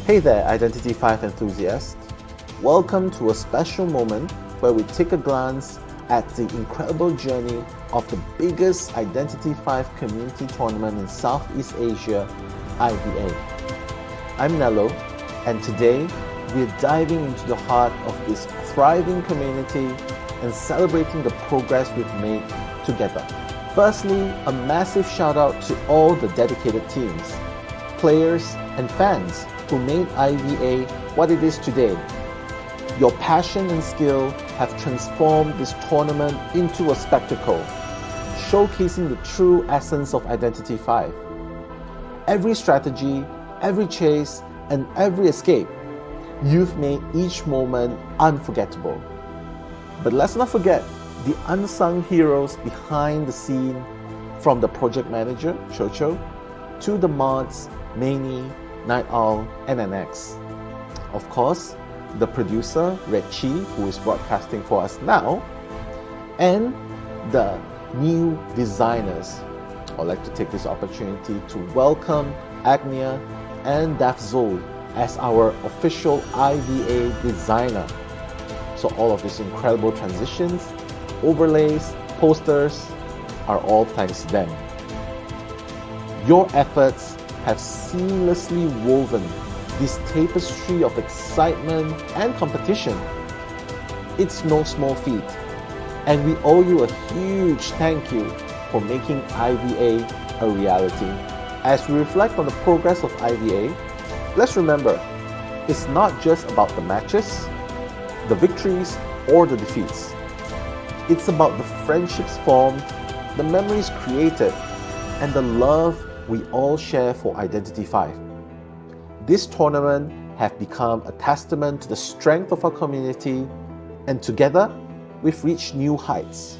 Hey there, Identity 5 enthusiasts. Welcome to a special moment where we take a glance at the incredible journey of the biggest Identity 5 community tournament in Southeast Asia, IVA. I'm Nello, and today we're diving into the heart of this thriving community and celebrating the progress we've made together. Firstly, a massive shout out to all the dedicated teams, players, and fans who made IVA what it is today. Your passion and skill have transformed this tournament into a spectacle, showcasing the true essence of Identity 5. Every strategy, every chase, and every escape, you've made each moment unforgettable. But let's not forget the unsung heroes behind the scene, from the project manager, Chocho, to the mods, Maney, Night Owl, and NX. Of course, the producer, Red Chi, who is broadcasting for us now, and the new designers. I'd like to take this opportunity to welcome Agnia and Dafzol as our official IVA designer. So all of these incredible transitions, overlays, posters are all thanks to them. Your efforts have seamlessly woven this tapestry of excitement and competition. It's no small feat, and we owe you a huge thank you for making IVA a reality. As we reflect on the progress of IVA, let's remember, it's not just about the matches, the victories, or the defeats. It's about the friendships formed, the memories created, and the love we all share for Identity 5. This tournament has become a testament to the strength of our community, and together we've reached new heights.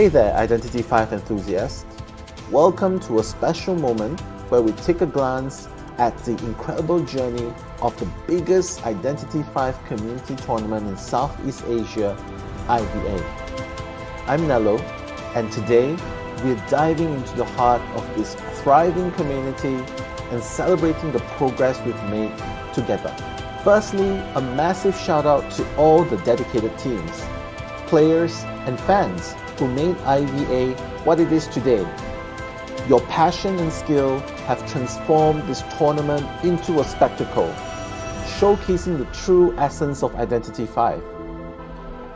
Hey there, Identity 5 enthusiasts. Welcome to a special moment where we take a glance at the incredible journey of the biggest Identity 5 community tournament in Southeast Asia, IVA. I'm Nello, and today we're diving into the heart of this thriving community and celebrating the progress we've made together. Firstly, a massive shout out to all the dedicated teams, players, and fans who made IVA what it is today. Your passion and skill have transformed this tournament into a spectacle, showcasing the true essence of Identity 5.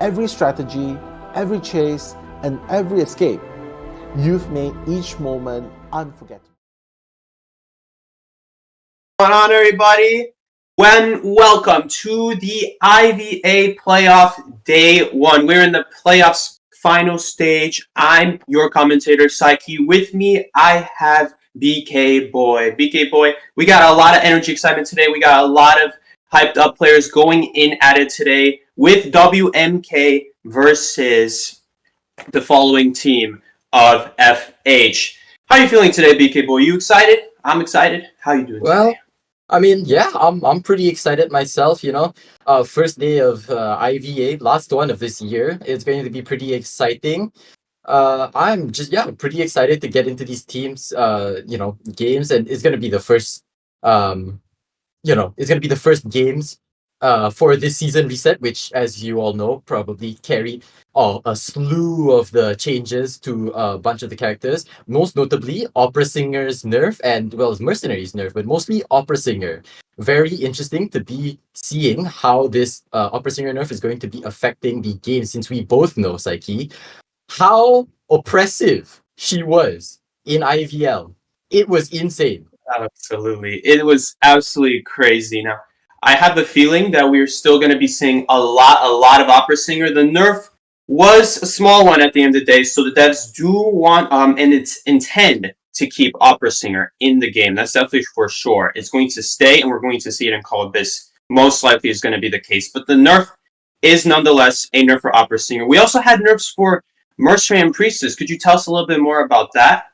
Every strategy, every chase, and every escape, you've made each moment unforgettable. What's going on, everybody? Welcome to the IVA playoff day one. We're in the playoffs final stage. I'm your commentator, Psyche. With me, I have BK Boy. BK Boy, we got a lot of energy, excitement today. We got a lot of hyped up players going in at it today with WMK versus the following team of FH. How are you feeling today, BK Boy? You excited? I'm excited. How are you doing today? I mean, yeah, I'm pretty excited myself, First day of IVA, last one of this year. It's going to be pretty exciting. I'm just pretty excited to get into these teams games, and it's gonna be the first games for this season reset, which, as you all know, probably carry a slew of the changes to a bunch of the characters, most notably Opera Singer's nerf and, well, Mercenary's nerf, but mostly Opera Singer. Very interesting to be seeing how this Opera Singer nerf is going to be affecting the game, since we both know, Psyche, how oppressive she was in IVL. It was insane. Absolutely. It was absolutely crazy. Now, I have the feeling that we're still going to be seeing a lot of Opera Singer. The nerf was a small one at the end of the day, so the devs do want and it's intend to keep Opera Singer in the game. That's definitely for sure. It's going to stay, and we're going to see it in Call Abyss. Most likely is going to be the case. But the nerf is nonetheless a nerf for Opera Singer. We also had nerfs for Mercenary and Priestess. Could you tell us a little bit more about that?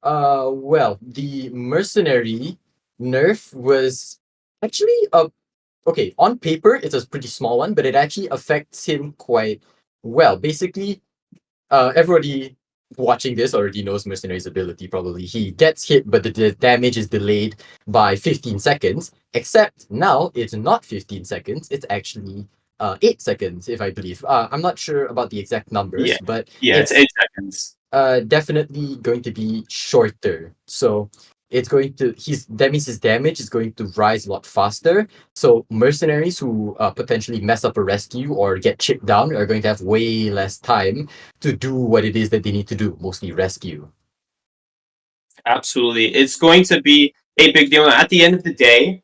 Well, the Mercenary nerf was actually okay, on paper it's a pretty small one, but it actually affects him quite well. Basically, everybody watching this already knows Mercenary's ability, probably. He gets hit, but the damage is delayed by 15 seconds, except now it's not 15 seconds, it's actually 8 seconds, if I believe. I'm not sure about the exact numbers, but it's 8 seconds. Definitely going to be shorter. So it's going to that means his damage is going to rise a lot faster. So mercenaries who potentially mess up a rescue or get chipped down are going to have way less time to do what it is that they need to do, mostly rescue. Absolutely. It's going to be a big deal. At the end of the day,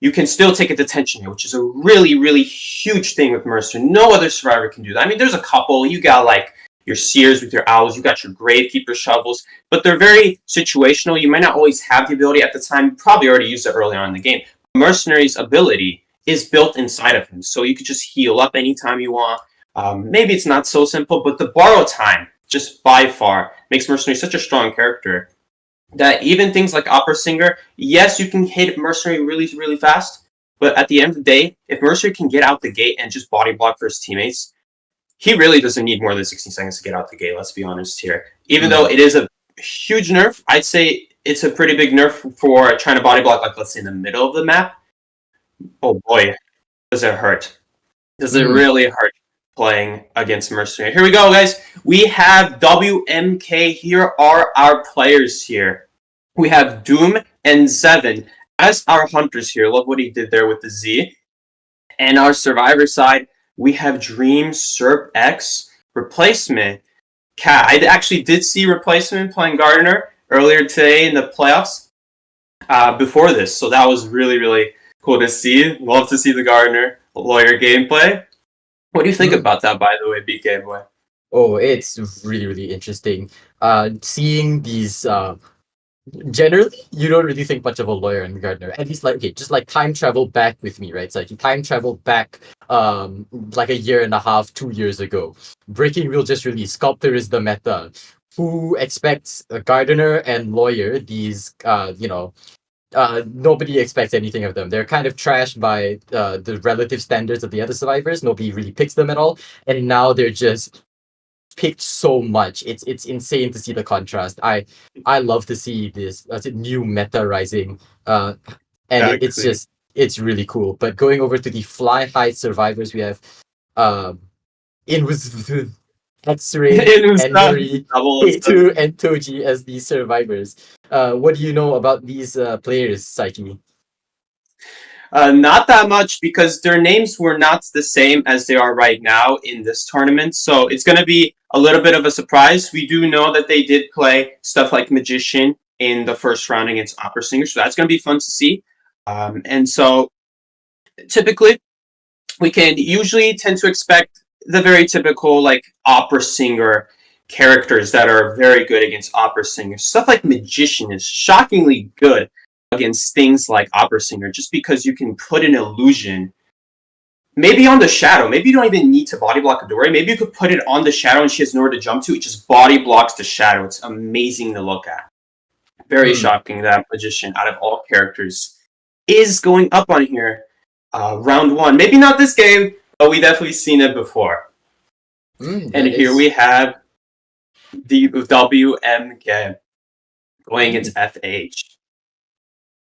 you can still take a detention here, which is a really, really huge thing with Mercenary. No other survivor can do that. I mean, there's a couple. You got like your Seers with your Owls, you got your Gravekeeper shovels, but they're very situational. You might not always have the ability at the time. You probably already used it early on in the game. Mercenary's ability is built inside of him, so you could just heal up anytime you want. Maybe it's not so simple, but the borrow time, just by far, makes Mercenary such a strong character that even things like Opera Singer, yes, you can hit Mercenary really, really fast, but at the end of the day, if Mercenary can get out the gate and just body block for his teammates, he really doesn't need more than 16 seconds to get out the gate, let's be honest here. Even though it is a huge nerf, I'd say it's a pretty big nerf for trying to body block, like, let's say, in the middle of the map. Oh boy, does it hurt. Does it really hurt playing against Mercenary? Here we go, guys. We have WMK. Here are our players here. We have Doom and Zevin as our hunters here. Love what he did there with the Z. And our survivor side, we have Dream, Serp X, Replacement, Cat. I actually did see Replacement playing Gardener earlier today in the playoffs before this, so that was really, really cool to see. Love to see the Gardener lawyer gameplay. What do you think about that, by the way, BK Boy? Oh, it's really, really interesting. Seeing these generally, you don't really think much of a lawyer and gardener. At least, just like time travel back with me, right? So like you time travel back like a year and a half, 2 years ago. Breaking Wheel just released. Sculptor is the meta. Who expects a gardener and lawyer? These, nobody expects anything of them. They're kind of trashed by the relative standards of the other survivors. Nobody really picks them at all, and now they're just picked so much. It's insane to see the contrast. I love to see this new meta rising, and it's Exactly. just it's really cool. But going over to the fly high survivors, we have um in with X-Ray, It was Envery, double K2, and Toji as these survivors. What do you know about these players, Psyche? Not that much because their names were not the same as they are right now in this tournament. So it's going to be a little bit of a surprise. We do know that they did play stuff like Magician in the first round against Opera Singer. So that's going to be fun to see. And so typically, we can usually tend to expect the very typical like opera singer characters that are very good against opera singers. Stuff like Magician is shockingly good against things like opera singer just because you can put an illusion maybe on the shadow. Maybe you don't even need to body block Adore. Maybe you could put it on the shadow and she has nowhere to jump to. It just body blocks the shadow. It's amazing to look at. Very Mm, shocking that Magician, out of all characters, is going up on here. Round one. Maybe not this game, but we definitely seen it before. And that here is. we have the WMK going Mm, against FH.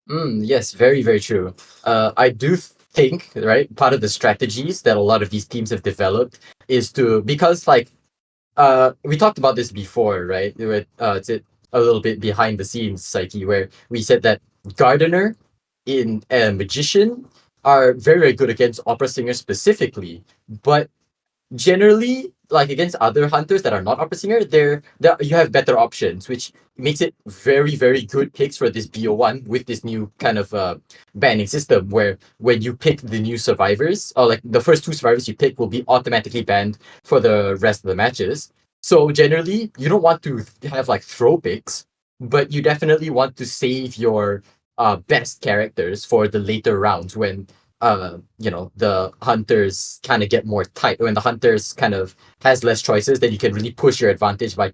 yes, very, very true. I do think, right, part of the strategies that a lot of these teams have developed is to, because like we talked about this before, right? It's a little bit behind the scenes, Psyche, where we said that Gardener in Magician are very, very good against opera singers specifically, but generally, like against other hunters that are not opera singer, there you have better options, which makes it very, very good picks for this BO1 with this new kind of banning system where when you pick the new survivors, or like the first two survivors you pick will be automatically banned for the rest of the matches. So generally, you don't want to have like throw picks, but you definitely want to save your best characters for the later rounds when the hunters kind of get more tight. When the hunters kind of has less choices, then you can really push your advantage by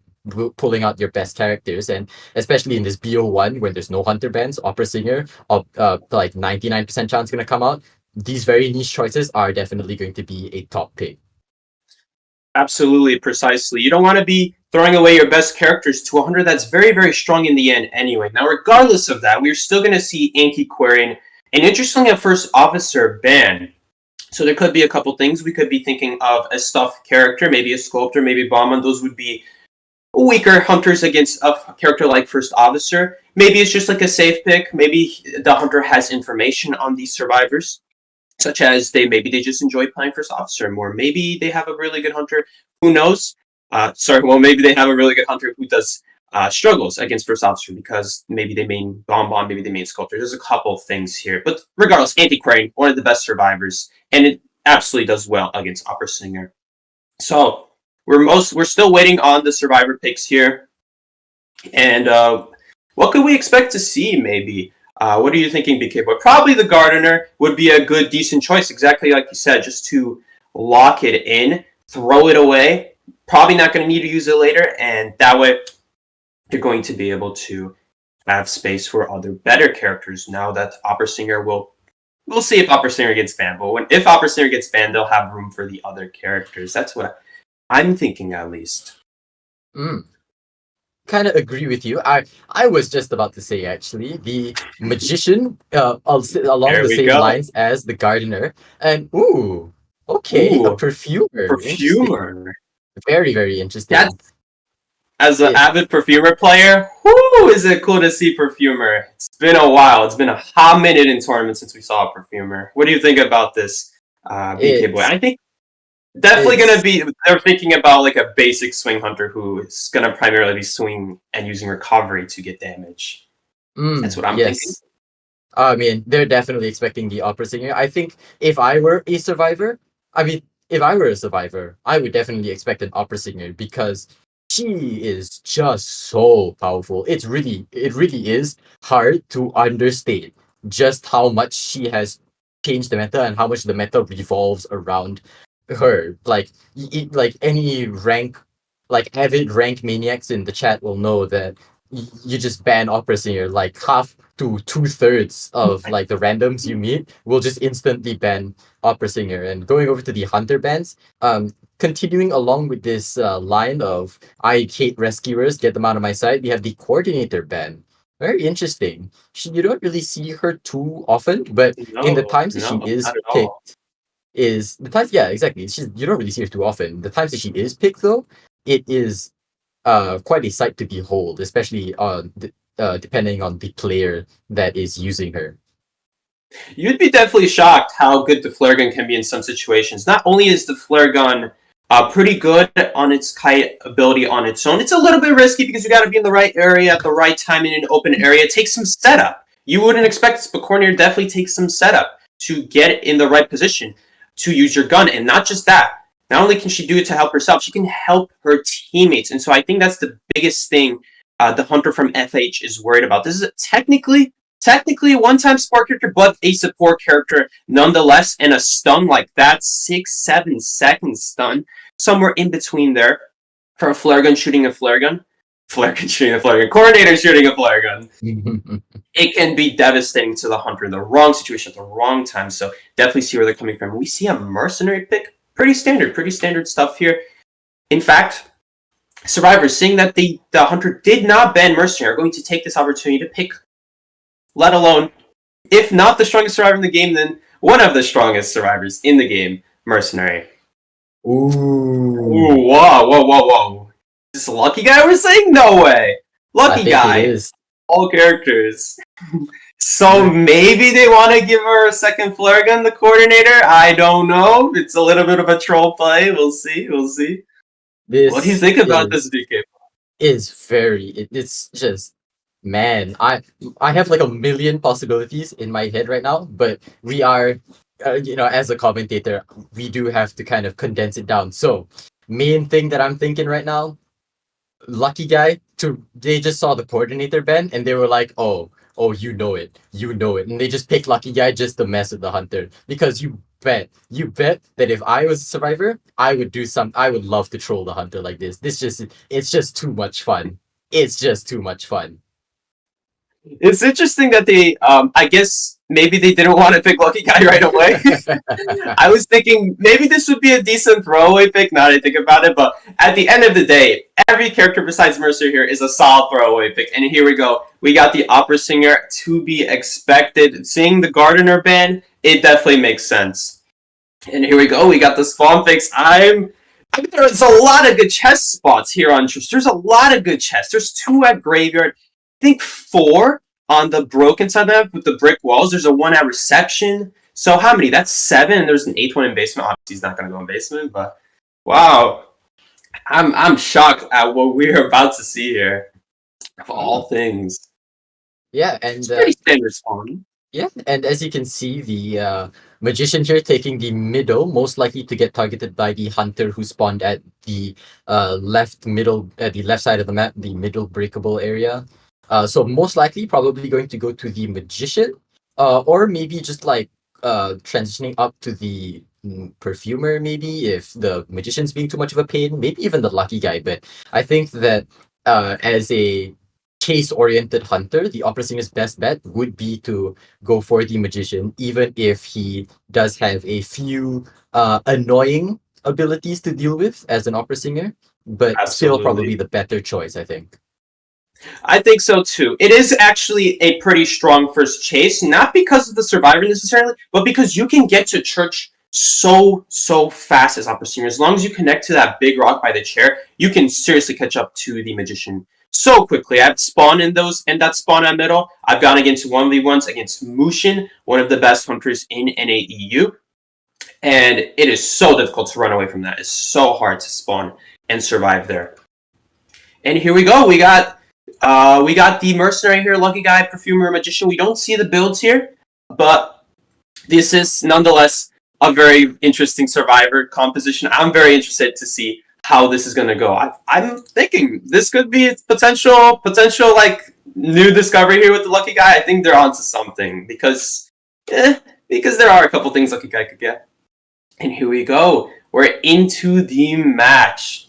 pulling out your best characters. And especially in this BO1 when there's no hunter bans, opera singer like 99% chance gonna come out, these very niche choices are definitely going to be a top pick. Absolutely, precisely. You don't want to be throwing away your best characters to a hunter that's very, very strong in the end anyway. Now, regardless of that, we're still going to see Antiquarian and interestingly a first officer ban. So there could be a couple things. We could be thinking of a stuffed character, maybe a sculptor, maybe Bauman. Those would be weaker hunters against a character like first officer. Maybe it's just like a safe pick. Maybe the hunter has information on these survivors, such as maybe they just enjoy playing first officer more. Maybe they have a really good hunter. Who knows? Maybe they have a really good hunter who does struggles against first officer because maybe they main bomb, maybe they main sculptor. There's a couple things here, but regardless, Antiquarian, one of the best survivors, and it absolutely does well against opera singer. So we're still waiting on the survivor picks here, and what could we expect to see? Maybe. What are you thinking, BK Boy? Probably the Gardener would be a good, decent choice. Exactly like you said, just to lock it in, throw it away. Probably not going to need to use it later, and that way you're going to be able to have space for other better characters. Now that Opera Singer we'll see if Opera Singer gets banned, but if Opera Singer gets banned, they'll have room for the other characters. That's what I'm thinking, at least. Mm. Kind of agree with you. I was just about to say actually the magician along There the we same go. lines as the gardener, and ooh, okay, a Ooh, perfumer. Interesting. Perfumer. Very, very interesting. That's as an Yeah, avid Perfumer player. Whoo, is it cool to see Perfumer? It's been a while. It's been a hot minute in tournament since we saw a Perfumer. What do you think about this, BK Boy? it's I think definitely gonna it's be. They're thinking about like a basic swing hunter who is gonna primarily be swinging and using recovery to get damage. That's what I'm thinking. yes. I mean, they're definitely expecting the opera singer. I think if I were a survivor, I mean, if I were a survivor, I would definitely expect an opera singer because she is just so powerful. It really is hard to understate just how much she has change the meta and how much the meta revolves around her. Like like any rank, like avid rank maniacs in the chat will know that you just ban opera singer. Like half to 2/3 of like the randoms you meet will just instantly ban opera singer. And going over to the hunter bans, continuing along with this line of I hate rescuers, get them out of my sight, we have the coordinator ban. Very interesting. You don't really see her too often, but in the No, times that no, she is not at all. picked, is the times, yeah, exactly. You don't really see her too often. The times that she is picked, though, it is quite a sight to behold, especially depending on the player that is using her. You'd be definitely shocked how good the flare gun can be in some situations. Not only is the flare gun pretty good on its kite ability on its own, it's a little bit risky because you got to be in the right area at the right time in an open area. It takes some setup. You wouldn't expect this, but coordinator definitely takes some setup to get it in the right position to use your gun. And not just that, not only can she do it to help herself, she can help her teammates. And so I think that's the biggest thing the hunter from FH is worried about. This is technically a one-time support character, but a support character nonetheless, and a stun like that, 6-7 second stun, somewhere in between there, for a flare gun shooting a flare gun, coordinator shooting a flare gun. It can be devastating to the hunter in the wrong situation at the wrong time, so definitely see where they're coming from. We see a mercenary pick, pretty standard stuff here. In fact, survivors, seeing that the hunter did not ban mercenary, are going to take this opportunity to pick, let alone, if not the strongest survivor in the game, then one of the strongest survivors in the game, mercenary. Ooh, Whoa. This lucky guy we're saying? No way. Lucky guy. It is. All characters. So maybe they want to give her a second flare gun, the coordinator? I don't know. It's a little bit of a troll play. We'll see. What do you think about this, DK? It's just, man, I have like a million possibilities in my head right now, but we are, as a commentator, we do have to kind of condense it down. So, main thing that I'm thinking right now, lucky guy, they just saw the coordinator ban and they were like, oh, you know it, and they just picked lucky guy just to mess with the hunter, because you bet that if I was a survivor, I would love to troll the hunter like this. It's just too much fun. It's interesting that they, I guess maybe they didn't want to pick Lucky Guy right away. I was thinking maybe this would be a decent throwaway pick, now that I think about it, but at the end of the day, every character besides Mercer here is a solid throwaway pick. And here we go. We got the opera singer, to be expected. Seeing the gardener ban, it definitely makes sense. And here we go. We got the spawn picks. I mean, there's a lot of good chest spots here on Trish. There's a lot of good chests. There's 2 at Graveyard. I think 4 on the broken side of that with the brick walls. There's a 1 at Reception. So how many? That's 7. And there's an 8th one in basement. Obviously, he's not going to go in basement, but wow. I'm shocked at what we're about to see here. Of all things. Yeah, and it's pretty standard spawn. Yeah, and as you can see, the magician here taking the middle, most likely to get targeted by the hunter who spawned at the left side of the map, the middle breakable area. So most likely, probably going to go to the magician, or maybe just like transitioning up to the perfumer, maybe if the magician's being too much of a pain, maybe even the lucky guy. But I think that as a chase-oriented hunter, the opera singer's best bet would be to go for the magician, even if he does have a few annoying abilities to deal with as an opera singer, but still probably the better choice, I think. I think so too. It is actually a pretty strong first chase, not because of the survivor necessarily, but because you can get to church so fast as opera singer. As long as you connect to that big rock by the chair, you can seriously catch up to the magician so quickly. I've spawned in that spawn at middle. I've gone against 1v1s against Mushin, one of the best hunters in NAEU. And it is so difficult to run away from that. It's so hard to spawn and survive there. And here we go. We got the mercenary here, lucky guy, perfumer, magician. We don't see the builds here, but this is nonetheless a very interesting survivor composition. I'm very interested to see how this is going to go. I'm thinking this could be a potential like new discovery here with the lucky guy. I think they're onto something because because there are a couple things Lucky Guy could get. And here we go. We're into the match.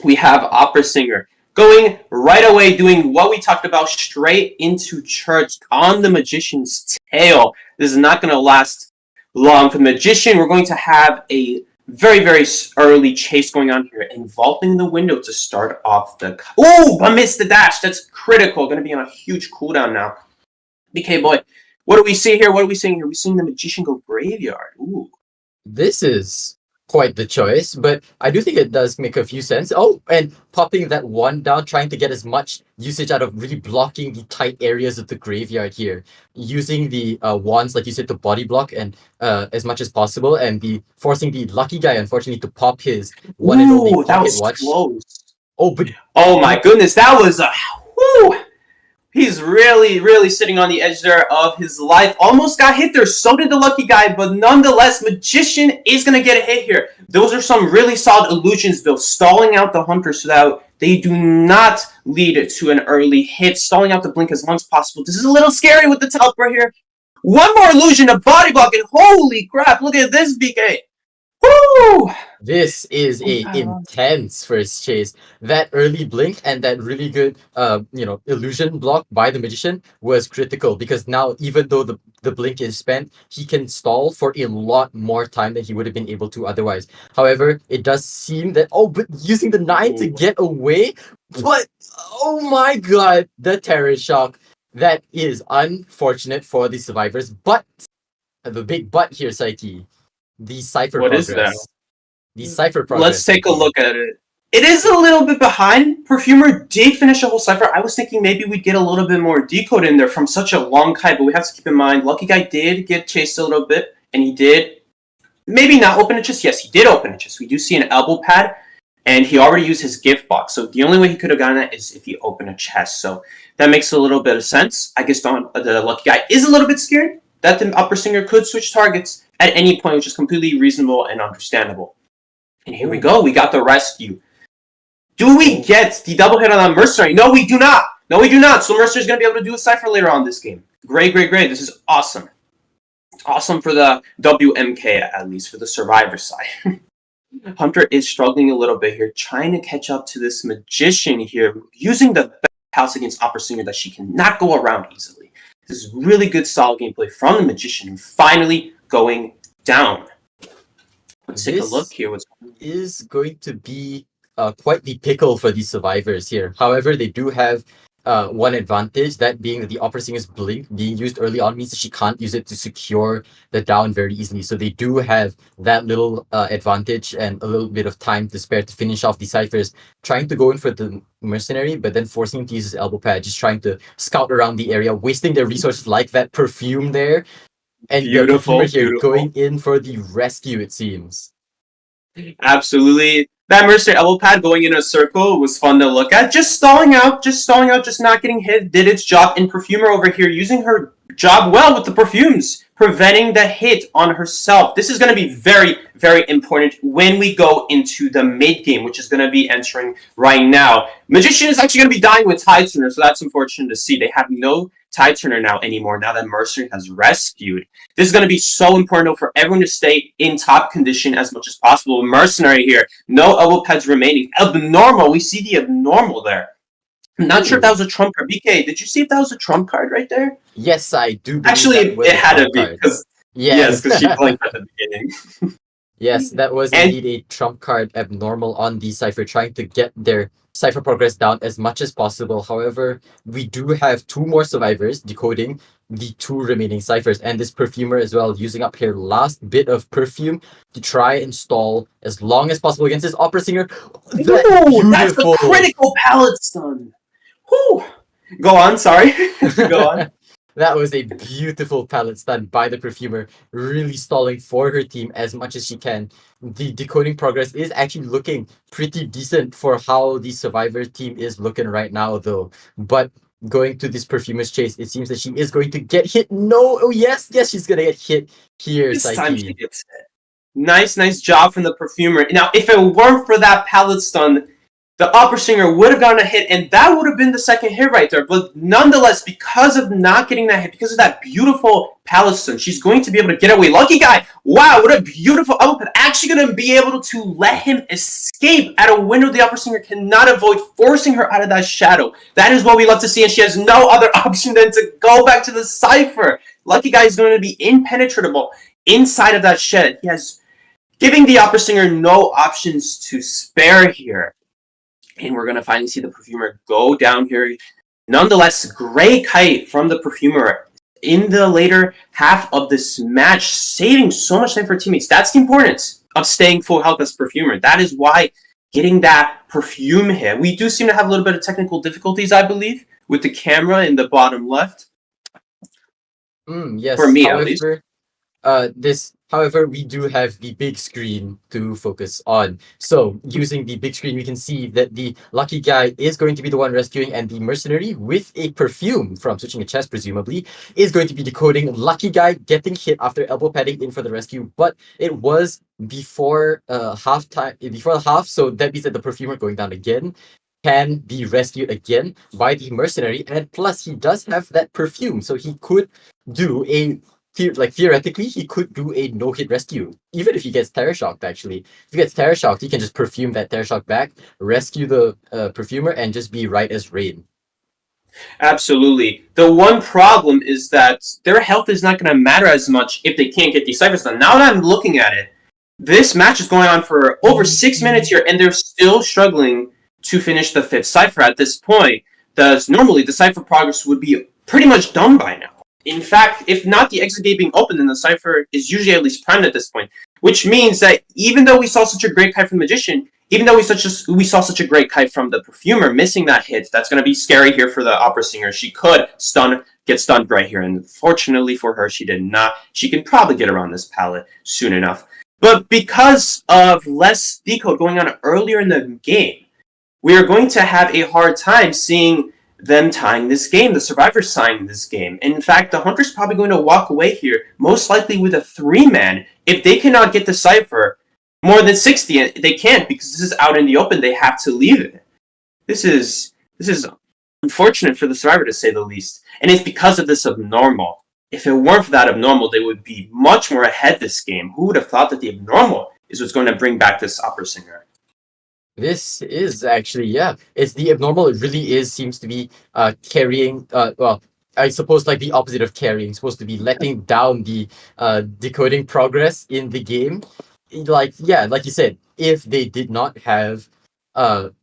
We have Opera Singer going right away, doing what we talked about, straight into church on the Magician's tail. This is not going to last long for the Magician. We're going to have a very, very early chase going on here, involving the window to start off the... Oh, I missed the dash. That's critical. Going to be on a huge cooldown now. BK boy, what do we see here? What are we seeing here? We're seeing the Magician go Graveyard. Ooh. This is quite the choice, but I do think it does make a few sense. Oh, and popping that one down, trying to get as much usage out of really blocking the tight areas of the graveyard here. Using the wands, like you said, to body block and as much as possible, and be forcing the Lucky Guy, unfortunately, to pop his one and only Ooh, that pocket was watch. close. Oh, but Oh my goodness, that was a... Whoo! He's really, really sitting on the edge there of his life. Almost got hit there. So did the Lucky Guy, but nonetheless, Magician is going to get a hit here. Those are some really solid illusions, though, stalling out the Hunter so that they do not lead to an early hit. Stalling out the Blink as long as possible. This is a little scary with the teleport here. One more illusion, a body block, and holy crap, look at this, BK. Woo! this is a intense first chase. That early blink and that really good, illusion block by the Magician was critical, because now, even though the blink is spent, he can stall for a lot more time than he would have been able to otherwise. However, it does seem that, but using the 9 to get away, but oh my god, the terror shock. That is unfortunate for the survivors, but the big but here, Psyche. The cipher What progress. is that? The cipher progress. Let's take a look at it. It is a little bit behind. Perfumer did finish a whole cipher. I was thinking maybe we'd get a little bit more decode in there from such a long kite, but we have to keep in mind, Lucky Guy did get chased a little bit, and he did maybe not open a chest. Yes, he did open a chest. We do see an elbow pad, and he already used his gift box. So the only way he could have gotten that is if he opened a chest. So that makes a little bit of sense. I guess the Lucky Guy is a little bit scared that the Opera Singer could switch targets at any point, which is completely reasonable and understandable. And here we go. We got the rescue. Do we get the double hit on that Mercenary? No, we do not. No, we do not. So Mercenary's going to be able to do a cipher later on this game. Great, great, great. This is awesome. Awesome for the WMK, at least, for the Survivor side. Hunter is struggling a little bit here, trying to catch up to this Magician here, using the house against Opera Singer that she cannot go around easily. This is really good, solid gameplay from the Magician, and finally going down. Let's take a look here. What's is going to be quite the pickle for the survivors here. However, they do have one advantage, that being that the Opera Singer's blink being used early on means that she can't use it to secure the down very easily. So they do have that little advantage and a little bit of time to spare to finish off the ciphers, trying to go in for the Mercenary, but then forcing him to use his elbow pad, just trying to scout around the area, wasting their resources like that perfume there. And beautiful, the here beautiful. going in for the rescue, it seems. Absolutely. That Mercenary elbow pad going in a circle was fun to look at. Just stalling out, just not getting hit, did its job. And Perfumer over here using her job well with the perfumes, preventing the hit on herself. This is going to be very, very important when we go into the mid game, which is going to be entering right now. Magician is actually going to be dying with Tide Turner, so that's unfortunate to see. They have no Tide Turner now anymore, now that Mercenary has rescued. This is going to be so important for everyone to stay in top condition as much as possible. Mercenary here, no elbow pads remaining. Abnormal, we see the abnormal there. I'm not sure if that was a trump card. BK, did you see if that was a trump card right there? Yes, I do. Actually, it had to be, because yes, because she blinked at the beginning. Yes, that was indeed a trump card abnormal on the cipher, trying to get their cipher progress down as much as possible. However, we do have 2 more survivors decoding the 2 remaining ciphers, and this Perfumer as well, using up her last bit of perfume to try and stall as long as possible against this Opera Singer. That's the critical pallet stun. Whew. Go on, sorry. Go on. That was a beautiful pallet stun by the Perfumer, really stalling for her team as much as she can. The decoding progress is actually looking pretty decent for how the Survivor team is looking right now, though. But going to this Perfumer's chase, it seems that she is going to get hit. No! Oh, yes, she's going to get hit here, This Psyche. time she gets hit. Nice job from the Perfumer. Now, if it weren't for that pallet stun, the opera singer would have gotten a hit, and that would have been the second hit right there. But nonetheless, because of not getting that hit, because of that beautiful palette stun, she's going to be able to get away. Lucky guy! Wow, what a beautiful output. Actually going to be able to let him escape at a window the opera singer cannot avoid, forcing her out of that shadow. That is what we love to see, and she has no other option than to go back to the Cypher. Lucky guy is going to be impenetrable inside of that shed. He has giving the opera singer no options to spare here. And we're going to finally see the Perfumer go down here. Nonetheless, great kite from the Perfumer in the later half of this match, saving so much time for teammates. That's the importance of staying full health as Perfumer. That is why getting that Perfume hit. We do seem to have a little bit of technical difficulties, I believe, with the camera in the bottom left. Yes, for me, at least. However, we do have the big screen to focus on. So using the big screen, we can see that the lucky guy is going to be the one rescuing, and the mercenary with a perfume from switching a chest, presumably, is going to be decoding. Lucky guy getting hit after elbow padding in for the rescue, but it was before before the half, so that means that the perfumer going down again can be rescued again by the mercenary, and plus he does have that perfume, so he could do theoretically, he could do a no-hit rescue, even if he gets Terror Shocked, actually. If he gets Terror Shocked, he can just perfume that Terror Shock back, rescue the Perfumer, and just be right as rain. Absolutely. The one problem is that their health is not going to matter as much if they can't get these ciphers done. Now that I'm looking at it, this match is going on for over 6 minutes here, and they're still struggling to finish the 5th cipher at this point. Thus, normally, the cipher progress would be pretty much done by now. In fact, if not the exit gate being open, then the cipher is usually at least primed at this point. Which means that even though we saw such a great kite from the Magician, even though we saw such a great kite from the Perfumer missing that hit, that's going to be scary here for the opera singer. She could get stunned right here, and fortunately for her, she did not. She can probably get around this pallet soon enough. But because of less decode going on earlier in the game, we are going to have a hard time seeing them tying this game, the survivors tying this game. In fact, the Hunter's probably going to walk away here, most likely with a 3-man. If they cannot get the cipher more than 60, they can't, because this is out in the open. They have to leave it. This is unfortunate for the survivor, to say the least. And it's because of this abnormal. If it weren't for that abnormal, they would be much more ahead this game. Who would have thought that the abnormal is what's going to bring back this opera singer? This is actually, it's the abnormal. It really seems to be carrying, I suppose like the opposite of carrying, supposed to be letting down the decoding progress in the game. Like you said, if they did not have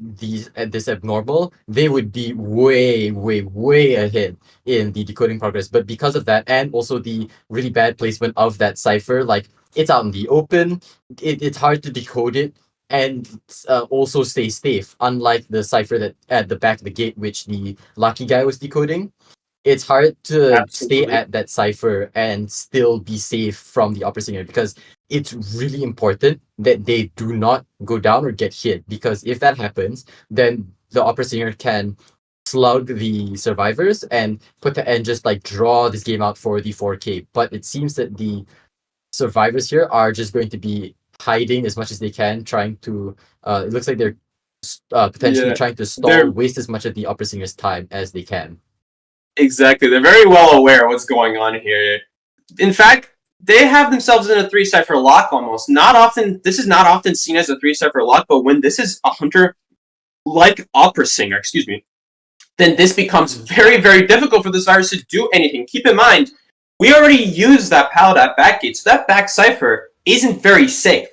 this abnormal, they would be way ahead in the decoding progress. But because of that, and also the really bad placement of that cipher, like it's out in the open, it's hard to decode it, and also stay safe, unlike the cipher that at the back of the gate, which the lucky guy was decoding. It's hard to stay at that cipher and still be safe from the opera singer, because it's really important that they do not go down or get hit, because if that happens, then the opera singer can slug the survivors and just like draw this game out for the 4K. But it seems that the survivors here are just going to be hiding as much as they can, trying to it looks like they're potentially trying to waste as much of the opera singer's time as they can. Exactly. They're very well aware of what's going on here. In fact, they have themselves in a 3-cipher lock almost. This is not often seen as a 3-cipher lock, but when this is a hunter like opera singer, then this becomes very, very difficult for the survivors to do anything. Keep in mind, we already used that pallet at backgate, so that back cipher isn't very safe.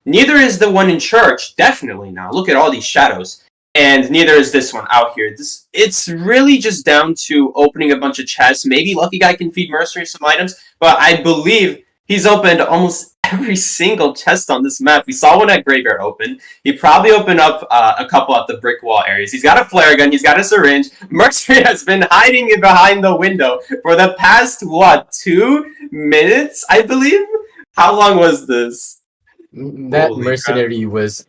Neither is the one in church, definitely now. Look at all these shadows. And neither is this one out here. It's really just down to opening a bunch of chests. Maybe Lucky Guy can feed Mercenary some items, but I believe he's opened almost every single chest on this map. We saw one at Graveyard open. He probably opened up a couple at the brick wall areas. He's got a flare gun. He's got a syringe. Mercenary has been hiding behind the window for the past, 2 minutes, I believe? How long was this? That Holy mercenary crap.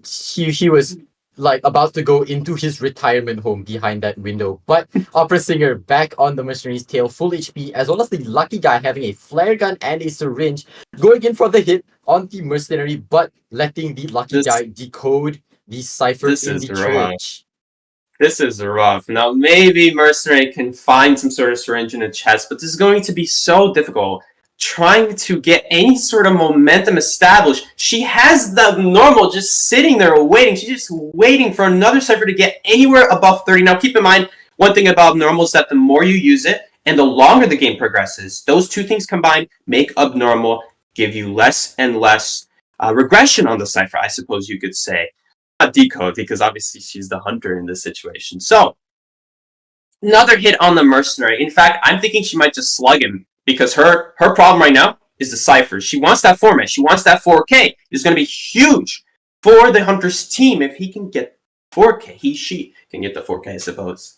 He was like about to go into his retirement home behind that window, but opera singer back on the mercenary's tail, full HP, as well as the lucky guy having a flare gun and a syringe, going in for the hit on the mercenary, but letting the lucky guy decode the cipher This in is the rough. church. This is rough. Now, maybe Mercenary can find some sort of syringe in a chest, but this is going to be so difficult. Trying to get any sort of momentum established. She has the normal just sitting there waiting. She's just waiting for another cipher to get anywhere above 30. Now, keep in mind, one thing about normal is that the more you use it and the longer the game progresses, those two things combined make abnormal, give you less and less regression on the cipher, I suppose you could say. Not decode, because obviously she's the hunter in this situation. So, another hit on the mercenary. In fact, I'm thinking she might just slug him, because her problem right now is the ciphers. She wants that format. She wants that 4K. It's going to be huge for the hunter's team if he can get 4K. She can get the 4K, I suppose.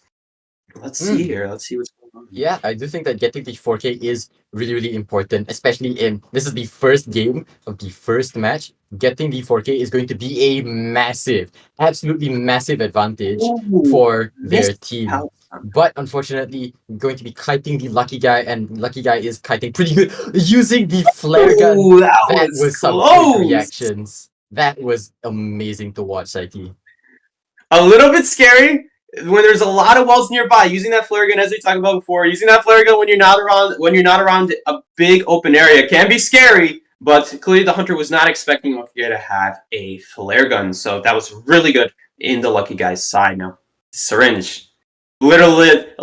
Let's see here. Let's see what's going on. Yeah, I do think that getting the 4K is really, really important, especially in this is the first game of the first match. Getting the 4K is going to be a massive, absolutely massive advantage for their team. But unfortunately, going to be kiting the lucky guy, and lucky guy is kiting pretty good using the flare gun. Ooh, that Was some close. quick reactions. That was amazing to watch, Saiki. A little bit scary when there's a lot of walls nearby. Using that flare gun, as we talked about before, using that flare gun when you're not around a big open area can be scary. But clearly, the hunter was not expecting Lucky Guy to have a flare gun, so that was really good in the Lucky Guy's side. Now, syringe, literally,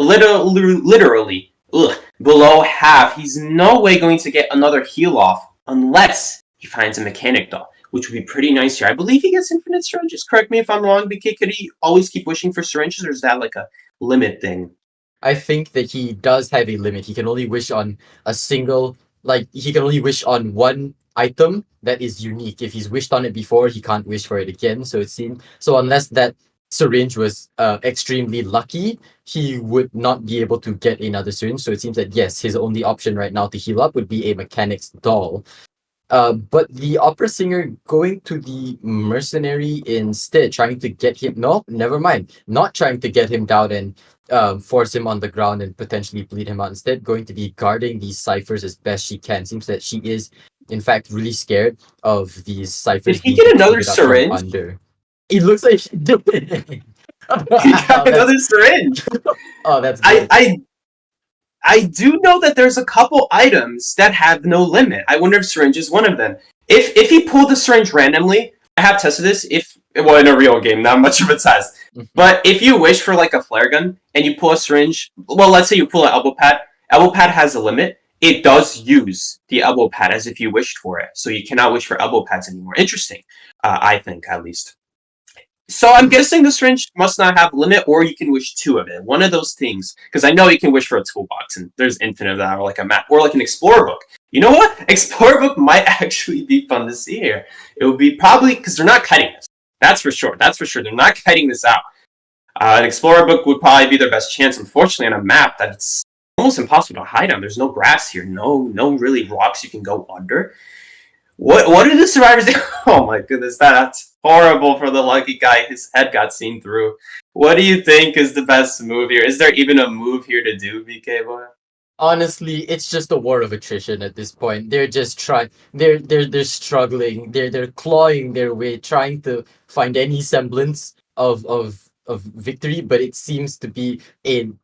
below half. He's no way going to get another heal off unless he finds a mechanic doll, which would be pretty nice here. I believe he gets infinite syringes. Correct me if I'm wrong, BK. Could he always keep wishing for syringes, or is that like a limit thing? I think that he does have a limit. He can only wish on a single, like, he can only wish on one item that is unique. If he's wished on it before, he can't wish for it again. So it seems, so unless that syringe was extremely lucky, he would not be able to get another syringe. So it seems that yes, his only option right now to heal up would be a mechanic's doll. But the opera singer going to the mercenary instead, trying to get him. No, never mind. Not trying to get him down and force him on the ground and potentially bleed him out. Instead, going to be guarding these ciphers as best she can. Seems that she is, in fact, really scared of these ciphers. Did he get another syringe? Under. It looks like she did. He got another syringe. Oh, that's good. I do know that there's a couple items that have no limit. I wonder if syringe is one of them. If he pulled the syringe randomly, I have tested this. Well, in a real game, not much of a test. But if you wish for like a flare gun and you pull a syringe, well, let's say you pull an elbow pad. Elbow pad has a limit. It does use the elbow pad as if you wished for it, so you cannot wish for elbow pads anymore. Interesting, I think at least. So I'm guessing the syringe must not have limit, or you can wish two of it. One of those things, because I know you can wish for a toolbox, and there's infinite of that, or like a map, or like an explorer book. You know what? Explorer book might actually be fun to see here. It would be probably because they're not cutting this. That's for sure. That's for sure. They're not cutting this out. An explorer book would probably be their best chance. Unfortunately, on a map that's almost impossible to hide on. There's no grass here. No really rocks you can go under. What did the survivors do? Oh my goodness, that's horrible for the lucky guy. His head got seen through. What do you think is the best move here? Is there even a move here to do, BK boy? Honestly, it's just a war of attrition at this point. They're just trying. They're struggling. They're clawing their way, trying to find any semblance of victory. But it seems to be in.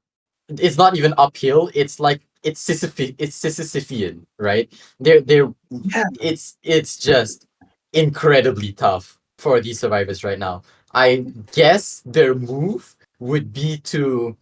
It's not even uphill. It's like it's Sisyphean, right? They're Yeah. It's just incredibly tough for these survivors right now. I guess their move would be to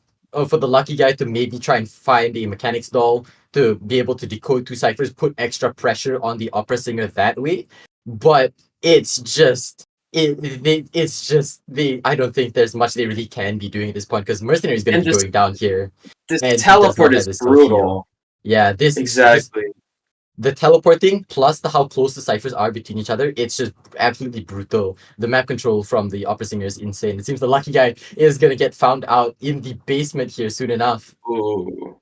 for the lucky guy to maybe try and find a mechanics doll to be able to decode two ciphers, put extra pressure on the opera singer that way. But it's just it's just I don't think there's much they really can be doing at this point because mercenary is going to be going down here. This And he does teleport not is have his Sophia. brutal. Yeah, this Exactly. the teleporting plus the how close the ciphers are between each other, it's just absolutely brutal. The map control from the opera singer is insane. It seems the lucky guy is gonna get found out in the basement here soon enough. Ooh.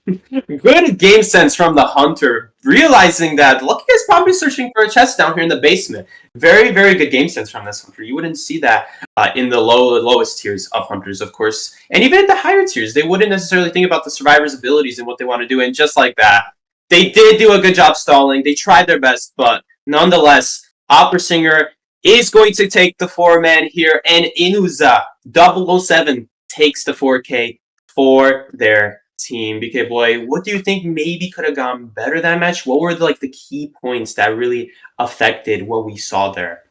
Good game sense from the hunter, realizing that Lucky Guy's probably searching for a chest down here in the basement. Very, very good game sense from this hunter. You wouldn't see that in the lowest tiers of hunters, of course. And even at the higher tiers, they wouldn't necessarily think about the survivor's abilities and what they want to do. And just like that, they did do a good job stalling. They tried their best, but nonetheless, opera singer is going to take the 4-man here, and Inuza 007 takes the 4K for their team. BK boy, what do you think maybe could have gone better that match? What were the key points that really affected what we saw there?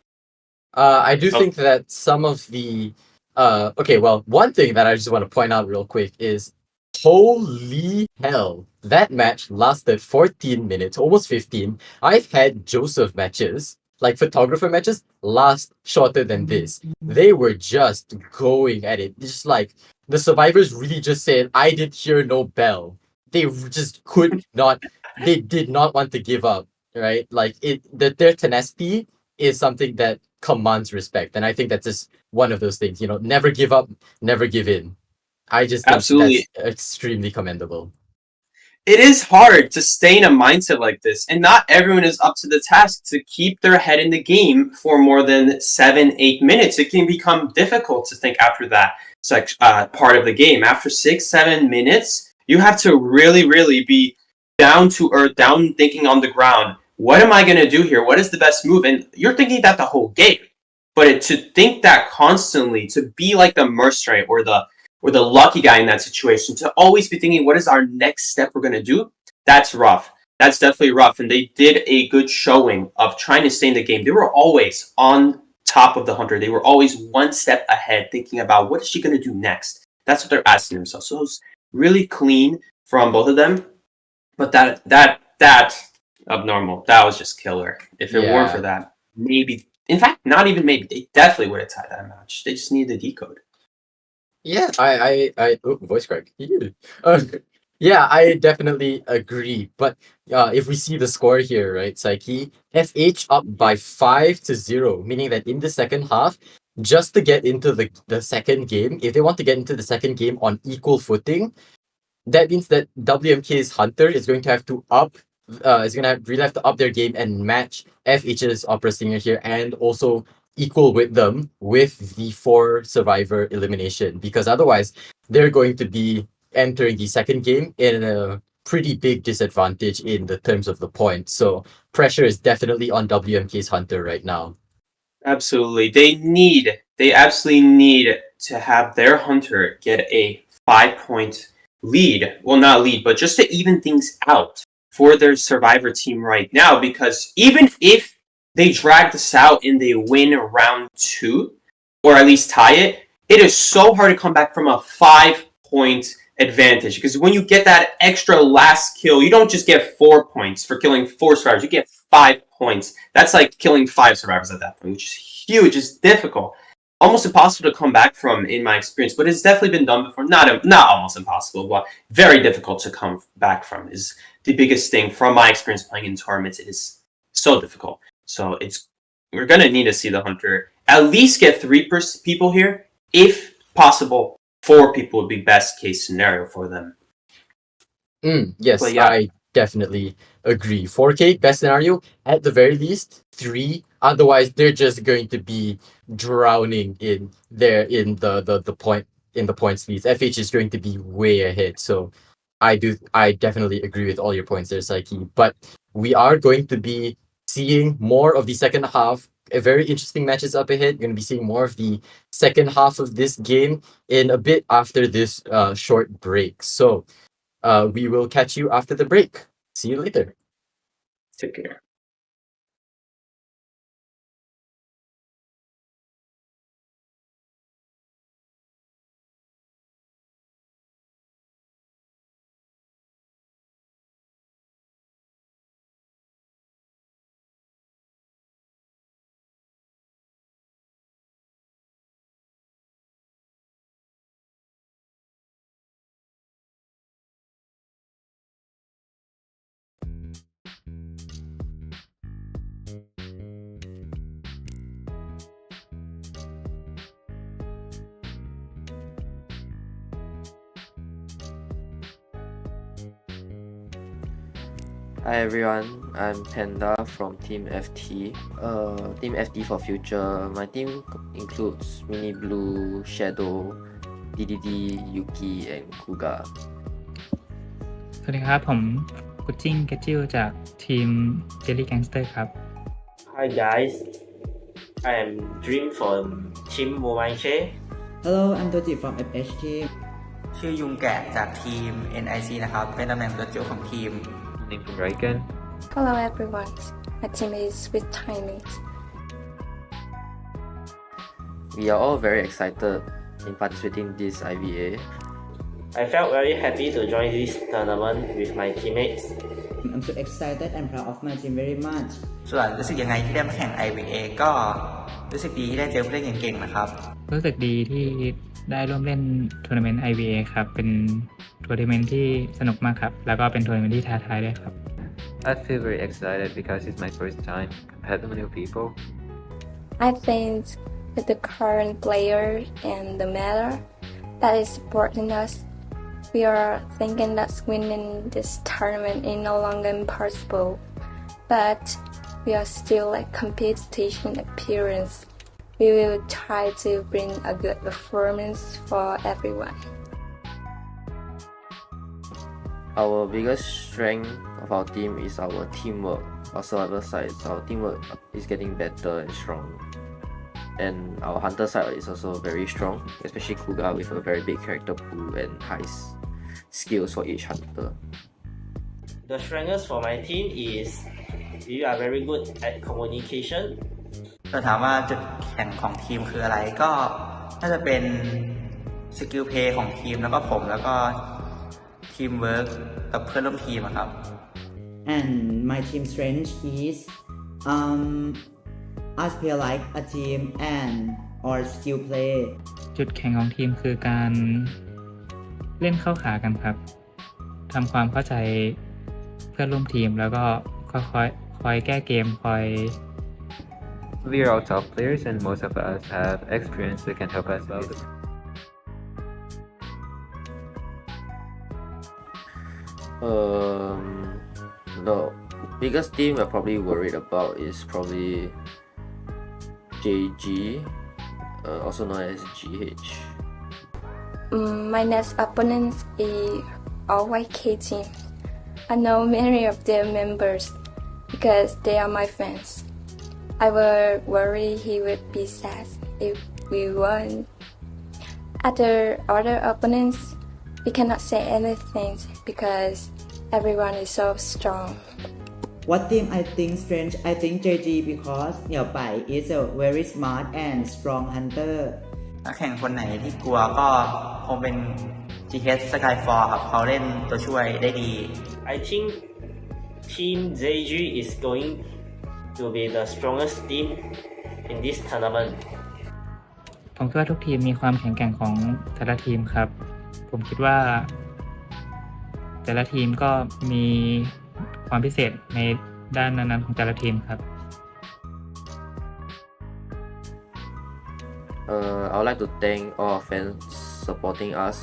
I do think that some of the okay, well, one thing that I just want to point out real quick is holy hell, that match lasted 14 minutes, almost 15. I've had Joseph matches, like photographer matches, last shorter than this. They were just going at it. Just like the survivors really just said, I did hear no bell. They just could not, they did not want to give up, right? Like their tenacity is something that commands respect. And I think that's just one of those things, never give up, never give in. I just think Absolutely. that's extremely commendable. It is hard to stay in a mindset like this, and not everyone is up to the task to keep their head in the game for more than 7-8 minutes. It can become difficult to think after that part of the game. After 6-7 minutes, you have to really be down to earth, down thinking on the ground. What am I going to do here? What is the best move? And you're thinking that the whole game. But to think that constantly, to be like the mercenary or the lucky guy in that situation, to always be thinking, what is our next step we're going to do? That's rough. That's definitely rough. And they did a good showing of trying to stay in the game. They were always on top of the hunter. They were always one step ahead, thinking about what is she going to do next? That's what they're asking themselves. So it was really clean from both of them. But that abnormal. That was just killer. If it weren't for that, maybe, in fact, not even maybe, they definitely would have tied that match. They just needed the decode. Yeah, voice crack. Yeah, I definitely agree. But if we see the score here, right, Psyche, FH up by 5-0, meaning that in the second half, just to get into the second game, if they want to get into the second game on equal footing, that means that WMK's Hunter is going to have to really have to up their game and match FH's Opera Singer here, and also equal with them with the 4 survivor elimination, because otherwise they're going to be entering the second game in a pretty big disadvantage in the terms of the points. So pressure is definitely on WMK's Hunter right now. Absolutely. They absolutely need to have their Hunter get a 5-point lead. Well, not lead, but just to even things out for their survivor team right now, because even if they drag this out and they win round 2, or at least tie it, it is so hard to come back from a 5-point advantage. Because when you get that extra last kill, you don't just get 4 points for killing 4 survivors, you get 5 points. That's like killing 5 survivors at that point, which is huge. It's difficult. Almost impossible to come back from, in my experience, but it's definitely been done before. Not almost impossible, but very difficult to come back from is the biggest thing from my experience playing in tournaments. It is so difficult. So we're gonna need to see the Hunter at least get 3 people here, if possible. 4 people would be best case scenario for them. Yes, yeah. I definitely agree. 4K best scenario, at the very least 3. Otherwise, they're just going to be drowning in the points leads. FH is going to be way ahead. So I definitely agree with all your points there, Psyche. But we are going to be seeing more of the second half. A very interesting matches up ahead. You're going to be seeing more of the second half of this game in a bit after this short break. So we will catch you after the break. See you later. Take care. Hi everyone, I'm Panda from Team FT. Team FT for future. My team includes Mini Blue, Shadow, DDD, Yuki, and Kuga. สวัสดีครับผมกุจิ้งเกจิลจากทีม Jelly Gangster ครับ Hi guys, I am Dream from Team Mobile K. Hello I'm Toji from FH team ชื่อยุงแกะจากทีม NIC นะครับเป็นตำแหน่งตัวจิ๋วของทีม Name from Raiken. Hello everyone, my team is with Tiny. We are all very excited in participating in this IVA. I felt very happy to join this tournament with my teammates. I'm so excited and proud of my team very much ส่วนรู้สึกยังไงที่ได้มาแข่ง IVA ก็รู้สึกดีที่ได้เจอผู้เล่นเก่งๆนะครับ รู้สึกดีที่ได้ร่วมเล่นทัวร์นาเมนต์ IVA ครับ เป็นทัวร์นาเมนต์ที่สนุกมากครับ แล้วก็เป็นทัวร์นาเมนต์ที่ท้าทายด้วยครับ I feel very excited because it's my first time competing with new people. I think with the current player and the Mello that is supporting us, we are thinking that winning this tournament is no longer impossible, but we are still a competition appearance. We will try to bring a good performance for everyone. Our biggest strength of our team is our teamwork. Our survivor side, our teamwork is getting better and strong. And our hunter side is also very strong, especially Kuga with a very big character pool and high skills for each hunter. The strengths for my team is we are very good at communication. ถ้าถามว่าจุดแข็งของทีมคืออะไรก็น่าจะเป็นสกิลเพลย์ของทีมแล้วก็ผมแล้วก็ทีมเวิร์กกับเพื่อนร่วมทีมอะครับ and my team strength is us play like a team and or skill play จุดแข็งของทีมคือการเล่นเข้าขากันครับ ทำความเข้าใจเพื่อนร่วมทีมแล้วก็คอยแก้เกม We are all top players and most of us have experience that can help us out. The biggest team we're probably worried about is probably JG, also known as GH. My next opponents is all YK team. I know many of their members because they are my fans. I will worry he would be sad if we won. Other opponents, we cannot say anything because everyone is so strong. What team I think strength I think JG because เหนียวไป is a very smart and strong hunter นักแข่งคนไหนที่กลัวก็คงเป็น GH Skyfall ครับเขาเล่นตัวช่วยได้ดี I think Team ZG is going to be the strongest team in this tournament. ผมคิดว่าทุกทีมมีความแข็งแกร่งของแต่ละทีมครับ ผมคิดว่าแต่ละทีมก็มีความพิเศษในด้านนั้นๆของแต่ละทีมครับ I would like to thank all fans supporting us,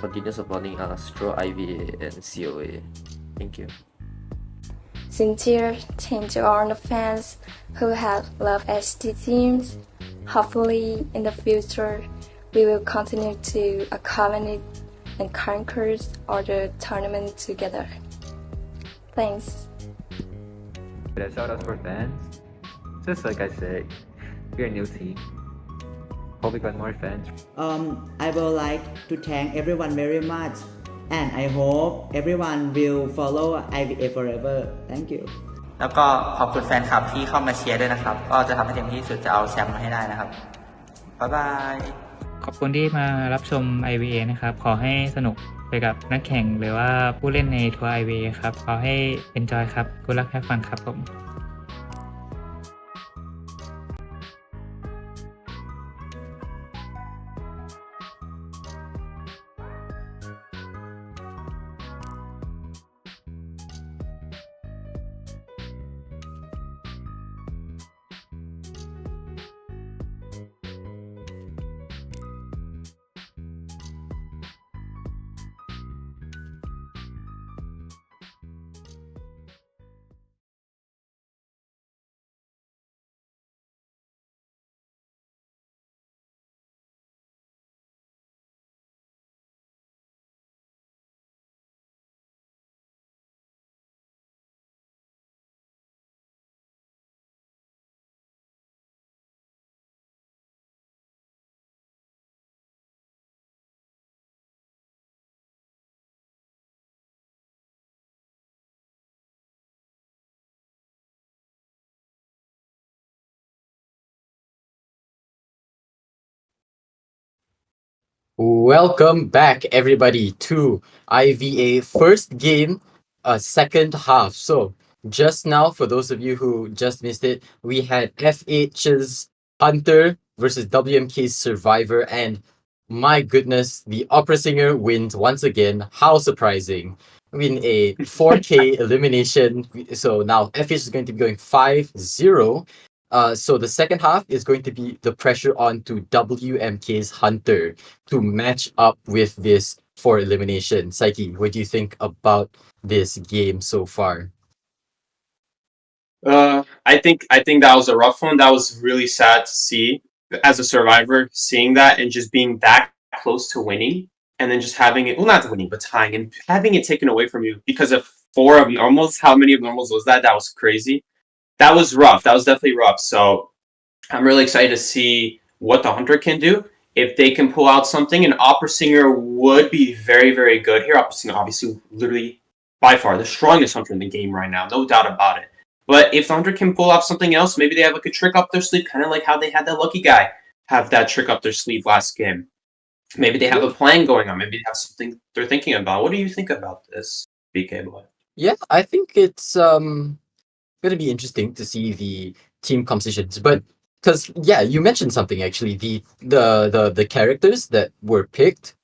continue supporting us through IVA and COA. Thank you. Sincere thanks to all the fans who have loved ST teams. Hopefully, in the future, we will continue to accommodate and conquer all the tournament together. Thanks. But shout out for fans. Just like I said, we're a new team. Hope we got more fans. I would like to thank everyone very much and I hope everyone will follow IVA forever. Thank you. แล้วก็ขอบคุณแฟนคลับที่เข้ามาเชียร์ด้วยนะครับ ก็จะทำให้เต็มที่สุดจะเอาแชมป์มาให้ได้นะครับ บ๊ายบาย ขอบคุณที่มารับชม IVA นะครับ ขอให้สนุกไปกับนักแข่งหรือว่าผู้เล่นในทัวร์ IVA ครับ ขอให้ enjoy ครับ Good luck have fun ครับผม Welcome back, everybody, to IVA first game, second half. So, just now, for those of you who just missed it, we had FH's Hunter versus WMK's Survivor, and my goodness, the opera singer wins once again. How surprising! I mean, a 4K elimination. So now FH is going to be going 5-0. So the second half is going to be the pressure on to WMK's Hunter to match up with this for elimination. Psyche, what do you think about this game so far? I think that was a rough one. That was really sad to see as a survivor, seeing that and just being that close to winning, and then just having it, well, not winning, but tying and having it taken away from you because of 4 of normals. How many of normals was that? That was crazy. That was rough. That was definitely rough. So I'm really excited to see what the Hunter can do. If they can pull out something, an opera singer would be very, very good here. Opera singer, obviously, literally by far the strongest Hunter in the game right now, no doubt about it. But if the Hunter can pull off something else, maybe they have like a trick up their sleeve, kind of like how they had that lucky guy have that trick up their sleeve last game. Maybe they have a plan going on. Maybe they have something they're thinking about. What do you think about this, BK boy? Yeah, I think it's gonna be interesting to see the team compositions, but because yeah, you mentioned something actually. The characters that were picked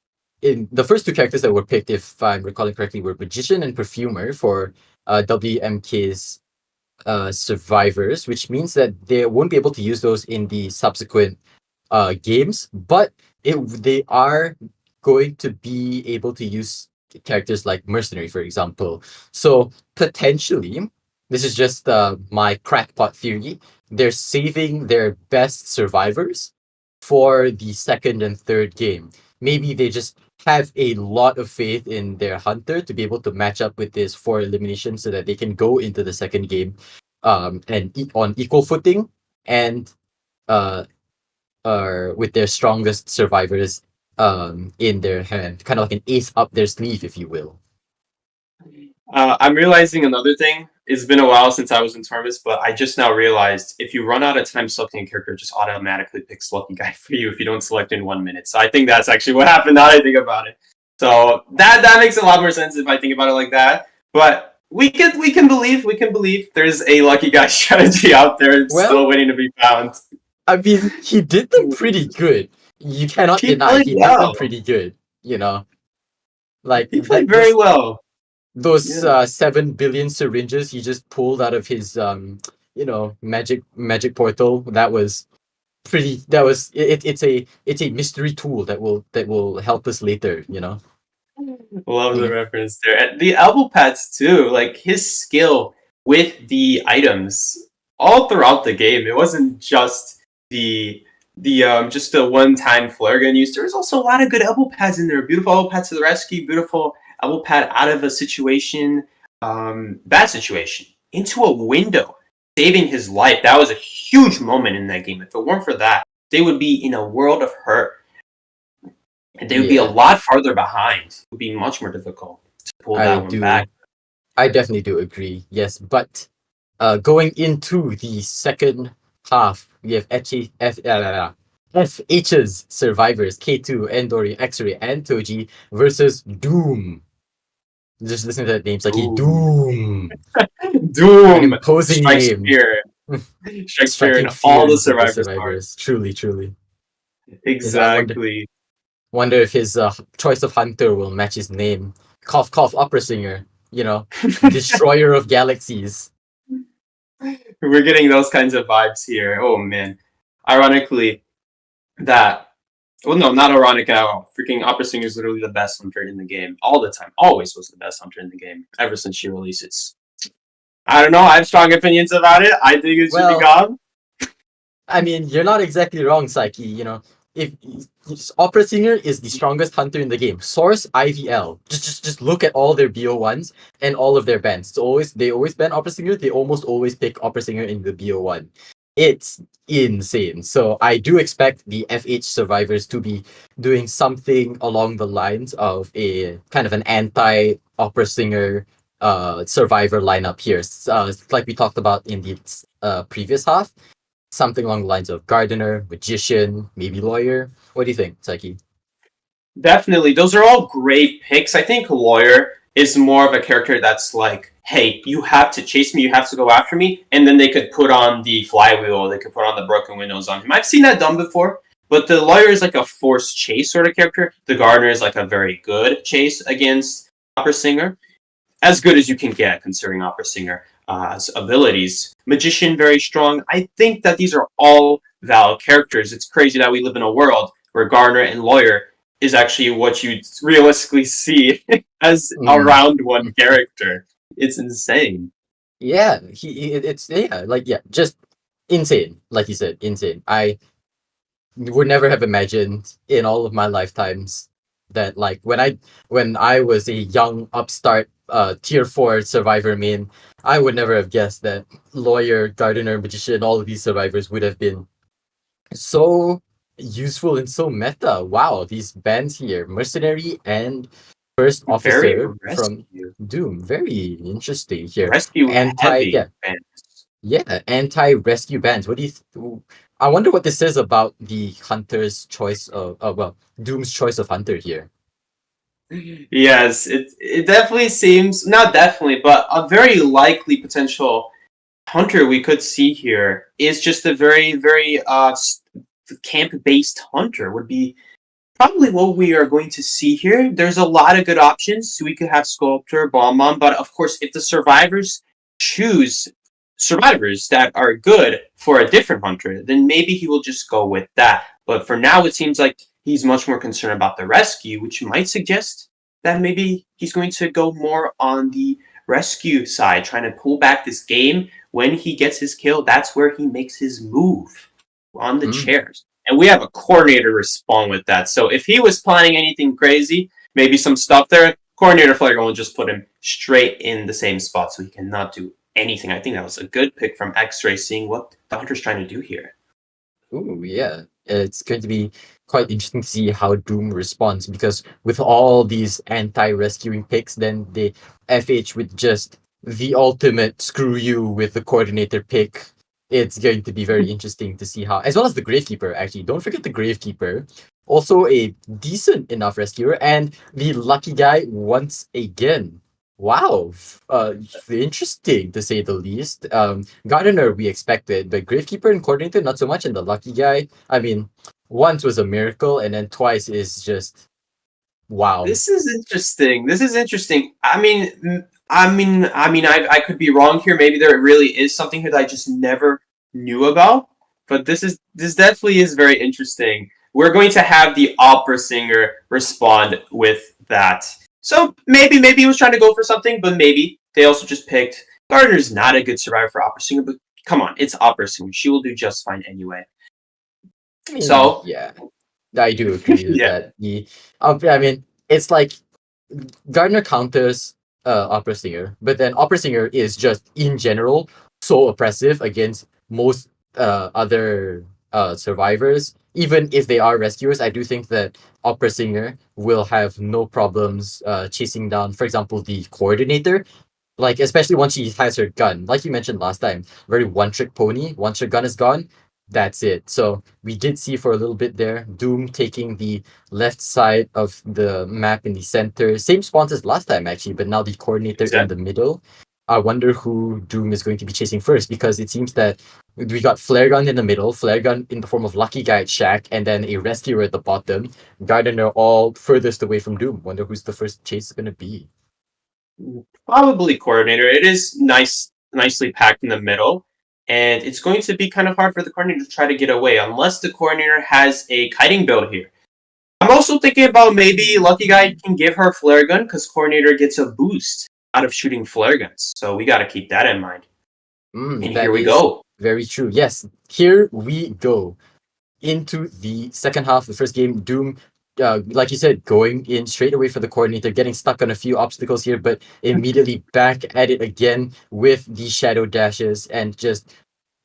in the first two characters that were picked, if I'm recalling correctly, were Magician and Perfumer for WMK's survivors, which means that they won't be able to use those in the subsequent games, but they are going to be able to use characters like Mercenary, for example. So potentially, this is just my crackpot theory. They're saving their best survivors for the second and third game. Maybe they just have a lot of faith in their hunter to be able to match up with this for elimination so that they can go into the second game and on equal footing and uh, with their strongest survivors in their hand, kind of like an ace up their sleeve, if you will. I'm realizing another thing. It's been a while since I was in tournaments, but I just now realized if you run out of time selecting a character, it just automatically picks Lucky Guy for you if you don't select in 1 minute. So I think that's actually what happened now that I think about it. So that makes a lot more sense if I think about it like that. But we can believe there's a Lucky Guy strategy out there still waiting to be found. I mean, he did them pretty good. You cannot deny he did them pretty good. You know, like he played very well. Those 7 billion syringes he just pulled out of his magic portal. That was pretty. That was it's a mystery tool that will help us later. You know. Love the reference there. And the elbow pads too, like his skill with the items all throughout the game. It wasn't just the just the one-time flare gun use. There was also a lot of good elbow pads in there. Beautiful elbow pads to the rescue, beautiful elbow pad out of a situation, bad situation, into a window, saving his life. That was a huge moment in that game. If it weren't for that, they would be in a world of hurt. And they would be a lot farther behind. It would be much more difficult to pull that one back. I definitely do agree. Yes, but going into the second half, we have FH's survivors K2, Endori, X-Ray, and Toji versus Doom. Just listen to that name, it's like Doom. Doom. An imposing name. Shakespeare and all the survivors. Truly. Exactly. Wonder if his choice of hunter will match his name. Cough, cough, opera singer. You know, destroyer of galaxies. We're getting those kinds of vibes here. Oh man. Ironically, not ironic at all. Freaking opera singer is literally the best hunter in the game. All the time. Always was the best hunter in the game. Ever since she releases. I don't know. I have strong opinions about it. I think it should be gone. I mean, you're not exactly wrong, Psyche. You know, if opera singer is the strongest hunter in the game, source IVL. Just look at all their BO1s and all of their bans. They always ban opera singer. They almost always pick opera singer in the BO1. It's insane. So I do expect the FH survivors to be doing something along the lines of a kind of an anti opera singer survivor lineup here. Like we talked about in the previous half. Something along the lines of gardener, magician, maybe lawyer. What do you think, Psyche? Definitely. Those are all great picks. I think Lawyer is more of a character that's like, hey, you have to chase me, you have to go after me, and then they could put on the flywheel, they could put on the broken windows on him. I've seen that done before, but the Lawyer is like a forced chase sort of character. The Gardener is like a very good chase against Opera Singer. As good as you can get considering Opera Singer abilities. Magician, very strong. I think that these are all valid characters. It's crazy that we live in a world where Gardener and Lawyer is actually what you realistically see as a round one character. It's insane. Yeah, it's just insane. Like you said, insane. I would never have imagined in all of my lifetimes that like when I was a young upstart tier 4 survivor main, I would never have guessed that Lawyer, Gardener, Magician, all of these survivors would have been so useful and so meta. Wow, these bands here, Mercenary and First Officer from Doom. Very interesting here. Rescue heavy bands. Yeah, anti-rescue bands. What do you I wonder what this says about the Hunter's choice of Doom's choice of Hunter here. Yes, it definitely seems, not definitely, but a very likely potential hunter we could see here is just a very, very camp-based hunter would be probably what we are going to see here. There's a lot of good options. We could have Sculptor, Bonbon, but of course, if the survivors choose survivors that are good for a different hunter, then maybe he will just go with that. But for now, it seems like he's much more concerned about the rescue, which might suggest that maybe he's going to go more on the rescue side, trying to pull back this game. When he gets his kill, that's where he makes his move on the chairs. And we have a coordinator respond with that. So if he was planning anything crazy, maybe some stuff there, coordinator Flaregun will just put him straight in the same spot so he cannot do anything. I think that was a good pick from X-Ray, seeing what the hunter's trying to do here. Ooh, yeah. It's going to be quite interesting to see how Doom responds, because with all these anti-rescuing picks, then the FH with just the ultimate screw you with the coordinator pick. It's going to be very interesting to see how, as well as the Gravekeeper, actually. Don't forget the Gravekeeper. Also a decent enough rescuer, and the lucky guy once again. Wow, interesting to say the least. Gardener we expected, but Gravekeeper and Coordinator not so much, and the lucky guy, I mean, once was a miracle, and then twice is just wow. This is interesting. I could be wrong here. Maybe there really is something here that I just never knew about. But this definitely is very interesting. We're going to have the opera singer respond with that. So maybe he was trying to go for something, but maybe they also just picked Gardner's not a good survivor for opera singer, but come on, it's opera singer. She will do just fine anyway. So yeah, I do agree with that. I mean, it's like Gardner counters opera singer, but then opera singer is just in general so oppressive against most other survivors. Even if they are rescuers, I do think that opera singer will have no problems chasing down, for example, the coordinator. Like, especially once she has her gun. Like you mentioned last time, very one-trick pony. Once her gun is gone, that's it. So we did see for a little bit there, Doom taking the left side of the map in the center. Same spawns as last time, actually, but now the coordinator in the middle. I wonder who Doom is going to be chasing first, because it seems that we got Flare Gun in the middle, Flare Gun in the form of Lucky Guy at Shack, and then a Rescuer at the bottom. Gardener all furthest away from Doom. Wonder who's the first chase going to be. Probably coordinator. It is nicely packed in the middle, and it's going to be kind of hard for the coordinator to try to get away unless the coordinator has a kiting build here. I'm also thinking about maybe Lucky Guy can give her flare gun because coordinator gets a boost out of shooting flare guns. So we got to keep that in mind. And here we go. Very true. Yes, here we go into the second half of the first game. Doom, like you said, going in straight away for the coordinator, getting stuck on a few obstacles here, but immediately back at it again with the shadow dashes and just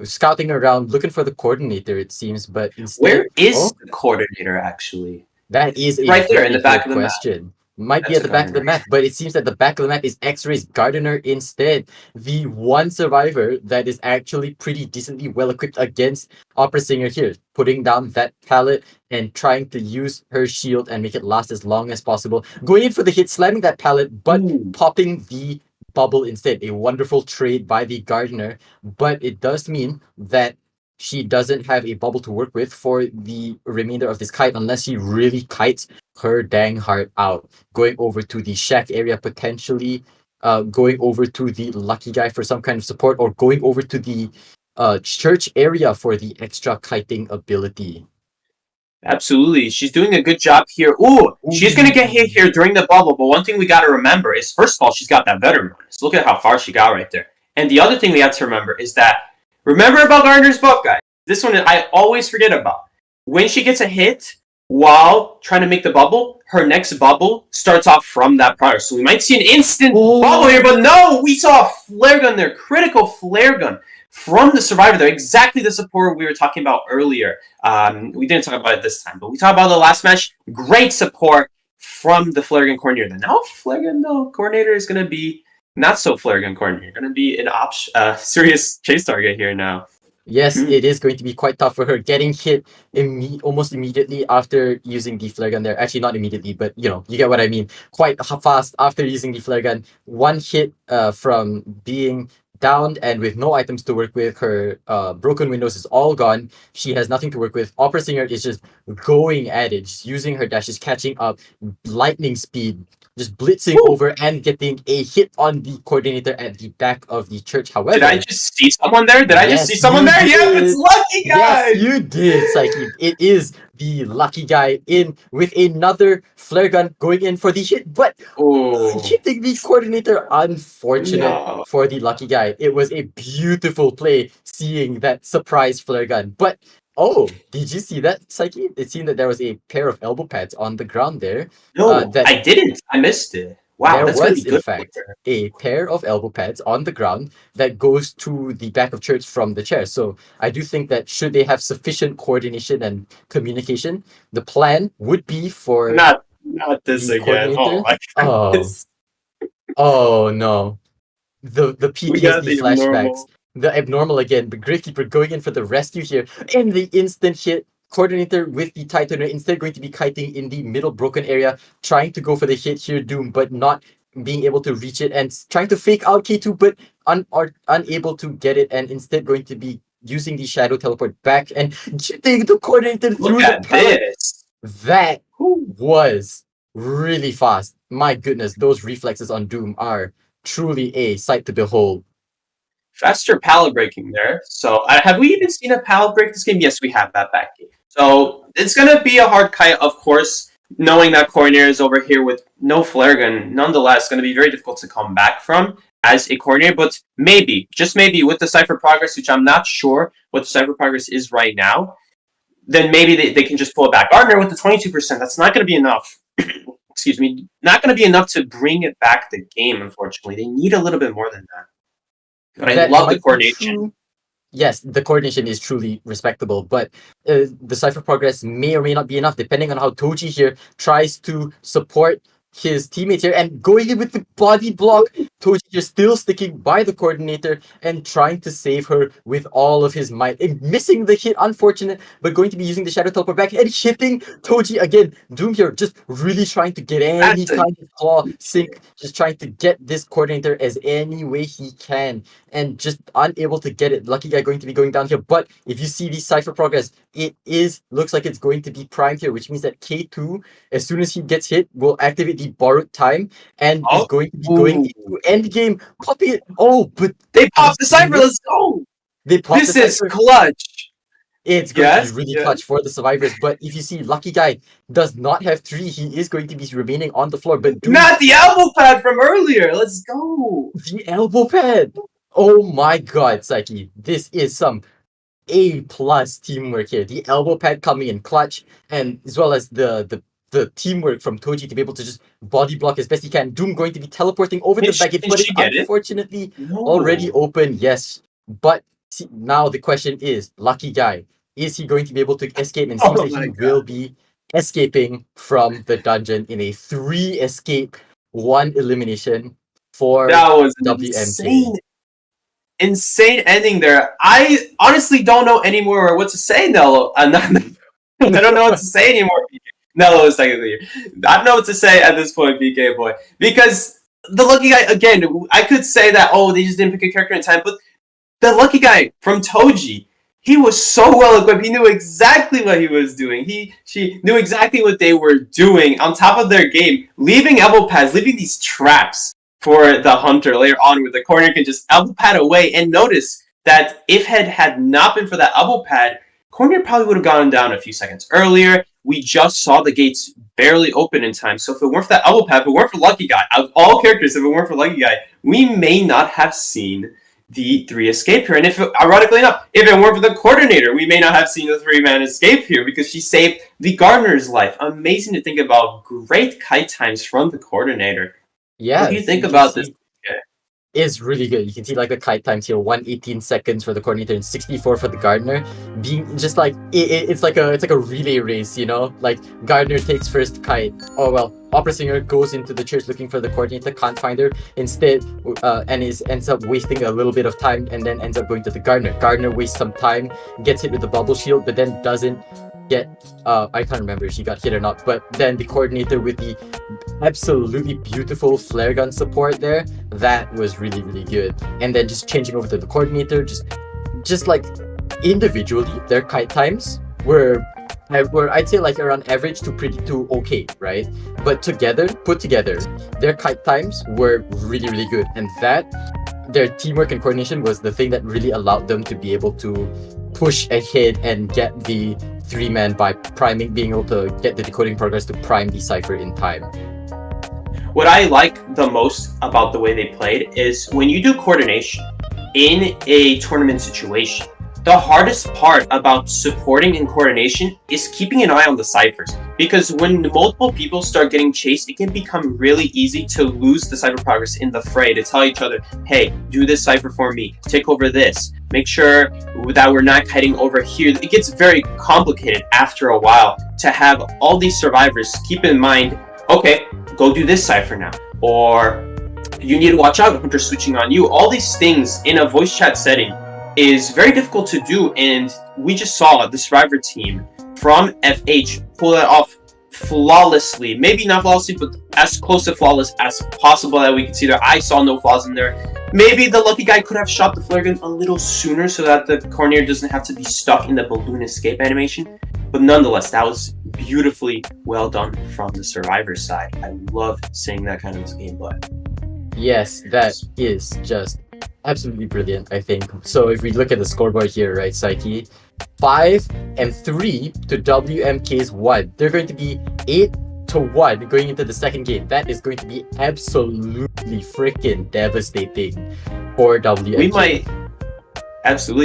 scouting around, looking for the coordinator, it seems. But instead, where is the coordinator actually? That is a right there in the back of the question. map. might be That's at a the back of the Gardner. map, but it seems that the back of the map is X-Ray's Gardener instead. The one survivor that is actually pretty decently well equipped against Opera Singer here, putting down that pallet and trying to use her shield and make it last as long as possible. Going in for the hit, slamming that pallet, but Ooh. popping the bubble instead. A wonderful trade by the Gardener, but it does mean that she doesn't have a bubble to work with for the remainder of this kite unless she really kites her dang heart out. Going over to the shack area, potentially going over to the lucky guy for some kind of support, or going over to the church area for the extra kiting ability. Absolutely. She's doing a good job here. Ooh, she's going to get hit here during the bubble, but one thing we got to remember is, first of all, she's got that veteran bonus. Look at how far she got right there. And the other thing we have to remember is that, remember about Gardner's buff, guys. This one I always forget about. When she gets a hit while trying to make the bubble, her next bubble starts off from that prior. So we might see an instant bubble here, but no, we saw a flare gun there, critical flare gun from the survivor there, exactly the support we were talking about earlier. We didn't talk about it this time, but we talked about the last match. Great support from the flare gun coordinator. Now flare gun though coordinator is going to be not so flare gun coordinator. Going to be an serious chase target here now. Yes, it is going to be quite tough for her. Getting hit almost immediately after using the flare gun there. Actually, not immediately, but you get what I mean. Quite fast after using the flare gun. One hit from being downed and with no items to work with. Her broken windows is all gone. She has nothing to work with. Opera Singer is just going at it, just using her dashes, catching up, lightning speed, just blitzing over and getting a hit on the coordinator at the back of the church. However, did I just see someone there? Yes, it's Lucky Guy! Yes, you did, Psyche. It is the Lucky Guy in with another flare gun going in for the hit, but hitting the coordinator. Unfortunate for the Lucky Guy. It was a beautiful play seeing that surprise flare gun, but did you see that, Psyche? It seemed that there was a pair of elbow pads on the ground there. No, I didn't. I missed it. Wow, there that's was, good. in fact, a pair of elbow pads on the ground that goes to the back of church from the chair. So I do think that should they have sufficient coordination and communication, the plan would be for not this again. Oh my goodness. Oh no. The PTSD flashbacks. The abnormal again. The Gravekeeper going in for the rescue here. And the instant hit. Coordinator with the Titan instead going to be kiting in the middle broken area, trying to go for the hit here, Doom, but not being able to reach it and trying to fake out K2, but unable to get it, and instead going to be using the shadow teleport back and getting the Coordinator through the pallet. That was really fast. My goodness, those reflexes on Doom are truly a sight to behold. Faster pallet breaking there. So have we even seen a pallet break this game? Yes, we have that back game. So it's going to be a hard kite, of course, knowing that coordinator is over here with no flare gun. Nonetheless, going to be very difficult to come back from as a coordinator. But maybe, just maybe, with the Cypher progress, which I'm not sure what the Cypher progress is right now, then maybe they can just pull it back. Gardner with the 22%, that's not going to be enough. Excuse me. Not going to be enough to bring it back the game, unfortunately. They need a little bit more than that. But I love the coordination. Yes, the coordination is truly respectable, but the Cypher progress may or may not be enough, depending on how Toji here tries to support his teammates here and going in with the body block. Toji just still sticking by the coordinator and trying to save her with all of his might. And missing the hit, unfortunate, but going to be using the shadow teleport back and hitting Toji again. Doom here just really trying to get any kind of claw sink, just trying to get this coordinator as any way he can, and just unable to get it. Lucky Guy going to be going down here, but if you see the Cypher progress, it looks like it's going to be primed here, which means that K2, as soon as he gets hit, will activate the borrowed time and is going to be going into endgame, popping it. But they popped the Cypher. Let's go. They popped this is clutch. It's going to be really clutch for the survivors. But if you see, Lucky Guy does not have 3. He is going to be remaining on the floor. But not the elbow pad from earlier. Let's go. The elbow pad. Oh my god, Psyche. This is some A+ teamwork here. The elbow pad coming in clutch, and as well as the teamwork from Toji to be able to just body block as best he can. Doom going to be teleporting over the back, but it's unfortunately already open. Yes, but now the question is, Lucky Guy, is he going to be able to escape? And seems that he will be escaping from the dungeon in a 3 escape, 1 elimination for That was an WMK. insane ending there. I honestly don't know anymore what to say, Nello. I don't know what to say anymore. Nello is technically here. I don't know what to say at this point, BK boy, because the lucky guy again. I could say that they just didn't pick a character in time, but the lucky guy from Toji, he was so well equipped. He knew exactly what he was doing. She knew exactly what they were doing on top of their game, leaving elbow pads, leaving these traps for the hunter later on, where the corner can just elbow pad away. And notice that if it had not been for that elbow pad, corner probably would have gone down a few seconds earlier. We just saw the gates barely open in time. So if it weren't for that elbow pad, if it weren't for Lucky Guy, of all characters, if it weren't for Lucky Guy, we may not have seen the 3 escape here. And ironically enough, if it weren't for the coordinator, we may not have seen the 3-man escape here, because she saved the gardener's life. Amazing to think about. Great kite times from the coordinator. Yeah. What do you think about this? Is really good. You can see like the kite times here, 118 seconds for the coordinator and 64 for the gardener. Being just like it's like a relay race, you know? Like gardener takes first kite. Oh well, opera singer goes into the church looking for the coordinator, can't find her. Instead, ends up wasting a little bit of time and then ends up going to the gardener. Gardener wastes some time, gets hit with the bubble shield, but then doesn't get I can't remember if she got hit or not, but then the coordinator with the absolutely beautiful flare gun support there, that was really, really good. And then just changing over to the coordinator, just like individually, their kite times were I'd say like around average to okay, right? But put together, their kite times were really, really good. And that their teamwork and coordination was the thing that really allowed them to be able to push ahead and get the 3-man by being able to get the decoding progress to prime the cipher in time. What I like the most about the way they played is when you do coordination in a tournament situation, the hardest part about supporting in coordination is keeping an eye on the ciphers. Because when multiple people start getting chased, it can become really easy to lose the cipher progress in the fray, to tell each other, hey, do this cipher for me, take over this, make sure that we're not kiting over here. It gets very complicated after a while to have all these survivors keep in mind, okay, go do this cipher now, or you need to watch out, Hunter switching on you. All these things in a voice chat setting is very difficult to do, and we just saw the survivor team from FH pull that off flawlessly. Maybe not flawlessly, but as close to flawless as possible that we can see there. I saw no flaws in there. Maybe the lucky guy could have shot the flare gun a little sooner so that the coordinator doesn't have to be stuck in the balloon escape animation. But nonetheless, that was beautifully well done from the survivor side. I love seeing that kind of gameplay. Yes, that is just absolutely brilliant, I think. So if we look at the scoreboard here, right, Psyche, 5 and 3 to WMK's 1. They're going to be 8-1 going into the second game. That is going to be absolutely freaking devastating for WMK.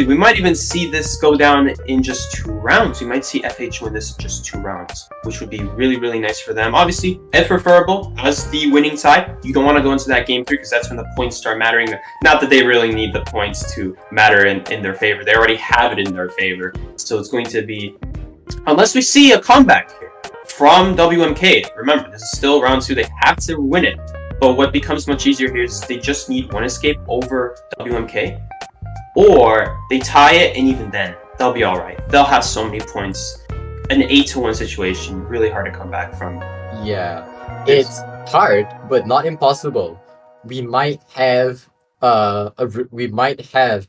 We might even see this go down in just 2 rounds. We might see FH win this in just 2 rounds, which would be really, really nice for them. Obviously, if preferable as the winning side, you don't want to go into that game 3 because that's when the points start mattering. Not that they really need the points to matter in their favor. They already have it in their favor. So it's going to be, unless we see a comeback here from WMK. Remember, this is still round 2. They have to win it. But what becomes much easier here is they just need 1 escape over WMK. Or they tie it, and even then, they'll be alright. They'll have so many points. An 8-1 situation, really hard to come back from. Yeah, it's hard, but not impossible. We might have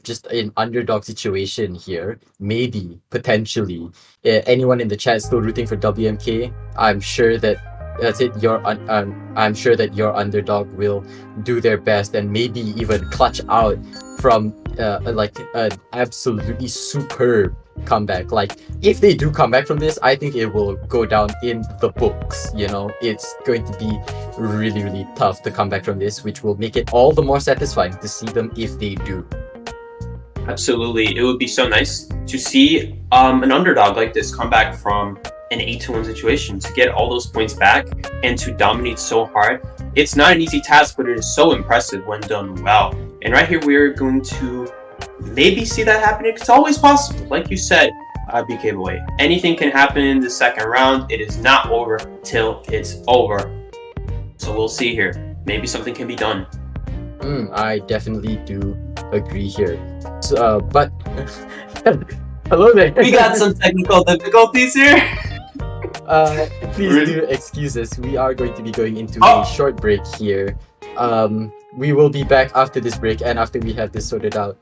just an underdog situation here, maybe, potentially. Anyone in the chat still rooting for WMK? I'm sure that that's it. I'm sure that your underdog will do their best and maybe even clutch out from like an absolutely superb comeback. Like if they do come back from this, I think it will go down in the books. You know, it's going to be really, really tough to come back from this, which will make it all the more satisfying to see them if they do. Absolutely, it would be so nice to see an underdog like this come back from an 8-1 situation, to get all those points back and to dominate so hard. It's not an easy task, but it is so impressive when done well. And right here, we're going to maybe see that happening. It's always possible. Like you said, IB giveaway. Anything can happen in the second round. It is not over till it's over. So we'll see here. Maybe something can be done. I definitely do agree here. So, but hello there. We got some technical difficulties here. Please Really? do excuse us. We are going to be going into a short break here. We will be back after this break and after we have this sorted out.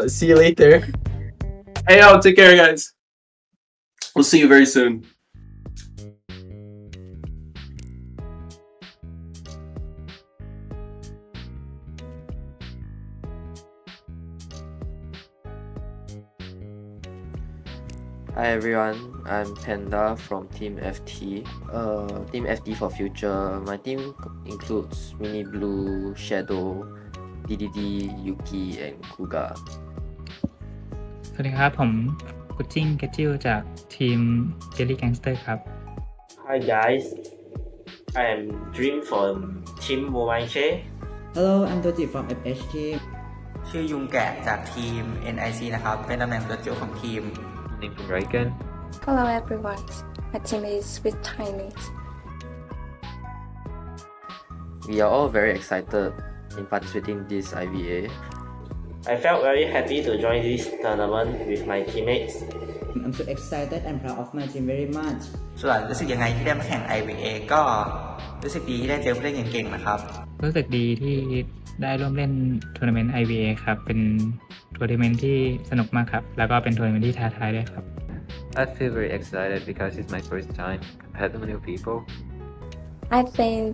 See you later. Hey, yo, take care, guys. We'll see you very soon. Hi everyone, I'm Panda from Team FT. Team FT for future. My team includes Mini Blue, Shadow, DDD, Yuki, and Kuga. สวัสดีครับผมกุจิ้งเกจิลจากทีม Jelly Gangster ครับ Hi guys, I am Dream from Team Mobile K. Hello I'm Toji from FH team ชื่อยุงแกะจากทีม NIC นะครับ เป็นตำแหน่งตัวจิ๋วของทีม Name from Raiken. Hello everyone, my team is with Chinese. We are all very excited in participating in this IVA. I felt very happy to join this tournament with my teammates. I'm so excited and proud of my team very much ส่วนรู้สึกยังไงที่ได้มาแข่ง IVA ก็รู้สึกดีที่ได้เจอผู้เล่นเก่งๆนะครับ รู้สึกดีที่ได้ร่วมเล่นทัวร์นาเมนต์ IVA ครับ เป็นทัวร์นาเมนต์ที่สนุกมากครับ แล้วก็เป็นทัวร์นาเมนต์ที่ท้าทายด้วยครับ I feel very excited because it's my first time competing with new people. I think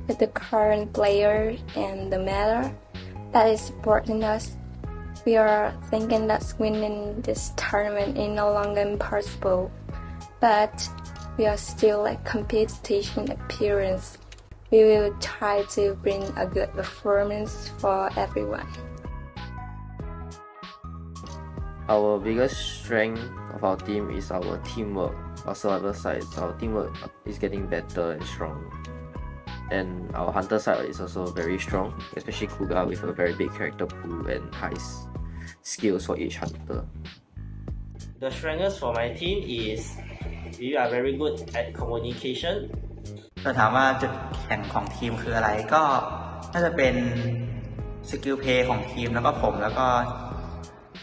with the current player and the Mello that is supporting us, we are thinking that winning this tournament is no longer impossible, but we are still a competition appearance. We will try to bring a good performance for everyone. Our biggest strength of our team is our teamwork. Also, other sides, our teamwork is getting better and strong. And our hunter side is also very strong, especially Kuga with a very big character pool and high skills for each hunter. The strengths for my team is we are very good at communication. เราถามว่าจุดแข็งของทีมคืออะไร ก็น่าจะเป็นสกิลเพลย์ของทีมแล้วก็ผมแล้วก็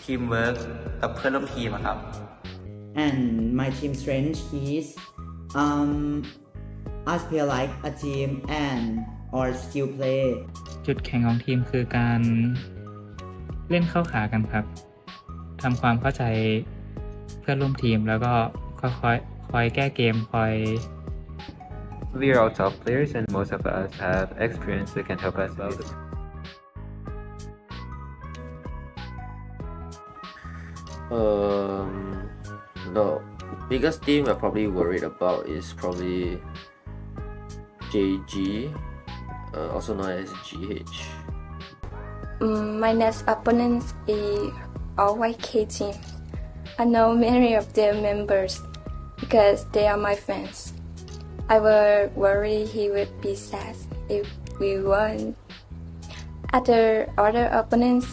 ทีมเวิร์กกับเพื่อนร่วมทีมอะครับ and my team strength is us play like a team and or skill play จุดแข็งของทีมคือการเล่นเข้าขากันครับ ทำความเข้าใจเพื่อนร่วมทีมแล้วก็คอยแก้เกม We are all top players and most of us have experience that can help us out. The biggest team we're probably worried about is probably JG, also known as GH. My next opponents is IVA team. I know many of their members because they are my friends. I was worried he would be sad if we won. Other opponents,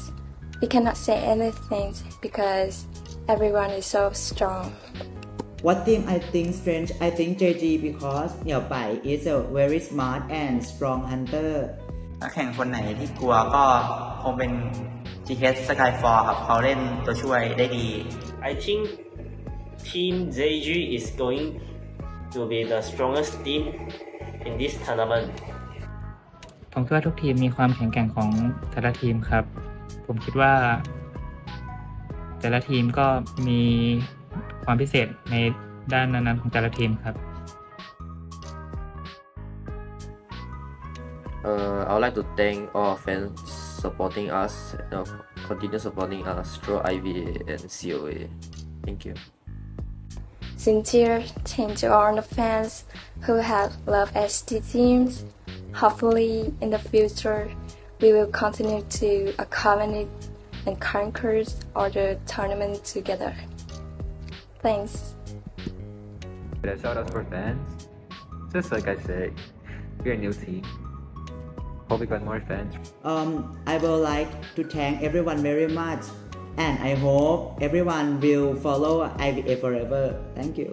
we cannot say anything because everyone is so strong. What team I think strange I think JG because เหนียวไป is a very smart and strong hunter นักแข่งคนไหนที่กลัวก็คงเป็น GH Skyfall ครับ เขาเล่นตัวช่วยได้ดี I think Team ZG is going to be the strongest team in this tournament. ผมคิดว่าทุกทีมมีความแข็งแกร่งของแต่ละทีมครับ ผมคิดว่าแต่ละทีมก็มีความพิเศษในด้านนั้นๆของแต่ละทีมครับ I would like to thank all fans supporting us, continue supporting us through IVA and COA. Thank you. Sincere thanks to all the fans who have loved ST teams. Hopefully, in the future, we will continue to accommodate and conquer all the tournament together. Thanks. But shout outs for fans. Just like I said, we're a new team. Hope we got more fans. I would like to thank everyone very much and I hope everyone will follow IVA forever. Thank you.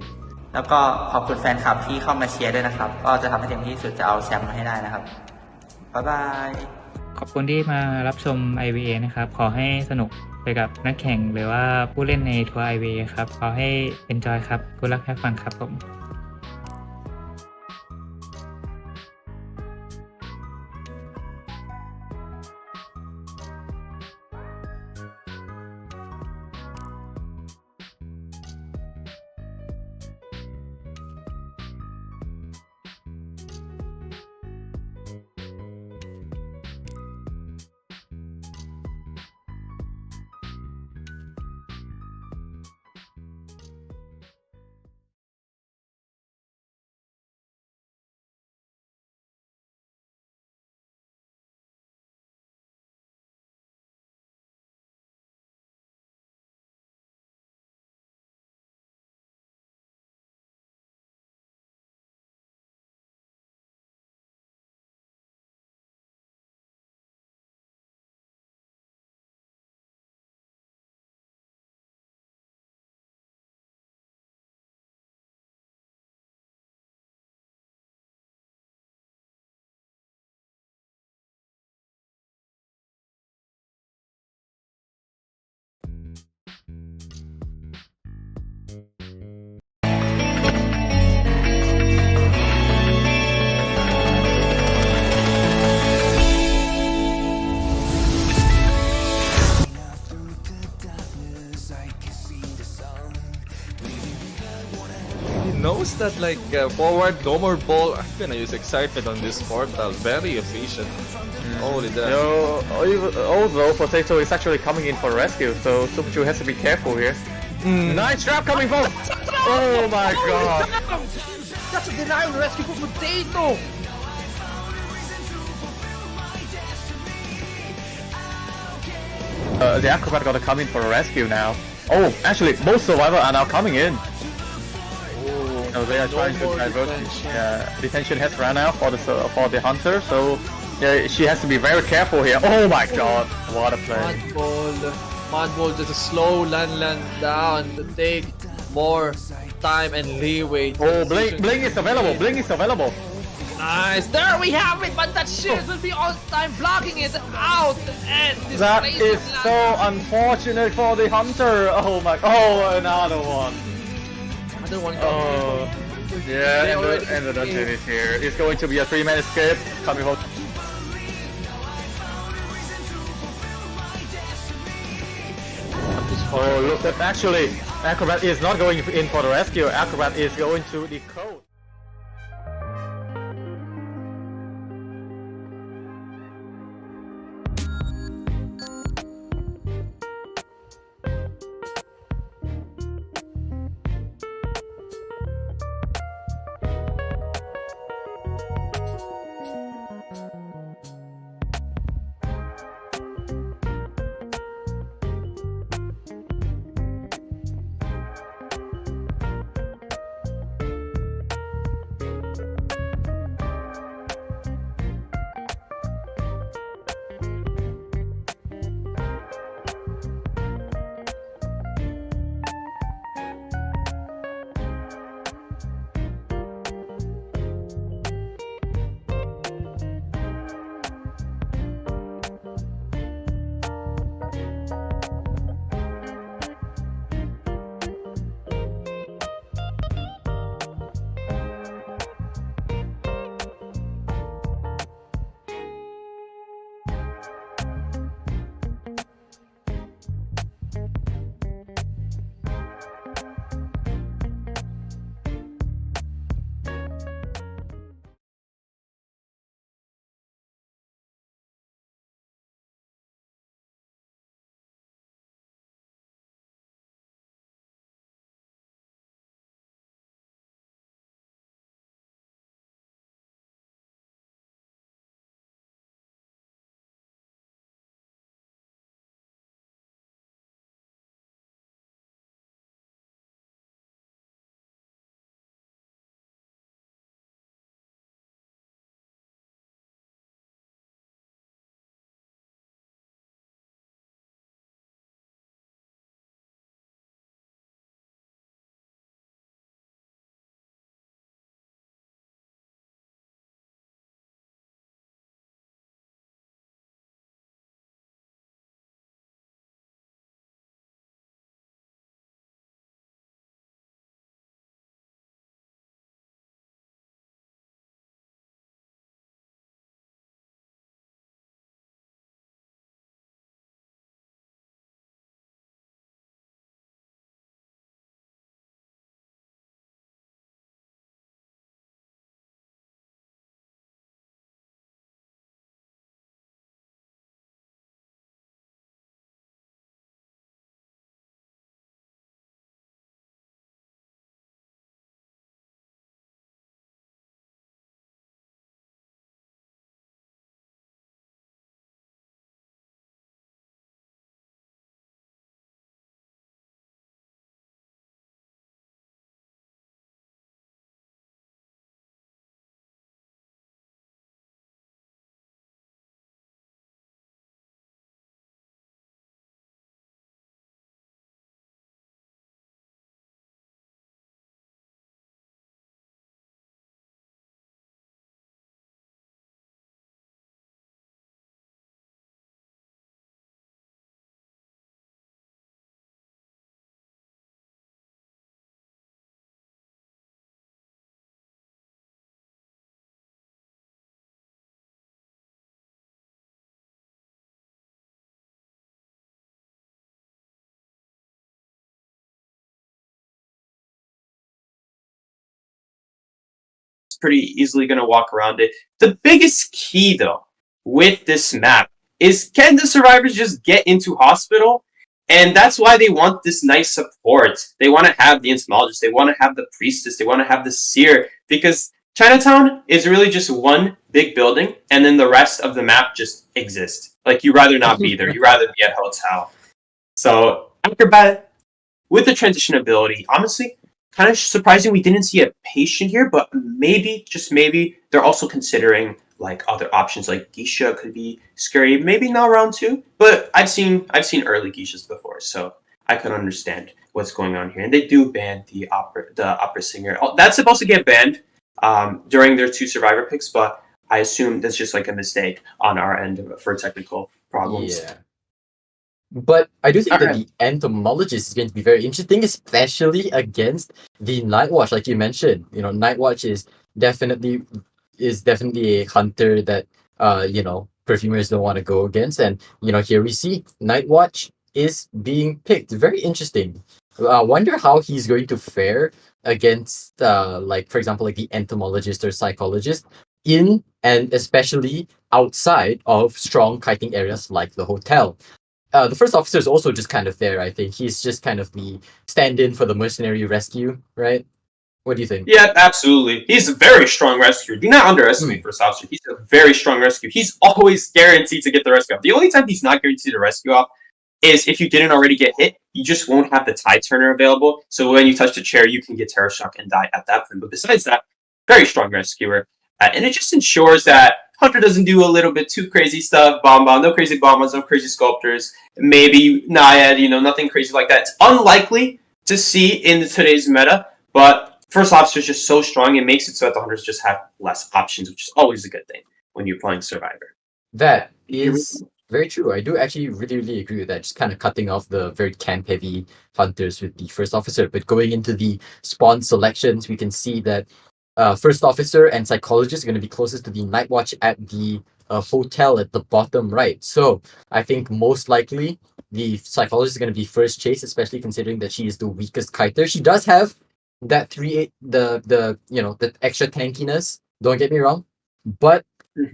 แล้วก็ขอบคุณแฟนคลับที่เข้ามาเชียร์ด้วยนะครับ ก็จะทำให้เต็มที่สุดจะเอาแชมป์มาให้ได้นะครับ บ๊ายบาย ขอบคุณที่มารับชม IVA นะครับ ขอให้สนุกไปกับนักแข่งหรือว่าผู้เล่นในทัวร์ IVA ครับ ขอให้ enjoy ครับ Good luck have fun ครับผมHe knows that like forward, no more ball. I'm gonna use excitement on this portal. Very efficient. Holy damn. Although Potato is actually coming in for rescue, so Super Chu has to be careful here. Nice trap coming from. Oh my god. That's a denial rescue for Potato. The Acrobat gotta come in for a rescue now. Oh, actually, both survivors are now coming in. No, they are trying to divert. Detention has run out for the hunter, so yeah, she has to be very careful here. Oh my god, what a play! Madball just a slow land down to take more time and leeway. Oh, Bling is available. Bling is available. Nice, there we have it, but that shield will be on time blocking it out, and this That is so unfortunate for the hunter. Oh my! Oh, another one. Another one. Oh, yeah, and the dungeon is here. It's going to be a 3-man escape coming home. Oh, look, that actually Acrobat is not going in for the rescue. Acrobat is going to the code. pretty easily going to walk around it. The biggest key, though, with this map is, can the survivors just get into hospital? And that's why they want this nice support. They want to have the entomologist. They want to have the priestess. They want to have the seer. Because Chinatown is really just one big building, and then the rest of the map just exists. Like, you'd rather not be there. You'd rather be at hotel. So, Acrobat, with the transition ability, honestly, kind of surprising we didn't see a patient here, but maybe, just maybe, they're also considering like other options, like Geisha could be scary. Maybe not round 2, but I've seen early Geishas before, so I can understand what's going on here. And they do ban the opera singer. Oh, that's supposed to get banned during their 2 survivor picks, but I assume that's just like a mistake on our end for technical problems. Yeah. But I do think that the entomologist is going to be very interesting, especially against the Night Watch, like you mentioned. You know, Night Watch is definitely a hunter that perfumers don't want to go against. And here we see Night Watch is being picked. Very interesting. I wonder how he's going to fare against for example, like the entomologist or psychologist in and especially outside of strong kiting areas like the hotel. The first officer is also just kind of there, I think. He's just kind of the stand-in for the mercenary rescue, right? What do you think? Yeah, absolutely. He's a very strong rescuer. Do not underestimate first officer. He's a very strong rescuer. He's always guaranteed to get the rescue off. The only time he's not guaranteed to rescue off is if you didn't already get hit. You just won't have the tide turner available. So when you touch the chair, you can get terror shock and die at that point. But besides that, very strong rescuer. And it just ensures that Hunter doesn't do a little bit too crazy stuff. No crazy bombs, no crazy sculptors. Maybe Naiad, nothing crazy like that. It's unlikely to see in today's meta, but first officer is just so strong, it makes it so that the hunters just have less options, which is always a good thing when you're playing Survivor. That is very true. I do actually really, really agree with that. Just kind of cutting off the very camp-heavy hunters with the first officer. But going into the spawn selections, we can see that first officer and psychologist are going to be closest to the Night Watch at the hotel at the bottom right. So I think most likely the psychologist is going to be first chase, especially considering that she is the weakest kiter. She does have that 3-8, the extra tankiness. Don't get me wrong, but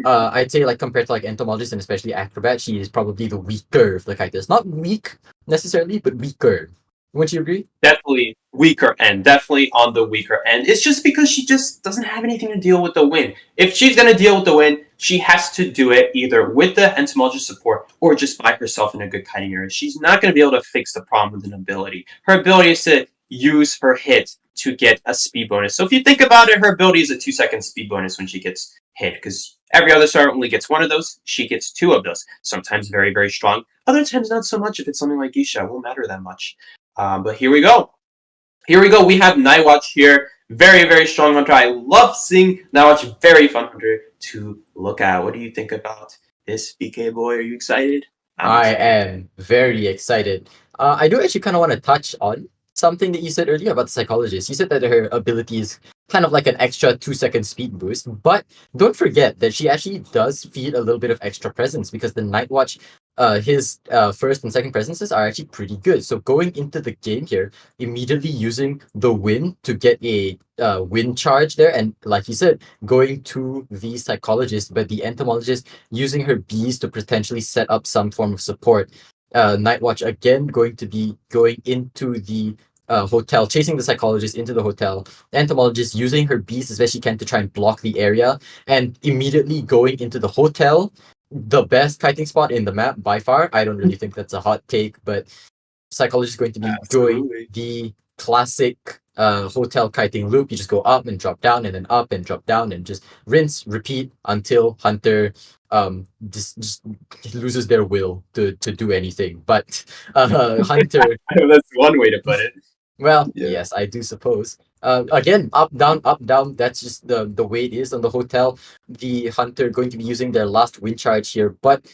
I'd say like compared to like entomologist and especially acrobat, she is probably the weaker of the kiters. Not weak necessarily, but weaker. Wouldn't you agree? Definitely weaker end. Definitely on the weaker end. It's just because she just doesn't have anything to deal with the win. If she's going to deal with the win, she has to do it either with the entomologist support or just by herself in a good kiting area. She's not going to be able to fix the problem with an ability. Her ability is to use her hit to get a speed bonus. So if you think about it, her ability is a 2-second speed bonus when she gets hit, because every other starter only gets 1 of those. She gets 2 of those. Sometimes very, very strong. Other times not so much. If it's something like Geisha, it won't matter that much. But here we go. We have Night Watch here. Very, very strong hunter. I love seeing Night Watch. Very fun hunter to look at. What do you think about this, BK boy? Are you excited? I am very excited. I do actually kind of want to touch on something that you said earlier about the psychologist. You said that her ability is kind of like an extra 2-second speed boost, but don't forget that she actually does feed a little bit of extra presence, because the Night Watch, his first and second presences are actually pretty good. So going into the game here, immediately using the wind to get a wind charge there, and like you said, going to the psychologist, but the entomologist using her bees to potentially set up some form of support. Night Watch again going to be going into the hotel, chasing the psychologist into the hotel. The entomologist using her bees as best she can to try and block the area, and immediately going into the hotel. The best kiting spot in the map by far. I don't really think that's a hot take, but psychologist is going to be doing the classic hotel kiting loop. You just go up and drop down, and then up and drop down, and just rinse, repeat until hunter just loses their will to do anything. But hunter that's one way to put it. Well, yes, I do suppose. Again, up, down. That's just the way it is on the hotel. The hunter going to be using their last wind charge here, but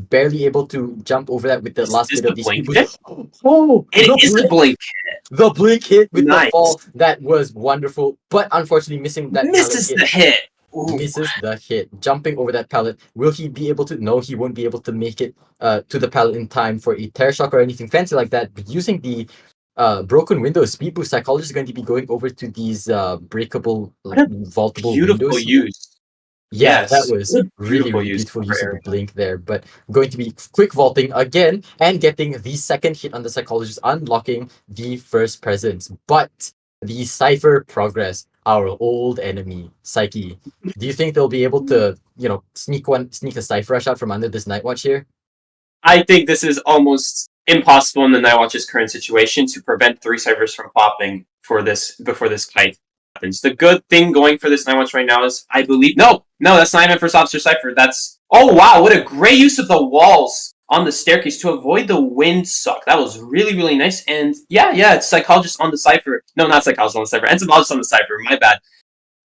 barely able to jump over that with the last bit of the speed boost. Oh, it is a blink hit. The blink hit with the fall. That was wonderful, but unfortunately missing that. Misses the hit. Ooh. Misses the hit. Jumping over that pallet. Will he be able to? No, he won't be able to make it to the pallet in time for a terror shock or anything fancy like that. But using the broken windows. Speed boost psychologist is going to be going over to these breakable, What a vaultable beautiful windows here. use. Yeah, that Yes. was What a really, really use beautiful for use of the area. blink there. But going to be quick vaulting again and getting the second hit on the psychologist, unlocking the first presence. But the Cypher progress, our old enemy, Psyche. Do you think they'll be able to, sneak a Cypher rush out from under this Night Watch here? I think this is almost impossible in the Nightwatch's current situation to prevent 3 ciphers from popping for this before this kite happens. The good thing going for this Nightwatch right now is, I believe, no, that's not even first officer cipher. That's, oh wow, what a great use of the walls on the staircase to avoid the wind suck. That was really, really nice. And yeah, it's psychologist on the cipher. No, not psychologist on the cipher. Entomologist on the cipher. My bad.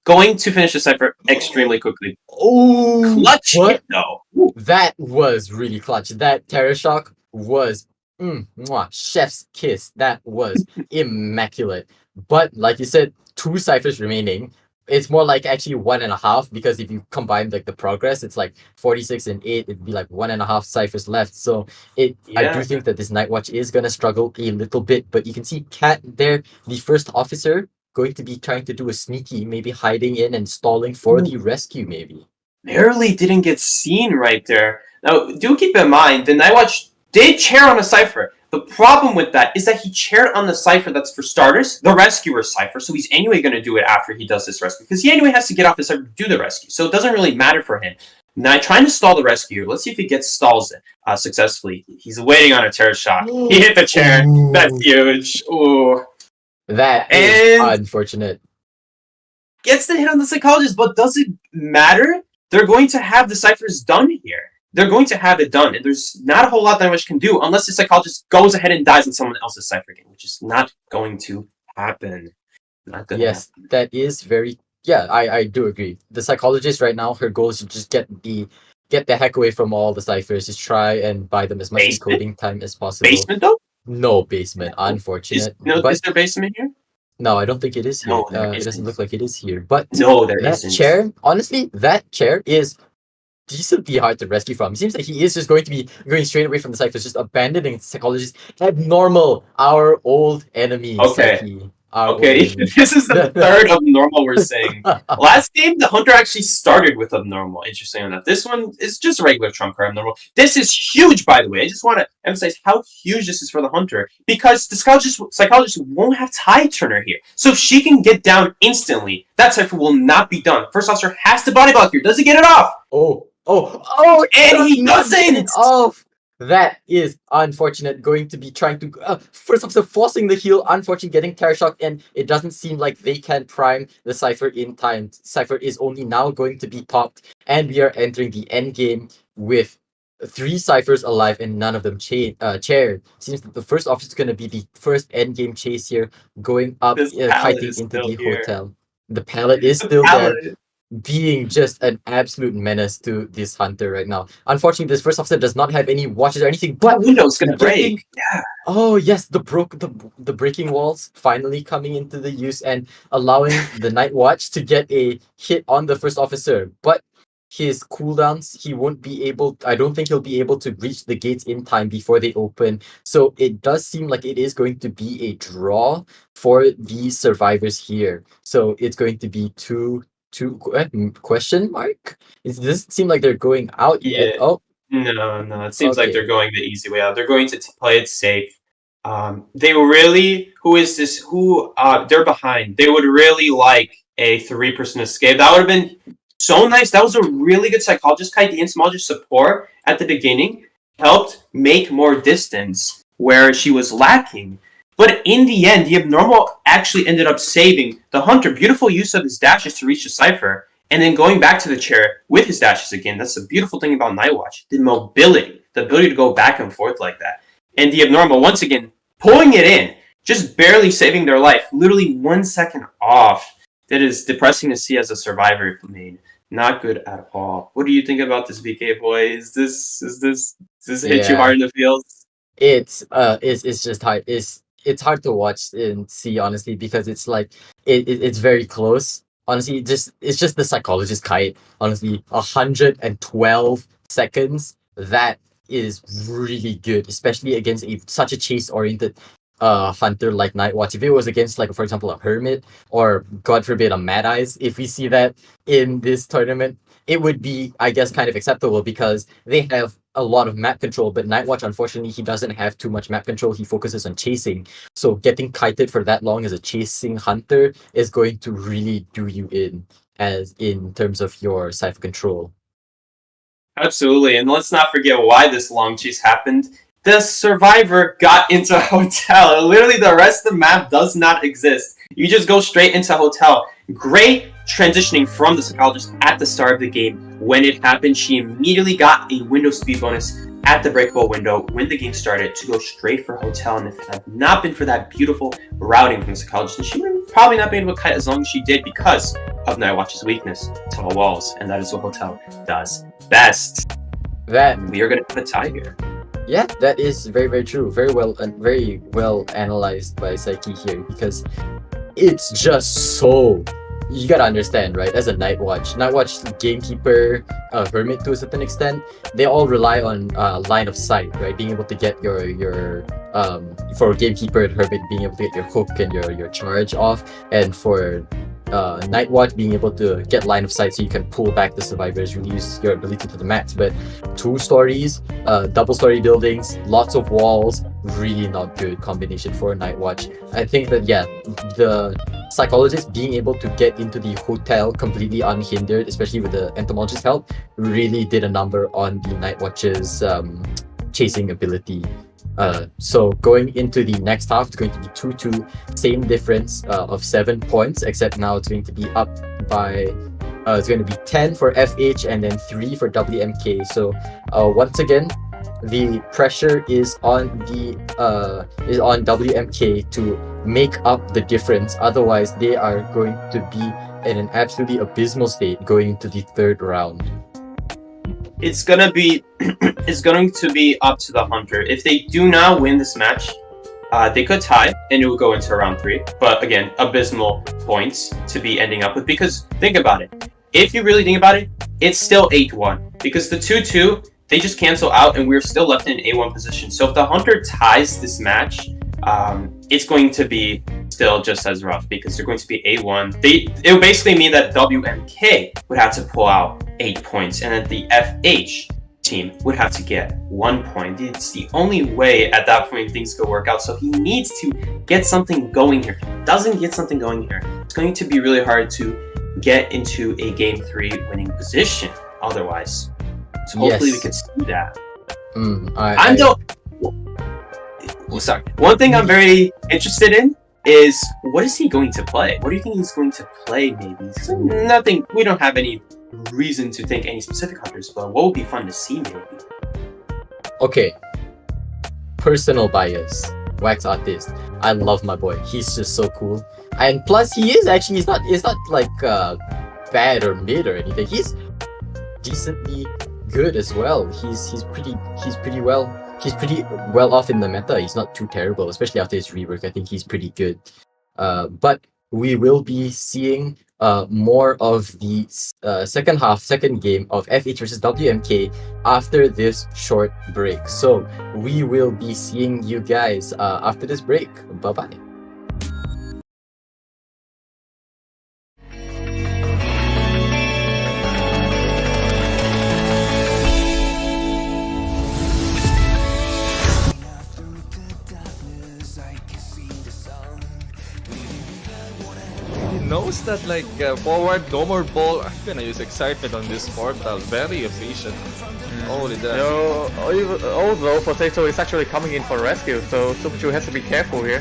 Going to finish the cipher extremely quickly. Oh, Clutch hit though. That was really clutch. That Terror Shock was chef's kiss. That was immaculate. But like you said, 2 ciphers remaining. It's more like actually 1.5, because if you combine like the progress, it's like 46 and 8. It'd be like 1.5 ciphers left. So I do think that this Night Watch is gonna struggle a little bit. But you can see Cat there, the first officer, going to be trying to do a sneaky, maybe hiding in and stalling for the rescue, maybe. Barely didn't get seen right there. Now, do keep in mind, the Nightwatch did chair on a cipher. The problem with that is that he chaired on the cipher that's, for starters, the rescuer cipher, so he's anyway going to do it after he does this rescue, because he anyway has to get off the cipher to do the rescue, so it doesn't really matter for him. Now, trying to stall the rescue. Let's see if he gets stalls successfully. He's waiting on a terror shock. He hit the chair. That's huge. Ooh. That is unfortunate. Gets the hit on the psychologist, but does it matter? They're going to have the ciphers done here. They're going to have it done, and there's not a whole lot that much can do unless the psychologist goes ahead and dies on someone else's cipher game, which is not going to happen. Not gonna Yes, happen. that is very. Yeah, I do agree. The psychologist right now, her goal is to just get the heck away from all the ciphers. Just try and buy them as much encoding time as possible. Basement though? No basement. Unfortunate. Is there basement here? No, I don't think it is here. No, there it doesn't isn't. look like it is here. But No, there that isn't. chair, honestly, that chair is decently hard to rescue from. It seems like he is just going to be going straight away from the ciphers, just abandoning the psychologist. Abnormal, our old enemy, Okay. Psyche. Okay, this is the third abnormal we're saying. Last game, the Hunter actually started with abnormal. Interesting enough. This one is just regular trump card abnormal. This is huge, by the way. I just want to emphasize how huge this is for the Hunter, because the psychologist won't have Tide Turner here. So if she can get down instantly, that cipher will not be done. First officer has to body block here. Does he get it off? And he doesn't! It off. That is unfortunate. Going to be trying to first officer forcing the heal. Unfortunately, getting terror shock, and it doesn't seem like they can prime the cipher in time. Cipher is only now going to be popped, and we are entering the end game with 3 ciphers alive and none of them chaired. Seems that the first officer is going to be the first end game chase here, going up, kiting into the hotel. The pallet is still there, being just an absolute menace to this Hunter right now. Unfortunately, this first officer does not have any watches or anything, but window's gonna break. Yeah. Oh yes, the breaking walls finally coming into the use and allowing the Night Watch to get a hit on the first officer. But his cooldowns, he won't be able. I don't think he'll be able to reach the gates in time before they open. So it does seem like it is going to be a draw for the survivors here. So it's going to be two question mark. It doesn't seem like they're going out yet. Oh no, it seems like they're going the easy way out. They're going to play it safe. They really, they're behind. They would really like a 3% escape. That would have been so nice. That was a really good psychologist kite. The Entomologist support at the beginning helped make more distance where she was lacking. But in the end, the abnormal actually ended up saving the Hunter. Beautiful use of his dashes to reach the cipher, and then going back to the chair with his dashes again. That's the beautiful thing about Nightwatch. The mobility, the ability to go back and forth like that. And the abnormal, once again, pulling it in, just barely saving their life, literally 1 second off. That is depressing to see as a survivor main. Not good at all. What do you think about this, BK boy? Is this hit you hard in the field? It's just hard. It's hard to watch and see, honestly, because it's like it's very close. Honestly, it's just the psychologist kite. Honestly, 112 seconds. That is really good, especially against such a chase oriented a hunter like Nightwatch, if it was against, like, for example, a Hermit or, God forbid, a Mad Eyes, if we see that in this tournament, it would be, I guess, kind of acceptable because they have a lot of map control. But Nightwatch, unfortunately, he doesn't have too much map control. He focuses on chasing. So getting kited for that long as a chasing hunter is going to really do you in terms of your cipher control. Absolutely, and let's not forget why this long chase happened. The survivor got into a hotel. Literally, the rest of the map does not exist. You just go straight into a hotel. Great transitioning from the psychologist at the start of the game. When it happened, she immediately got a window speed bonus at the breakable window when the game started to go straight for hotel. And if it had not been for that beautiful routing from the psychologist, she would have probably not been able to kite as long as she did because of Nightwatch's weakness, tall walls, and that is what hotel does best. That we are going to have a tie here. Yeah, that is very, very true. Very well analyzed by Psyche here, because it's just so, you gotta understand, right? As a Nightwatch, Gamekeeper, Hermit to a certain extent, they all rely on line of sight, right? Being able to get your for Gamekeeper and Hermit, being able to get your hook and your charge off, and for Nightwatch being able to get line of sight so you can pull back the survivors, reduce your ability to the max. But 2 stories, double story buildings, lots of walls, really not good combination for Nightwatch. I think that, yeah, the psychologist being able to get into the hotel completely unhindered, especially with the entomologist's help, really did a number on the Nightwatch's chasing ability. So going into the next half, it's going to be 2-2, same difference of 7 points, except now it's going to be up by it's going to be 10 for FH and then 3 for WMK. So once again, the pressure is on WMK to make up the difference. Otherwise, they are going to be in an absolutely abysmal state going into the 3rd round. It's going to be up to the hunter. If they do not win this match, they could tie and it would go into round 3. But again, abysmal points to be ending up with, because think about it. If you really think about it, it's still 8-1 because the 2-2, they just cancel out and we're still left in an A1 position. So if the hunter ties this match, it's going to be still just as rough because they're going to be A1. It would basically mean that WMK would have to pull out 8 points and then the FH team would have to get 1 point. It's the only way at that point things could work out. So he needs to get something going here. If he doesn't get something going here, it's going to be really hard to get into a game 3 winning position otherwise. So hopefully we can see that. Sorry. One thing I'm very interested in is, what is he going to play? What do you think he's going to play, maybe? Nothing. We don't have any reason to think any specific hunters, but what would be fun to see, maybe? Okay. Personal bias. Wax artist. I love my boy. He's just so cool. And plus, he's not like bad or mid or anything. He's decently good as well. He's pretty well off in the meta. He's not too terrible, especially after his rework. I think he's pretty good. But we will be seeing more of the second game of FH versus WMK after this short break. So we will be seeing you guys after this break. Bye bye. Knows that forward, no more ball. I'm gonna use excitement on this portal. Very efficient. Holy damn. Although Potato is actually coming in for rescue, so Super Chu has to be careful here.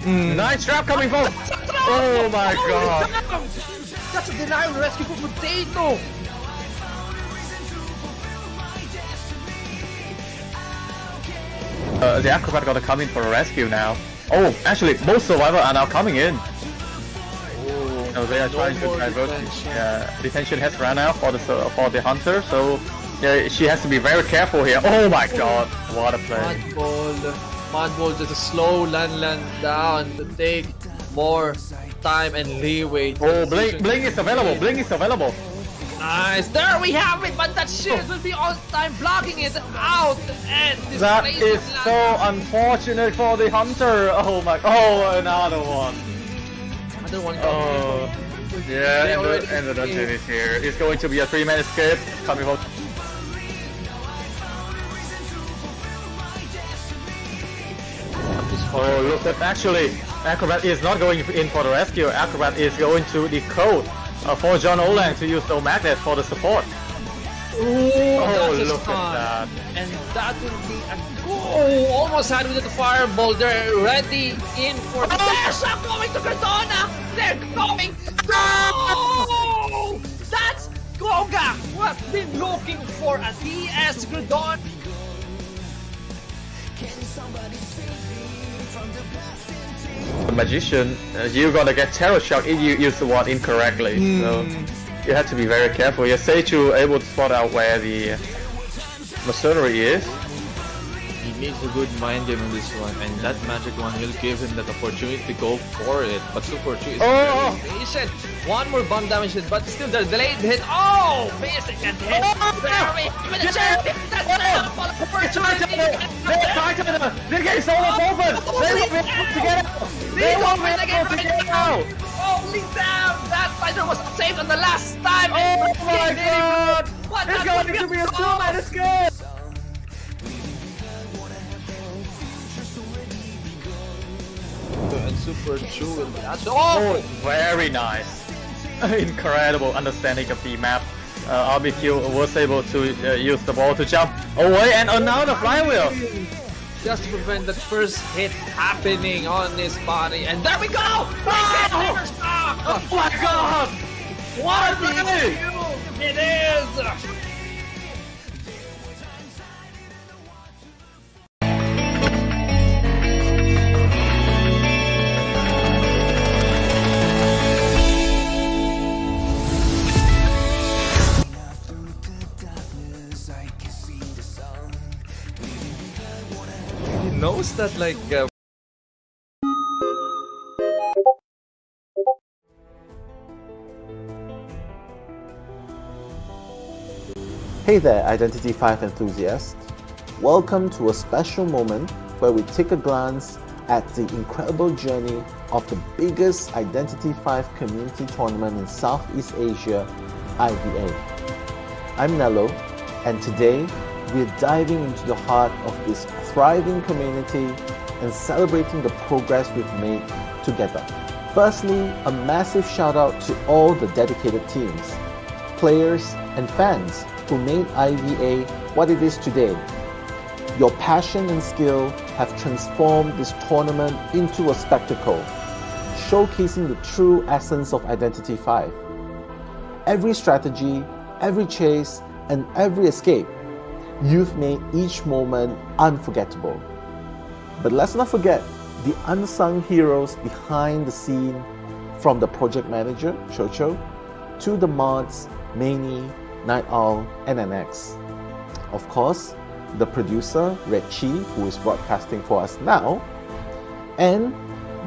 Nice trap coming from. Oh my god. That's a denial rescue for Potato. The Acrobat gotta come in for a rescue now. Oh, actually, most survivors are now coming in. No, they are trying to divert. Detention has run out for the hunter, so yeah, she has to be very careful here. Oh my god, what a play! Madball just a slow land down to take more time and leeway. Oh, Blink is available. Blink is available. Nice. There we have it, but that shield will be on time blocking it out. And this That place is will so land. unfortunate for the hunter. Oh my! Oh, another one. Another one. Oh, yeah, They and already the dungeon escaped. is here. It's going to be a 3-man escape coming from. Oh, look, that actually Acrobat is not going in for the rescue. Acrobat is going to the code for John Olang to use no magnet for the support. That's a look stun. at that. And that will be a goal. Almost had with the fireball. They're ready in for the There's a going to Cardona. They're going. No! That's Goga. We've been looking for a DS Cardona. The magician, you're gonna get terror shock if you use the wand incorrectly. So you have to be very careful. Your Seichu able to spot out where the mercenary is. He needs a good mind game in this one, and that magic one will give him that opportunity to go for it. But Super Chu is very patient. One more bomb damage hit, but still the delayed hit. Oh! Basic and hit. There we have it. That's the opportunity. They're getting so open! They won't be able to get out! They won't be able to get out! Holy damn! That fighter was saved on the last time! Oh my god! What It's going to be a 2-man escape! and Super Chu will be Oh, very nice. Incredible understanding of the map. RBQ was able to use the ball to jump away and another flywheel. Just to prevent the first hit happening on his body. And there we go! Oh my god! What a it is! He knows that, like. Hey there, Identity 5 enthusiasts. Welcome to a special moment where we take a glance at the incredible journey of the biggest Identity 5 community tournament in Southeast Asia, IVA. I'm Nello, and today we're diving into the heart of this thriving community and celebrating the progress we've made together. Firstly, a massive shout out to all the dedicated teams, players, and fans who made IVA what it is today. Your passion and skill have transformed this tournament into a spectacle, showcasing the true essence of Identity 5. Every strategy, every chase, and every escape, you've made each moment unforgettable. But let's not forget the unsung heroes behind the scene, from the project manager, Chocho, to the mods, Maney, Night Owl, and NX. Of course, the producer, Red Chi, who is broadcasting for us now, and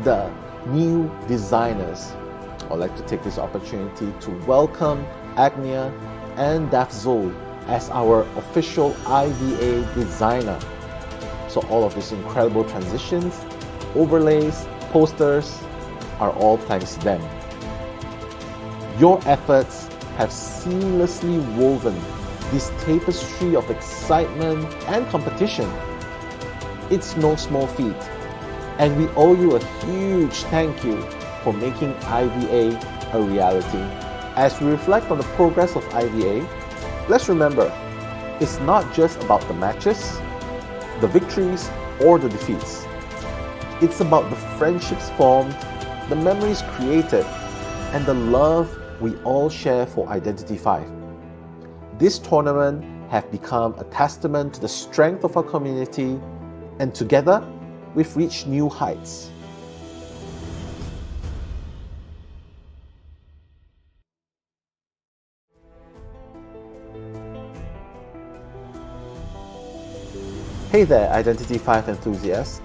the new designers. I'd like to take this opportunity to welcome Agnia and Dafzol as our official IVA designer. So all of these incredible transitions, overlays, posters are all thanks to them. Your efforts have seamlessly woven this tapestry of excitement and competition. It's no small feat, and we owe you a huge thank you for making IVA a reality. As we reflect on the progress of IVA, let's remember, it's not just about the matches, the victories, or the defeats. It's about the friendships formed, the memories created, and the love we all share for Identity 5. This tournament has become a testament to the strength of our community, and together, we've reached new heights. Hey there, Identity 5 enthusiasts.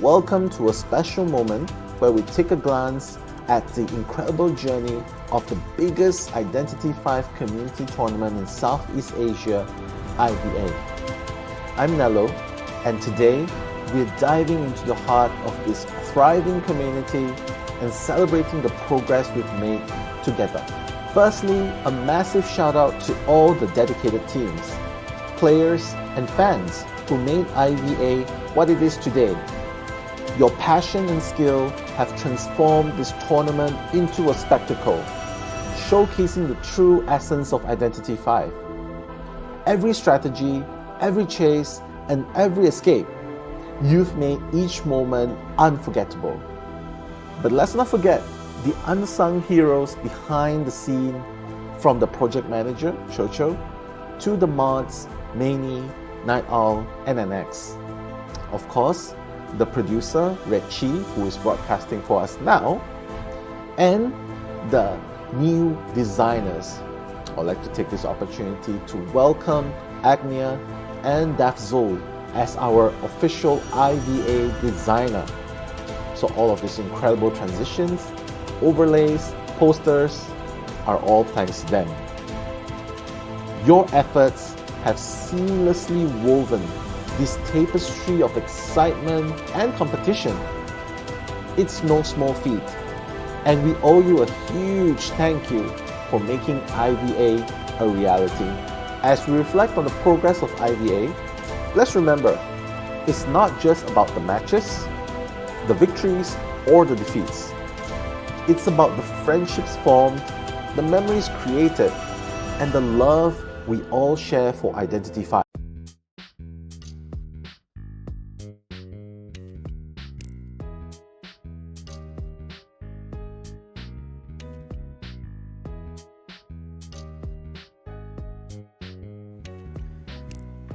Welcome to a special moment where we take a glance at the incredible journey of the biggest Identity 5 community tournament in Southeast Asia, IVA. I'm Nello, and today we're diving into the heart of this thriving community and celebrating the progress we've made together. Firstly, a massive shout out to all the dedicated teams, players, and fans who made IVA what it is today. Your passion and skill have transformed this tournament into a spectacle, showcasing the true essence of Identity 5. Every strategy, every chase, and every escape, you've made each moment unforgettable. But let's not forget the unsung heroes behind the scene, from the project manager, Chocho, to the mods, Maney, Night Owl, and NX. Of course, the producer, Red Chi, who is broadcasting for us now, and the new designers. I'd like to take this opportunity to welcome Agnia and Dafzol as our official IVA designer. So all of these incredible transitions, overlays, posters are all thanks to them. Your efforts have seamlessly woven this tapestry of excitement and competition. It's no small feat, and we owe you a huge thank you for making IVA a reality. As we reflect on the progress of IVA, let's remember, it's not just about the matches, the victories, or the defeats. It's about the friendships formed, the memories created, and the love we all share for Identity 5.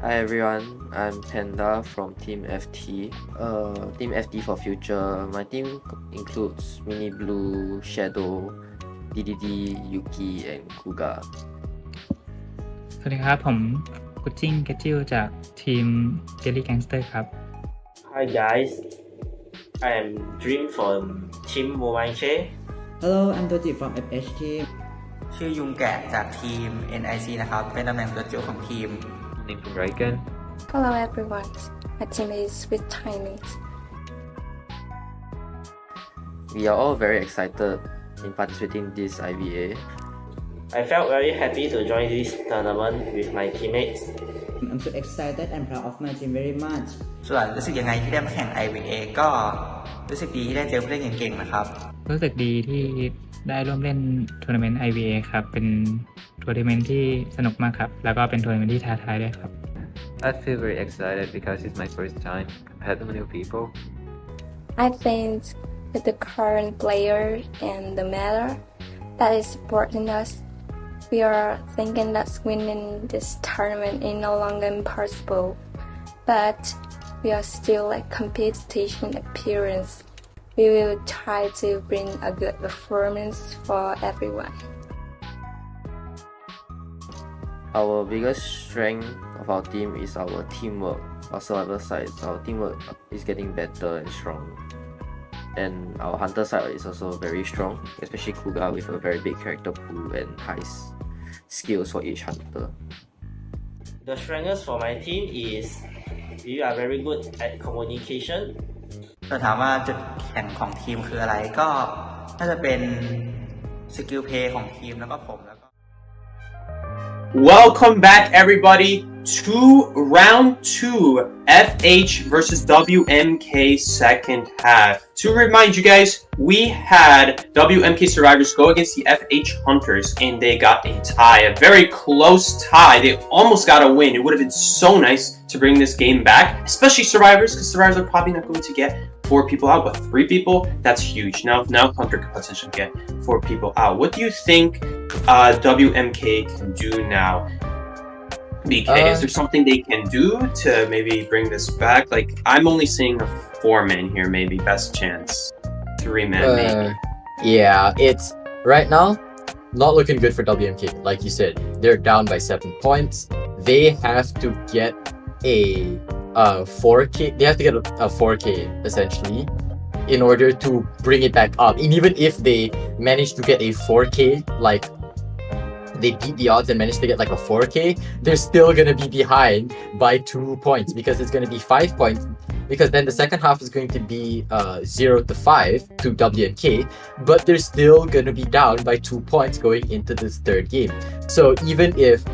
Hi everyone, I'm Panda from Team FT. Team FT for future. My team includes Mini Blue, Shadow, DDD, Yuki, and Kuga. สวัสดีครับผมกุชจิ้งเกจิลจากทีม Jelly Gangster ครับ Hi guys, I am Dream from Team Mobile Che. Hello, I'm Doji from FH team. ชื่อยุงแกะจากทีม NIC นะครับ เป็นตำแหน่งตัวจิ๋วของทีม Name from Raiken. Hello everyone, my team is with Chinese. We are all very excited in participating in this IVA. I felt very happy to join this tournament with my teammates. I'm so excited and proud of my team very much. ส่วนรู้สึกยังไงที่ได้มาแข่ง IVA ก็รู้สึกดีที่ได้เจอผู้เล่นเก่งๆนะครับ รู้สึกดีที่ได้ร่วมเล่นทัวร์นาเมนต์ IVA ครับเป็นทัวร์นาเมนต์ที่สนุกมากครับแล้วก็เป็นทัวร์นาเมนต์ที่ท้าทายด้วยครับ I feel very excited because it's my first time compared to new people. I think with the current player and the Mello that is supporting us, we are thinking that winning this tournament is no longer impossible, but we are still like competition appearance. We will try to bring a good performance for everyone. Our biggest strength of our team is our teamwork. Our survivor side, our teamwork is getting better and strong. And our hunter side is also very strong, especially Kuga with a very big character pool and high skills for each hunter. The strengths for my team is we are very good at communication. ถ้าถามว่าจุดแข็งของทีมคืออะไรก็น่าจะเป็นสกิลเพลย์ของทีมแล้วก็ผมแล้วก็ Welcome back, everybody, to round 2 FH versus WMK second half. To remind you guys, we had WMK survivors go against the FH hunters and they got a tie, a very close tie. They almost got a win. It would have been so nice to bring this game back, especially survivors, because survivors are probably not going to get 4 people out, but 3 people, that's huge. Now Hunter could potentially get 4 people out. What do you think WMK can do now? BK, is there something they can do to maybe bring this back? Like, I'm only seeing a 4-man here, maybe, best chance. 3-man, maybe. Yeah, it's right now not looking good for WMK. Like you said, they're down by 7 points. They have to get a 4K. They have to get a 4K essentially in order to bring it back up. And even if they manage to get a 4K, like they beat the odds and manage to get like a 4K, they're still gonna be behind by 2 points, because it's gonna be 5 points, because then the second half is going to be 0 to 5 to WMK, but they're still gonna be down by 2 points going into this third game. So even if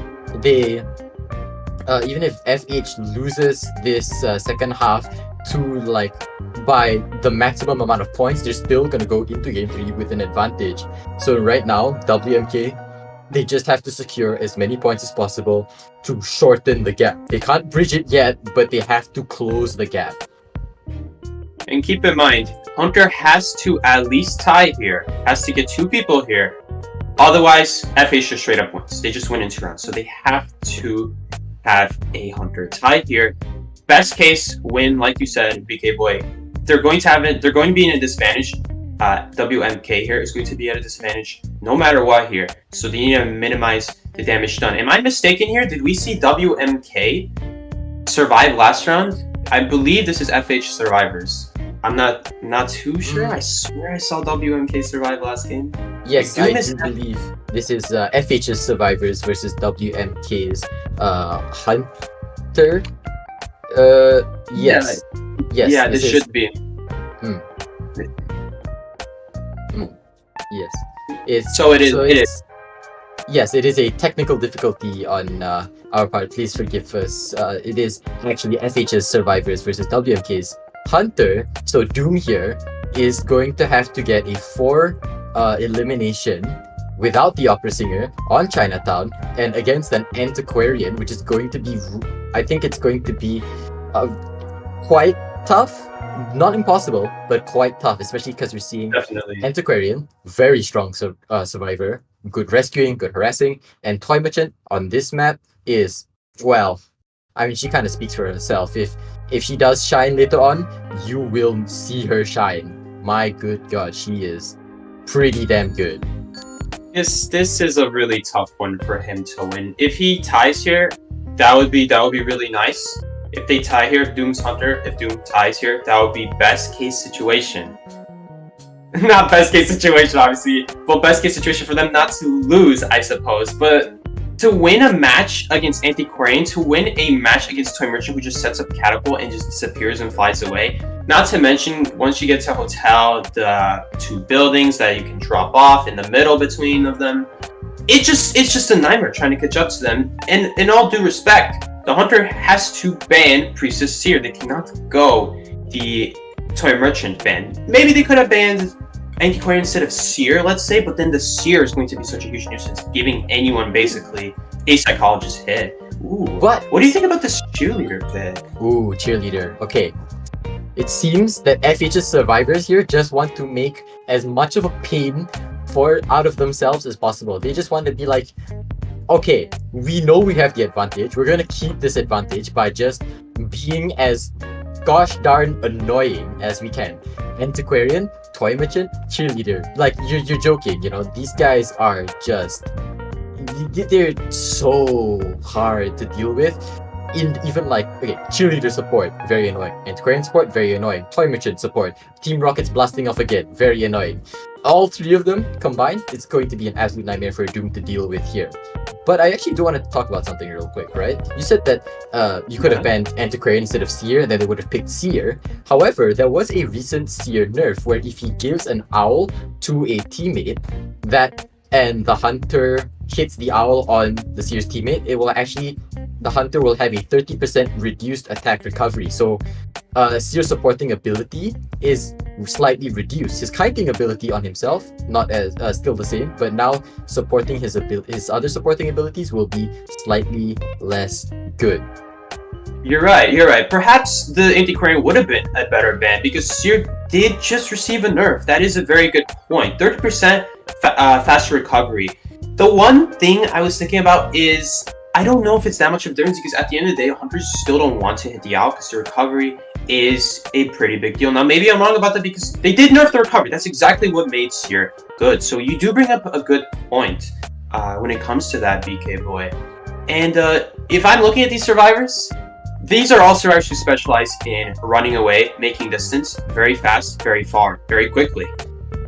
FH loses this second half to like by the maximum amount of points, they're still gonna go into game 3 with an advantage. So right now, WMK, they just have to secure as many points as possible to shorten the gap. They can't bridge it yet, but they have to close the gap. And keep in mind, Hunter has to at least tie here, has to get 2 people here. Otherwise, FH just straight up wins. They just win in 2 rounds. So they have to have a Hunter tie here. Best case win, like you said, BK boy. They're going to be in a disadvantage. WMK here is going to be at a disadvantage no matter what here. So they need to minimize the damage done. Am I mistaken here? Did we see WMK survive last round? I believe this is FH survivors. I'm not too sure. I swear I saw WMK survive last game. Yes, I do believe this is FH's survivors versus WMK's Hunter. Yes. Yes. Yeah, this should be. Yes. It is. Yes, it is a technical difficulty on our part. Please forgive us. It is actually FH's survivors versus WMK's Hunter. So Doom here is going to have to get a 4 elimination without the opera singer on Chinatown and against an antiquarian, which is going to be, I think it's going to be quite tough. Not impossible, but quite tough, especially because we're seeing Antiquarian, very strong survivor, good rescuing, good harassing, and Toy Merchant on this map is, well, I mean, she kind of speaks for herself. If she does shine later on, you will see her shine. My good God, she is pretty damn good. This is a really tough one for him to win. If he ties here, that would be really nice. If they tie here, Doom's Hunter, if Doom ties here, that would be best case situation. Not best case situation, obviously, but best case situation for them not to lose, I suppose. But to win a match against Antiquarian, to win a match against Toy Merchant who just sets up Catapult and just disappears and flies away, not to mention, once you get to Hotel, the 2 buildings that you can drop off in the middle between of them, it's just a nightmare trying to catch up to them. And in all due respect, the Hunter has to ban Priestess Seer. They cannot go the Toy Merchant ban. Maybe they could have banned Antiquarian instead of Seer, let's say, but then the Seer is going to be such a huge nuisance, giving anyone basically a psychologist hit. Ooh. What do you think about this cheerleader pick? Ooh, cheerleader. Okay. It seems that FH's survivors here just want to make as much of a pain out of themselves as possible. They just want to be like, okay, we know we have the advantage. We're gonna keep this advantage by just being as gosh darn annoying as we can. Antiquarian, Toy Merchant, cheerleader. Like, you're joking, you know? These guys are just... they're so hard to deal with. Even like, okay, cheerleader support, very annoying. Antiquarian support, very annoying. Toy Merchant support. Team Rocket's blasting off again, very annoying. All 3 of them combined, it's going to be an absolute nightmare for Doom to deal with here. But I actually do want to talk about something real quick, right? You said that you could have banned Antiquarian instead of Seer, and then they would have picked Seer. However, there was a recent Seer nerf where if he gives an owl to a teammate, and the Hunter hits the owl on the Seer's teammate, it will actually, the Hunter will have a 30% reduced attack recovery. So Seer's supporting ability is slightly reduced. His kiting ability on himself, not as still the same, but now supporting his other supporting abilities will be slightly less good. You're right. Perhaps the Antiquarian would have been a better ban because Seer did just receive a nerf. That is a very good point. 30% faster recovery. The one thing I was thinking about is, I don't know if it's that much of a difference because at the end of the day, Hunters still don't want to hit the owl because the recovery is a pretty big deal. Now, maybe I'm wrong about that because they did nerf the recovery. That's exactly what made Seer good. So you do bring up a good point when it comes to that, BK boy. And if I'm looking at these survivors, these are all survivors who specialize in running away, making distance very fast, very far, very quickly.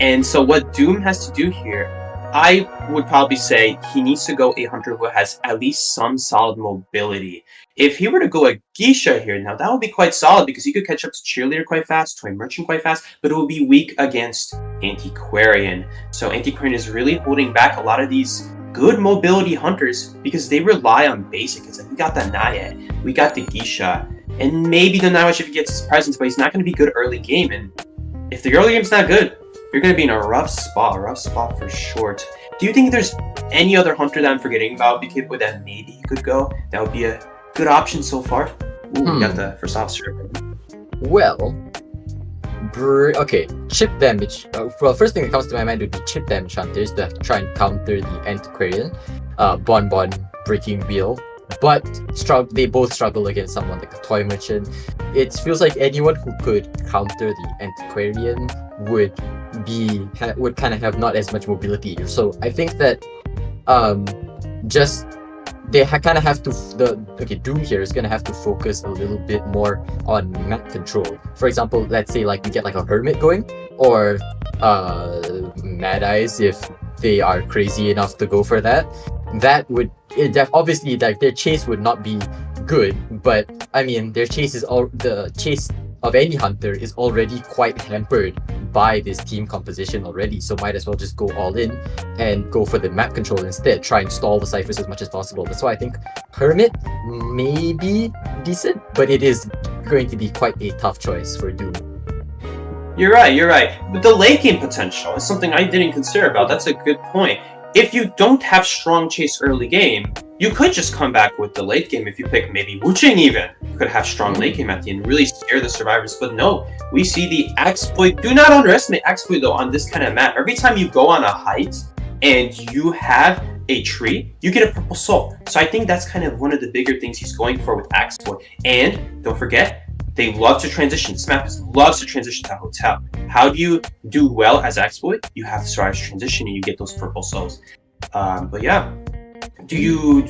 And so what Doom has to do here, I would probably say he needs to go a hunter who has at least some solid mobility. If he were to go a Geisha here, now that would be quite solid because he could catch up to Cheerleader quite fast, Toy Merchant quite fast, but it would be weak against Antiquarian. So Antiquarian is really holding back a lot of these good mobility hunters because they rely on basic. It's like, we got the Naya, we got the Geisha, and maybe the Nawash if he gets his presence, but he's not going to be good early game. And if the early game's not good, you're going to be in a rough spot for short. Do you think there's any other hunter that I'm forgetting about, BK, that maybe he could go? That would be a good option so far. Ooh, we got the first officer. Well, okay, chip damage. Well, first thing that comes to my mind would be chip damage hunters that try and counter the Antiquarian, Bon Breaking Wheel. But they both struggle against someone like a Toy Merchant. It feels like anyone who could counter the Antiquarian would kind of have not as much mobility. So I think that they kind of have to Doom here is gonna have to focus a little bit more on map control. For example, let's say like we get like a Hermit going, or Mad Eyes if they are crazy enough to go for that. That would obviously, like, their chase would not be good, but I mean the chase of any hunter is already quite hampered by this team composition already, so might as well just go all in and go for the map control instead. Try and stall the ciphers as much as possible. That's why I think Hermit may be decent, but it is going to be quite a tough choice for Doom. You're right. But the late game potential is something I didn't consider about. That's a good point. If you don't have strong chase early game, you could just come back with the late game. If you pick maybe Wuching even, could have strong late game at the end, really scare the survivors. But no, we see the Exploit. Do not underestimate Exploit though on this kind of map. Every time you go on a height and you have a tree, you get a purple soul. So I think that's kind of one of the bigger things he's going for with Exploit. And don't forget, they love to transition. This map loves to transition to a hotel. How do you do well as Exploit? You have the survivors transition and you get those purple souls. But yeah.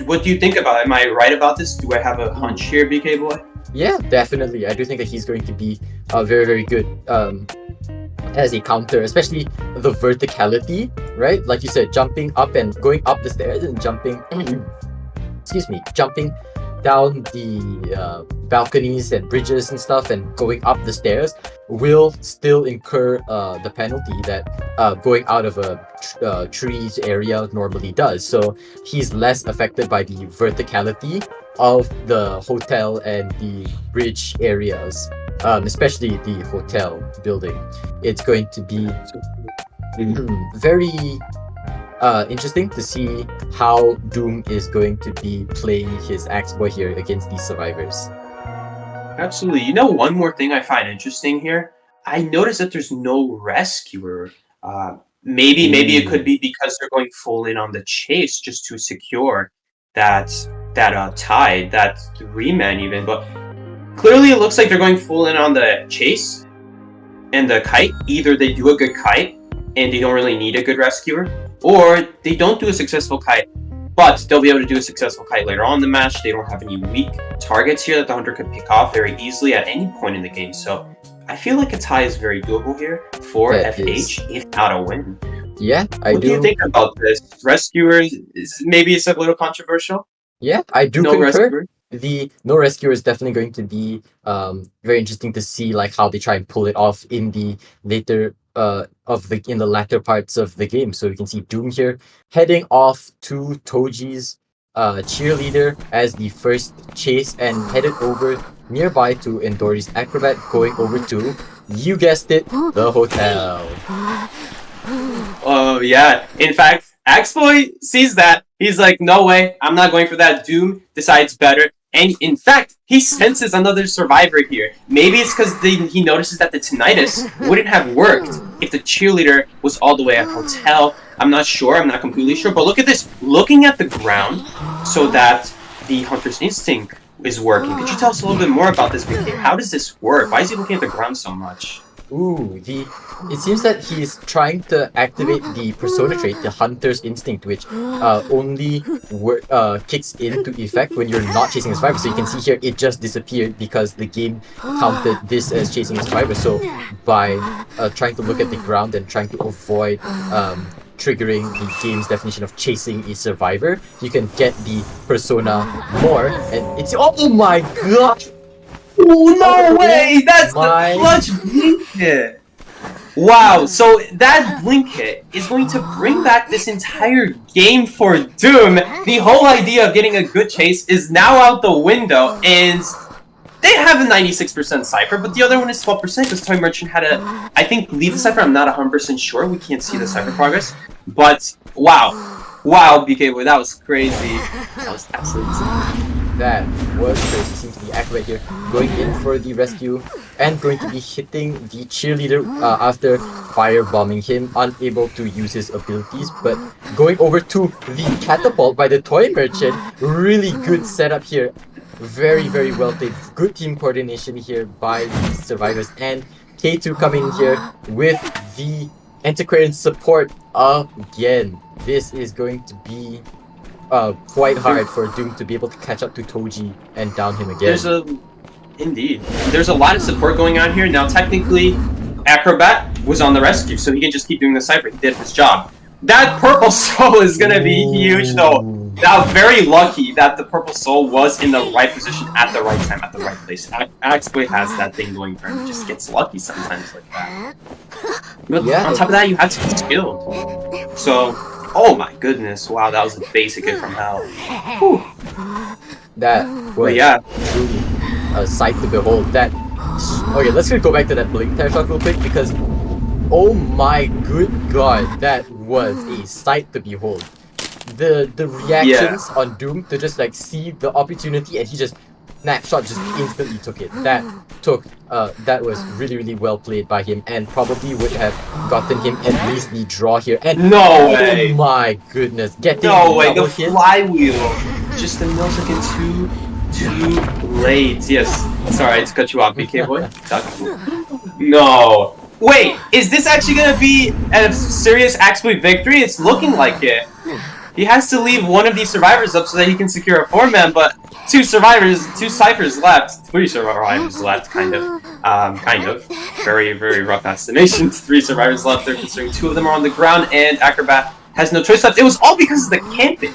What do you think about it? Am I right about this? Do I have a hunch here, BK boy? Yeah, definitely. I do think that he's going to be very, very good as a counter, especially the verticality, right? Like you said, jumping up and going up the stairs and jumping down the balconies and bridges and stuff and going up the stairs will still incur the penalty that going out of a trees area normally does. So he's less affected by the verticality of the hotel and the bridge areas, especially the hotel building. It's going to be very interesting to see how Doom is going to be playing his Axe Boy here against these survivors. Absolutely. You know, one more thing I find interesting here. I noticed that there's no rescuer. Maybe it could be because they're going full in on the chase just to secure that tide, that 3-man even. But clearly, it looks like they're going full in on the chase and the kite. Either they do a good kite and they don't really need a good rescuer, or they don't do a successful kite, but they'll be able to do a successful kite later on in the match. They don't have any weak targets here that the hunter could pick off very easily at any point in the game. So I feel like a tie is very doable here for FH, if not a win. Yeah, What do you think about this? Rescuers, maybe it's a little controversial? Yeah, I do No concur. rescuer? The no rescuer is definitely going to be very interesting to see, like how they try and pull it off in the later in the latter parts of the game. So you can see Doom here heading off to Toji's cheerleader as the first chase and headed over nearby to Endori's acrobat, going over to, you guessed it, the hotel. Oh yeah. In fact, Axboy sees that. He's like, no way, I'm not going for that. Doom decides better. And in fact, he senses another survivor here. Maybe it's because he notices that the tinnitus wouldn't have worked if the cheerleader was all the way at hotel. I'm not sure. I'm not completely sure. But look at this. Looking at the ground so that the hunter's instinct is working. Could you tell us a little bit more about this, BK? How does this work? Why is he looking at the ground so much? It seems that he's trying to activate the persona trait, the hunter's instinct, which only kicks into effect when you're not chasing a survivor. So you can see here it just disappeared because the game counted this as chasing a survivor. So by trying to look at the ground and trying to avoid triggering the game's definition of chasing a survivor, you can get the persona more, and it's oh my god! Oh, no way! That's the clutch blink hit! Wow, so that blink hit is going to bring back this entire game for Doom. The whole idea of getting a good chase is now out the window, and they have a 96% cipher, but the other one is 12% because Toy Merchant had a, I think, leave the cipher. I'm not 100% sure. We can't see the cipher progress, but wow. Wow, BK Boy, that was crazy. That was absolutely insane. That was crazy. Seems to be accurate here. Going in for the rescue and going to be hitting the cheerleader after firebombing him, unable to use his abilities, but going over to the catapult by the Toy Merchant. Really good setup here. Very, very well played. Good team coordination here by the survivors, and K2 coming in here with the Antiquarian support again. This is going to be quite hard for Doom to be able to catch up to Toji and down him again. Indeed. There's a lot of support going on here. Now, technically, Acrobat was on the rescue, so he can just keep doing the cipher. He did his job. That purple soul is going to be huge, though. Now, very lucky that the purple soul was in the right position at the right time, at the right place. Axboy has that thing going for him. He just gets lucky sometimes like that. But on top of that, you have to be skilled. So, oh my goodness. Wow, that was a basic hit from hell. Whew. That was truly a sight to behold. Okay, let's go back to that blink tire shot real quick, because oh my good god, that was a sight to behold. The reactions on Doom to just like see the opportunity, and he just snapshot just instantly took it. That was really, really well played by him, and probably would have gotten him at least the draw here. And no way! Oh my goodness, getting no way! The flywheel, just a millisecond too late. Yes, sorry to cut you off, BK Boy. No. Wait, is this actually gonna be a serious Axboy victory? It's looking like it. He has to leave one of these survivors up so that he can secure a 4-man, but 2 ciphers left. 3 survivors left, kind of. Very, very rough estimation. 3 survivors left there, considering 2 of them are on the ground, and Acrobat has no choice left. It was all because of the camping.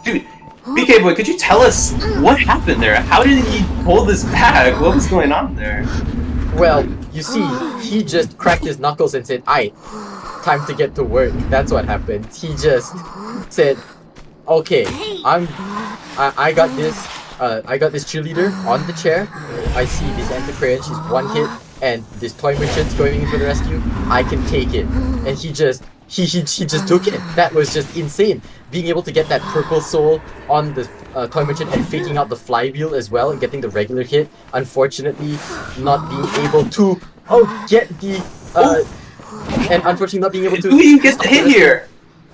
Dude, BK Boy, could you tell us what happened there? How did he pull this back? What was going on there? Well, you see, he just cracked his knuckles and said, "Aight, time to get to work." That's what happened. He just said, "Okay, I got this. I got this cheerleader on the chair. I see this Antiquarian. She's 1 hit, and this Toy Merchant's going in for the rescue. I can take it." And he just took it. That was just insane. Being able to get that purple soul on the Toy Merchant and faking out the flywheel as well and getting the regular hit. Unfortunately, not being able to get the and unfortunately not being able to. Do you get the hit here?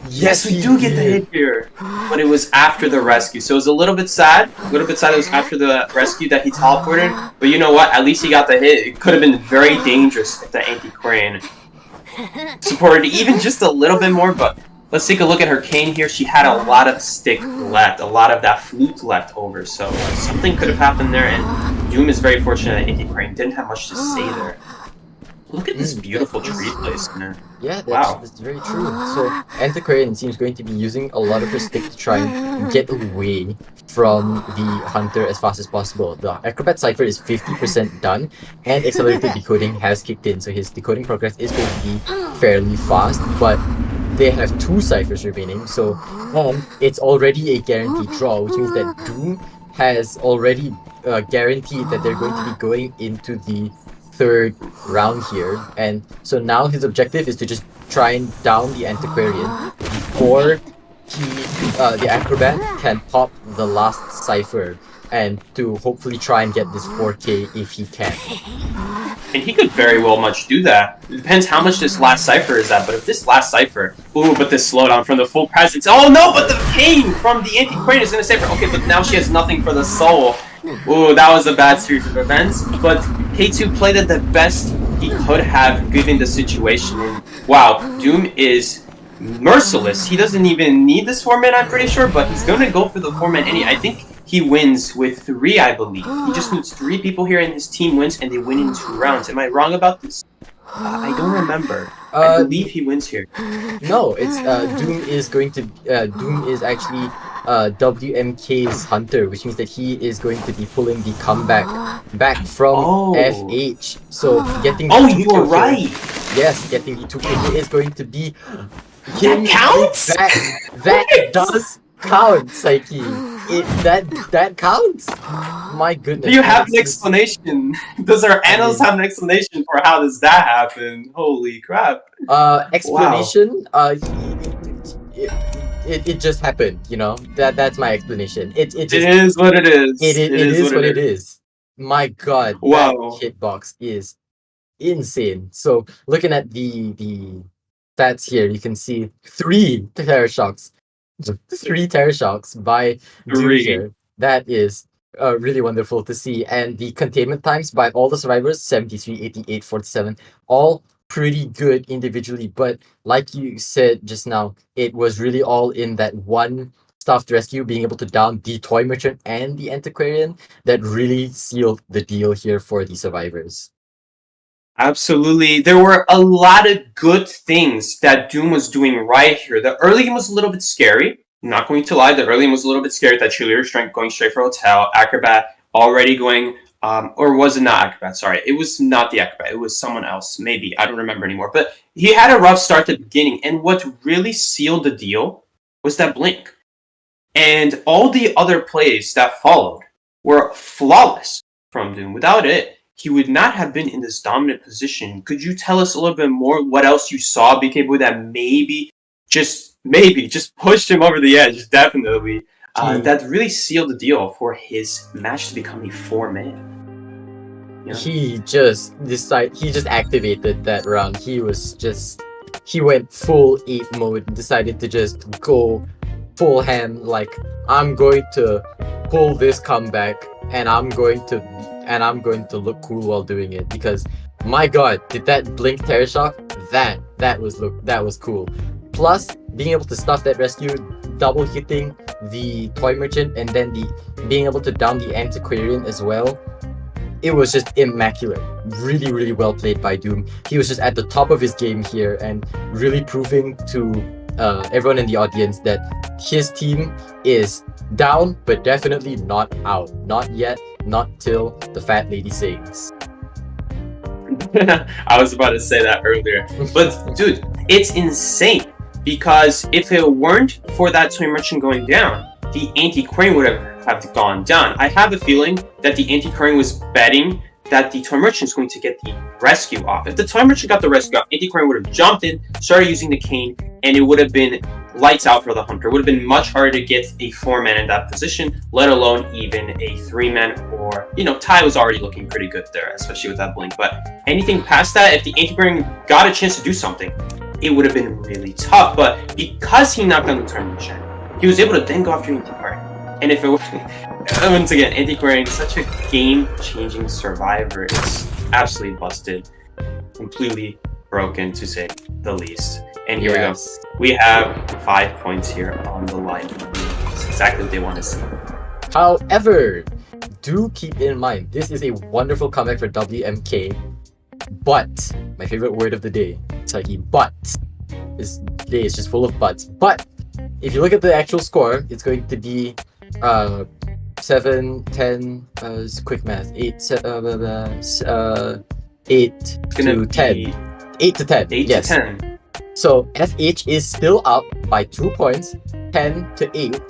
Yes, we do get the hit here. But it was after the rescue, so it was a little bit sad. It was after the rescue that he teleported. But you know what? At least he got the hit. It could have been very dangerous if the Antiquarian supported even just a little bit more, but let's take a look at her cane here. She had a lot of stick left, a lot of that flute left over, so something could have happened there, and Doom is very fortunate that Antiquarian didn't have much to say there. Look at this beautiful tree placement. Yeah, that's very true. So Antiquarian seems going to be using a lot of her stick to try and get away from the hunter as fast as possible. The Acrobat Cipher is 50% done, and accelerated decoding has kicked in, so his decoding progress is going to be fairly fast, but they have 2 ciphers remaining, so it's already a guaranteed draw, which means that Doom has already guaranteed that they're going to be going into the 3rd round here, and so now his objective is to just try and down the Antiquarian before the Acrobat can pop the last cipher, and to hopefully try and get this 4K if he can. And he could very well much do that. It depends how much this last cipher is at, but if this last cipher... Ooh, but this slowdown from the full presence... Oh no, but the cane from the Antiquarian is going to save her. Okay, but now she has nothing for the soul. Ooh, that was a bad series of events, but K2 played it the best he could have given the situation. And wow, Doom is merciless. He doesn't even need this 4-man, I'm pretty sure, but he's going to go for the 4-man I think he wins with 3, I believe. He just needs 3 people here and his team wins and they win in 2 rounds. Am I wrong about this? I don't remember. I believe he wins here. No, it's Doom is going to Doom is actually WMK's hunter, which means that he is going to be pulling the comeback back from FH. So getting the 2 you were right. Yes, getting the 2 kill is going to be That counts. That does count, Psyche. That counts. My goodness. Do you have an explanation? Does our analysts have an explanation for how does that happen? Holy crap. Explanation? Wow. It just happened, you know? That's my explanation. It is what it is. It is what it is. My god, wow. That hitbox is insane. So looking at the stats here, you can see 3 terror shocks. 3 terror shocks by Doom here. That is really wonderful to see. And the containment times by all the survivors, 73, 88, 47, all pretty good individually. But like you said just now, it was really all in that one staffed rescue, being able to down the toy merchant and the antiquarian, that really sealed the deal here for the survivors. Absolutely. There were a lot of good things that Doom was doing right here. The early game was a little bit scary. I'm not going to lie. The early game was a little bit scary. That cheerleader strength going straight for Hotel. Acrobat already going, or was it not Acrobat? Sorry. It was not the Acrobat. It was someone else. Maybe. I don't remember anymore. But he had a rough start at the beginning. And what really sealed the deal was that blink. And all the other plays that followed were flawless from Doom. Without it, he would not have been in this dominant position. Could you tell us a little bit more what else you saw, BK, that maybe just pushed him over the edge, definitely. That really sealed the deal for his match to become a 4-man. Yeah. He just activated that round. He went full 8 mode and decided to just go full hand, like, I'm going to pull this comeback and I'm going to look cool while doing it, because my god, did that blink terror shock? That was cool. Plus, being able to stuff that rescue, double hitting the toy merchant, and then being able to down the antiquarian as well. It was just immaculate. Really, really well played by Doom. He was just at the top of his game here and really proving to everyone in the audience that his team is down, but definitely not out. Not yet. Not till the fat lady sings. I was about to say that earlier. But dude, it's insane. Because if it weren't for that toy merchant going down, the anti-crane would have gone down. I have a feeling that the anti-crane was betting that the toy merchant is going to get the rescue off. If the toy merchant got the rescue off, anti-crane would have jumped in, started using the cane, and it would have been lights out for the hunter. It would have been much harder to get a 4-man in that position, let alone even a 3-man, or, Ty was already looking pretty good there, especially with that blink. But anything past that, if the anti-crane got a chance to do something, it would have been really tough. But because he knocked down the toy merchant, he was able to then go after anti-crane. And if it was, once again, anti-crane is such a game-changing survivor. It's absolutely busted, completely broken to say the least. And here we go. We have 5 points here on the line. It's exactly what they want to see. However, do keep in mind, this is a wonderful comeback for WMK. But, my favorite word of the day, Psyche, but. This day is just full of buts. But, if you look at the actual score, it's going to be 7, 10, quick math, 8 to 10. 8 to 10. 8 yes. to 10. So FH is still up by 2 points, 10 to 8.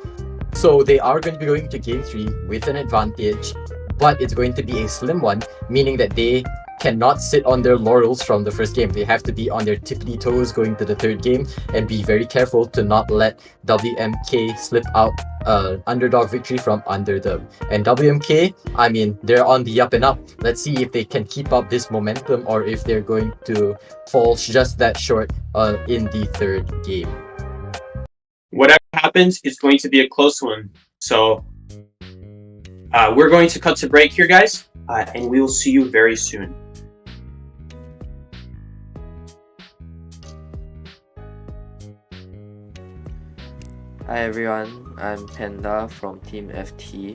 So they are going to be going to game 3 with an advantage, but it's going to be a slim one, meaning that they cannot sit on their laurels from the first game. They have to be on their tippity toes going to the third game and be very careful to not let WMK slip out underdog victory from under them. And WMK, I mean, they're on the up and up. Let's see if they can keep up this momentum or if they're going to fall just that short in the third game. Whatever happens, it's going to be a close one. So we're going to cut to break here, guys, and we will see you very soon. Hi everyone, I'm Panda from Team FT.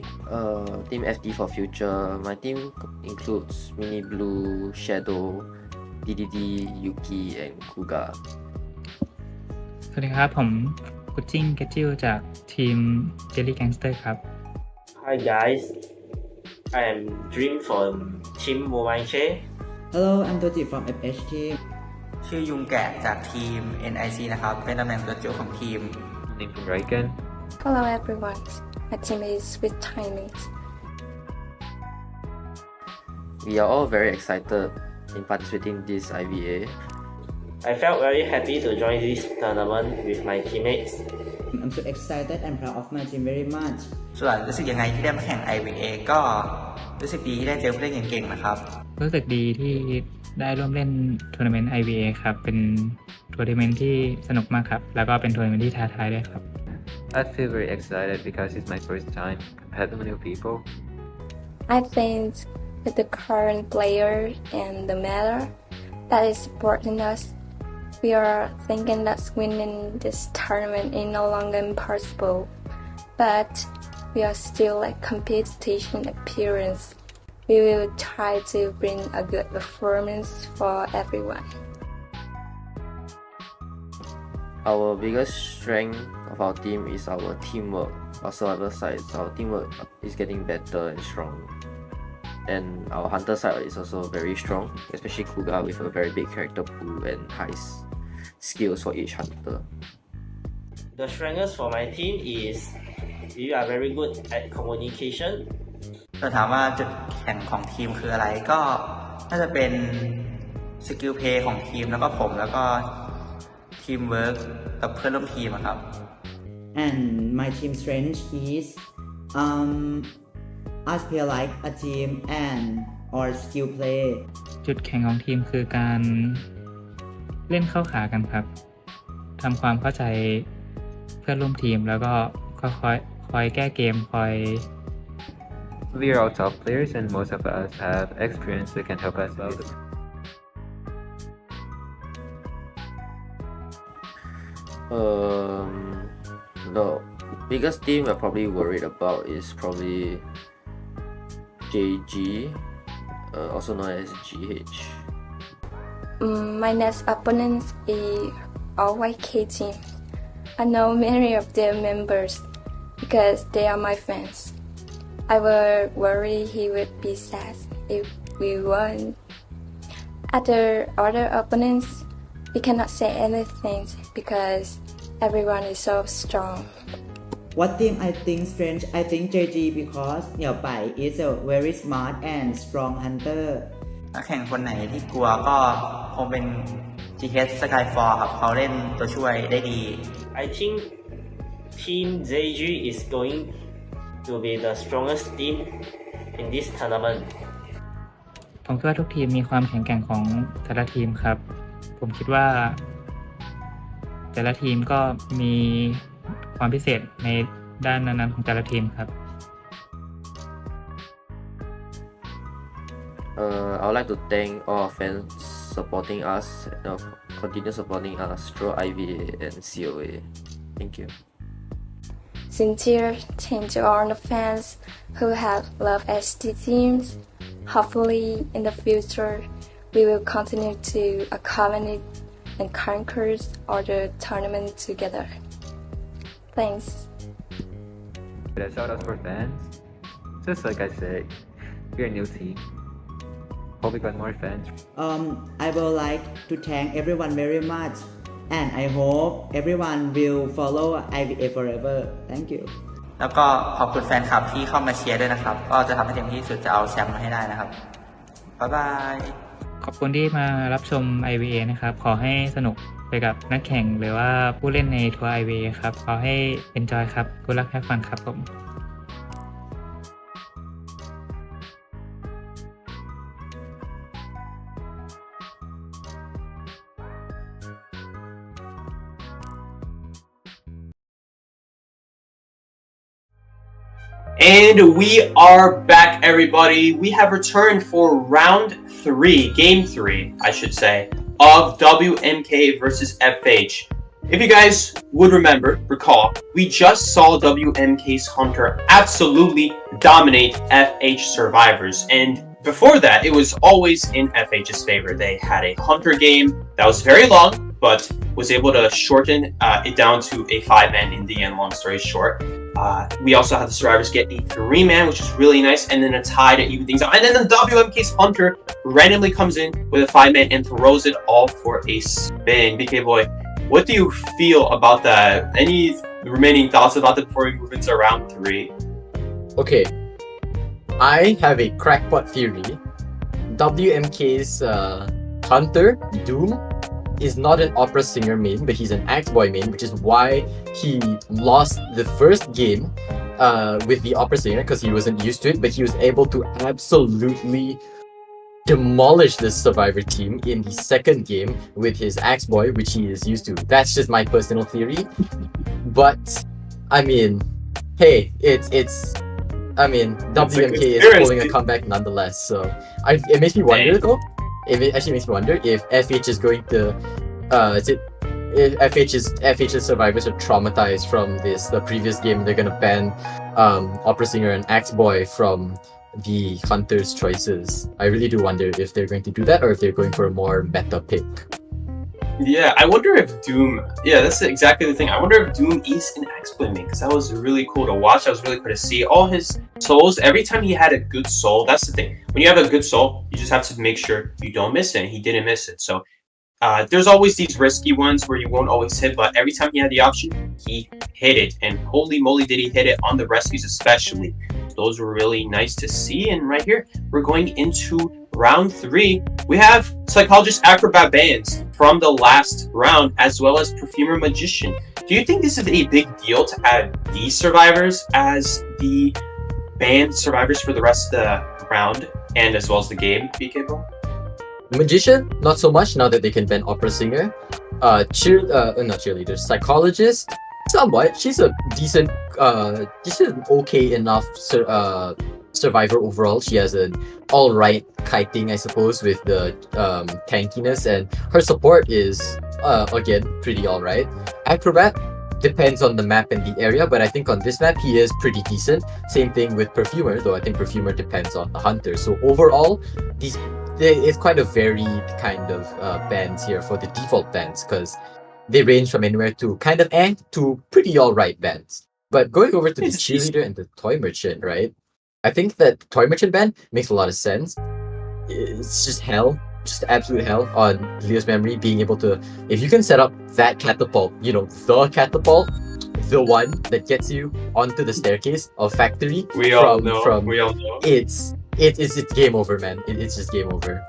Team FT for future. My team includes Mini Blue, Shadow, DDD, Yuki, and Kuga. สวัสดีครับผมกุจิ้งเกจิลจากทีม Jelly Gangster ครับ Hi guys, I am Dream from Team Mobile Che. Hello, I'm Toji from FH team. ชื่อยุงแกะจากทีม NIC นะครับ เป็นตำแหน่งตัวจิ๋วของทีม Name from Raiken. Hello everyone, my team is with Chinese. We are all very excited in participating in this IVA. I felt very happy to join this tournament with my teammates. I'm so excited and proud of my team very much. ส่วนรู้สึกยังไงที่ได้มาแข่ง IVA ก็รู้สึกดีที่ได้เจอผู้เล่นเก่งๆนะครับ รู้สึกดีที่ได้ร่วมเล่นทัวร์นาเมนต์ IVA ครับเป็นทัวร์นาเมนต์ที่สนุกมากครับแล้วก็เป็นทัวร์นาเมนต์ที่ท้าทายด้วยครับ I feel very excited because it's my first time compared to new people. I think with the current player and the Mello that is supporting us, we are thinking that winning this tournament is no longer impossible, but we are still a competition appearance. We will try to bring a good performance for everyone. Our biggest strength of our team is our teamwork. Our survivor side, our teamwork is getting better and strong. And our hunter side is also very strong, especially Kuga with a very big character pool and high skills for each hunter. The strengths for my team is we are very good at communication. ถ้าถามว่าจุดแข็งของทีมคืออะไรก็น่าจะเป็นสกิลเพลย์ของทีมแล้วก็ผมแล้วก็ทีมเวิร์กกับเพื่อนร่วมทีมครับ And my team strength is us play like a team and or skill play. จุดแข็งของทีมคือการเล่นเข้าขากันครับทำความเข้าใจเพื่อนร่วมทีมแล้วก็คอยแก้เกมคอย We are all top players and most of us have experience that can help us out. The biggest team we're probably worried about is probably JG, also known as GH. My next opponents is IVA team. I know many of their members because they are my fans. I was worried he would be sad if we won. Other opponents, we cannot say anything because everyone is so strong. What team I think strange? I think JG because เหนียวไป is a very smart and strong hunter. นักแข่งคนไหนที่กลัวก็คงเป็น GH Skyfall ครับเขาเล่นตัวช่วยได้ดี I think Team ZG is going to be the strongest team in this tournament. ผมคิดว่าทุกทีมมีความแข็งแกร่งของแต่ละทีมครับผมคิดว่าแต่ละทีมก็มีความพิเศษในด้านนั้นๆของแต่ละทีมครับ I would like to thank all fans supporting us, continue supporting us through IVA and COA. Thank you. Sincere thanks to all the fans who have loved ST teams. Hopefully, in the future, we will continue to accommodate and conquer all the tournament together. Thanks. But shout outs for fans. Just like I said, we're a new team. Hope we got more fans. I would like to thank everyone very much, and I hope everyone will follow IVA forever. Thank you. แล้วก็ขอบคุณแฟนคลับที่เข้ามาเชียร์ด้วยนะครับ ก็จะทำให้เต็มที่สุดจะเอาแชมป์มาให้ได้นะครับ บ๊ายบาย ขอบคุณที่มารับชม IVA นะครับขอให้สนุกไปกับนักแข่งหรือว่าผู้เล่นในทัวร์ IVA ครับขอให้ enjoy ครับ Good luck have fun ครับผม And we are back, everybody. We have returned for round 3, game 3, I should say, of WMK versus FH. if you guys would recall, we just saw WMK's Hunter absolutely dominate FH Survivors, and before that, it was always in FH's favor. They had a Hunter game that was very long, but was able to shorten it down to a 5-man in the end, long story short. We also had the Survivors get a 3-man, which is really nice, and then a tie to even things out. And then the WMK's Hunter randomly comes in with a 5-man and throws it all for a spin. BK Boy, what do you feel about that? Any remaining thoughts about it before we move into round 3? Okay, I have a crackpot theory. WMK's Hunter, Doom, is not an opera singer main, but he's an axe boy main, which is why he lost the first game with the opera singer, because he wasn't used to it, but he was able to absolutely demolish the Survivor team in the second game with his axe boy, which he is used to. That's just my personal theory. But I mean, hey, WMK is pulling a comeback nonetheless. So it makes me wonder though. It actually makes me wonder if FH is going to, if FH's survivors are traumatized from the previous game. They're gonna ban opera singer and axe boy from the Hunter's choices. I really do wonder if they're going to do that or if they're going for a more meta pick. Yeah, I wonder if Doom... Yeah, that's exactly the thing. I wonder if Doom is an X-Play main, because that was really cool to watch. That was really cool to see. All his souls, every time he had a good soul, that's the thing. When you have a good soul, you just have to make sure you don't miss it, and he didn't miss it. So there's always these risky ones where you won't always hit, but every time he had the option, he hit it. And holy moly did he hit it on the rescues especially. Those were really nice to see. And right here, we're going into round 3. We have Psychologist Acrobat bands from the last round, as well as Perfumer Magician. Do you think this is a big deal to add these survivors as the banned survivors for the rest of the round, and as well as the game, BK Bro? Magician, not so much now that they can ban opera singer. Not cheerleader, Psychologist, somewhat. She's a decent, okay enough survivor overall. She has an alright kiting, I suppose, with the tankiness, and her support is again pretty alright. Acrobat depends on the map and the area, but I think on this map he is pretty decent. Same thing with Perfumer, though I think Perfumer depends on the hunter. So overall, it's quite a varied kind of bans here for the default bans, because they range from anywhere to kind of to pretty alright bans. But going over to the cheerleader and the toy merchant, right? I think that toy merchant ban makes a lot of sense. It's just hell, just absolute hell on Leo's memory, being able to, if you can set up that catapult, the catapult, the one that gets you onto the staircase of factory. We all know. It's game over, man. It's just game over.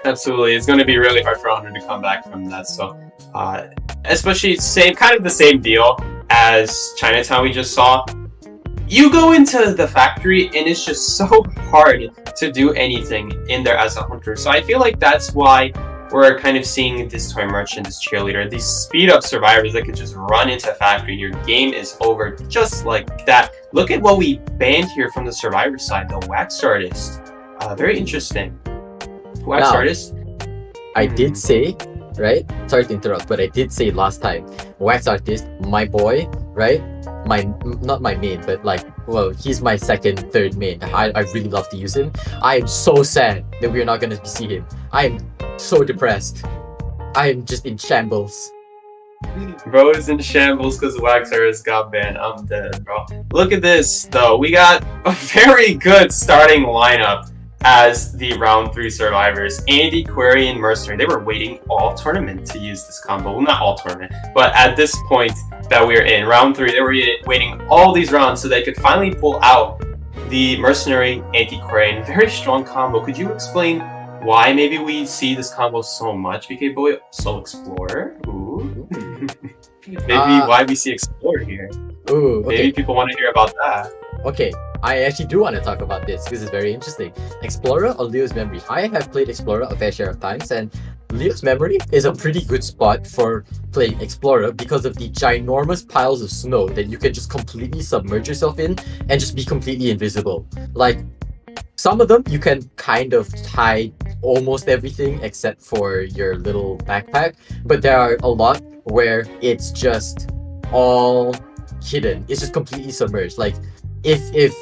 Absolutely, it's going to be really hard for Hunter to come back from that. So, especially kind of the same deal as Chinatown we just saw. You go into the factory and it's just so hard to do anything in there as a hunter. So I feel like that's why we're kind of seeing this toy merchant, this cheerleader, these speed up survivors that could just run into a factory and your game is over just like that. Look at what we banned here from the survivor side, the wax artist. Very interesting. Wax artist. I did say, right? Sorry to interrupt, but I did say last time, wax artist, my boy, right? Not my main, but he's my second, third main. I really love to use him. I am so sad that we're not gonna see him. I am so depressed. I am just in shambles. Bro is in shambles because Waxer has got banned. I'm dead, bro. Look at this, though. We got a very good starting lineup as the round 3 survivors. Andy, Query, and Mercenary. They were waiting all tournament to use this combo. Well, not all tournament, but at this point that we're in round 3, they were waiting all these rounds so they could finally pull out the Mercenary, Anti-Query, and very strong combo. Could you explain why maybe we see this combo so much, BK Boy? Soul Explorer? Ooh. Maybe why we see Explorer here. Ooh, okay. Maybe people want to hear about that. Okay, I actually do want to talk about this because it's very interesting. Explorer or Leo's Memory? I have played Explorer a fair share of times, and Leo's Memory is a pretty good spot for playing Explorer because of the ginormous piles of snow that you can just completely submerge yourself in and just be completely invisible. Like, some of them you can kind of hide almost everything except for your little backpack, but there are a lot where it's just all hidden. It's just completely submerged. Like if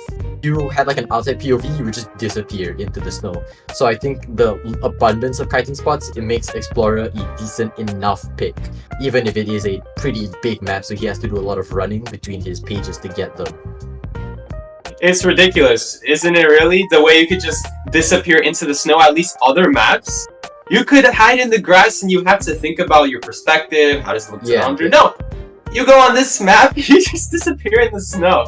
you had like an outside POV, you would just disappear into the snow. So I think the abundance of kiting spots, it makes Explorer a decent enough pick, even if it is a pretty big map, so he has to do a lot of running between his pages to get them. It's ridiculous, isn't it really? The way you could just disappear into the snow, at least other maps. You could hide in the grass and you have to think about your perspective, how does it look to the hunter. No! You go on this map, you just disappear in the snow.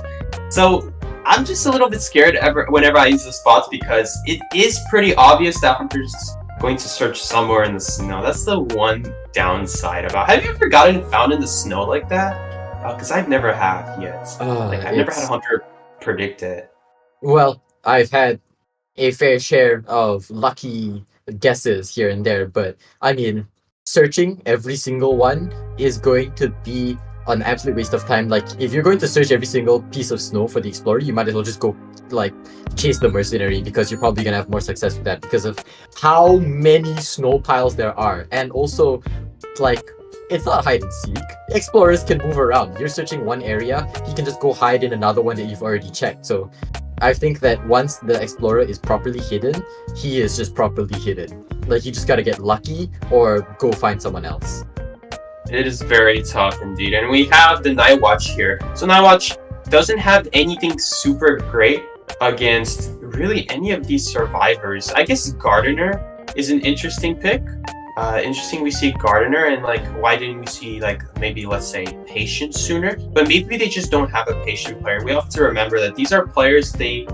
So I'm just a little bit scared whenever I use the spots because it is pretty obvious that hunter's going to search somewhere in the snow. That's the one downside about. Have you ever gotten found in the snow like that? Because I've never have yet. I've never had a hunter predict it. Well, I've had a fair share of lucky guesses here and there, but I mean, searching every single one is going to be an absolute waste of time. Like, if you're going to search every single piece of snow for the Explorer, you might as well just go, like, chase the Mercenary, because you're probably gonna have more success with that because of how many snow piles there are. And also, like, it's not hide and seek. Explorers can move around. You're searching one area, he can just go hide in another one that you've already checked. So I think that once the Explorer is properly hidden, he is just properly hidden. Like, you just gotta get lucky or go find someone else. It is very tough indeed. And we have the Night Watch here. So Night Watch doesn't have anything super great against really any of these survivors. I guess Gardener is an interesting pick. Interesting we see Gardener, and like, why didn't we see, like, maybe let's say Patient sooner? But maybe they just don't have a Patient player. We have to remember that these are players, they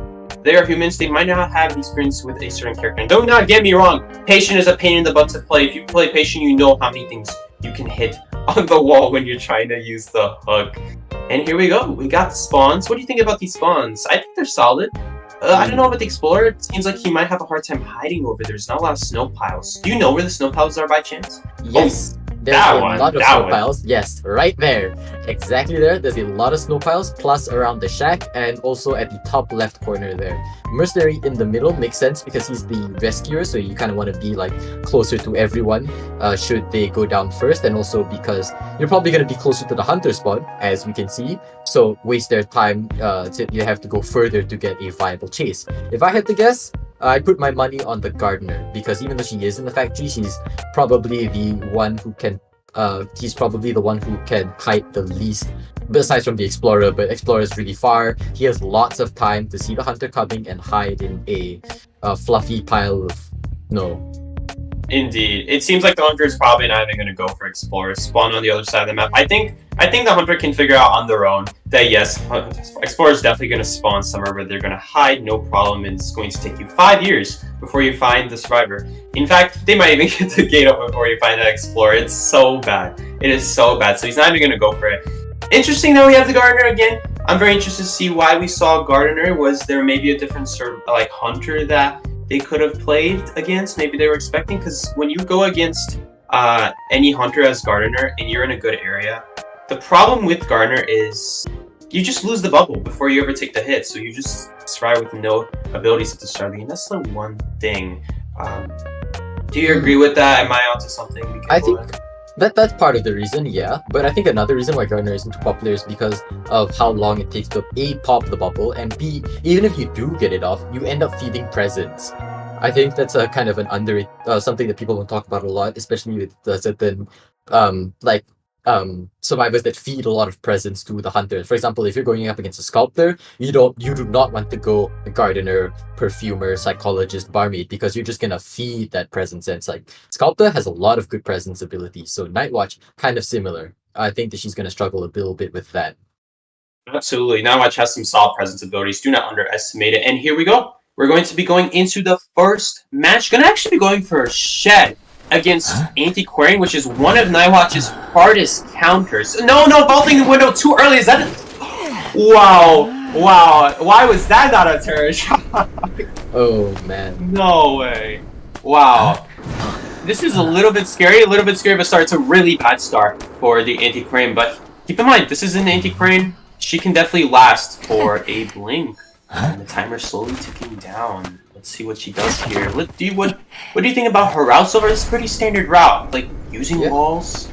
are humans, they might not have experience with a certain character. And do not get me wrong, Patient is a pain in the butt to play. If you play Patient, you know how many things you can hit on the wall when you're trying to use the hook. And here we go, we got spawns. What do you think about these spawns? I think they're solid. I don't know about the Explorer. It seems like he might have a hard time hiding over there. There's not a lot of snow piles. Do you know where the snow piles are by chance? Yes. There's a lot of snow piles. Yes, right there. Exactly there. There's a lot of snow piles, plus around the shack, and also at the top left corner there. Mercenary in the middle makes sense because he's the rescuer, so you kind of want to be like closer to everyone should they go down first, and also because you're probably going to be closer to the hunter spawn, as we can see, so waste their time. You have to go further to get a viable chase. If I had to guess, I put my money on the Gardener, because even though she is in the factory, she's probably the one who can he's probably the one who can hide the least, besides from the Explorer. But Explorer is really far. He has lots of time to see the hunter coming and hide in a fluffy pile of snow. Indeed. It seems like the hunter is probably not even going to go for Explorer. Spawn on the other side of the map. I think the hunter can figure out on their own that yes, Explorer is definitely going to spawn somewhere where they're going to hide, no problem, and it's going to take you 5 years before you find the survivor. In fact, they might even get the gate up before you find that Explorer. It's so bad. It is so bad. So he's not even going to go for it. Interesting that we have the Gardener again. I'm very interested to see why we saw Gardener. Was there maybe a different hunter that they could have played against? Maybe they were expecting, because when you go against any hunter as Gardener and you're in a good area, the problem with Gardener is you just lose the bubble before you ever take the hit, so you just survive with no abilities at the start of the game. That's the one thing. Do you agree with that? Am I onto something? I think that's part of the reason, yeah. But I think another reason why Gardener isn't too popular is because of how long it takes to A, pop the bubble, and B, even if you do get it off, you end up feeding presents. I think that's a kind of an something that people don't talk about a lot, especially with certain survivors that feed a lot of presents to the hunters. For example, if you're going up against a sculptor, you do not want to go Gardener, perfumer, psychologist, barmaid, because you're just gonna feed that presence. And it's like sculptor has a lot of good presence abilities, so Nightwatch kind of similar. I think that she's gonna struggle a little bit with that. Absolutely. Nightwatch has some solid presence abilities. Do not underestimate it. And here we go. We're going to be going into the first match. Gonna actually be going for Shed against Antiquarian, which is one of Nightwatch's hardest counters. No, vaulting the window too early. Is that Wow. Why was that not a turret shot? Oh, man. No way. Wow. This is a little bit scary of a start. It's a really bad start for the Antiquarian, but keep in mind, this is an Antiquarian. She can definitely last for a blink. And the timer's slowly ticking down. Let's see what she does here. What do you think about her route so far? It's a pretty standard route, like using walls.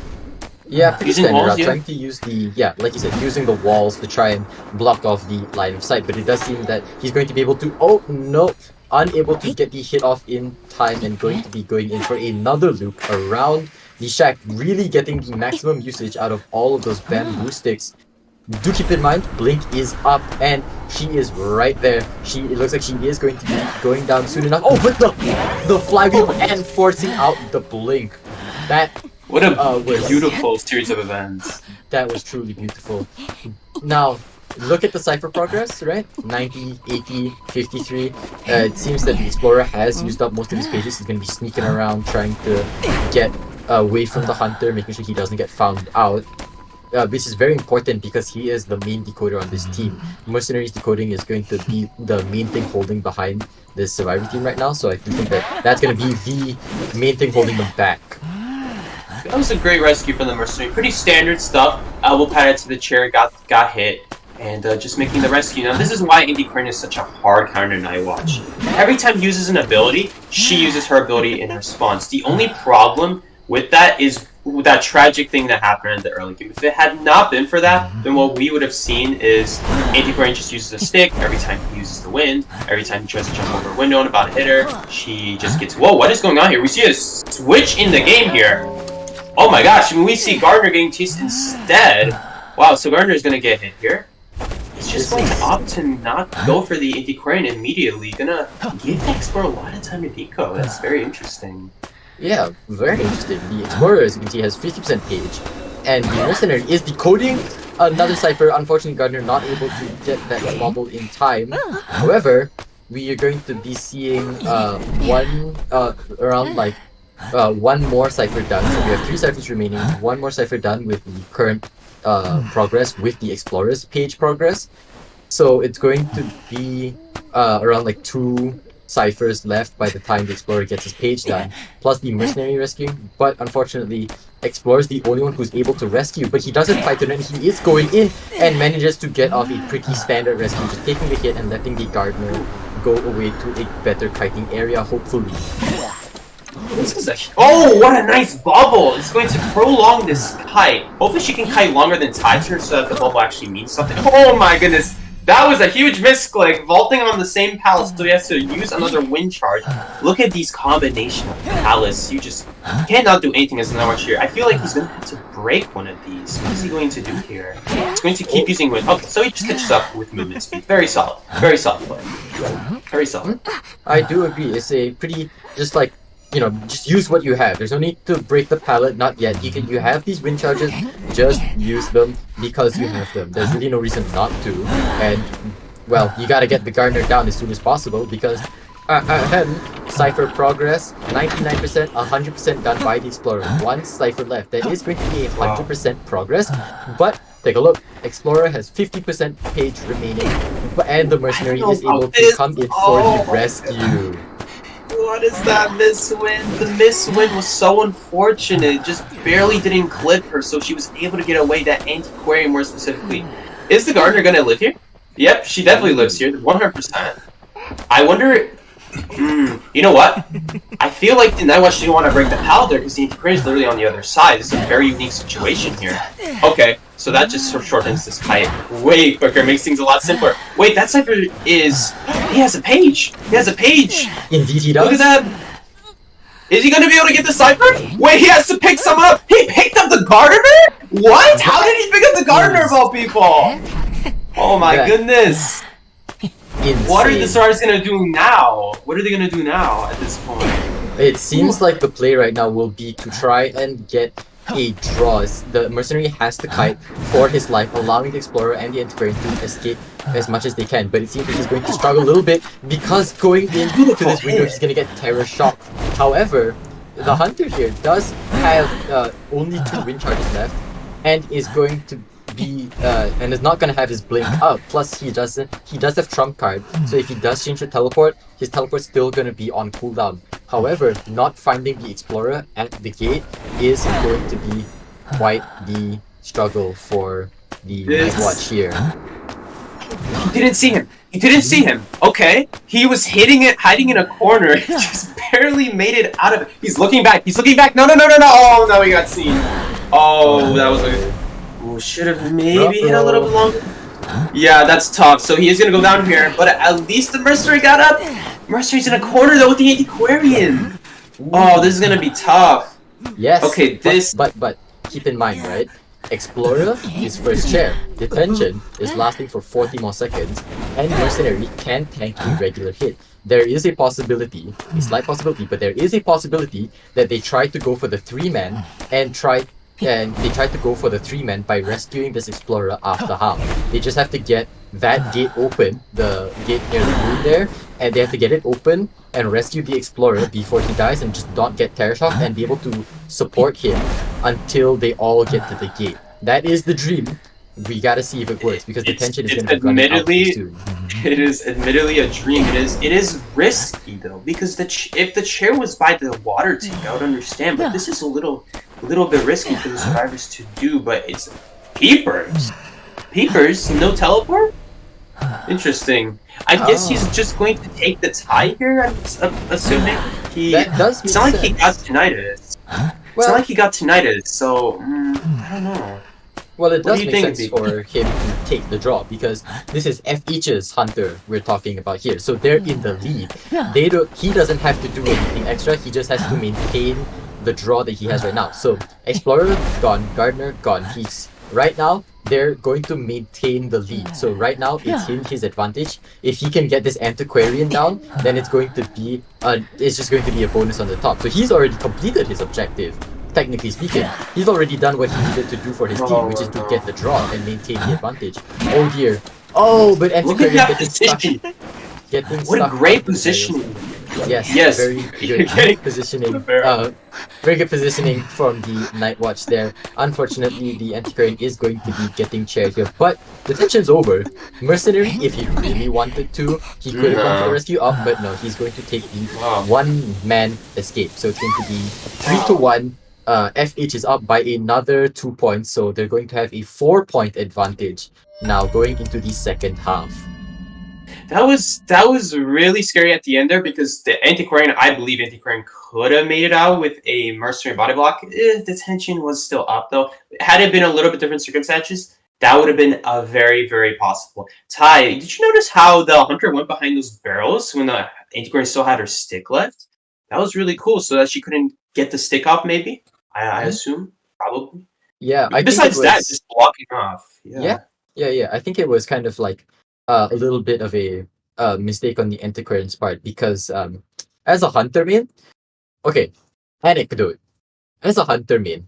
Yeah, pretty Using standard. walls, yeah. Trying to use like you said, using the walls to try and block off the line of sight. But it does seem that he's going to be able to. Oh no! Unable to get the hit off in time and going to be going in for another loop around the shack, really getting the maximum usage out of all of those bamboo sticks. Do keep in mind, Blink is up and she is right there. It looks like she is going to be going down soon enough. Oh, but the flywheel and forcing out the Blink. What a beautiful series of events. That was truly beautiful. Now, look at the cipher progress, right? 90, 80, 53. It seems that the Explorer has used up most of his pages. He's going to be sneaking around, trying to get away from the Hunter, making sure he doesn't get found out. This is very important because he is the main decoder on this team. Mercenaries decoding is going to be the main thing holding behind this Survivor team right now, so I do think that that's going to be the main thing holding them back. That was a great rescue from the Mercenary. Pretty standard stuff. Elbow padded to the chair, got hit, and just making the rescue. Now this is why Indy Crane is such a hard counter in Nightwatch. Every time he uses an ability, she uses her ability in response. The only problem with that is that tragic thing that happened in the early game. If it had not been for that, then what we would have seen is Indy Crane just uses a stick every time he uses the wind, every time he tries to jump over a window and about to hit her, she just gets, whoa, what is going on here? We see a switch in the game here. Oh my gosh, I mean, we see Gardner getting chased instead. Wow, so Gardner is going to get hit here. He's just going to opt to not go for the Indy Crane immediately. Gonna give the Explorer a lot of time to deco. That's very interesting. Yeah, very interesting. The Explorer, as you can see, has 50% page, and the Mercenary is decoding another cipher. Unfortunately, Gardner not able to get that bubble in time. However, we are going to be seeing one more cipher done. So we have 3 ciphers remaining. One more cipher done with the current progress with the Explorer's page progress. So it's going to be around like 2 ciphers left by the time the Explorer gets his page done, plus the Mercenary rescue. But unfortunately, Explorer's the only one who's able to rescue, but he doesn't fight it, and he is going in and manages to get off a pretty standard rescue, just taking the hit and letting the Gardener go away to a better kiting area, hopefully. Oh, what a nice bubble! It's going to prolong this kite. Hopefully she can kite longer than Tiger so that the bubble actually means something. Oh my goodness! That was a huge misclick, vaulting on the same palace, so he has to use another wind charge. Look at these combination of palace. You just cannot do anything as an Nightwatch here. I feel like he's going to have to break one of these. What is he going to do here? He's going to keep using wind. Okay, so he just catches up with movement speed. Very solid. Very solid play. Very solid. I do agree. It's a pretty, just like, just use what you have. There's no need to break the pallet, not yet. You have these wind charges, just use them because you have them. There's really no reason not to. And, well, you gotta get the Gardener down as soon as possible because, cipher progress, 99%, 100% done by the Explorer. 1 cipher left. There is going to be 100% progress, but take a look. Explorer has 50% page remaining, and the Mercenary is able to come in for the rescue. What is that miswind? The miswind was so unfortunate. It just barely didn't clip her, so she was able to get away. That antiquarian more specifically. Is the Gardener gonna live here? Yep, she definitely lives here, 100%. I wonder... you know what? I feel like the Nightwatch didn't want to break the pallet there because the antiquarian is literally on the other side. This is a very unique situation here. Okay, so that just shortens this kite way quicker, makes things a lot simpler. Wait, that cipher is... He has a page! He has a page! Indeed he does. Look at that! Is he gonna be able to get the cipher? Wait, he has to pick some up! He picked up the Gardener?! What?! How did he pick up the Gardener of all people?! Oh my goodness! Insane. What are the Stars gonna do now? What are they gonna do now at this point? It seems like the play right now will be to try and get a draw. The Mercenary has to kite for his life, allowing the Explorer and the Antiquarian to escape as much as they can. But it seems like he's going to struggle a little bit because going into this window, he's going to get terror shocked. However, the Hunter here does have only 2 wind charges left and is going to be and is not going to have his blink up. Plus, he does have trump card, so if he does change the teleport, his teleport's still going to be on cooldown. However, not finding the Explorer at the gate is going to be quite the struggle for the Nightwatch here. He didn't see him. He didn't see him. Okay. He was hitting it, hiding in a corner. He just barely made it out of it. He's looking back. He's looking back. No. Oh, no, he got seen. Oh, that was a... Ooh, should have maybe hit a little bit longer. Yeah, that's tough. So he is going to go down here, but at least the Mercenary got up. Mercenary's in a corner, though, with the Antiquarian. Oh, this is going to be tough. Yes. Okay, this... But keep in mind, right? Explorer is first chair. Detention is lasting for 40 more seconds. And Mercenary can tank a regular hit. There is a possibility, a slight possibility, but there is a possibility that they try to go for the 3-man and they try to go for the 3-man by rescuing this Explorer after half. They just have to get that gate open, the gate near the moon there, and they have to get it open and rescue the Explorer before he dies and just not get Terror Shock and be able to support him until they all get to the gate. That is the dream. We gotta see if it works because the tension is gonna be running out too soon. It is admittedly a dream. It is risky though because if the chair was by the water tank, I would understand. But this is a little bit risky for the survivors to do. But it's Peepers, no teleport. Interesting. I guess he's just going to take the tie here. I'm assuming that does make it's not sense. like he got tinnitus. It's not like he got tinnitus. So I don't know. Well, it What does do you make think, sense Vic? for him to take the draw because this is FH's hunter we're talking about here. So they're in the lead. He doesn't have to do anything extra. He just has to maintain the draw that he has right now. So Explorer gone, Gardener gone. Right now they're going to maintain the lead. So right now it's in his advantage. If he can get this Antiquarian down, then it's just going to be a bonus on the top. So he's already completed his objective. Technically speaking, he's already done what he needed to do for his team, which is to get the draw and maintain the advantage. Oh dear. Oh, but Antiquarian getting stuck. What a great positioning. Yes. Very good positioning. Very good positioning from the Night Watch there. Unfortunately, the Antiquarian is going to be getting chaired here, but the tension's over. Mercenary, if he really wanted to, he could have gone for the rescue up, but no, he's going to take the one-man escape. So it's going to be 3-1. FH is up by another 2 points, so they're going to have a 4-point advantage now going into the second half. That was really scary at the end there because I believe Antiquarian could have made it out with a Mercenary body block. The tension was still up though. Had it been a little bit different circumstances, that would have been a very, very possible. Ty, did you notice how the Hunter went behind those barrels when the Antiquarian still had her stick left? That was really cool so that she couldn't get the stick off maybe. I assume, probably. Yeah, Besides that, just blocking off. Yeah. I think it was kind of like a little bit of a mistake on the Antiquarian's part because as a hunter main, okay, anecdote. As a hunter main,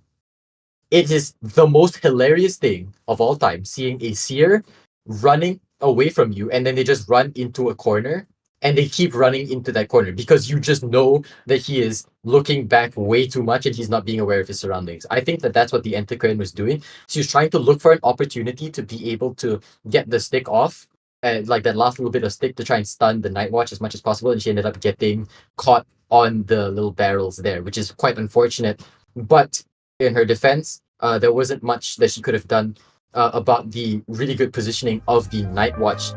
it is the most hilarious thing of all time seeing a seer running away from you and then they just run into a corner and they keep running into that corner because you just know that he is looking back way too much and he's not being aware of his surroundings. I think that that's what the Antiquarian was doing. She was trying to look for an opportunity to be able to get the stick off, like that last little bit of stick to try and stun the Night Watch as much as possible, and she ended up getting caught on the little barrels there, which is quite unfortunate. But in her defense, there wasn't much that she could have done about the really good positioning of the Night Watch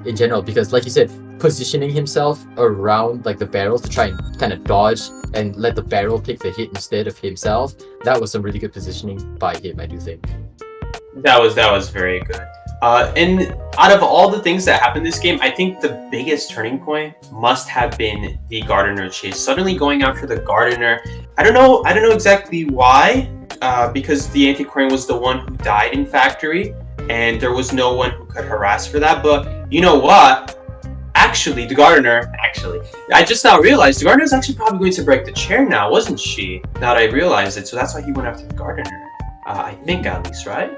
in general, because like you said, positioning himself around like the barrel to try and kind of dodge and let the barrel take the hit instead of himself, that was some really good positioning by him, I do think. That was very good. And out of all the things that happened this game, I think the biggest turning point must have been the Gardener chase. Suddenly going after the Gardener, I don't know exactly why, because the Antiquarian was the one who died in Factory, and there was no one who could harass for that. But you know what? Actually, the Gardener, I just now realized the Gardener is actually probably going to break the chair now, wasn't she? Now that I realized it, so that's why he went after the Gardener. I think at least, right?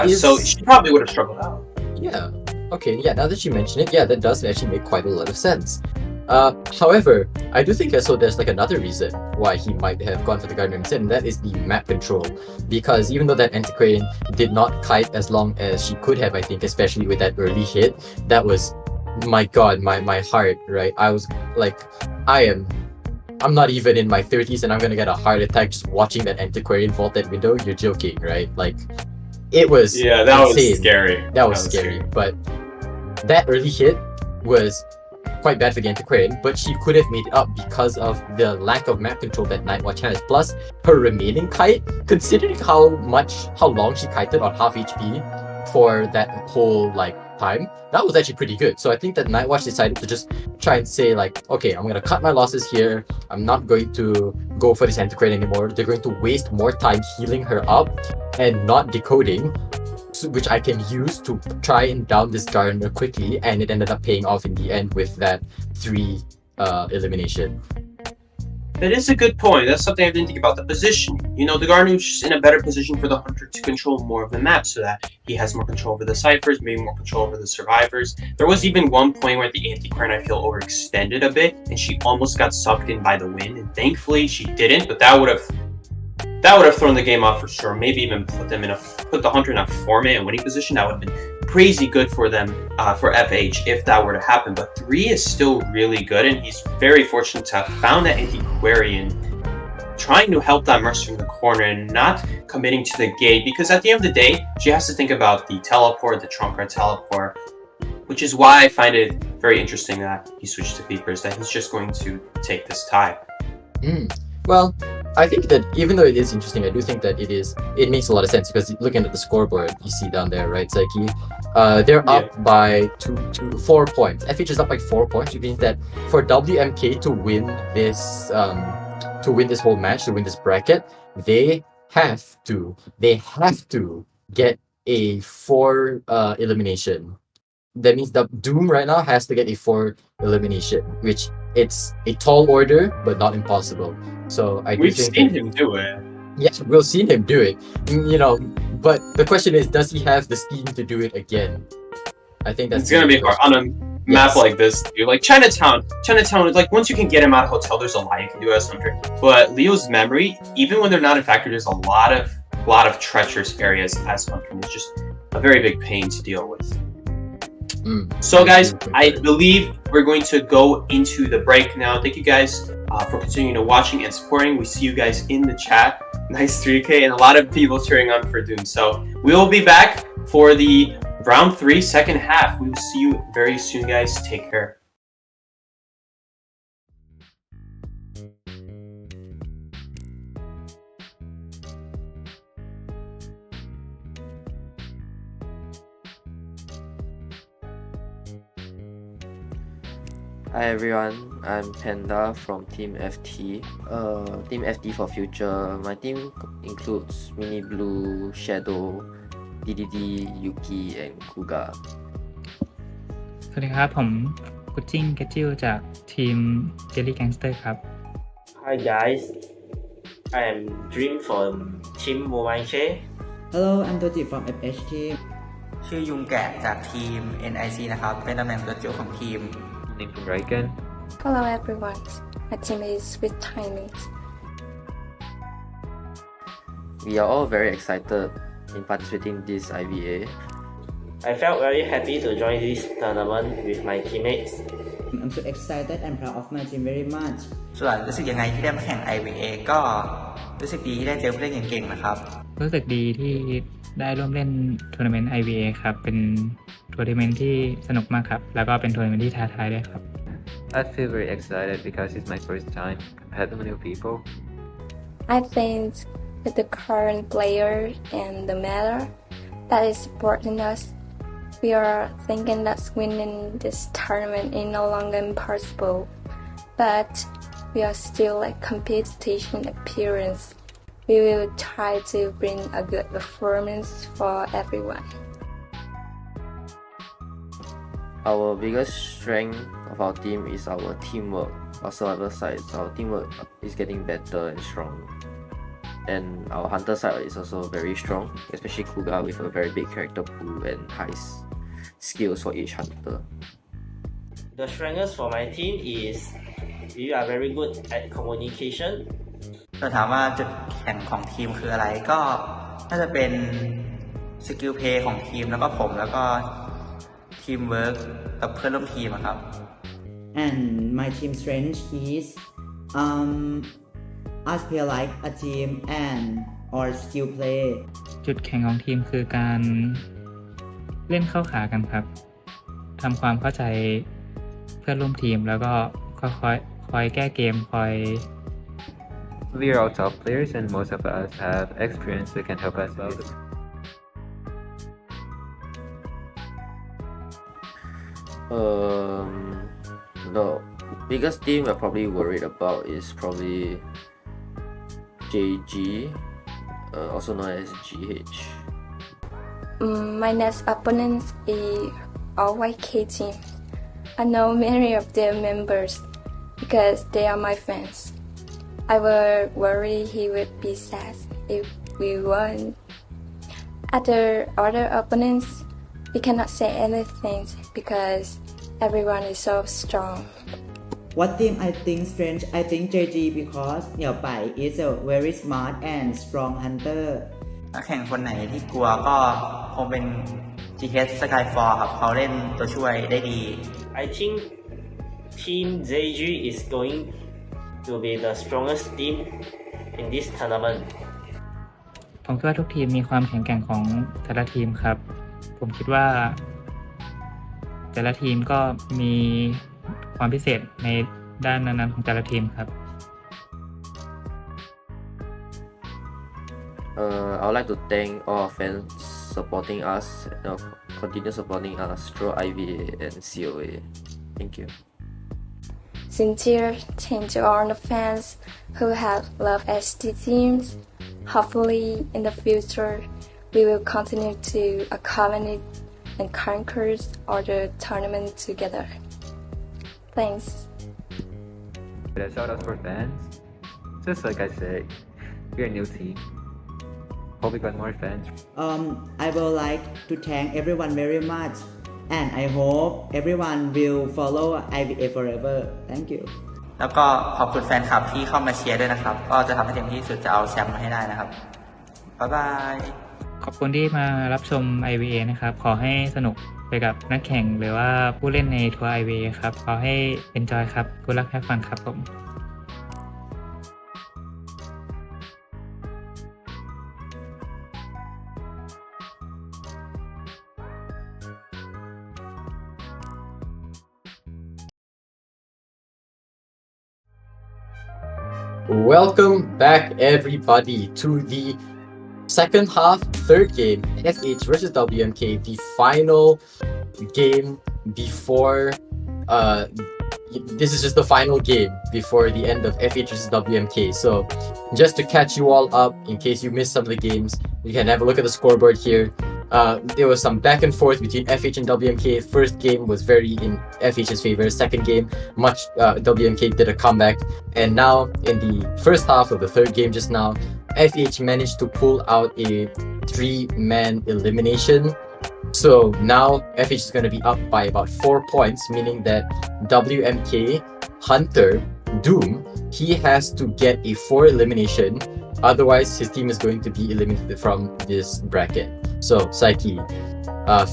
So she probably would have struggled out. Yeah. Okay, yeah, now that you mention it, yeah, that does actually make quite a lot of sense. However, I do think also there's like another reason why he might have gone for the Gardener instead, and that is the map control. Because even though that Antiquarian did not kite as long as she could have, I think, especially with that early hit, that was, my god, my heart, right? I was like, I'm not even in my 30s and I'm gonna get a heart attack just watching that Antiquarian vault that window. You're joking, right? Like, it was that insane. was scary. That was scary. But that early hit was quite bad for the antiquarian, but she could have made it up because of the lack of map control that Nightwatch has. Plus, her remaining kite, considering how long she kited on half HP for that whole time, that was actually pretty good. So I think that Nightwatch decided to just try and say okay, I'm gonna cut my losses here. I'm not going to go for this antiquarian anymore. They're going to waste more time healing her up and not decoding, which I can use to try and down this Gardener quickly, and it ended up paying off in the end with that 3 elimination. That is a good point. That's something I didn't think about, the position. The Gardener is just in a better position for the Hunter to control more of the map so that he has more control over the ciphers, maybe more control over the survivors. There was even one point where the Antiquarian, I feel, overextended a bit, and she almost got sucked in by the wind, and thankfully she didn't, but that would have thrown the game off for sure. Maybe even put the Hunter in a 4-man winning position. That would have been crazy good for them, for FH, if that were to happen. But 3 is still really good, and he's very fortunate to have found that Antiquarian, trying to help that Mercer in the corner and not committing to the gate, because at the end of the day, she has to think about the teleport, the trump card teleport, which is why I find it very interesting that he switched to Peepers, that he's just going to take this tie. Well, I think that even though it is interesting, I do think that it makes a lot of sense, because looking at the scoreboard, you see down there, right, Psyche? They're up by 4 points. FH is up by 4 points, which means that for WMK to win this whole match, to win this bracket, they have to get a 4 elimination. That means the Doom right now has to get a 4 elimination, which it's a tall order, but not impossible. So We've seen him do it. Yes, we've seen him do it. But the question is, does he have the steam to do it again? I think that's gonna be hard on a map like this. Like Chinatown, once you can get him out of hotel, there's a lot you can do as Hunter. But Leo's memory, even when they're not in factory, there's a lot of treacherous areas as Hunter. It's just a very big pain to deal with. So guys, I believe we're going to go into the break now. Thank you guys for continuing to watching and supporting. We see you guys in the chat. Nice 3K and a lot of people cheering on for Doom. So we will be back for the round 3 second half. We will see you very soon, guys. Take care. Hi everyone, I'm Panda from Team FT. Team FT for future. My team includes Mini Blue, Shadow, DDD, Yuki, and Kuga. สวัสดีครับผมกุจิ้งเกจิลจากทีม Jelly Gangster ครับ Hi guys, I am Dream from Team Mobile Che. Hello, I'm Doji from FH team. ชื่อยุงแกะจากทีม NIC นะครับ เป็นตำแหน่งตัวจิ๋วของทีม From Raiken. Hello everyone, my team is with Chinese. We are all very excited in participating in this IVA. I felt very happy to join this tournament with my teammates. I'm so excited and proud of my team very much. ส่วนรู้สึกยังไงที่ได้มาแข่ง IVA ก็รู้สึกดีที่ได้เจอผู้เล่นเก่งๆนะครับ รู้สึกดีที่ได้ร่วมเล่นทัวร์นาเมนต์ IVA ครับเป็นทัวร์นาเมนต์ที่สนุกมากครับแล้วก็เป็นทัวร์นาเมนต์ที่ท้าทายด้วยครับ I feel very excited because it's my first time compared to new people. I think with the current player and the Mello that is supporting us, we are thinking that winning this tournament is no longer impossible, but we are still competition appearance. We will try to bring a good performance for everyone. Our biggest strength of our team is our teamwork. Our survivor side, our teamwork is getting better and strong. And our hunter side is also very strong, especially Kuga with a very big character pool and high skills for each hunter. The strengths for my team is we are very good at communication. เราถามว่าจุดแข็งของทีมคืออะไรก็น่าจะเป็นสกิลเพลย์ของทีมแล้วก็ผมแล้วก็ทีมเวิร์กกับเพื่อนร่วมทีมครับ And my team strength is us play like a team and or skill play. จุดแข็งของทีมคือการเล่นเข้าขากันครับทำความเข้าใจ เพื่อนร่วมทีมแล้วก็คอยแก้เกมคอย We are all top players and most of us have experience that can help us out. The biggest team I'm probably worried about is probably JG, also known as GH. My next opponents is IVA team. I know many of their members because they are my fans. I was worried he would be sad if we won. Other opponents, we cannot say anything because everyone is so strong. What team I think strange? I think JG because Nello is a very smart and strong hunter. นักแข่งคนไหนที่กลัวก็คงเป็น GH Skyfall ครับเขาเล่นตัวช่วยได้ดี I think Team ZG is going to be the strongest team in this tournament. ผมคิดว่าทุกทีมมีความแข็งแกร่งของแต่ละทีมครับผมคิดว่าแต่ละทีมก็มีความพิเศษในด้านนั้นๆของแต่ละทีมครับI would like to thank all fans supporting us, continue supporting us through IVA and COA. Thank you. Sincere thank to all the fans who have loved ST teams. Hopefully, in the future, we will continue to accommodate and conquer all the tournament together. Thanks. Shout out for fans. Just like I said, we're a new team. Hope we got more fans. I would like to thank everyone very much, and I hope everyone will follow IVA forever. Thank you. แล้วก็ขอบคุณแฟนคลับที่เข้ามาเชียร์ด้วยนะครับก็จะทำให้เต็มที่สุดจะเอาแชมป์มาให้ได้นะครับบ๊ายบายขอบคุณที่มารับชม IVA นะครับขอให้สนุกไปกับนักแข่งหรือว่าผู้เล่นในทัวร์ IVA ครับขอให้ enjoy ครับ Good luck have fun ครับผม Welcome back, everybody, to the second half, third game, FH versus WMK, the final game before. This is just the final game before the end of FH versus WMK. So, just to catch you all up, in case you missed some of the games, you can have a look at the scoreboard here. There was some back and forth between FH and WMK. First game was very in FH's favor. Second game, WMK did a comeback. And now, in the first half of the third game just now, FH managed to pull out a 3-man elimination. So now FH is going to be up by about 4 points, meaning that WMK, Hunter, Doom, he has to get a 4 elimination. Otherwise, his team is going to be eliminated from this bracket. So, Psyche,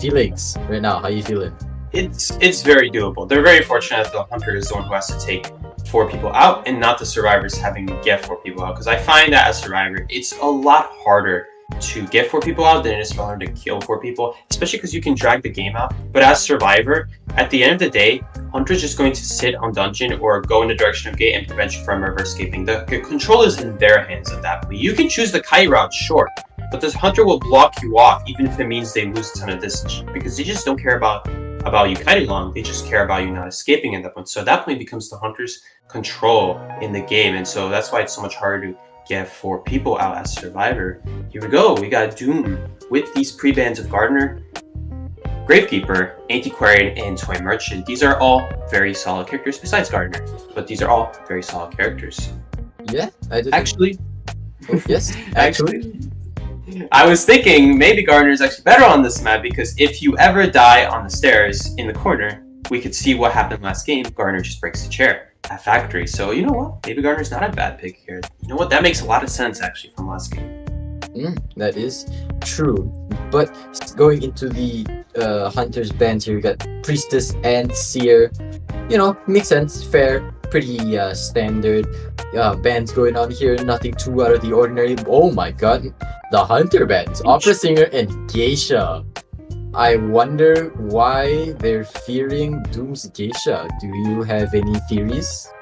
feelings right now, how you feeling? It's very doable. They're very fortunate that the Hunter is the one who has to take 4 people out and not the survivors having to get 4 people out. Because I find that as survivor, it's a lot harder to get 4 people out than it is for Hunter to kill 4 people, especially because you can drag the game out. But as survivor, at the end of the day, Hunter's just going to sit on dungeon or go in the direction of gate and prevent you from ever escaping. The control is in their hands at that point. You can choose the kite route, sure, but this Hunter will block you off even if it means they lose a ton of distance, because they just don't care about you kiting long. They just care about you not escaping at that point. So at that point, it becomes the Hunter's control in the game, and so that's why it's so much harder to get 4 people out as survivor. Here we go. We got Doom with these pre-bans of Gardener, Gravekeeper, Antiquarian, and Toy Merchant. These are all very solid characters besides Gardener, but these are all very solid characters. Yeah, I did. Actually, yes, actually, I was thinking maybe Gardener is actually better on this map, because if you ever die on the stairs in the corner, we could see what happened last game. Gardener just breaks the chair at Factory. So you know what? Maybe Gardener's not a bad pick here. You know what? That makes a lot of sense actually from last game. That is true. But going into the Hunter's band here, you got Priestess and Seer. You know, makes sense, fair, pretty standard bands going on here. Nothing too out of the ordinary. Oh my god, the Hunter bands, Opera Singer and Geisha. I wonder why they're fearing Doom's Geisha. Do you have any theories?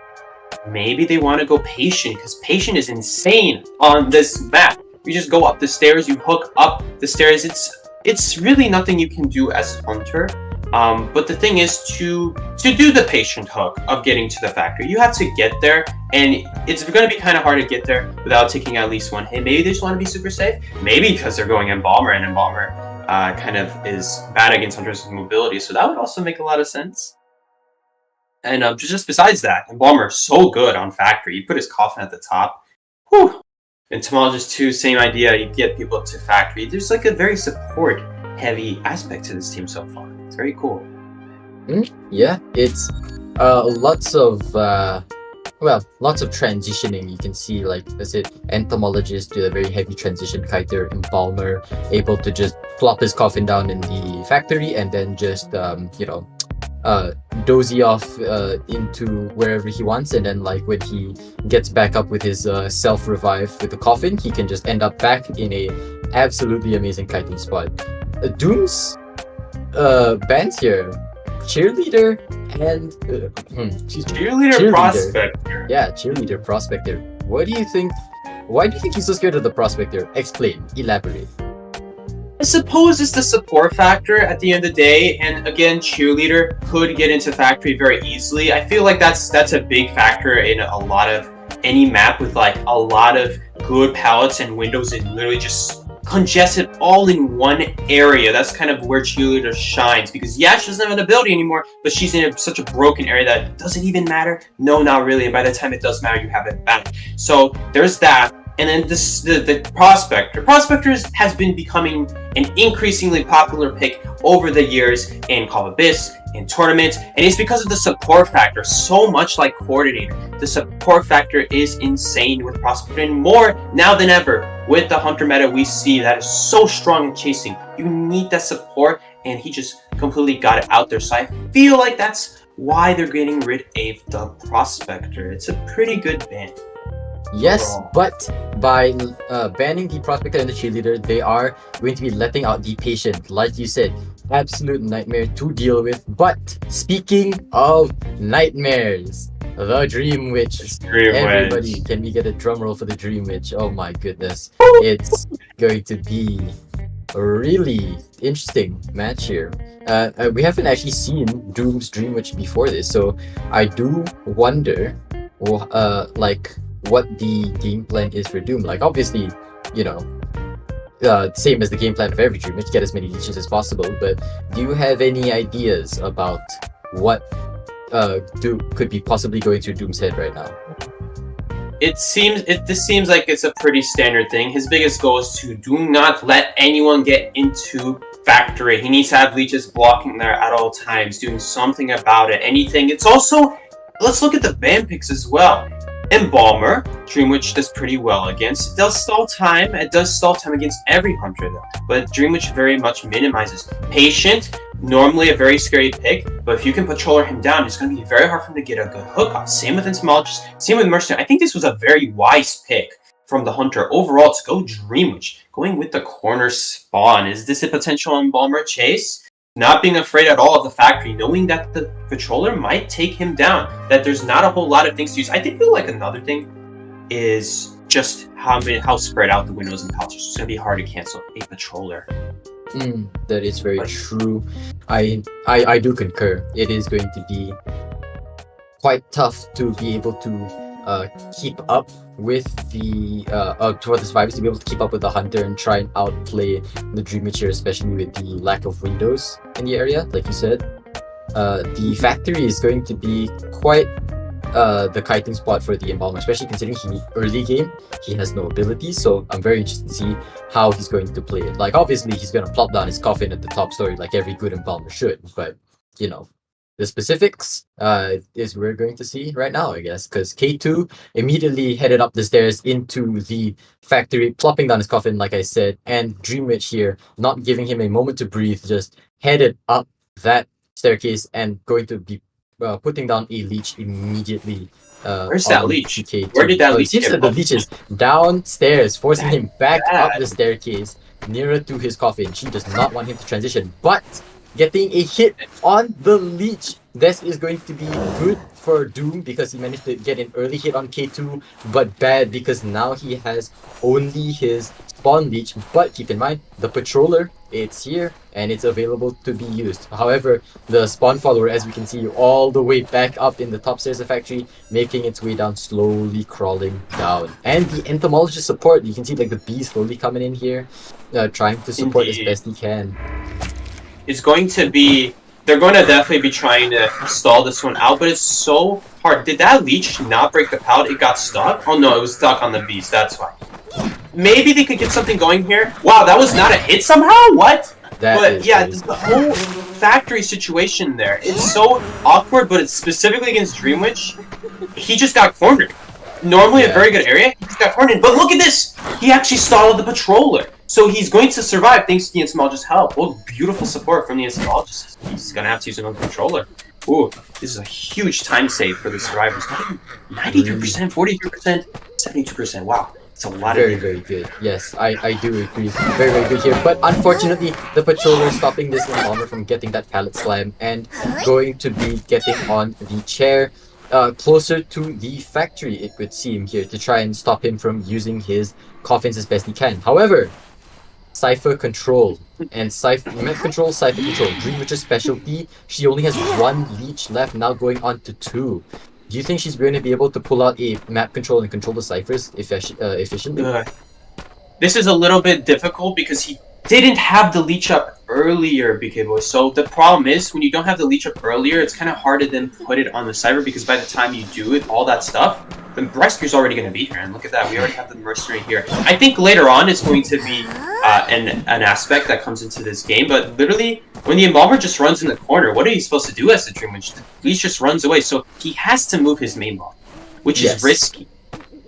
Maybe they want to go patient, because patient is insane on this map. You just go up the stairs, you hook up the stairs. It's really nothing you can do as a hunter. But the thing is, to do the patient hook of getting to the factory, you have to get there, and it's going to be kind of hard to get there without taking at least one hit. Maybe they just want to be super safe. Maybe because they're going Embalmer, and Embalmer kind of is bad against hunters with mobility, so that would also make a lot of sense. And just besides that, Embalmer so good on factory. You put his coffin at the top. Whew. Entomologist 2, same idea. You get people to factory. There's like a very support-heavy aspect to this team so far. It's very cool. Yeah, it's lots of transitioning. You can see, like I said, Entomologist do a very heavy transition. Kiter, Embalmer, able to just plop his coffin down in the factory and then just dozy off into wherever he wants, and then like when he gets back up with his self-revive with the coffin, he can just end up back in a absolutely amazing kiting spot. Doom's bands here, cheerleader and cheerleader prospector. Yeah, cheerleader prospector. What do you think? Why do you think he's so scared of the prospector? Explain, elaborate. I suppose it's the support factor at the end of the day, and again, cheerleader could get into factory very easily. I feel like that's a big factor in a lot of any map with like a lot of good pallets and windows and literally just congested all in one area. That's kind of where cheerleader shines, because yeah, she doesn't have an ability anymore, but she's in such a broken area that it doesn't even matter. No, not really. And by the time it does matter, you have it back. So there's that. And then the prospector. Prospectors has been becoming an increasingly popular pick over the years in Call of Abyss, in tournaments, and it's because of the support factor. So much like coordinator, the support factor is insane with prospector, and more now than ever with the hunter meta we see that is so strong in chasing. You need that support, and he just completely got it out there. So I feel like that's why they're getting rid of the prospector. It's a pretty good ban. Yes, but by banning the prospector and the cheerleader, they are going to be letting out the patient. Like you said, absolute nightmare to deal with. But speaking of nightmares, the Dream Witch. Everybody, can we get a drum roll for the Dream Witch? Oh my goodness. It's going to be a really interesting match here. We haven't actually seen Doom's Dream Witch before this, so I do wonder what the game plan is for Doom. Like, obviously, same as the game plan of every Dream Witch, get as many leeches as possible, but do you have any ideas about what could be possibly going through Doom's head right now? This seems like it's a pretty standard thing. His biggest goal is to do not let anyone get into factory. He needs to have leeches blocking there at all times, doing something about it, anything. It's also, let's look at the ban picks as well. Embalmer, Dream Witch does pretty well against. It does stall time. It does stall time against every hunter though. But Dream Witch very much minimizes. Patient, normally a very scary pick, but if you can patroller him down, it's going to be very hard for him to get a good hook off. Same with Entomologist, same with Mercenary. I think this was a very wise pick from the hunter overall to go Dream Witch. Going with the corner spawn. Is this a potential Embalmer chase? Not being afraid at all of the factory, knowing that the patroller might take him down, that there's not a whole lot of things to use. I feel like another thing is just how spread out the windows and pouches. It's going to be hard to cancel a patroller. That is very true. I do concur. It is going to be quite tough to be able to keep up with the for the survivors to be able to keep up with the hunter and try and outplay the Dream Witch here, especially with the lack of windows in the area, like you said. The factory is going to be quite the kiting spot for the Embalmer, especially considering early game he has no abilities, so I'm very interested to see how he's going to play it. Like, obviously he's going to plop down his coffin at the top story like every good Embalmer should, but the specifics is we're going to see right now, I guess, because K2 immediately headed up the stairs into the factory, plopping down his coffin, like I said, and Dream Witch here, not giving him a moment to breathe, just headed up that staircase and going to be putting down a leech immediately Where's on that leech? PK2. Where did that It leech seems get that the bumped? leech is downstairs, forcing him back up bad. the staircase nearer to his coffin. She does not want him to transition, but getting a hit on the leech. This is going to be good for Doom because he managed to get an early hit on K2, but bad because now he has only his spawn leech. But keep in mind, the patroller, it's here and it's available to be used. However, the spawn follower, as we can see, all the way back up in the top stairs of the factory, making its way down, slowly crawling down. And the entomologist support, you can see like the bee slowly coming in here, trying to support as best he can. It's going to be... They're going to definitely be trying to stall this one out, but it's so hard. Did that leech not break the pallet? It got stuck? Oh no, it was stuck on the beast, that's why. Maybe they could get something going here. Wow, that was not a hit somehow? What? But yeah, the whole factory situation there, it's so awkward, but it's specifically against Dream Witch. He just got cornered. Normally a very good area, he just got cornered. But look at this! He actually stalled the patroller. So he's going to survive thanks to the entomologist's help. Well, beautiful support from the entomologist. He's going to have to use another controller. Ooh, this is a huge time save for the survivors. 93%, 43%, 72%. Wow. It's a lot very, of very good. Yes, I do agree. Very, very good here. But unfortunately, the patroller stopping this embalmer from getting that pallet slam and going to be getting on the chair closer to the factory, it would seem here, to try and stop him from using his coffins as best he can. However, Cypher control and map control, Cypher control. Dream Witch's specialty. She only has one leech left, now going on to 2. Do you think she's going to be able to pull out a map control and control the ciphers efficiently? This is a little bit difficult because he didn't have the leech up earlier, BK Boy. So the problem is, when you don't have the leech up earlier, it's kind of hard to then put it on the cipher because by the time you do it, all that stuff, the rescue's already going to be here. And look at that, we already have the mercenary here. I think later on it's going to be an aspect that comes into this game, but literally, when the embalmer just runs in the corner, what are you supposed to do as the Dream Witch? The leech just runs away, so he has to move his main bomb, which is risky.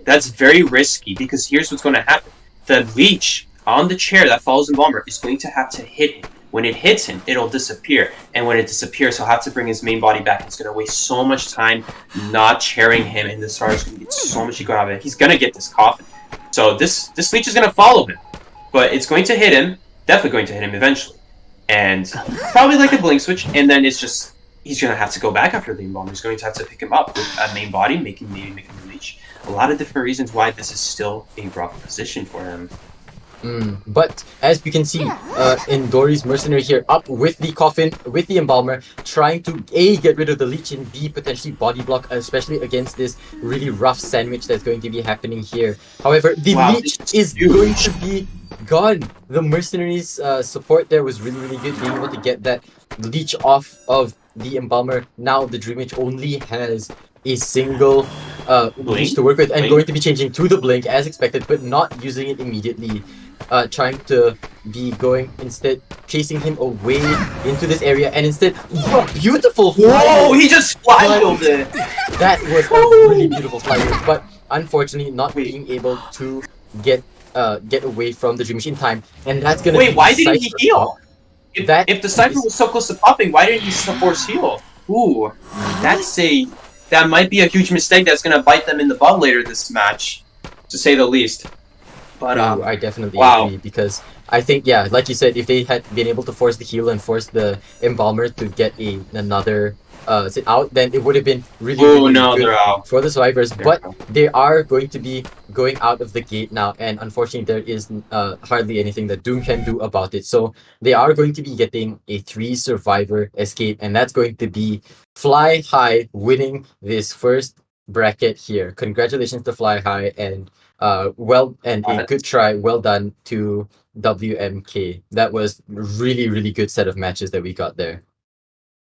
That's very risky because here's what's going to happen. The leech on the chair that follows Embalmer is going to have to hit him. When it hits him, it'll disappear. And when it disappears, he'll have to bring his main body back. It's going to waste so much time not chairing him, and the star is going to get so much ego out of it. He's going to get this coffin. So this leech is going to follow him. But it's going to hit him, definitely going to hit him eventually. And probably like a blink switch, and then it's just, he's going to have to go back after the Embalmer. He's going to have to pick him up with a main body, maybe making the leech. A lot of different reasons why this is still a rough position for him. But as we can see, Endori's mercenary here up with the coffin, with the embalmer, trying to A, get rid of the leech, and B, potentially body block, especially against this really rough sandwich that's going to be happening here. However, the leech is going to be gone. The mercenaries' support there was really, really good, being able to get that leech off of the embalmer. Now the Dream Witch only has a single leech to work with, and going to be changing to the blink as expected, but not using it immediately. Trying to be going instead, chasing him away into this area, and instead, beautiful fly! Whoa, he just flywheeled it! That was a really beautiful flywheel, but unfortunately not being able to get away from the Dream Witch in time, and that's gonna be why didn't he heal? If the Cypher was so close to popping, why didn't he force heal? Ooh, that might be a huge mistake that's gonna bite them in the butt later this match, to say the least. But I definitely agree, because I think, yeah, like you said, if they had been able to force the heal and force the embalmer to get another sit out, then it would have been really, really good for the survivors. But they are going to be going out of the gate now, and unfortunately there is hardly anything that Doom can do about it. So they are going to be getting a 3-survivor escape, and that's going to be Fly High winning this first bracket here. Congratulations to Fly High, and a good try, well done to WMK. That was really, really good set of matches that we got there.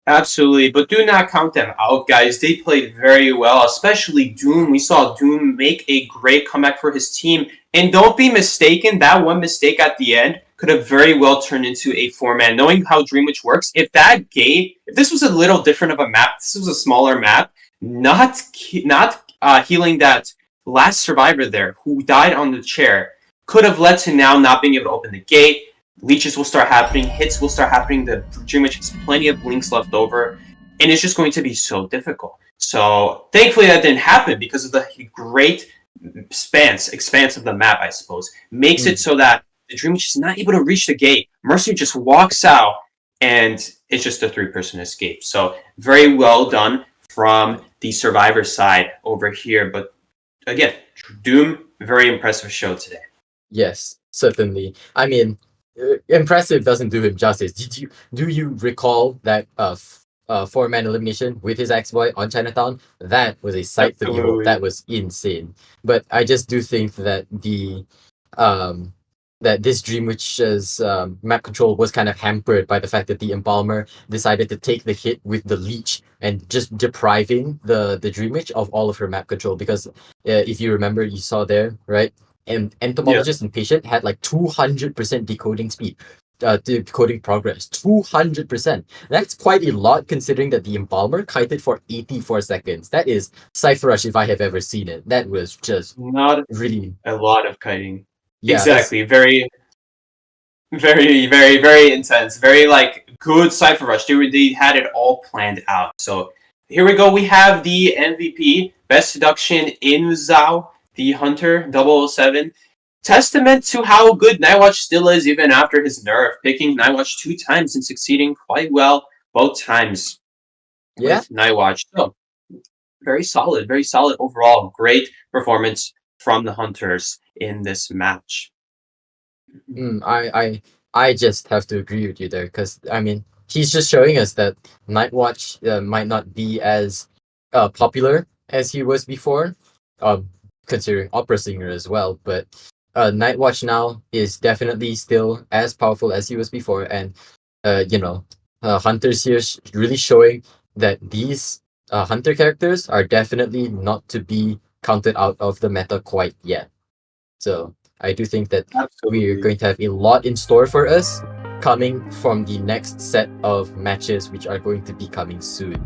Absolutely, but do not count them out, guys. They played very well, especially Doom. We saw Doom make a great comeback for his team. And don't be mistaken, that one mistake at the end could have very well turned into a 4-man. Knowing how Dream Witch works, if this was a little different of a map, this was a smaller map, not healing that last survivor there who died on the chair could have led to now not being able to open the gate. Leeches will start happening, hits will start happening, the Dream Witch has plenty of blinks left over, and it's just going to be so difficult. So thankfully that didn't happen because of the great expanse of the map, I suppose. Makes it so that the Dream Witch is not able to reach the gate. Mercy just walks out and it's just a 3-person escape. So very well done from the Survivor side over here. But again, Doom, very impressive show today. Yes, certainly. I mean, impressive doesn't do him justice. Do you recall that 4-man elimination with his ex-boy on Chinatown? That was a sight to behold. That was insane. But I just do think that that this Dream Witch's map control was kind of hampered by the fact that the Embalmer decided to take the hit with the Leech and just depriving the Dream Witch of all of her map control. Because if you remember, you saw there, right? And Entomologist and Patient had like 200% decoding speed, decoding progress, 200%. That's quite a lot considering that the Embalmer kited for 84 seconds. That is Cypher Rush if I have ever seen it. That was just not really a lot of kiting. Yeah, exactly. Very, very, very, very intense. Very like good Cypher Rush. They had it all planned out. So here we go. We have the MVP, Best Seduction in Zhao, the Hunter 007. Testament to how good Nightwatch still is even after his nerf, picking Nightwatch 2 times and succeeding quite well both times with Nightwatch. So very solid overall. Great performance from the Hunters in this match. I just have to agree with you there because I mean he's just showing us that Nightwatch might not be as popular as he was before, considering opera singer as well. But Nightwatch now is definitely still as powerful as he was before, and Hunters here really showing that these Hunter characters are definitely not to be counted out of the meta quite yet. So I do think that we're going to have a lot in store for us coming from the next set of matches, which are going to be coming soon.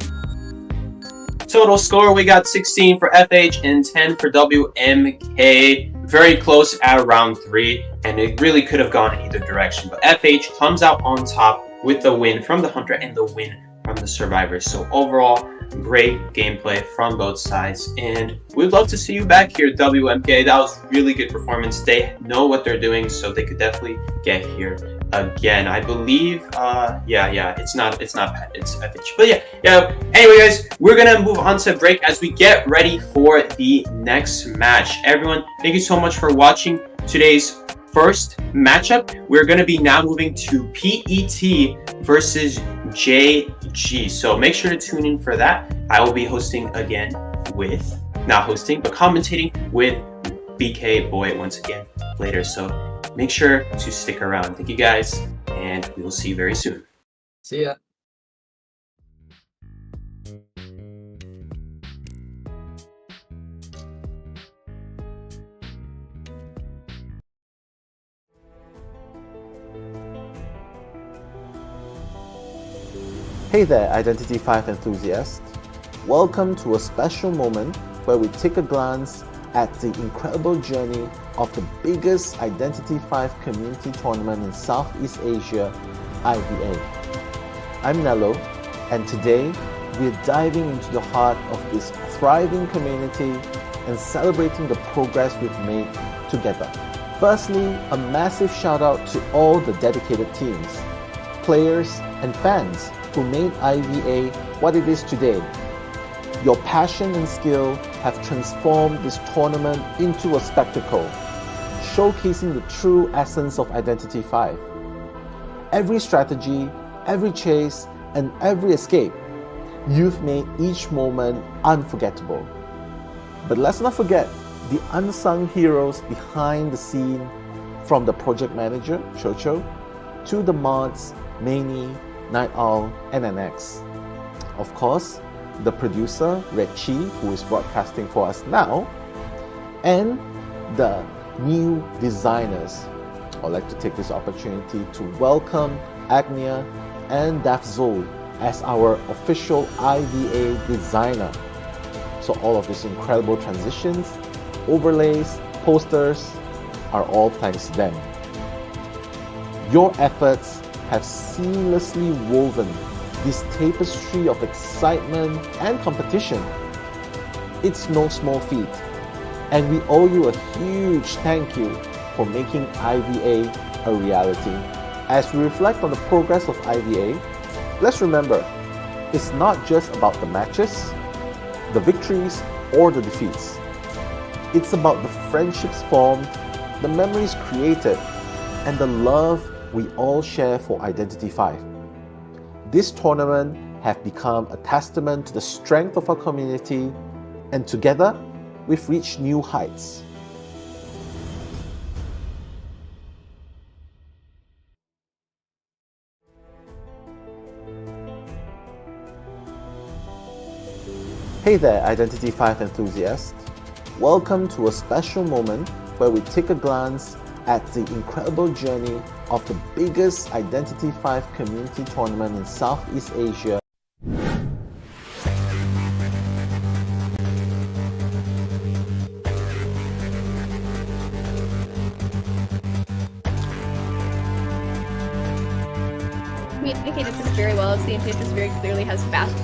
Total score, we got 16 for FH and 10 for WMK. Very close at round 3, and it really could have gone either direction. But FH comes out on top with the win from the Hunter and the win from the Survivors. So overall, great gameplay from both sides, and we'd love to see you back here, WMK. That was really good performance. They know what they're doing, so they could definitely get here again. I believe it's not Pat, it's FH. But yeah. Anyway, guys, we're gonna move on to break as we get ready for the next match. Everyone, thank you so much for watching today's first matchup. We're gonna be now moving to PET versus JG. So make sure to tune in for that. I will be hosting again with, not hosting, but commentating with BK Boy once again later. So make sure to stick around. Thank you guys, and we will see you very soon. See ya. Hey there, Identity 5 enthusiasts. Welcome to a special moment where we take a glance at the incredible journey of the biggest Identity 5 community tournament in Southeast Asia, IVA. I'm Nello, and today we're diving into the heart of this thriving community and celebrating the progress we've made together. Firstly, a massive shout out to all the dedicated teams, players, and fans who made IVA what it is today. Your passion and skill have transformed this tournament into a spectacle, showcasing the true essence of Identity 5. Every strategy, every chase, and every escape, you've made each moment unforgettable. But let's not forget the unsung heroes behind the scene, from the project manager, Chocho, to the mods, Maney, Night Owl, and NX. Of course, the producer, Red Chi, who is broadcasting for us now, and the new designers. I'd like to take this opportunity to welcome Agnia and Dafzol as our official IVA designer. So all of these incredible transitions, overlays, posters are all thanks to them. Your efforts have seamlessly woven this tapestry of excitement and competition. It's no small feat, and we owe you a huge thank you for making IVA a reality. As we reflect on the progress of IVA, let's remember, it's not just about the matches, the victories, or the defeats. It's about the friendships formed, the memories created, and the love we all share for Identity 5. This tournament has become a testament to the strength of our community, and together, we've reached new heights. Hey there, Identity 5 enthusiasts. Welcome to a special moment where we take a glance at the incredible journey of the biggest Identity 5 community tournament in Southeast Asia. We indicated this very well, as the Enchantress very clearly has faster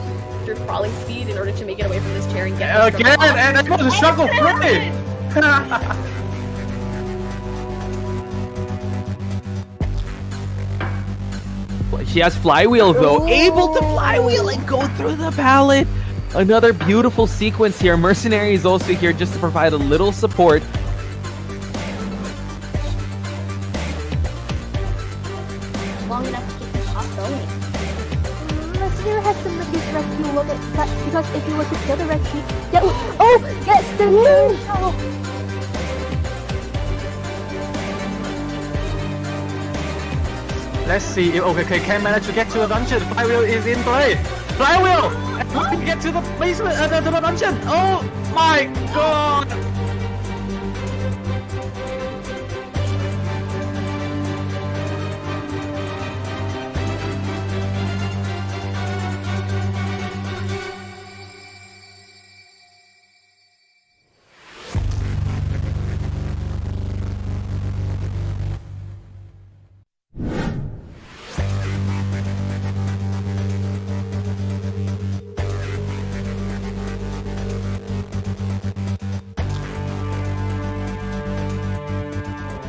crawling speed in order to make it away from this chair and get Again, and it was a struggle free! She has flywheel though, able to flywheel and go through the pallet. Another beautiful sequence here. Mercenary is also here just to provide a little support. Long enough to keep the shot going. Mercenary has to make this rescue work because if you were to kill the rescue, that would gets the news! Let's see if OKK can manage to get to the dungeon. Flywheel is in play. Flywheel! And get to the basement, to the dungeon. Oh my god!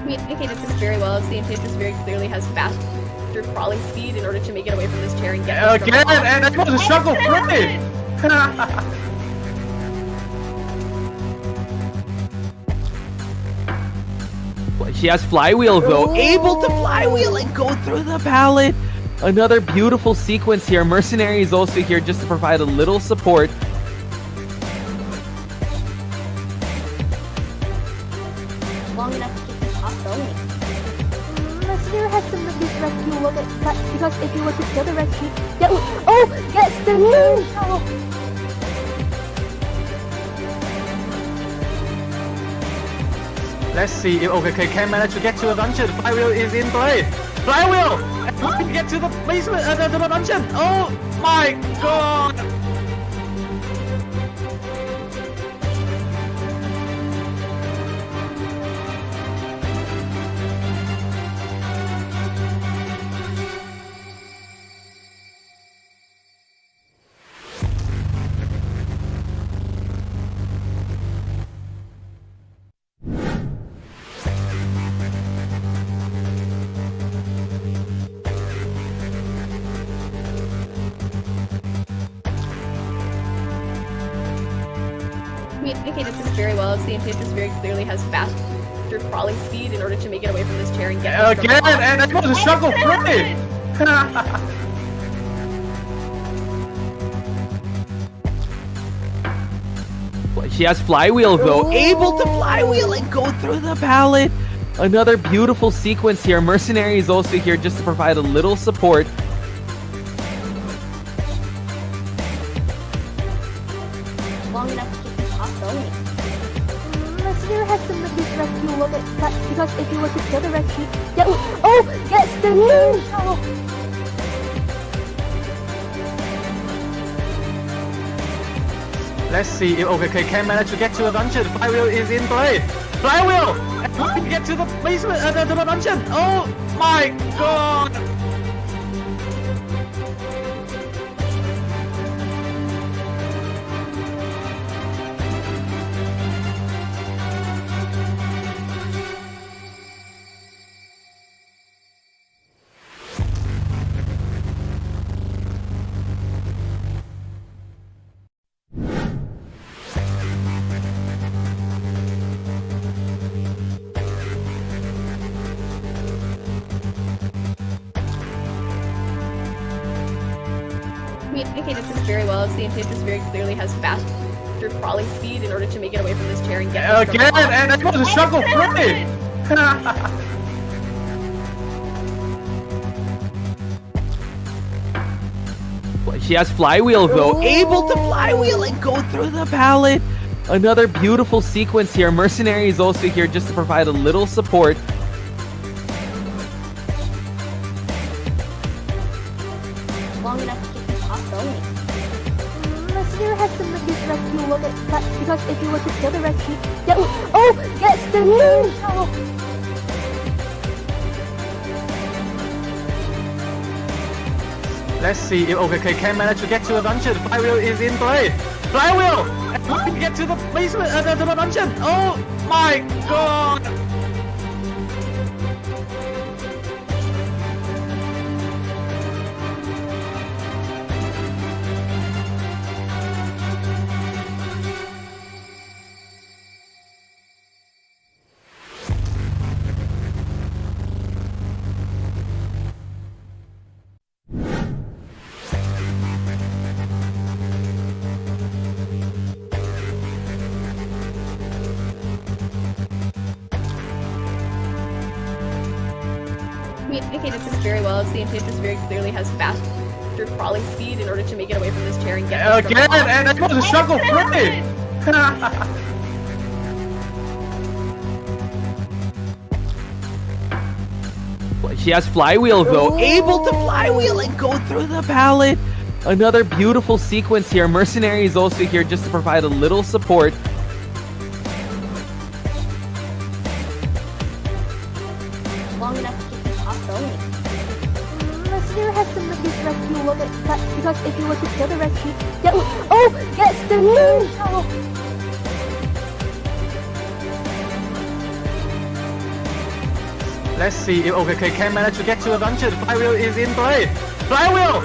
We indicated this very well, as the Enchantress very clearly has faster crawling speed in order to make it away from this chair and get Again, and it was a struggle free! She has flywheel though, able to flywheel and go through the pallet. Another beautiful sequence here. Mercenary is also here just to provide a little support. Long enough to keep the shot going. Mercenary has to make this rescue work because if you were to kill the rescue, that would gets the news! Let's see if OKK can manage to get to the dungeon. Flywheel is in play. Flywheel! And get to the basement, to the dungeon. Oh my god! We indicated this very well, as the Enchantress very clearly has faster crawling speed in order to make it away from this chair and get Again, and it was a struggle free! She has flywheel though, able to flywheel and go through the pallet. Another beautiful sequence here. Mercenary is also here just to provide a little support. Long enough to keep the shot going. Mercenary has to make this rescue work because if you were to kill the rescue, that would gets the news! Let's see if OKK can manage to get to the dungeon. Flywheel is in play. Flywheel! And get to the basement, to the dungeon. Oh my god! communicated this very well, as the Enchantress very clearly has faster crawling speed in order to make it away from this chair and get this Again, and it was a struggle free! She has flywheel though, able to flywheel and go through the pallet. Another beautiful sequence here. Mercenary is also here just to provide a little support. Long enough to keep this off going. Mercenary has to make this rescue look at that, because if you were to kill the rescue, that would gets the news! Let's see if OKK can manage to get to the dungeon. Flywheel is in play. Flywheel! Get to the basement, to the dungeon. Oh my god! Communicated this very well, as the Enchantress very clearly has faster crawling speed in order to make it away from this chair and get this Again, and it was a struggle free! She has flywheel though, able to flywheel and go through the pallet. Another beautiful sequence here. Mercenary is also here just to provide a little support. Long enough to keep this off going. Mercenary has to make this rescue look at that, because if you were to kill the rescue, that would gets the news! Let's see if OKK can manage to get to the dungeon. Flywheel is in play. Flywheel!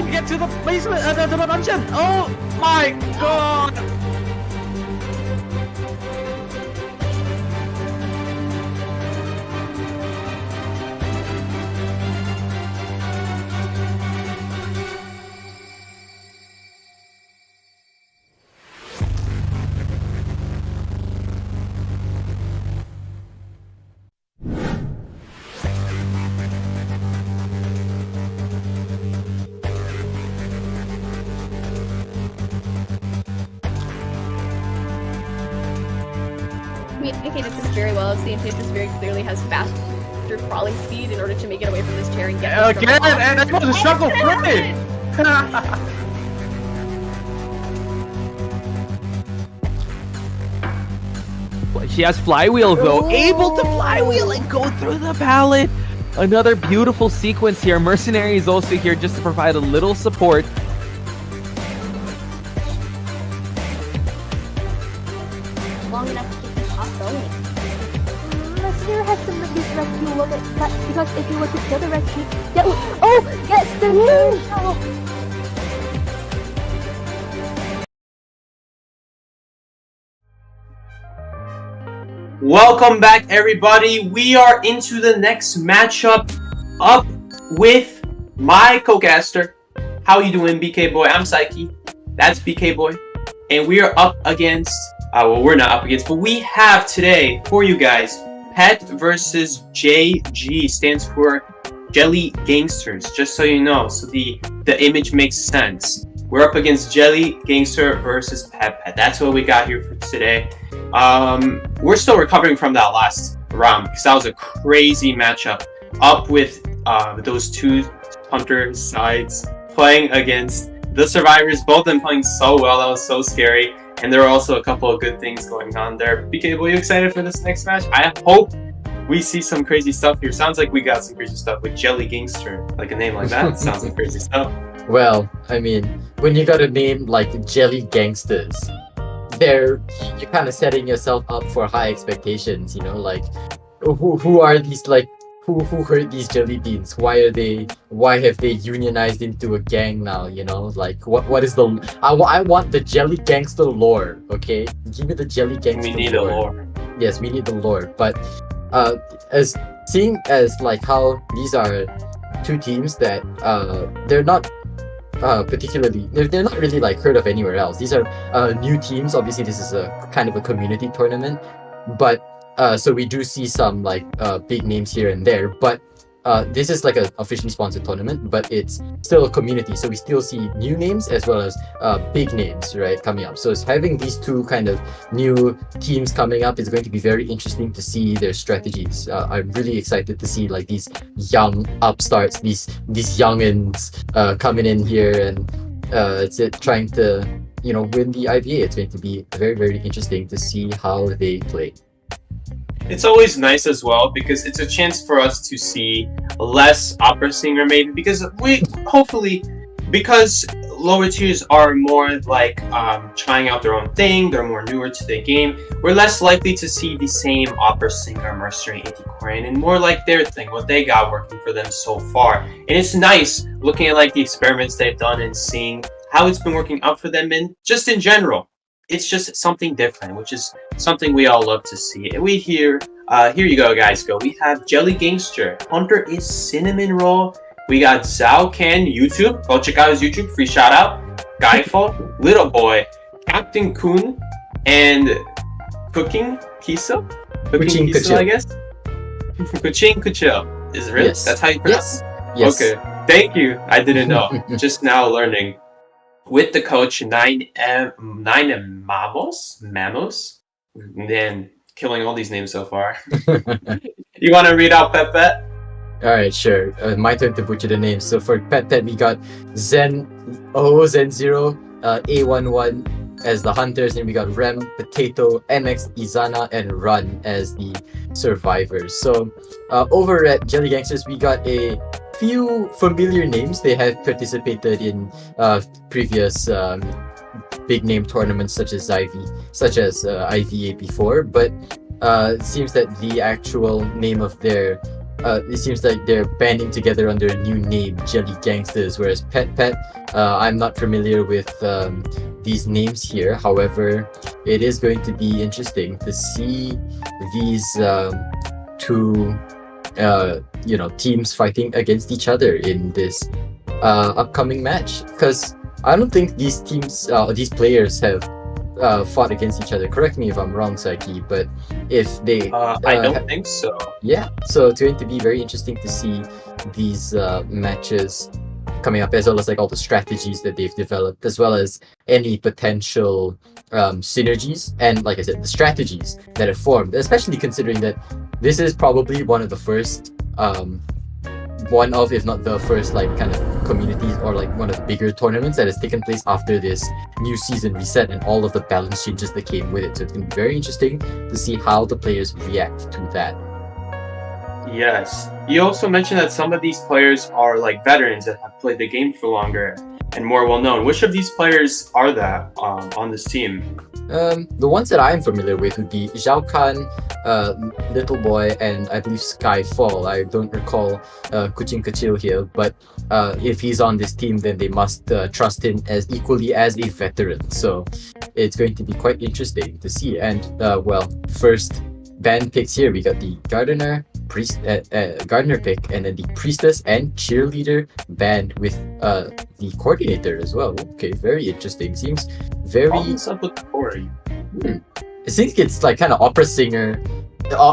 Get to the basement, to the dungeon. Oh my god! Communicated this very well, as the Enchantress very clearly has faster crawling speed in order to make it away from this chair and get this Again, and it was a struggle free! She has flywheel though, able to flywheel and go through the pallet. Another beautiful sequence here. Mercenary is also here just to provide a little support. Long enough to keep this off going. Mercenary has to make this rescue look at that, because if you were to kill the rescue, that would gets the news! Welcome back, everybody. We are into the next matchup, up with my co-caster. How you doing, BK Boy? I'm Psyche. That's BK Boy. And we are up against, well, we're not up against, but we have today for you guys, Pet versus JG, stands for Jelly Gangsters, just so you know, so the image makes sense. We're up against Jelly Gangster versus Pet. That's what we got here for today. We're still recovering from that last round because that was a crazy matchup. Up with those two hunter sides playing against the survivors, both of them playing so well. That was so scary. And there were also a couple of good things going on there. BK, were you excited for this next match? I hope we see some crazy stuff here. Sounds like we got some crazy stuff with Jelly Gangster. Like a name like that sounds like crazy stuff. Well, I mean, when you got a name like Jelly Gangsters, you're kind of setting yourself up for high expectations, you know, like who are these, like who hurt these jelly beans? Why have they unionized into a gang now, you know? Like what is the I want the Jelly Gangster lore, okay? Give me the Jelly Gangster lore. We need a lore. Yes, we need the lore. But as seeing as like how these are two teams that they're not particularly they're not really like heard of anywhere else. These are new teams. Obviously, this is a kind of a community tournament, but so we do see some like big names here and there. But this is like an officially sponsored tournament, but it's still a community, so we still see new names as well as big names, right, coming up. So it's having these two kind of new teams coming up is going to be very interesting to see their strategies. I'm really excited to see like these young upstarts, these youngins coming in here and trying to win the IVA. It's going to be very, very interesting to see how they play. It's always nice as well because it's a chance for us to see less opera singer maybe because because lower tiers are more like trying out their own thing, they're more newer to the game, we're less likely to see the same opera singer, mercenary, antiquarian, and more like their thing, what they got working for them so far. And it's nice looking at like the experiments they've done and seeing how it's been working out for them and just in general. It's just something different, which is something we all love to see. And we here you go, guys. We have Jelly Gangster. Hunter is Cinnamon Roll. We got Zhao Ken YouTube. Go check out his YouTube. Free shout out. Guyful, Little Boy, Captain Kun, and Cooking Kiso. Cooking Kiso, I guess. Kuching Kuchil. Is it really? Yes. That's how you pronounce it? Yes. Okay. Thank you. I didn't know. Just now learning. With the coach, Nine Mamos, then killing all these names so far. You want to read out Pet Pet? All right, sure. My turn to butcher the names. So for Pet Pet, we got Zen Zero, A11 as the hunters, and we got Rem, Potato, MX, Izana, and Run as the survivors. So over at Jelly Gangsters, we got a few familiar names. They have participated in previous big name tournaments such as IVA before, but it seems that the actual name of their it seems like they're banding together under a new name, Jelly Gangsters, whereas Pet Pet, I'm not familiar with these names here. However, it is going to be interesting to see these two teams fighting against each other in this upcoming match, because I don't think these players have fought against each other. Correct me if I'm wrong, Saiki, but if they I don't think so. Yeah, so it's going to be very interesting to see these matches coming up, as well as like all the strategies that they've developed, as well as any potential synergies and, like I said, the strategies that have formed, especially considering that this is probably one of the first if not the first, like kind of communities or like one of the bigger tournaments that has taken place after this new season reset and all of the balance changes that came with it. So it's going to be very interesting to see how the players react to that. Yes. You also mentioned that some of these players are like veterans that have played the game for longer and more well known. Which of these players are that on this team? The ones that I'm familiar with would be Zhao Kan, Little Boy, and I believe Skyfall. I don't recall Kuching Kachil here, but if he's on this team, then they must trust him as equally as a veteran. So it's going to be quite interesting to see. And first band picks here, we got the Gardener pick, and then the Priestess and Cheerleader band with the Coordinator as well. Okay, very interesting. Seems very. What's up with Corey? I think it's like kind of opera singer,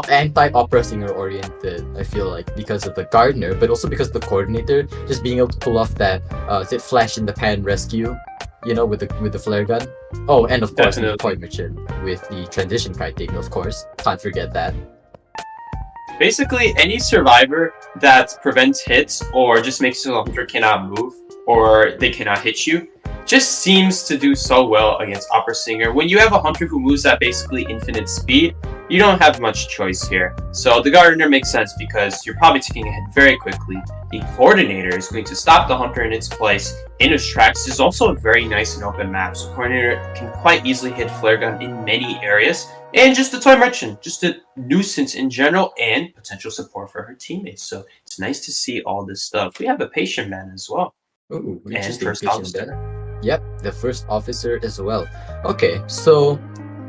anti-opera singer oriented. I feel like because of the Gardener, but also because the Coordinator just being able to pull off that flash in the pan rescue, with the flare gun. Oh, and of course the Toy Merchant with the transition kiting. Of course, can't forget that. Basically, any survivor that prevents hits or just makes so the hunter cannot move or they cannot hit you just seems to do so well against Opera Singer. When you have a hunter who moves at basically infinite speed, you don't have much choice here. So the Gardener makes sense because you're probably taking a hit very quickly. The Coordinator is going to stop the hunter in its place in its tracks. This is also a very nice and open map, so Coordinator can quite easily hit Flare Gun in many areas. And just the Toy Merchant, just a nuisance in general and potential support for her teammates. So it's nice to see all this stuff. We have a Patient Man as well. Ooh, and First Officer. Yep, the First Officer as well. Okay, so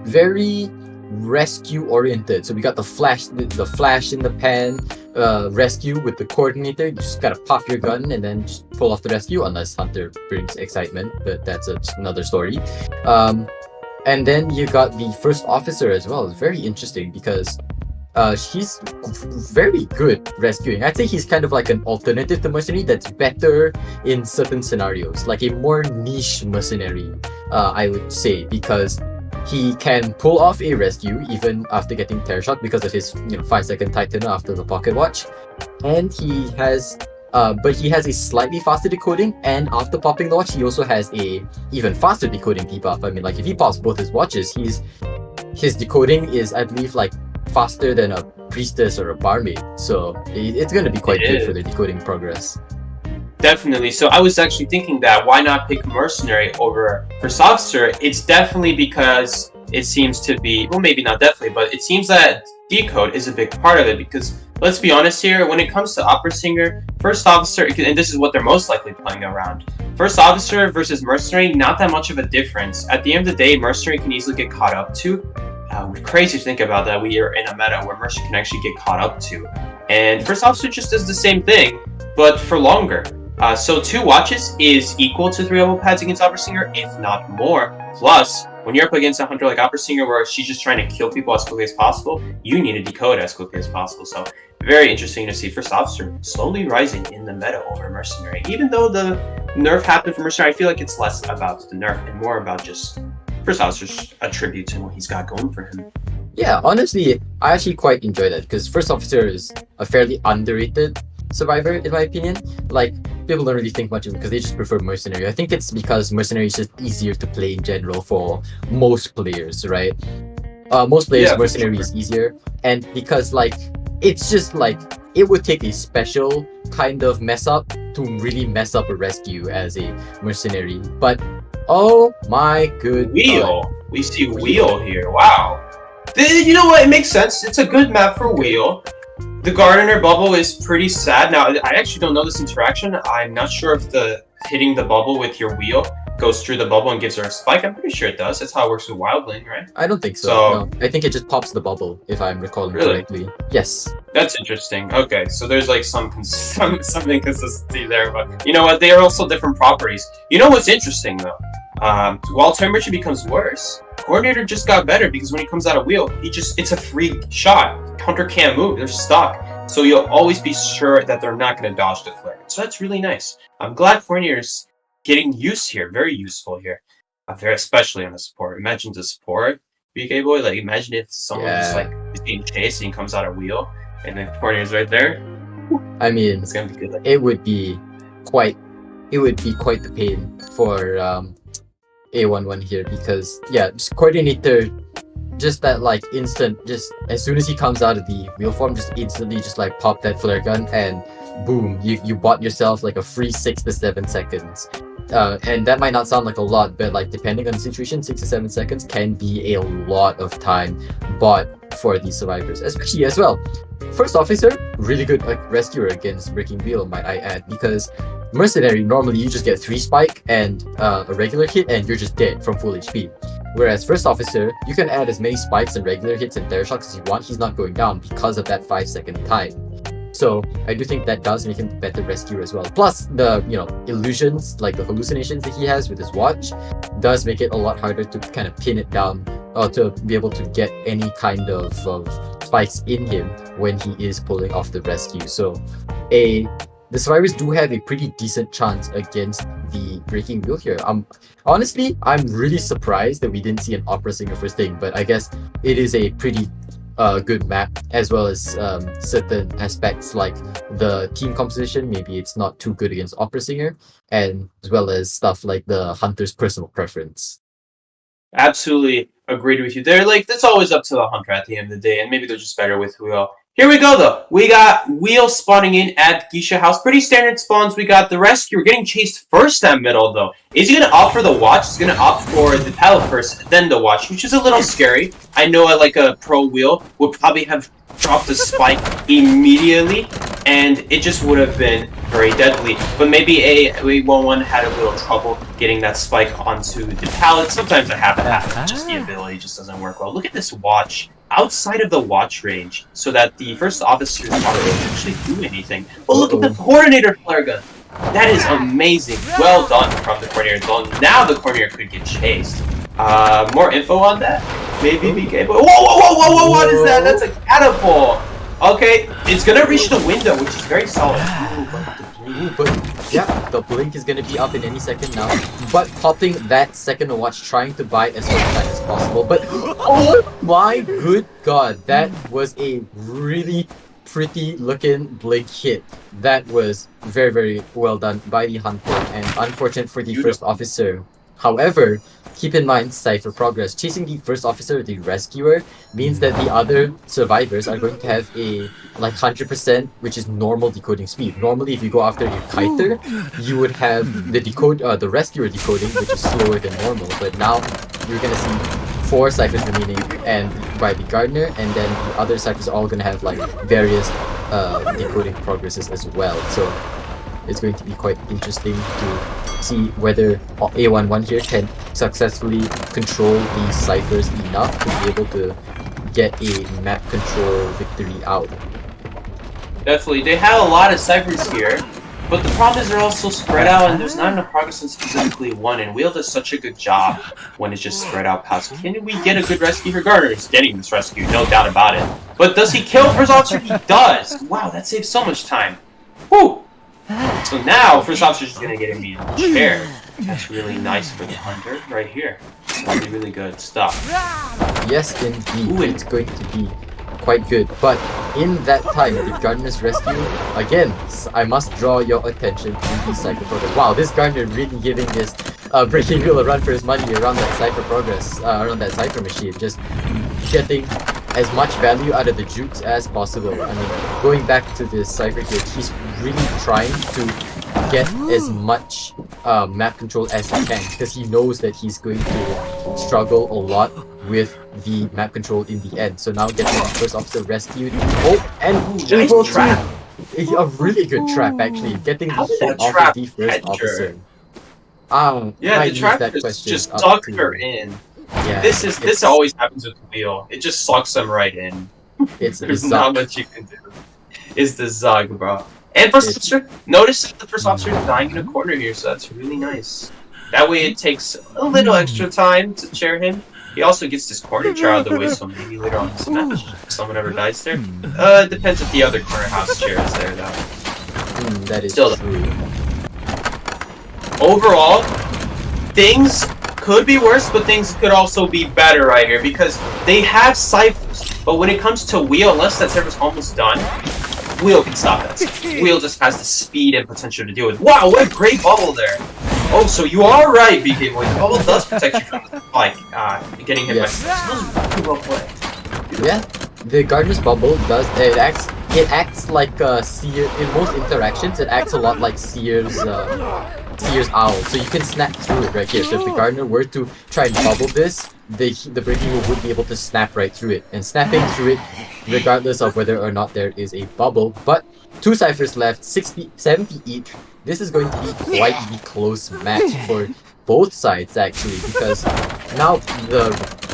very rescue oriented. So we got the flash in the pan rescue with the coordinator. You just gotta pop your gun and then just pull off the rescue, unless Hunter brings excitement, but that's another story. And then you got the first officer as well. It's very interesting because she's very good rescuing. I'd say he's kind of like an alternative to mercenary that's better in certain scenarios, like a more niche mercenary, I would say, because he can pull off a rescue even after getting terror shot because of his 5-second Titan after the pocket watch, and he has but he has a slightly faster decoding, and after popping the watch he also has a even faster decoding debuff. I mean, like, if he pops both his watches, his decoding is, I believe, like faster than a priestess or a barmaid, so it's going to be quite good for the decoding progress. Definitely. So I was actually thinking that why not pick mercenary over first officer? It's definitely because it seems to be, well, maybe not definitely, but it seems that decode is a big part of it, because let's be honest here, when it comes to opera singer, first officer, and this is what they're most likely playing around, first officer versus mercenary, not that much of a difference. At the end of the day, mercenary can easily get caught up to. Crazy to think about that we are in a meta where mercenary can actually get caught up to, and first officer just does the same thing but for longer. So 2 watches is equal to 3 level pads against opera singer, if not more. Plus, when you're up against a hunter like opera singer where she's just trying to kill people as quickly as possible, you need to decode as quickly as possible. So very interesting to see first officer slowly rising in the meta over mercenary. Even though the nerf happened for mercenary, I feel like it's less about the nerf and more about just first officer's attributes and what he's got going for him. Yeah, honestly, I actually quite enjoy that because first officer is a fairly underrated survivor in my opinion. Like, people don't really think much of it because they just prefer mercenary. I think it's because mercenary is just easier to play in general for most players, right? Most players, mercenary is easier, and because like it's just like it would take a special kind of mess up to really mess up a rescue as a mercenary. But oh my good Wheel. God. We see Wheel here. Wow. You know what? It makes sense. It's a good map for Wheel. The Gardener bubble is pretty sad. Now, I actually don't know this interaction. I'm not sure if the hitting the bubble with your wheel goes through the bubble and gives her a spike. I'm pretty sure it does. That's how it works with Wildling, right? I don't think so. No. I think it just pops the bubble, if I'm recalling correctly. Yes. That's interesting. Okay, so there's like some inconsistency there, but you know what? They are also different properties. You know what's interesting though? While Turn Merchant becomes worse, Coordinator just got better because when he comes out of wheel, it's a free shot. Counter can't move, they're stuck. So you'll always be sure that they're not going to dodge the flare. So that's really nice. I'm glad Coordinator's getting used here, very useful here. Very especially on the support. Imagine the support, BK boy. Like imagine if someone just like is being chased and comes out of wheel, and then Coordinator's right there. I mean, it's gonna be good. It would be quite the pain for A11 here because just Coordinator, just that like instant, just as soon as he comes out of the wheel form, just instantly just like pop that flare gun and boom, you bought yourself like a free 6 to 7 seconds. And that might not sound like a lot, but like depending on the situation, 6 to 7 seconds can be a lot of time bought for these survivors, especially as well. First officer, really good rescuer against breaking wheel, might I add, because mercenary normally you just get 3 spike and a regular hit and you're just dead from full HP. Whereas first officer, you can add as many spikes and regular hits and terror shocks as you want. He's not going down because of that 5-second time. So I do think that does make him a better rescuer as well. Plus the illusions, like the hallucinations that he has with his watch, does make it a lot harder to kind of pin it down or to be able to get any kind of spikes in him when he is pulling off the rescue. So the survivors do have a pretty decent chance against the breaking wheel here. Honestly, I'm really surprised that we didn't see an opera singer first thing, but I guess it is a pretty good map, as well as certain aspects like the team composition. Maybe it's not too good against opera singer, and as well as stuff like the hunter's personal preference. Absolutely agreed with you there. Like, that's always up to the hunter at the end of the day, and maybe they're just better with wheel. Here we go, though. We got Wheel spawning in at Geisha House. Pretty standard spawns. We got the rescue. We're getting chased first at middle, though. Is he going to opt for the watch? He's going to opt for the pallet first, then the watch, which is a little scary. I know like a pro Wheel would probably have dropped the spike immediately, and it just would have been very deadly. But maybe A11 had a little trouble getting that spike onto the pallet. Sometimes it happens. Just the ability just doesn't work well. Look at this watch. outside of the watch range so that the first officer's auto won't actually do anything. But look at the coordinator flare gun. That is amazing. Well done from the coordinator. Now the coordinator could get chased. More info on that? Maybe BK. Whoa! What is that? That's a catapult. Okay, it's gonna reach the window, which is very solid. But yeah, the blink is gonna be up in any second now. But popping that second watch, trying to buy as much time as possible. But oh my good god, that was a really pretty looking blink hit. That was very, very well done by the hunter, and unfortunate for the first officer. However, keep in mind Cypher progress. Chasing the first officer, the rescuer, means that the other survivors are going to have a like 100%, which is normal decoding speed. Normally, if you go after a kiter, you would have the rescuer decoding, which is slower than normal. But now you're gonna see 4 ciphers remaining, and by the gardener, and then the other ciphers are all gonna have like various decoding progresses as well. So it's going to be quite interesting to see whether A11 here can successfully control the ciphers enough to be able to get a map control victory out. Definitely. They have a lot of ciphers here, but the problem is they're also spread out and there's not enough progress on specifically one, and Wheel does such a good job when it's just spread out past. Can we get a good rescue for Gardner? He's getting this rescue, no doubt about it. But does he kill first officer? He does! Wow, that saves so much time. Whew! So now, first officer's gonna get him in the chair. That's really nice for the hunter right here. Really, really good stuff. Yes, indeed. It's going to be quite good. But in that time, the Gardener's rescue, again, I must draw your attention to the Cypher progress. Wow, this Gardener really giving this Breaking Wheel a run for his money around that Cypher progress, around that Cypher machine. Just getting as much value out of the jukes as possible. I mean, going back to this Cypher here, he's really trying to get as much map control as he can, because he knows that he's going to struggle a lot with the map control in the end. So now getting the first officer rescued. Oh, and able to a really good trap actually, getting the hit off the first officer. Yeah, the trap just sucked her in. Yeah, this always happens with the wheel. It just sucks them right in. There's not much you can do. It's the Zug, bro. And first officer, notice that the first officer is dying in a corner here, so that's really nice. That way it takes a little extra time to chair him. He also gets this corner chair out of the way, so maybe later on in this match, someone ever dies there. It depends if the other corner house chair is there, though. That is still true. Overall, things could be worse, but things could also be better right here, because they have ciphers, but when it comes to Wheel, unless that server's almost done, Wheel can stop that. Wheel just has the speed and potential to deal with. Wow, what a great bubble there! Oh, so you are right, BK Boy. The bubble does protect you from, like, getting hit by really well played. Yeah, the Gardener's bubble does. It acts like Seer. In most interactions, it acts a lot like Seer's owl. So you can snap through it right here. So if the Gardener were to try and bubble this, the Breaking Wheel would be able to snap right through it. And snapping through it, regardless of whether or not there is a bubble. But 2 ciphers left, 70 each. This is going to be quite the close match for both sides actually, because now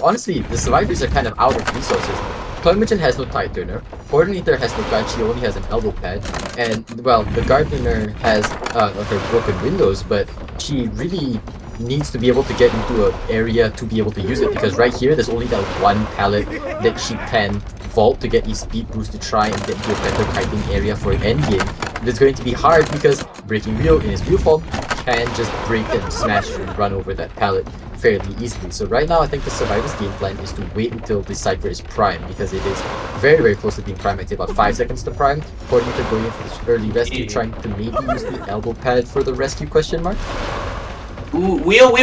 honestly the survivors are kind of out of resources. Clementon has no tide turner, Coordinator has no gun, she only has an elbow pad, and well, the Gardener has her broken windows, but she really needs to be able to get into an area to be able to use it, because right here there's only that one pallet that she can vault to get a speed boost to try and get into a better kiting area for an endgame. It's going to be hard because Breaking Wheel in his wheel form can just break and smash and run over that pallet fairly easily. So right now I think the Survivor's game plan is to wait until the Cypher is prime, because it is very, very close to being prime. I'd say about 5 seconds to prime. Coordinator going in for this early rescue, trying to maybe use the elbow pad for the rescue question mark. Ooh, wheel.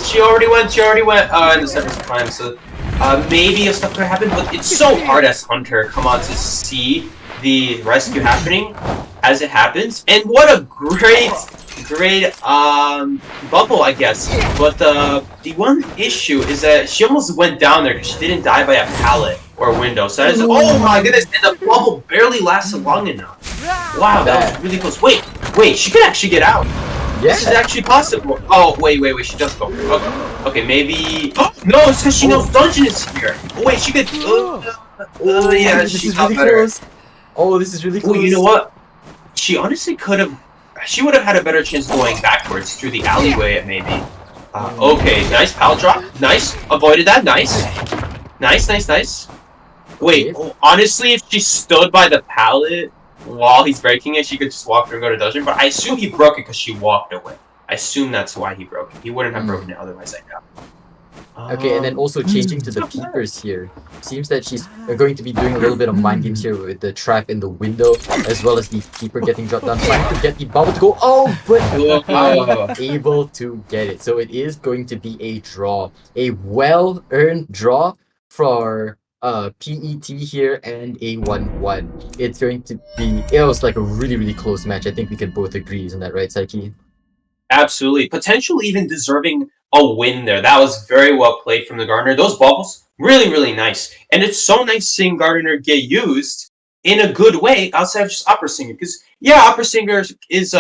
She already went in the Cypher's prime, so maybe if stuff could happen, but it's so hard as Hunter come on to see the rescue happening as it happens. And what a great bubble, I guess. But the one issue is that she almost went down there because she didn't die by a pallet or a window. So that is, oh my goodness, and the bubble barely lasted long enough. Wow, that was really close. Wait, she could actually get out. This is actually possible. Oh, wait. She does go. Okay, maybe. Oh, no, it says she knows dungeon is here. Oh, wait, she could. Yeah, this she is got really better. close. Oh, this is really close. Oh, you know what? She honestly could have. She would have had a better chance going backwards through the alleyway, maybe. Okay, nice pal drop. Nice, avoided that. Nice. Wait, honestly, if she stood by the pallet while he's breaking it, she could just walk through and go to dungeon. But I assume he broke it because she walked away. I assume that's why he broke it. He wouldn't have broken it otherwise, I know. Okay, and then also changing to the peepers here. Seems that she's going to be doing a little bit of mind games here with the trap in the window, as well as the keeper getting dropped down, trying to get the bubble to go. Oh, but unable to get it. So it is going to be a draw. A well-earned draw for PET here and a 1-1. It's going to be... It was like a really, really close match. I think we can both agree. Isn't that right, Saiki? Absolutely. Potentially even deserving a win there. That was very well played from the Gardner. Those bubbles, really, really nice. And it's so nice seeing Gardner get used in a good way outside of just Opera Singer. Because, yeah, Opera Singer is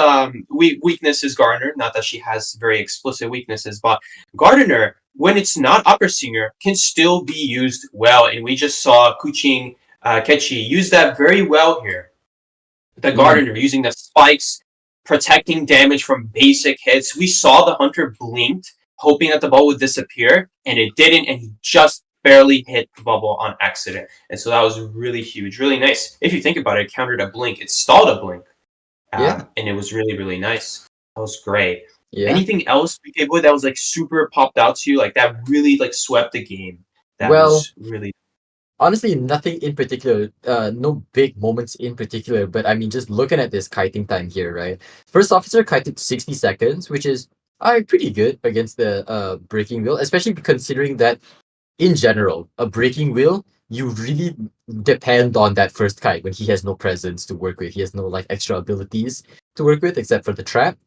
weakness is Gardner. Not that she has very explicit weaknesses, but Gardner, when it's not Opera Singer, can still be used well. And we just saw Kuching Kechi use that very well here. The Gardner using the spikes, protecting damage from basic hits. We saw the Hunter blinked, hoping that the ball would disappear, and it didn't, and he just barely hit the bubble on accident. And so that was really huge, really nice. If you think about it, it countered a blink. It stalled a blink. And it was really, really nice. That was great. Yeah. Anything else, BK Boy, that was like super popped out to you? Like that really like swept the game. That Well, was really... Honestly, nothing in particular, no big moments in particular, but I mean, just looking at this kiting time here, right? First officer kited 60 seconds, which is pretty good against the breaking wheel, especially considering that, in general, a breaking wheel, you really depend on that first kite when he has no presence to work with. He has no like extra abilities to work with except for the trap.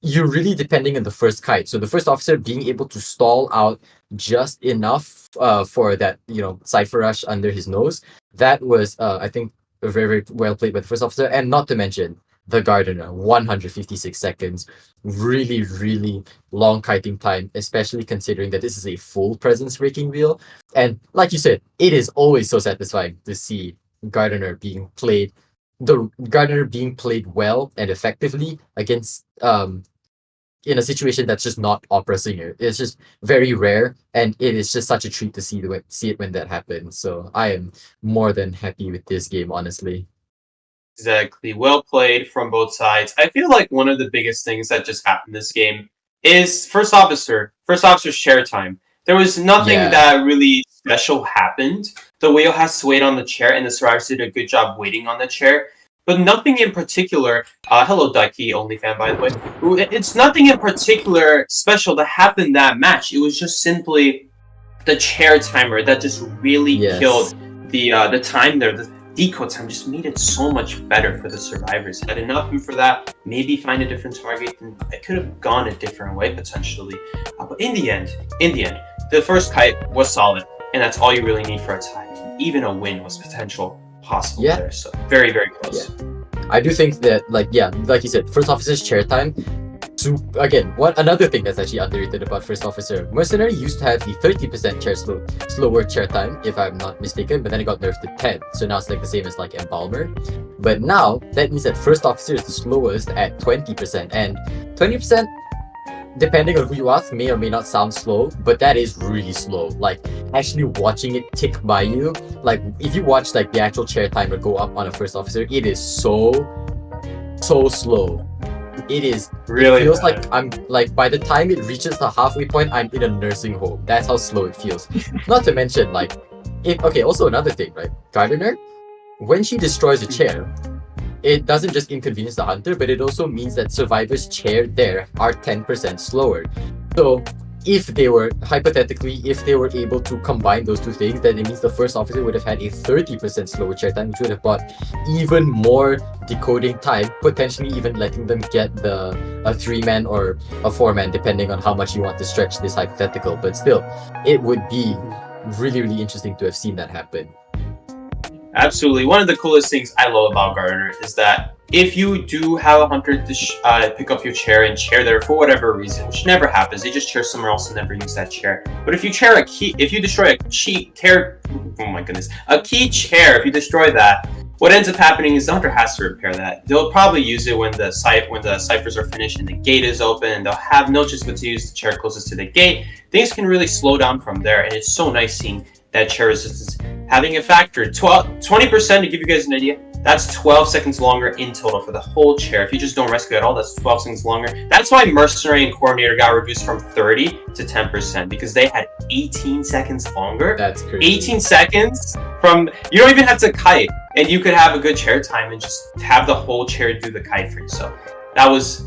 You're really depending on the first kite. So the first officer being able to stall out just enough for that, Cypher Rush under his nose, that was, I think, very, very well played by the first officer. And not to mention the Gardener, 156 seconds. Really, really long kiting time, especially considering that this is a full presence breaking wheel. And like you said, it is always so satisfying to see Gardener being played well and effectively against in a situation that's just not Opera Singer. It's just very rare, and it is just such a treat to see it when that happens. So I am more than happy with this game, honestly. Exactly. Well played from both sides. I feel like one of the biggest things that just happened this game is first officer's chair time. There was nothing that really special happened. The whale has to wait on the chair, and the survivors did a good job waiting on the chair. But nothing in particular, hello Daiki, only fan by the way. It's nothing in particular special that happened that match. It was just simply the chair timer that just really killed the time there. The decode time just made it so much better for the survivors. Had it not been for that, maybe find a different target, and it could have gone a different way potentially. But in the end, the first kite was solid, and that's all you really need for a tie. Even a win was possible there. So very, very close. I do think that, like you said, first officer's chair time. So again, another thing that's actually underrated about first officer, Mercenary used to have the 30% slower chair time, if I'm not mistaken, but then it got nerfed to 10. So now it's like the same as like Embalmer. But now that means that first officer is the slowest at 20%, and 20%, depending on who you ask, may or may not sound slow, but that is really slow. Like actually watching it tick by you, like if you watch like the actual chair timer go up on a first officer, it is so slow. It is really, it feels like I'm like by the time it reaches the halfway point, I'm in a nursing home. That's how slow it feels. Not to mention like also another thing, right? Gardener, when she destroys a chair, it doesn't just inconvenience the hunter, but it also means that survivors' chair there are 10% slower. So if they were able to combine those two things, then it means the first officer would have had a 30% slower chair time, which would have brought even more decoding time, potentially even letting them get a 3-man or a 4-man, depending on how much you want to stretch this hypothetical. But still, it would be really, really interesting to have seen that happen. Absolutely. One of the coolest things I love about Gardner is that if you do have a hunter pick up your chair and chair there for whatever reason, which never happens, they just chair somewhere else and never use that chair. But if you destroy a key chair, if you destroy that, what ends up happening is the hunter has to repair that. They'll probably use it when the ciphers are finished and the gate is open, and they'll have no choice but to use the chair closest to the gate. Things can really slow down from there, and it's so nice seeing that chair resistance having a factor 20% to give you guys an idea. That's 12 seconds longer in total for the whole chair. If you just don't rescue at all, that's 12 seconds longer. That's why Mercenary and Coordinator got reduced from 30 to 10% because they had 18 seconds longer. That's crazy. 18 seconds from, you don't even have to kite, and you could have a good chair time and just have the whole chair do the kite for you. So that was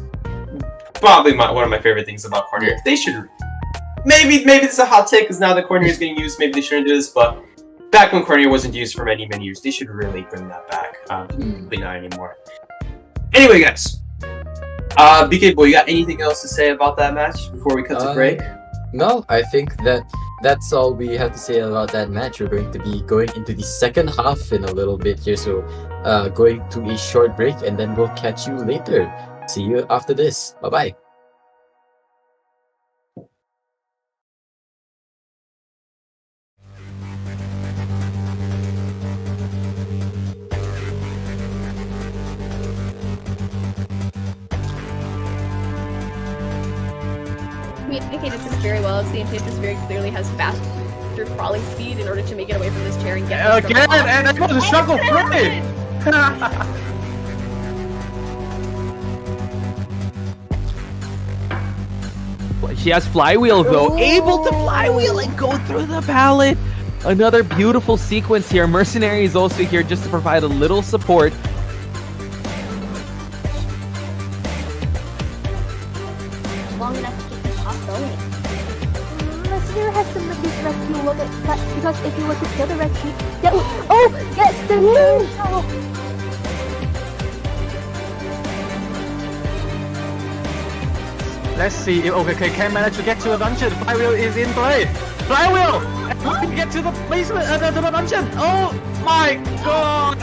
probably one of my favorite things about Coordinator. They should, maybe this is a hot take because now the Coordinator is getting used, maybe they shouldn't do this, but back when Coordinator wasn't used for many years, they should really bring that back. But not anymore. Anyway, guys, BK Boy, you got anything else to say about that match before we cut to break? No, I think that's all we have to say about that match. We're going to be going into the second half in a little bit here, so going to a short break, and then we'll catch you later. See you after this. Bye-bye. We indicated this very well. The Enchantress very clearly has faster crawling speed in order to make it away from this chair and get again, and I got the struggle free. She has flywheel though, able to flywheel and go through the pallet. Another beautiful sequence here. Mercenary is also here just to provide a little support. Long enough to keep the shot going. Mercenary has to make this rescue look at cut because if you were to kill the rescue, that would gets the win! Let's see if OKK can manage to get to the dungeon. Flywheel is in play. Flywheel! Get to the basement, to the dungeon. Oh my god!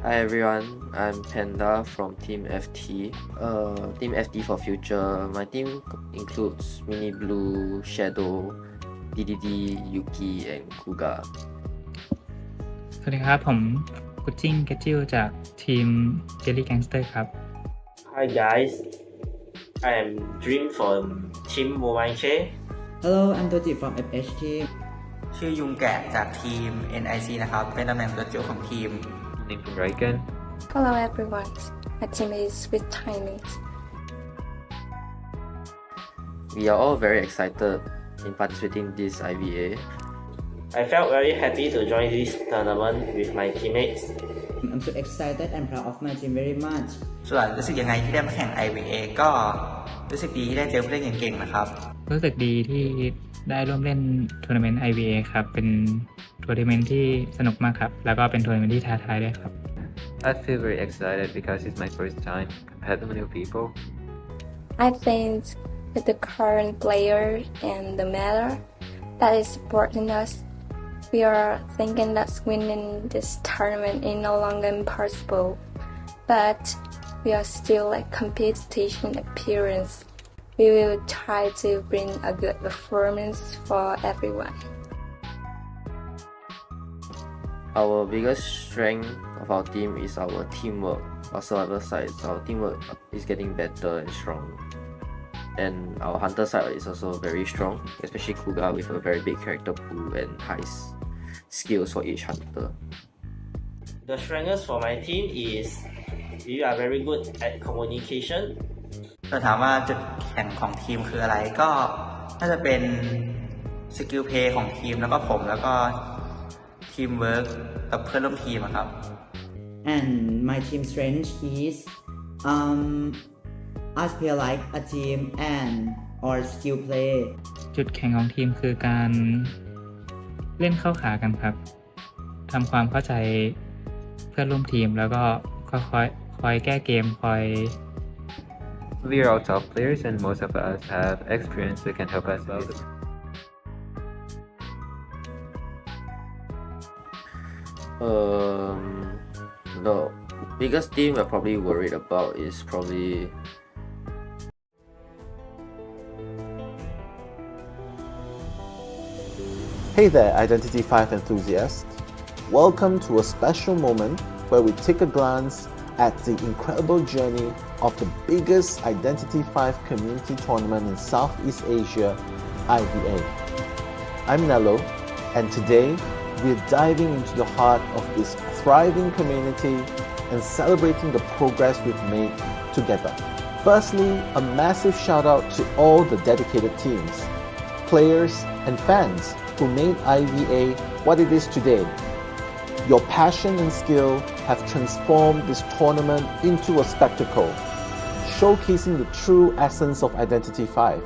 Hi everyone, I'm Panda from Team FT. Team FT for future. My team includes Mini Blue, Shadow, DDD, Yuki, and Kuga. สวัสดีครับผมกุจิ้งเกจิลจากทีม Jelly Gangster ครับ Hi guys, I am Dream from Team Mobile K. Hello, I'm Toji from FHT. ชื่อยุงแกะจากทีม NIC นะครับ เป็นตำแหน่งตัวจิ๋วของทีม Name from Raiken. Hello everyone, my team is with Chinese. We are all very excited in participating in this IVA. I felt very happy to join this tournament with my teammates. I'm so excited and proud of my team very much. ส่วนรู้สึกยังไงที่ได้มาแข่ง IVA ก็รู้สึกดีที่ได้เจอผู้เล่นเก่งๆนะครับ รู้สึกดีที่ได้ร่วมเล่นทัวร์นาเมนต์ IVA ครับเป็นทัวร์นาเมนต์ที่สนุกมากครับแล้วก็เป็นทัวร์นาเมนต์ที่ท้าทายด้วยครับ I feel very excited because it's my first time compared to new people. I think with the current player and the Mello that is supporting us, we are thinking that winning this tournament is no longer impossible, but we are still like competition appearance. We will try to bring a good performance for everyone. Our biggest strength of our team is our teamwork. Our survivor side, our teamwork is getting better and strong. And our hunter side is also very strong, especially Kuga with a very big character pool and high skills for each hunter. The strengths for my team is we are very good at communication. เราถามว่าจุดแข็งของทีมคืออะไรก็น่าจะเป็นสกิลเพลย์ของทีมแล้วก็ผมแล้วก็ท ทีมเวิร์กกับเพื่อนร่วมทีมอะครับ and my team strength is us play like a team and or skill play จุดแข็งของทีมคือการเล่นเข้าขากันครับทำความเข้าใจเพื่อนร่วมทีมแล้วก็คอยแก้เกมคอย We are all top players and most of us have experience that can help us out. The biggest team I'm probably worried about is probably Hey there, Identity 5 enthusiasts. Welcome to a special moment where we take a glance at the incredible journey of the biggest Identity 5 community tournament in Southeast Asia, IVA. I'm Nello, and today we're diving into the heart of this thriving community and celebrating the progress we've made together. Firstly, a massive shout out to all the dedicated teams, players, and fans who made IVA what it is today. Your passion and skill have transformed this tournament into a spectacle, showcasing the true essence of Identity 5.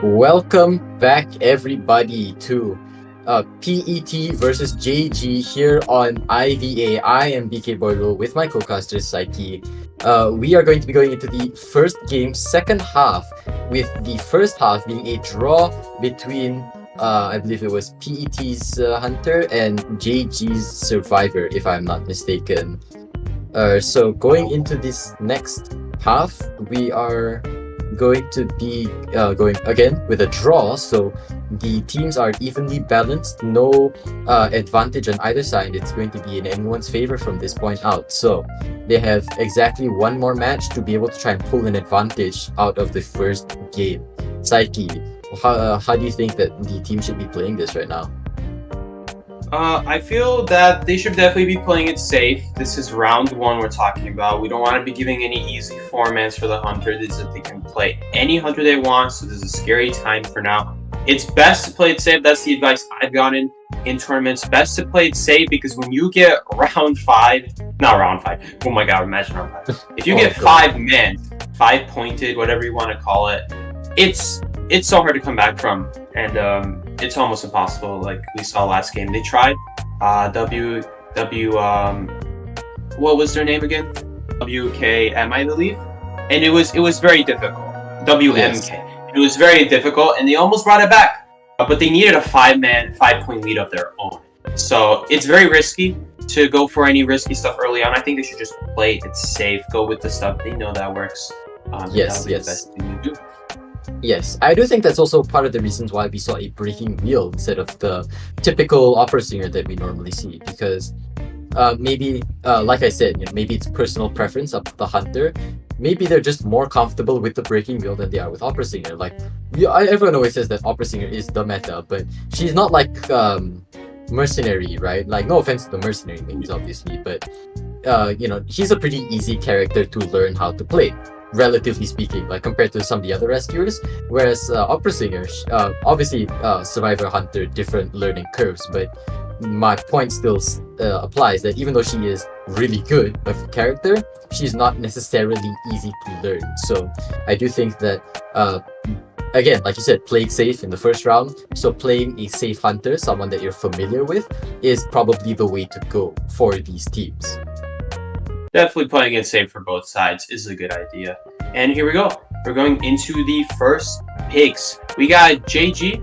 Welcome back, everybody, to PET versus JG here on IVA. I am BK Boylo with my co-caster Psyche. We are going to be going into the first game, second half, with the first half being a draw between I believe it was PET's Hunter and JG's Survivor, if I'm not mistaken. So going into this next half, we are going to be going again with a draw, so the teams are evenly balanced, no advantage on either side. It's going to be in anyone's favor from this point out, so they have exactly one more match to be able to try and pull an advantage out of the first game. Psyche, how do you think that the team should be playing this right now? I feel that they should definitely be playing it safe. This is round one we're talking about. We don't want to be giving any easy formats for the Hunter. This is that they can play any Hunter they want, so this is a scary time for now. It's best to play it safe. That's the advice I've gotten in tournaments. Best to play it safe because when you get round 5, not round 5, oh my god, imagine round 5. If you get 5 men, 5 pointed, whatever you want to call it, it's so hard to come back from, and it's almost impossible. Like we saw last game, they tried. What was their name again? WKM, I believe, and it was very difficult. WMK. Yes. It was very difficult, and they almost brought it back, but they needed a 5-point lead of their own. So it's very risky to go for any risky stuff early on. I think they should just play it safe, go with the stuff they know that works. Yes. The best thing to do. Yes, I do think that's also part of the reasons why we saw a breaking wheel instead of the typical opera singer that we normally see, because maybe, like I said, maybe it's personal preference of the Hunter. Maybe they're just more comfortable with the breaking wheel than they are with opera singer. Like, everyone always says that opera singer is the meta, but she's not like mercenary, right? Like, no offense to the mercenary mains, obviously, but he's a pretty easy character to learn how to play, relatively speaking, like compared to some of the other rescuers. Whereas opera singer, obviously Survivor, Hunter, different learning curves, but my point still applies that even though she is really good of a character, she's not necessarily easy to learn. So I do think that again, like you said, playing safe in the first round, so playing a safe Hunter, someone that you're familiar with, is probably the way to go for these teams. Definitely playing it safe for both sides is a good idea. And here we go. We're going into the first picks. We got JG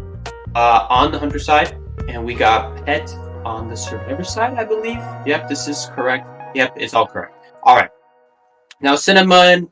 on the Hunter side, and we got Pet on the Survivor side, I believe. Yep, this is correct. Yep, it's all correct. All right. Now, Cinnamoro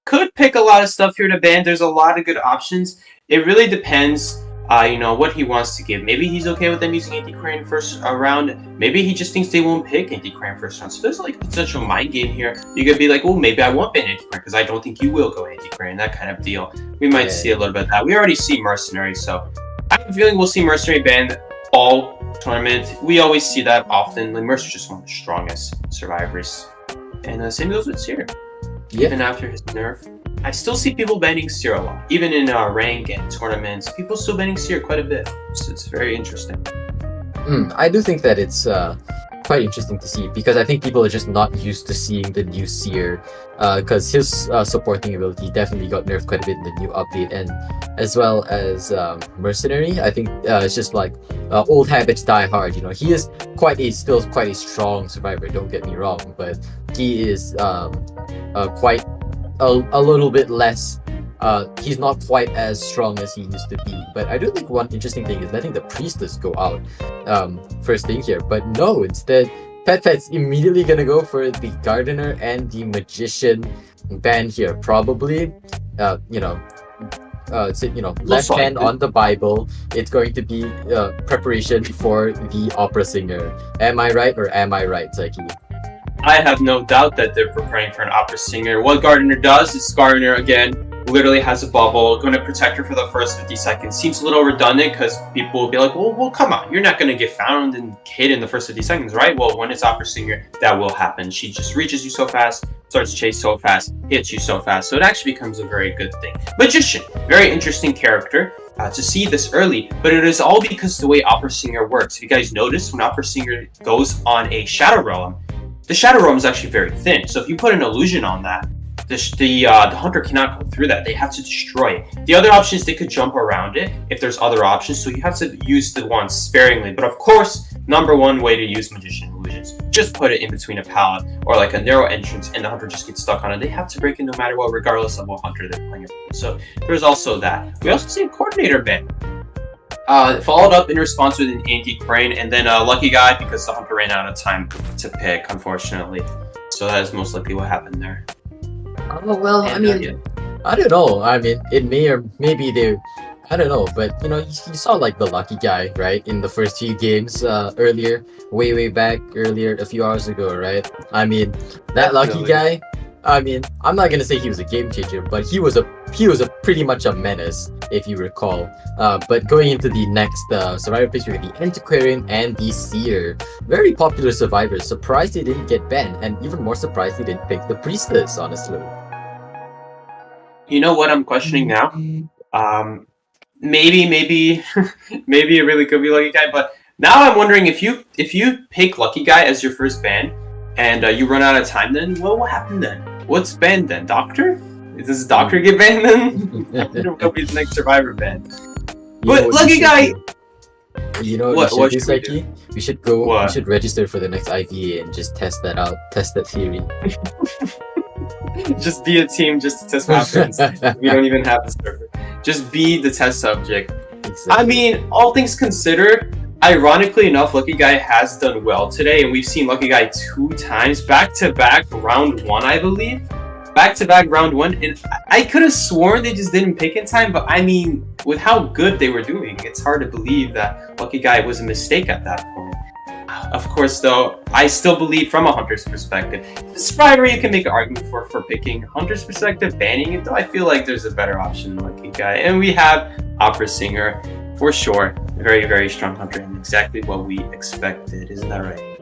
could pick a lot of stuff here to ban. There's a lot of good options. It really depends, what he wants to give. Maybe he's okay with them using anti-crane first round. Maybe he just thinks they won't pick anti-crane first round. So there's like a potential mind game here. You could be like, well, maybe I won't ban anti-crane because I don't think you will go anti-crane. That kind of deal. We might see a little bit of that. We already see Mercenary, so I have a feeling we'll see Mercenary banned all tournament. We always see that often. Like, Mercer's just one of the strongest survivors. And same goes with Seer. Even after his nerf. I still see people banning Seer a lot. Even in rank and tournaments, people still banning Seer quite a bit. So it's very interesting. I do think that it's quite interesting to see because I think people are just not used to seeing the new Seer because his supporting ability definitely got nerfed quite a bit in the new update, and as well as Mercenary. I think it's just like old habits die hard. You know, he is still quite a strong survivor. Don't get me wrong, but he is quite a little bit less. He's not quite as strong as he used to be. But I do think one interesting thing is letting the Priestess go out first thing here. But no, instead, Pet's immediately gonna go for the Gardener and the Magician ban here. Probably, left hand on the Bible. It's going to be preparation for the Opera Singer. Am I right or am I right, Psyche? I have no doubt that they're preparing for an Opera Singer. What Gardener does is Gardener, again, literally has a bubble, going to protect her for the first 50 seconds. Seems a little redundant because people will be like, well, come on, you're not going to get found and hit in the first 50 seconds, right? Well, when it's Opera Singer, that will happen. She just reaches you so fast, starts to chase so fast, hits you so fast, so it actually becomes a very good thing. Magician, very interesting character. To see this early, but it is all because the way Opera Singer works. If you guys notice, when Opera Singer goes on a Shadow Realm, the Shadow Realm is actually very thin, so if you put an illusion on that, the hunter cannot go through that. They have to destroy it. The other option is they could jump around it if there's other options, so you have to use the ones sparingly. But of course, number one way to use Magician illusions, just put it in between a pallet or like a narrow entrance and the hunter just gets stuck on it. They have to break it no matter what, regardless of what hunter they're playing. So there's also that. We also see a Coordinator ban. Followed up in response with an Anti-Crane, and then a Lucky Guy because the hunter ran out of time to pick, unfortunately. So that is most likely what happened there. Oh, well, I mean, I don't know. I mean, it may or maybe they, I don't know. But, you know, you saw like the Lucky Guy, right? In the first few games earlier, way back earlier, a few hours ago, right? I mean, that Lucky Guy, I mean, I'm not going to say he was a game changer, but he was a pretty much a menace, if you recall. But going into the next survivor picture, the Antiquarian and the Seer, very popular survivors. Surprised they didn't get banned, and even more surprised they didn't pick the Priestess, honestly. You know what I'm questioning now? Maybe it really could be Lucky Guy, but now I'm wondering if you pick Lucky Guy as your first ban and you run out of time, then what will happen then? What's banned then? Doctor? Does Doctor get banned then? It'll be the next survivor ban. But Lucky Guy. You know what we should do, Psyche? We should go. What? We should register for the next IVA and just test that out. Test that theory. Just be a team just to test what happens. We don't even have the server. Just be the test subject. Exactly. I mean, all things considered, ironically enough, Lucky Guy has done well today, and we've seen Lucky Guy 2 times back to back round 1, I believe. Back to back round 1, and I could have sworn they just didn't pick in time, but I mean, with how good they were doing, it's hard to believe that Lucky Guy was a mistake at that point. Of course, though, I still believe from a hunter's perspective. The survivor you can make an argument for picking. Hunter's perspective, banning it, though, I feel like there's a better option than Lucky Guy. And we have Opera Singer, for sure. Very, very strong hunter, and exactly what we expected. Isn't that right?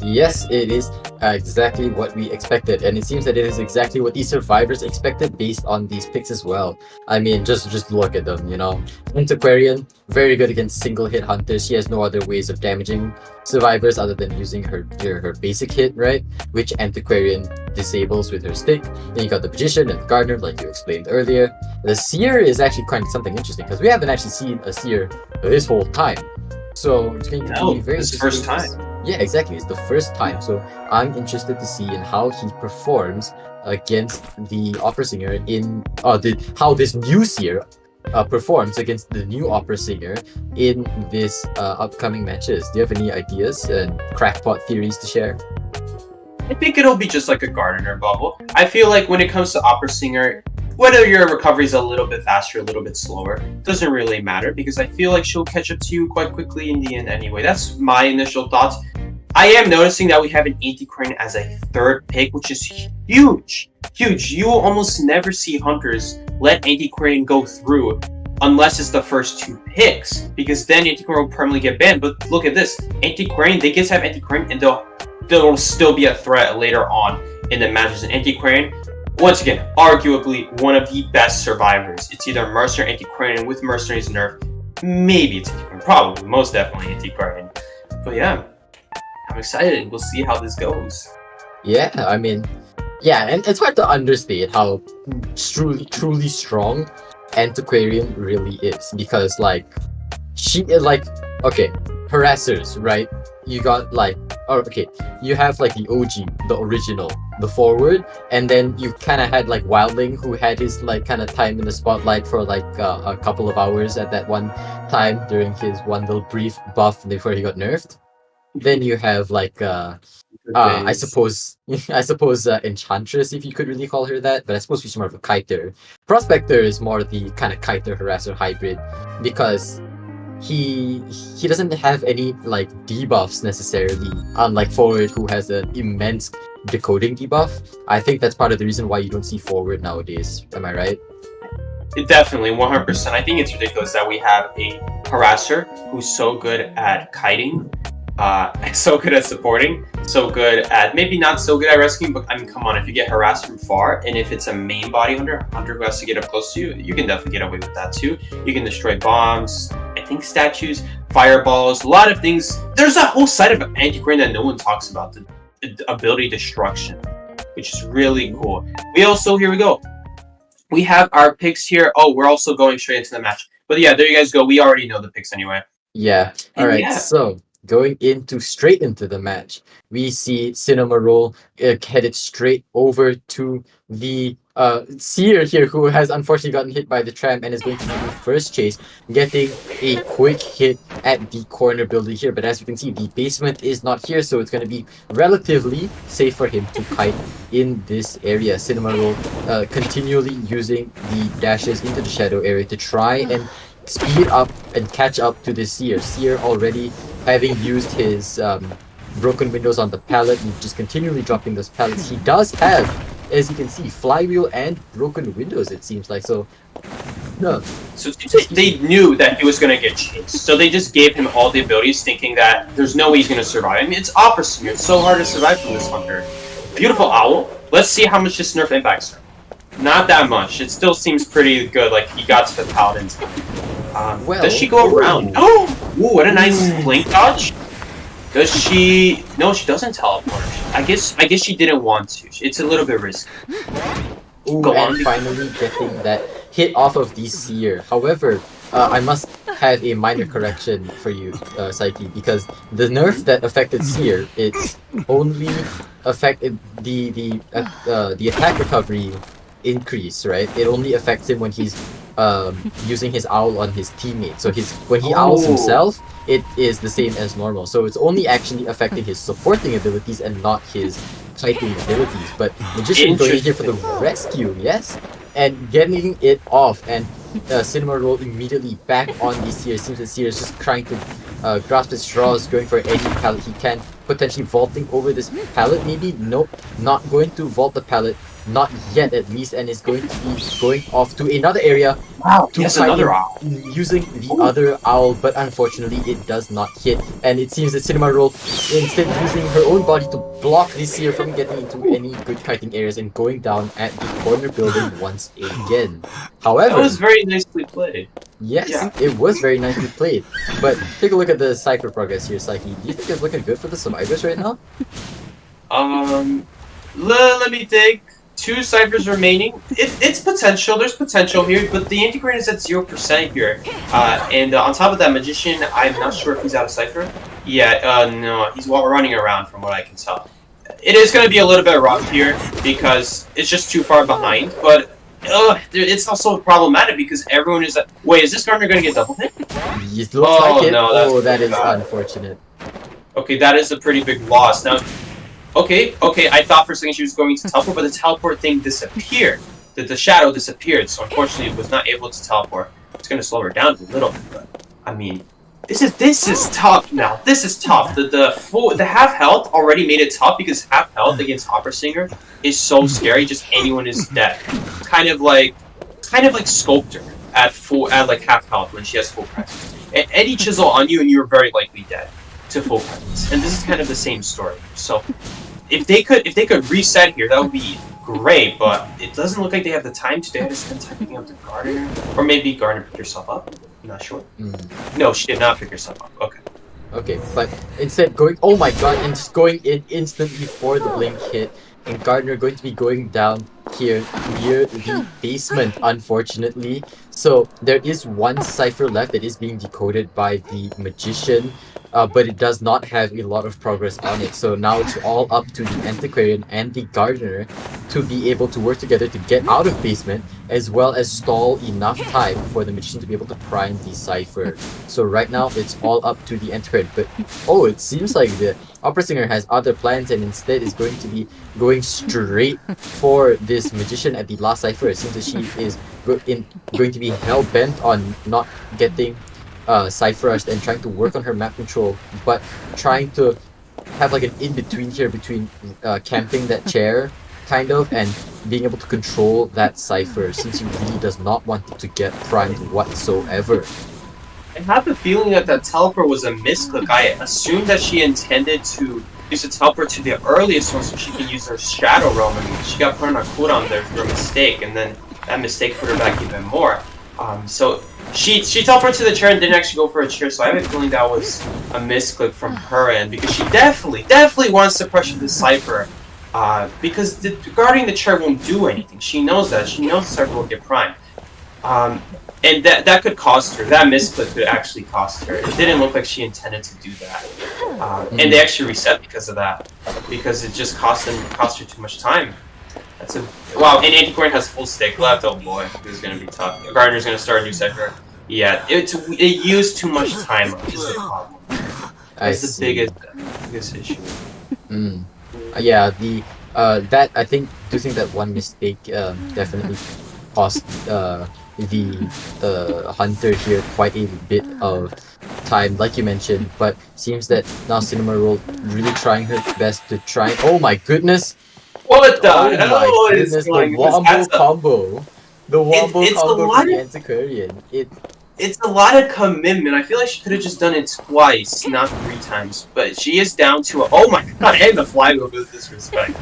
Yes, it is exactly what we expected, and it seems that it is exactly what these survivors expected based on these picks as well. I mean, just look at them, you know. Antiquarian, very good against single-hit hunters. She has no other ways of damaging survivors other than using her basic hit, right? Which Antiquarian disables with her stick. Then you got the Magician and the Gardener, like you explained earlier. The Seer is actually quite something interesting, because we haven't actually seen a Seer this whole time. So it's going to be very interesting. First time. Yeah, exactly. It's the first time. So I'm interested to see in how he performs against the Opera Singer in how this new Seer performs against the new Opera Singer in this upcoming matches. Do you have any ideas and crackpot theories to share? I think it'll be just like a Gardener bubble. I feel like when it comes to Opera Singer, whether your recovery is a little bit faster, a little bit slower, doesn't really matter, because I feel like she'll catch up to you quite quickly in the end anyway. That's my initial thoughts. I am noticing that we have an Anti-Crane as a third pick, which is huge. Huge. You will almost never see hunters let Anti-Crane go through unless it's the first 2 picks, because then Anti-Crane will permanently get banned. But look at this. Anti-Crane, they get to have Anti-Crane, and they'll still be a threat later on in the matches. And Anti-Crane once again, arguably one of the best survivors. It's either Mercenary Antiquarian, and with Mercenary's nerf, maybe it's Antiquarian, probably, most definitely Antiquarian. But yeah, I'm excited. We'll see how this goes. Yeah, I mean, yeah, and it's hard to understate how truly strong Antiquarian really is, because like okay, harassers, right? You got like, okay, you have like the OG, the original, the forward, and then you kind of had like Wildling, who had his like kind of time in the spotlight for like a couple of hours at that one time during his one little brief buff before he got nerfed. Then you have like I suppose Enchantress, if you could really call her that, but I suppose she's more of a kiter. Prospector is more the kind of kiter harasser hybrid, because he doesn't have any like debuffs necessarily, unlike forward, who has an immense decoding debuff. I think that's part of the reason why you don't see forward nowadays. Am I right? Definitely, 100%. I think it's ridiculous that we have a harasser who's so good at kiting, so good at supporting, so good at, maybe not so good at rescuing, but I mean, come on, if you get harassed from far, and if it's a main body hunter who has to get up close to you, you can definitely get away with that too. You can destroy bombs, I think statues, fireballs, a lot of things. There's a whole side of Antiquarian that no one talks about, the ability destruction, which is really cool. We also, here we go. We have our picks here. Oh, we're also going straight into the match. But yeah, there you guys go. We already know the picks anyway. Yeah. All right. Yeah. So going straight into the match, we see Cinema Roll headed straight over to the Seer here, who has unfortunately gotten hit by the tram and is going to be the first chase, getting a quick hit at the corner building here. But as you can see, the basement is not here, so it's going to be relatively safe for him to kite in this area. Cinema Roll continually using the dashes into the shadow area to try and speed up and catch up to the Seer. Seer already having used his broken windows on the pallet and just continually dropping those pallets. He does have, as you can see, flywheel and broken windows, it seems like. So no. So they knew that he was going to get chased. So they just gave him all the abilities, thinking that there's no way he's going to survive. I mean, it's Opera Singer. It's so hard to survive from this hunter. Beautiful Owl. Let's see how much this nerf impacts her. Not that much. It still seems pretty good. Like, he got to the Paladin's. Well, does she go around? Oh! Ooh, what a nice blink dodge. Does she... No, she doesn't teleport. I guess she didn't want to. It's a little bit risky. Ooh, Go and on. finally getting that hit off of the Seer. However, I must have a minor correction for you, Psyche, because the nerf that affected Seer, it's only affected the attack recovery increase, right? It only affects him when he's using his owl on his teammate. So when he owls himself, it is the same as normal. So it's only actually affecting his supporting abilities and not his kiting abilities. But Magician going in here for the rescue, yes, and getting it off, and Cinema Roll immediately back on the Seer. Seems the Seer is just trying to grasp his straws, going for any pallet he can, potentially vaulting over this pallet. Maybe nope, not going to vault the pallet. Not yet, at least, and is going to be going off to another area. Wow, to yes, fight another him owl. Using the other owl, but unfortunately it does not hit. And it seems that Cinema Roll, instead using her own body to block the Seer from getting into any good kiting areas and going down at the corner building once again. However, That was very nicely played. yes, Yeah. it was very nicely played. But take a look at the Cypher progress here, Psyche. Do you think it's looking good for the survivors right now? Let me think. 2 ciphers remaining. It's potential. There's potential here, but the Antiquarian is at 0% here. And on top of that, Magician, I'm not sure if he's out of cipher. Yeah, no, he's running around from what I can tell. It is going to be a little bit rough here because it's just too far behind, but it's also problematic because everyone is... Wait, is this Gardener going to get double hit? It looks like it. No, that is bad. unfortunate. Okay, that is a pretty big loss. Now, okay, I thought for a second she was going to teleport, but the teleport thing disappeared. The shadow disappeared, so unfortunately it was not able to teleport. It's going to slow her down a little bit, but, I mean, this is tough now. This is tough. The half health already made it tough because half health against Opera Singer is so scary, just anyone is dead. Kind of like Sculptor at like half health when she has full presence. Any chisel on you and you're very likely dead to full presence. And this is kind of the same story. So if they could reset here, that would be great, but it doesn't look like they have the time to. They had to spend time picking up the Gardener. Or maybe Gardener picked herself up. I'm not sure. No, she did not pick herself up. Okay. Okay, but instead going, oh my god, and just going in instantly for the blink hit, and Gardner going to be going down here near the basement, unfortunately. So there is one cipher left that is being decoded by the magician, but it does not have a lot of progress on it. So now it's all up to the Antiquarian and the Gardener to be able to work together to get out of basement, as well as stall enough time for the magician to be able to prime the cipher. So right now it's all up to the Antiquarian, but oh, it seems like the opera singer has other plans and instead is going to be going straight for this magician at the last cipher. It seems that she is going to be hell-bent on not getting cipher rushed and trying to work on her map control, but trying to have like an in-between here between camping that chair kind of and being able to control that cipher, since he really does not want it to get primed whatsoever. I have the feeling that that teleport was a misclick. I assumed that she intended to use the teleport to the earliest one so she can use her Shadow Realm, and she got put on a cooldown there through a mistake, and then that mistake put her back even more. So she teleported to the chair and didn't actually go for a chair, so I have a feeling that was a misclick from her end, because she definitely wants to pressure the cipher. Because guarding the chair won't do anything. She knows that. She knows the cipher will get primed. And that could cost her. That misclick could actually cost her. It didn't look like she intended to do that. And they actually reset because of that. Because it just cost her too much time. That's a wow. And Antiquarian has full stake left. Oh boy, this is gonna be tough. Gardner's gonna start a new cipher. Yeah, it used too much time up. Is the problem. That's the biggest issue. Yeah, the that I think do think that one mistake definitely cost the hunter here quite a bit of time, like you mentioned. But seems that now Cinnamoroll really trying her best to try. Oh my goodness! What the oh hell my is goodness! going The on? wombo combo, the wombo It's a combo lot for the of- Antiquarian. It's a lot of commitment. I feel like she could have just done it twice, not 3 times. But she is down to oh my god, and the flywheel with disrespect.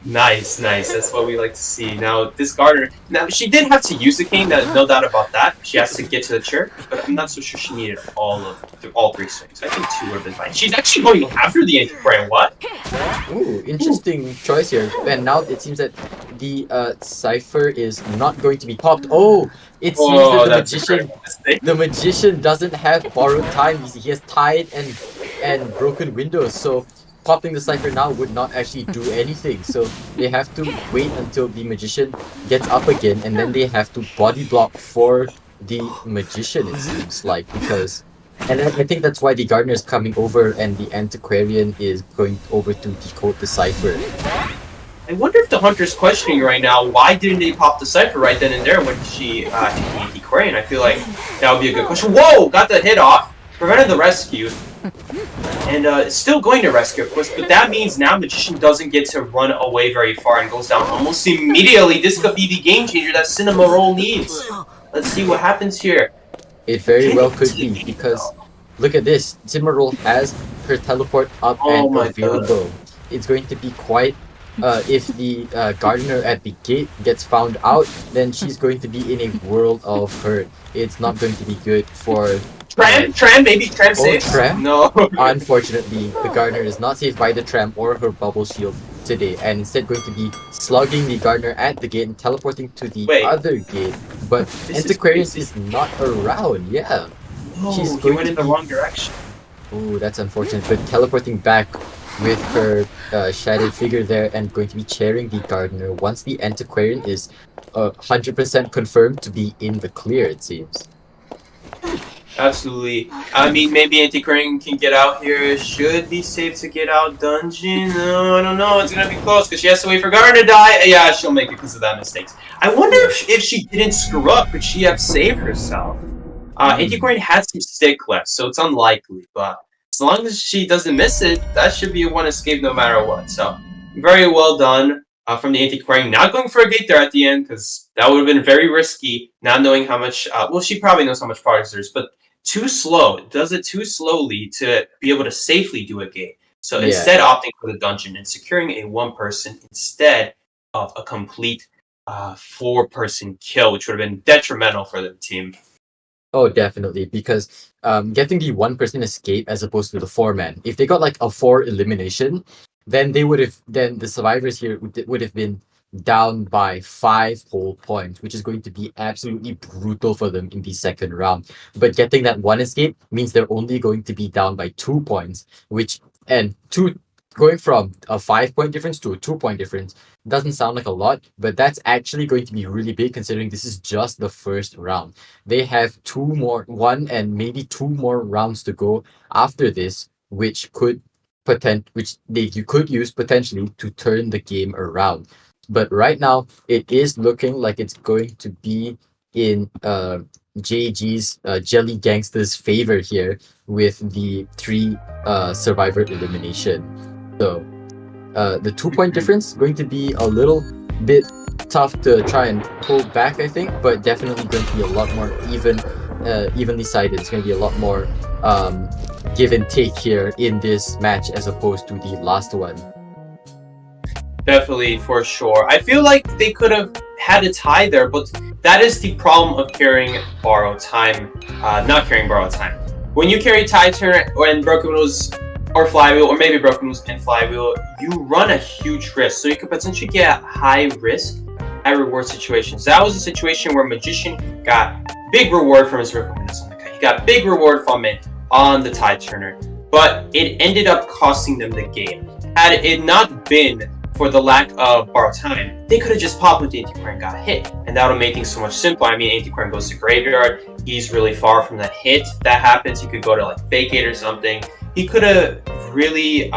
Nice. That's what we like to see. Now, this Gardener... Now, she did have to use the king, no doubt about that. She has to get to the chair, but I'm not so sure she needed all 3 swings. I think 2 would have been fine. She's actually going after the Antiquarian. What? Ooh, interesting choice here. And now it seems that the cipher is not going to be popped. Oh, it seems that the magician doesn't have borrowed time. He has tied and broken windows, so popping the cipher now would not actually do anything. So they have to wait until the magician gets up again, and then they have to body block for the magician, it seems like, because... And I think that's why the Gardener is coming over and the Antiquarian is going over to decode the cipher. I wonder if the Hunter's questioning right now, why didn't they pop the cipher right then and there when she hit the Antiquarian? I feel like that would be a good question. Whoa! Got the hit off! Prevented the rescue. And still going to rescue, of course, but that means now Magician doesn't get to run away very far and goes down almost immediately. This could be the game changer that Cinnamoroll needs. Let's see what happens here. It very well could be, because look at this. Cinnamoroll has her teleport up and available. It's going to be quite... if the Gardener at the gate gets found out, then she's going to be in a world of hurt. It's not going to be good for... Tram, maybe Tram saves? Tram? No. Unfortunately, the Gardener is not saved by the Tram or her bubble shield today, and instead going to be slugging the Gardener at the gate and teleporting to the other gate. But Antiquarian is not around, yeah. Oh, he went in the wrong direction. Ooh, that's unfortunate, but teleporting back with her shadowed figure there and going to be chairing the Gardener once the Antiquarian is 100% confirmed to be in the clear, it seems. Absolutely. I mean, maybe Antiquarian can get out here. It should be safe to get out dungeon. No, I don't know. It's gonna be close because she has to wait for Gardener to die. Yeah, she'll make it because of that mistakes. I wonder if she didn't screw up, could she have saved herself? Antiquarian had some stick left, so it's unlikely. But as long as she doesn't miss it, that should be a one escape no matter what. So very well done. From the Antiquarian, not going for a gate there at the end, because that would have been very risky, not knowing how much, well, she probably knows how much progress there is, but too slow. It does it too slowly to be able to safely do a gate. So instead opting for the dungeon and securing a 1-person instead of a complete 4-person kill, which would have been detrimental for the team. Oh, definitely, because getting the 1-person escape as opposed to the 4-man, if they got like a 4 elimination, then the survivors here would have been down by 5 whole points, which is going to be absolutely brutal for them in the second round. But getting that 1 escape means they're only going to be down by 2 points, going from a 5-point difference to a 2-point difference doesn't sound like a lot, but that's actually going to be really big considering this is just the first round. They have 1 and maybe 2 more rounds to go after this, which you could use potentially to turn the game around. But right now, it is looking like it's going to be in JG's Jelly Gangster's favor here with the 3 survivor elimination. So the 2-point difference going to be a little bit tough to try and pull back, I think, but definitely going to be a lot more evenly sided. It's going to be a lot more give and take here in this match as opposed to the last one. Definitely, for sure. I feel like they could have had a tie there, but that is the problem of carrying borrowed time, not carrying borrowed time. When you carry tie turn and broken wheels or flywheel, or maybe broken wheels and flywheel, you run a huge risk. So you could potentially get high risk, high reward situations. That was a situation where Magician got big reward from his broken windows on the cut. He got big reward from it on the tie turner, but it ended up costing them the game. Had it not been for the lack of borrowed time, they could have just popped with the Antiquarian and got hit, and that would have made things so much simpler. I mean, Antiquarian goes to Graveyard, he's really far from the hit that happens. He could go to like Vacate or something. He could have really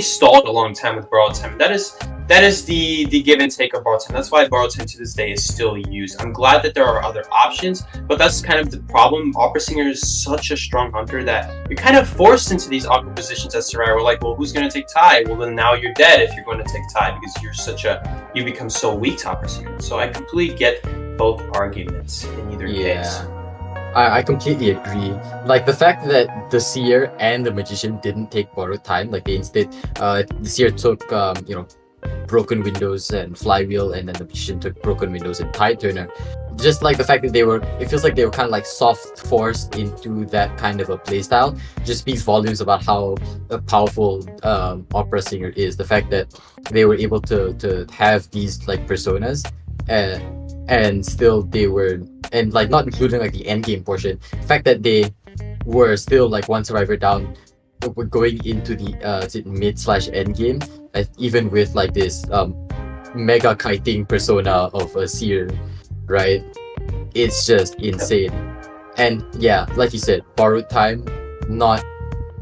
stalled a long time with borrowed time. That is the give and take of borrowed time. That's why borrowed time to this day is still used. I'm glad that there are other options, but that's kind of the problem. Opera Singer is such a strong hunter that you're kind of forced into these awkward positions as Survivor. We're like, well, who's going to take tie? Well, then now you're dead if you're going to take tie because you become so weak to Opera Singer. So I completely get both arguments in either case. I completely agree. Like the fact that the Seer and the Magician didn't take borrowed time, like they instead, the Seer took broken windows and flywheel, and then the Magician took broken windows and tie turner. Just like the fact that it feels like they were kind of like soft forced into that kind of a playstyle, just speaks volumes about how powerful Opera Singer is. The fact that they were able to have these like personas, and still they were. And like not including like the end game portion, the fact that they were still like 1 survivor down, we're going into the mid/end game, even with like this mega kiting persona of a Seer, right? It's just insane. And yeah, like you said, borrowed time,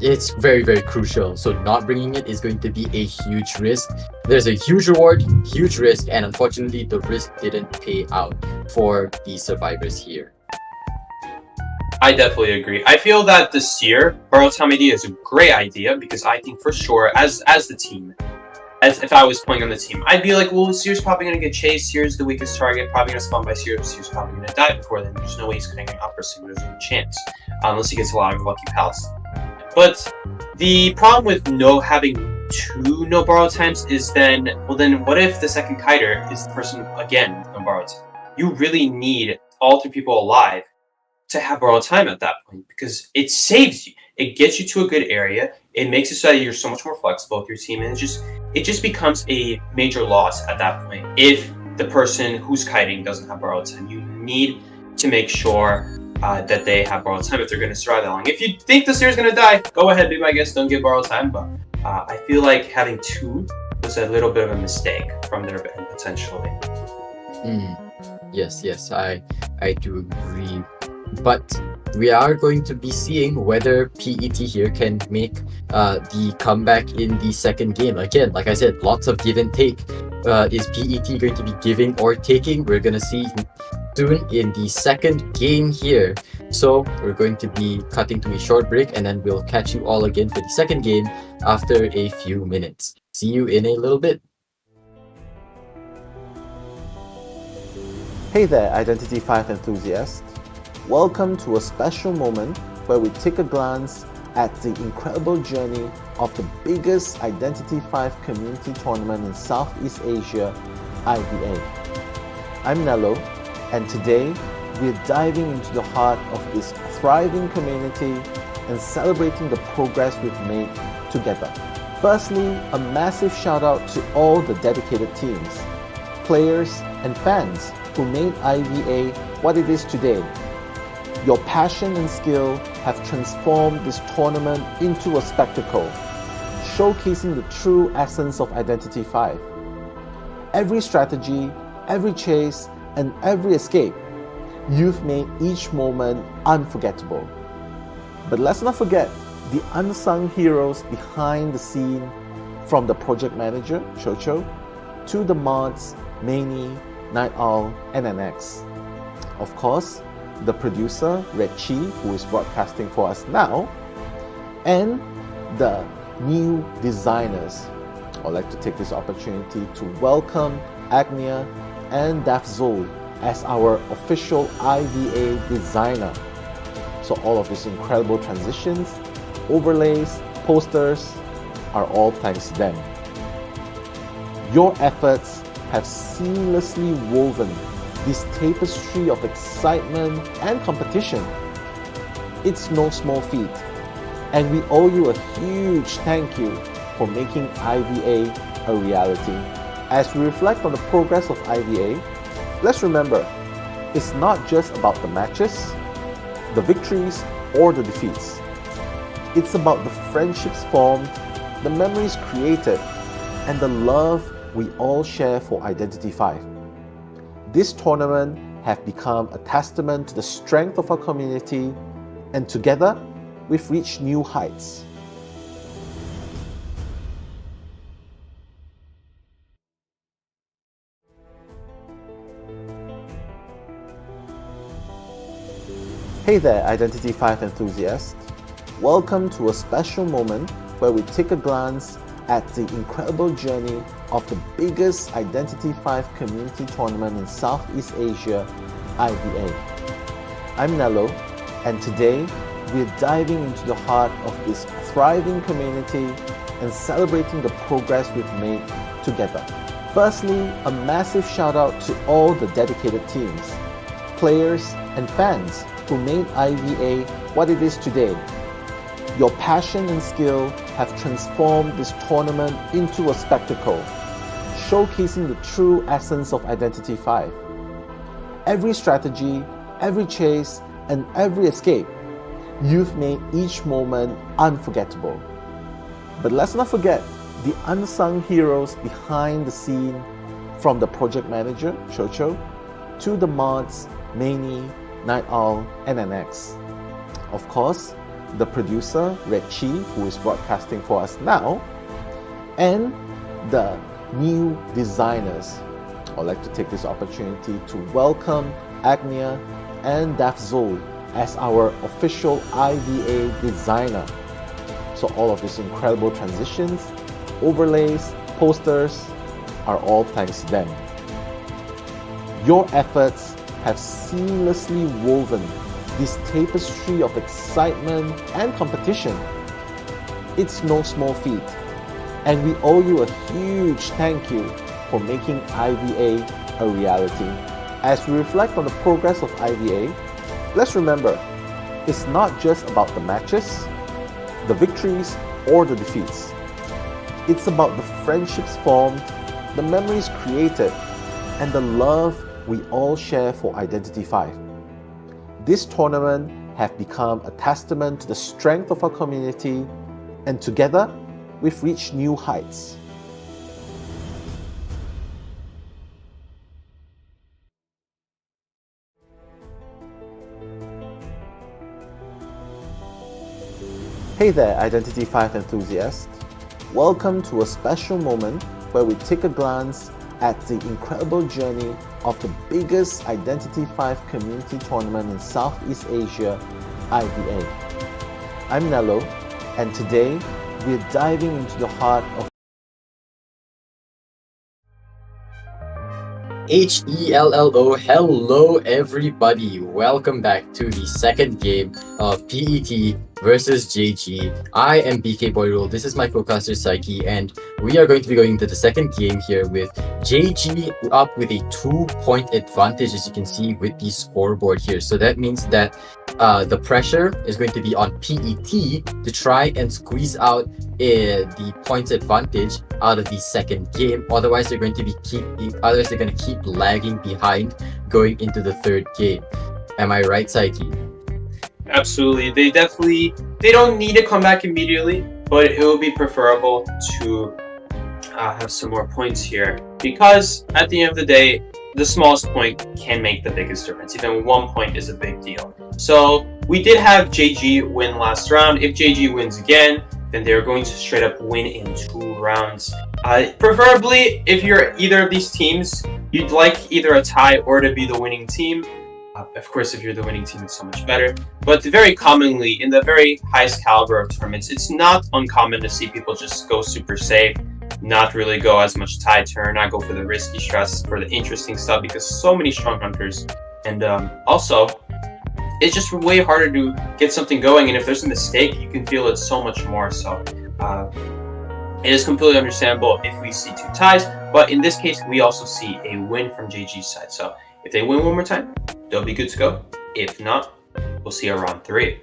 it's very, very crucial. So not bringing it is going to be a huge risk. There's a huge reward, huge risk, and unfortunately the risk didn't pay out for the survivors here. I definitely agree. I feel that the Seer borrowed time idea is a great idea because I think for sure, as the team, as if I was playing on the team, I'd be like, well, Seer's probably going to get chased. Seer's the weakest target, probably going to spawn by Seer. Seer's probably going to die before then. There's no way he's going to get Opera Singer. There's no chance. Unless he gets a lot of lucky pals. But the problem with having 2 no borrowed times is then what if the second kiter is the person again with no borrowed time? You really need all 3 people alive to have borrowed time at that point because it saves you. It gets you to a good area. It makes it so that you're so much more flexible with your team, and it just becomes a major loss at that point. If the person who's kiting doesn't have borrowed time, you need to make sure that they have borrowed time if they're going to survive that long. If you think the Seer's going to die, go ahead, be my guest, don't get borrowed time. But I feel like having 2 was a little bit of a mistake from their end potentially. Yes, I do agree. But we are going to be seeing whether PET here can make the comeback in the second game. Again, like I said, lots of give and take. Is PET going to be giving or taking? We're going to see soon in the second game here. So we're going to be cutting to a short break, and then we'll catch you all again for the second game after a few minutes. See you in a little bit. Hey there, Identity 5 enthusiasts. Welcome to a special moment where we take a glance at the incredible journey of the biggest Identity 5 community tournament in Southeast Asia, IVA. I'm Nello, and today we're diving into the heart of this thriving community and celebrating the progress we've made together. Firstly, a massive shout out to all the dedicated teams, players, and fans who made IVA what it is today. Your passion and skill have transformed this tournament into a spectacle, showcasing the true essence of Identity 5. Every strategy, every chase, and every escape, you've made each moment unforgettable. But let's not forget the unsung heroes behind the scene, from the project manager, Chocho, to the mods, Maney, Night Owl, and NX. Of course, the producer, Red Chi, who is broadcasting for us now, and the new designers. I'd like to take this opportunity to welcome Agnia and Dafzol as our official IVA designer. So all of these incredible transitions, overlays, posters are all thanks to them. Your efforts have seamlessly woven this tapestry of excitement and competition. It's no small feat, and we owe you a huge thank you for making IVA a reality. As we reflect on the progress of IVA, let's remember, it's not just about the matches, the victories, or the defeats. It's about the friendships formed, the memories created, and the love we all share for Identity 5. This tournament has become a testament to the strength of our community, and together, we've reached new heights. Hey there, Identity 5 enthusiasts. Welcome to a special moment where we take a glance at the incredible journey of the biggest Identity 5 community tournament in Southeast Asia, IVA. I'm Nello, and today we're diving into the heart of this thriving community and celebrating the progress we've made together. Firstly, a massive shout out to all the dedicated teams, players, and fans who made IVA what it is today. Your passion and skill have transformed this tournament into a spectacle, showcasing the true essence of Identity 5. Every strategy, every chase, and every escape, you've made each moment unforgettable. But let's not forget the unsung heroes behind the scene, from the project manager, Chocho, to the mods, Maney, Night Owl, and NX. Of course, the producer, Red Chi, who is broadcasting for us now, and the new designers. I'd like to take this opportunity to welcome Agnia and Dafzol as our official IVA designer. So all of these incredible transitions, overlays, posters are all thanks to them. Your efforts have seamlessly woven this tapestry of excitement and competition. It's no small feat, and we owe you a huge thank you for making IVA a reality. As we reflect on the progress of IVA, let's remember, it's not just about the matches, the victories, or the defeats. It's about the friendships formed, the memories created, and the love we all share for Identity 5. This tournament has become a testament to the strength of our community, and together, we've reached new heights. Hey there, Identity 5 enthusiasts. Welcome to a special moment where we take a glance at the incredible journey of the biggest Identity 5 community tournament in Southeast Asia, IVA. I'm Nello, and today we're diving into the heart of HELLO, hello everybody. Welcome back to the second game of PET versus JG. I am BK Boy Rule. This is my co-caster Psyche, and we are going to be going into the second game here with JG up with a 2-point advantage, as you can see with the scoreboard here. So that means that the pressure is going to be on PET to try and squeeze out the points advantage out of the second game. Otherwise, they're going to keep lagging behind going into the third game. Am I right, Psyche? Absolutely. They don't need to come back immediately, but it will be preferable to have some more points here, because at the end of the day, the smallest point can make the biggest difference. Even 1 point is a big deal. So we did have JG win last round. If JG wins again, then they're going to straight up win in 2 rounds. Preferably, if you're either of these teams, you'd like either a tie or to be the winning team. Of course, if you're the winning team, it's so much better. But very commonly, in the very highest caliber of tournaments, it's not uncommon to see people just go super safe, not really go as much tie turn, not go for the risky stress, for the interesting stuff, because so many strong hunters. And also, it's just way harder to get something going, and if there's a mistake, you can feel it so much more. So it is completely understandable if we see 2 ties, but in this case, we also see a win from JG's side. So if they win one more time, they'll be good to go. If not, we'll see a round 3.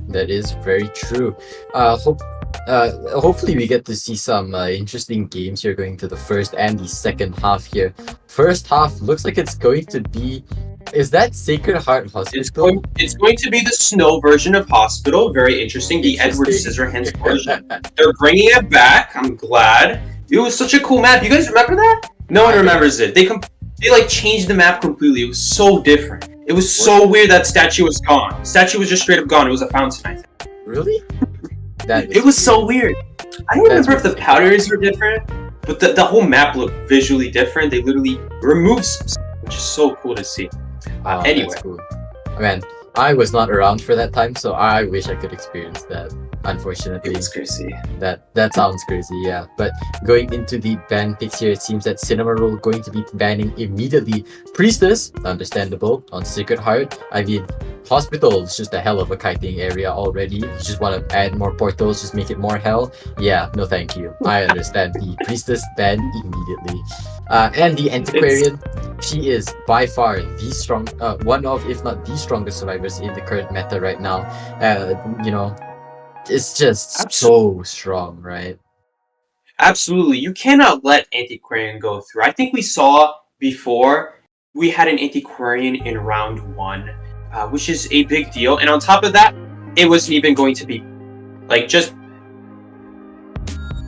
That is very true. Hopefully we get to see some interesting games here going to the first and the second half here. First half looks like it's going to be... Is that Sacred Heart Hospital? It's going to be the snow version of Hospital. Very interesting. The Edward Scissorhands version. They're bringing it back. I'm glad. It was such a cool map. You guys remember that? No one remembers it. They like changed the map completely. It was so different. It was so weird that statue was gone. The statue was just straight up gone. It was a fountain, I think. Really? It was so weird. I don't remember if the powders were different, but the whole map looked visually different. They literally removed some stuff, which is so cool to see. Anyway. That's cool. Man, I was not around for that time, so I wish I could experience that. Unfortunately, it's crazy. That sounds crazy, yeah. But going into the ban picks here, it seems that Cinema Roll going to be banning immediately Priestess, understandable, on Sacred Heart. I mean, Hospital is just a hell of a kiting area already. You just want to add more portals, just make it more hell. Yeah, no thank you. I understand the Priestess ban immediately. And the Antiquarian, she is by far the strong, one of, if not the strongest survivors in the current meta right now. You know, it's just so strong, right? Absolutely. You cannot let Antiquarian go through. I think we saw before we had an Antiquarian in round 1, which is a big deal. And on top of that, it wasn't even going to be like just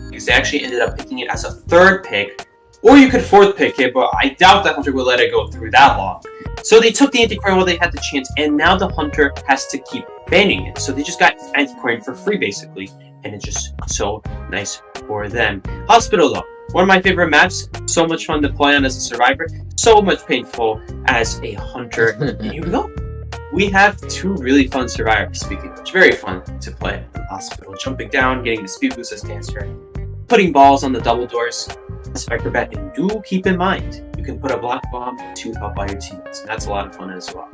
because they actually ended up picking it as a 3rd pick. Or you could 4th pick it, but I doubt that Hunter would let it go through that long. So they took the Antiquarian while they had the chance, and now the Hunter has to keep banning it. So they just got Antiquarian for free, basically. And it's just so nice for them. Hospital, though. One of my favorite maps. So much fun to play on as a survivor. So much painful as a Hunter. And here we go. We have 2 really fun survivors, speaking of which. Very fun to play in Hospital. Jumping down, getting the speed boost as Dancer. Putting balls on the double doors. Acrobat, and do keep in mind you can put a block bomb to help out your teammates, and that's a lot of fun as well.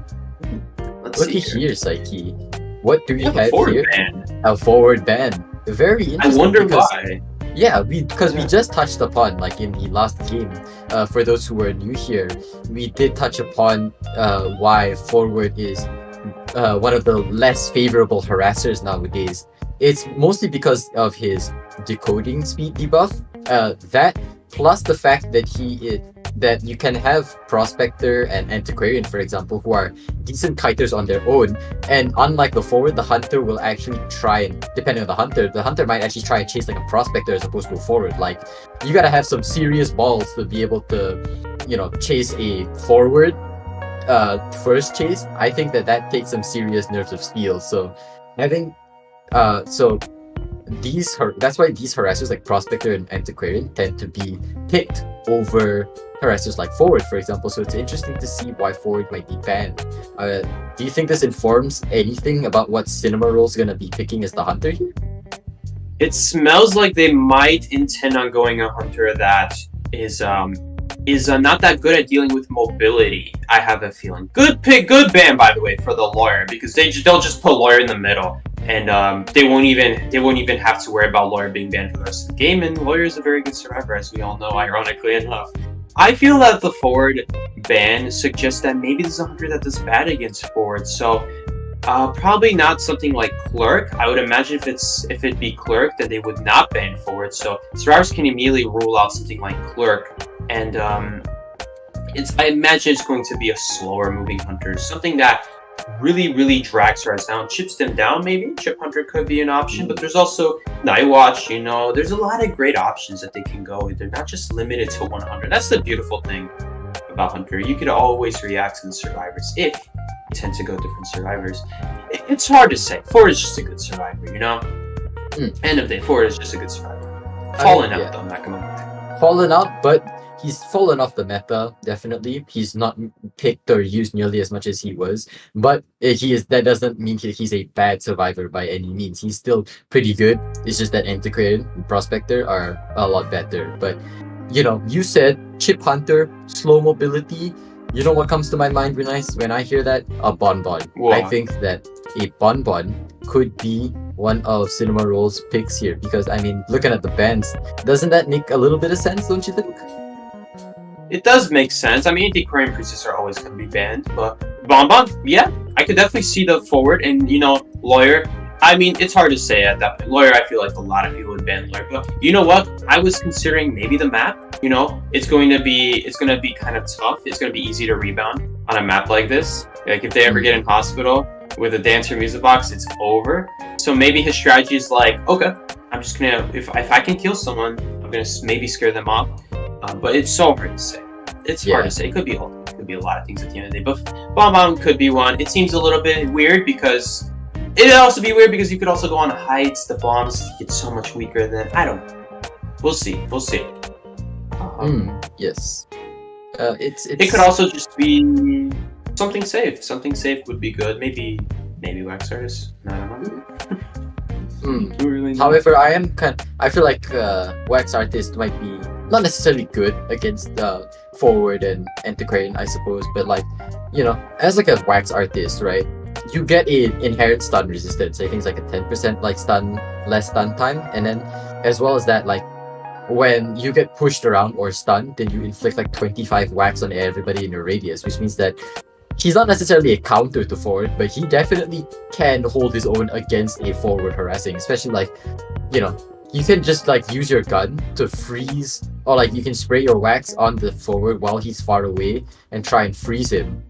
Let's see here, Psyche. What do we have a forward here? Ban. A forward ban. Very interesting. I wonder why. Yeah, because we just touched upon, like in the last game, for those who are new here, we did touch upon why forward is one of the less favorable harassers nowadays. It's mostly because of his decoding speed debuff. That plus the fact that that you can have Prospector and Antiquarian, for example, who are decent kiters on their own, and unlike the forward, the Hunter will actually try and, depending on the Hunter might actually try and chase like a Prospector as opposed to a forward. Like, you gotta have some serious balls to be able to, you know, chase a forward first chase. I think that takes some serious nerves of steel. So having that's why these harassers like Prospector and Antiquarian tend to be picked over harassers like Forward, for example. So it's interesting to see why Forward might be banned. Do you think this informs anything about what Cinema Roll's gonna be picking as the Hunter here? It smells like they might intend on going a Hunter that is is not that good at dealing with mobility. I have a feeling. Good pick, good ban by the way for the lawyer, because they'll just put lawyer in the middle, and they won't even have to worry about lawyer being banned for the rest of the game. And lawyer is a very good survivor, as we all know, ironically enough. I feel that the forward ban suggests that maybe there's a hunter that does bad against forward, so probably not something like Clerk. I would imagine if it be Clerk, then they would not ban forward. So survivors can immediately rule out something like Clerk, and I imagine it's going to be a slower moving hunter, something that really drags survivors down, chips them down. Maybe Chip Hunter could be an option, but there's also Night Watch. There's a lot of great options that they can go with. They're not just limited to 100. That's the beautiful thing about Hunter. You could always react to the survivors if you tend to go different survivors. It's hard to say. Forward is just a good survivor, End of day, Forward is just a good survivor. Fallen out though, not gonna lie. Fallen out, but he's fallen off the meta, definitely. He's not picked or used nearly as much as he was, but that doesn't mean he's a bad survivor by any means. He's still pretty good. It's just that Antiquated and Prospector are a lot better. But you said Chip Hunter, slow mobility. You know what comes to my mind when I hear that? A Bonbon. Wow. I think that a Bonbon could be one of Cinema Roll's picks here, because looking at the bans, doesn't that make a little bit of sense, don't you think? It does make sense. Antiquarian Priestess are always going to be banned, but Bonbon, yeah, I could definitely see the forward, and Lawyer. It's hard to say at that point. Lawyer, I feel like a lot of people would ban Lawyer, but you know what? I was considering maybe the map. It's going to be kind of tough. It's going to be easy to rebound on a map like this. Like if they ever get in hospital with a dancer music box, it's over. So maybe his strategy is like, okay, I'm just gonna if I can kill someone, I'm gonna maybe scare them off. But it's so hard to say. It's hard to say. It could be a lot of things at the end of the day. But Bonbon could be one. It seems a little bit weird because it'd also be weird because you could also go on heights. The bombs get so much weaker than I don't know. We'll see. Yes. It could also just be something safe. Something safe would be good. Maybe Wax Artist. I don't know. However, I feel like Wax Artist might be not necessarily good against forward and Antiquarian, I suppose, but as a Wax Artist, right, you get an inherent stun resistance. I think it's like a 10% less stun time, and then as well as that, when you get pushed around or stunned, then you inflict 25 wax on everybody in your radius, which means that he's not necessarily a counter to forward, but he definitely can hold his own against a forward harassing, especially you can just use your gun to freeze, or you can spray your wax on the forward while he's far away and try and freeze him.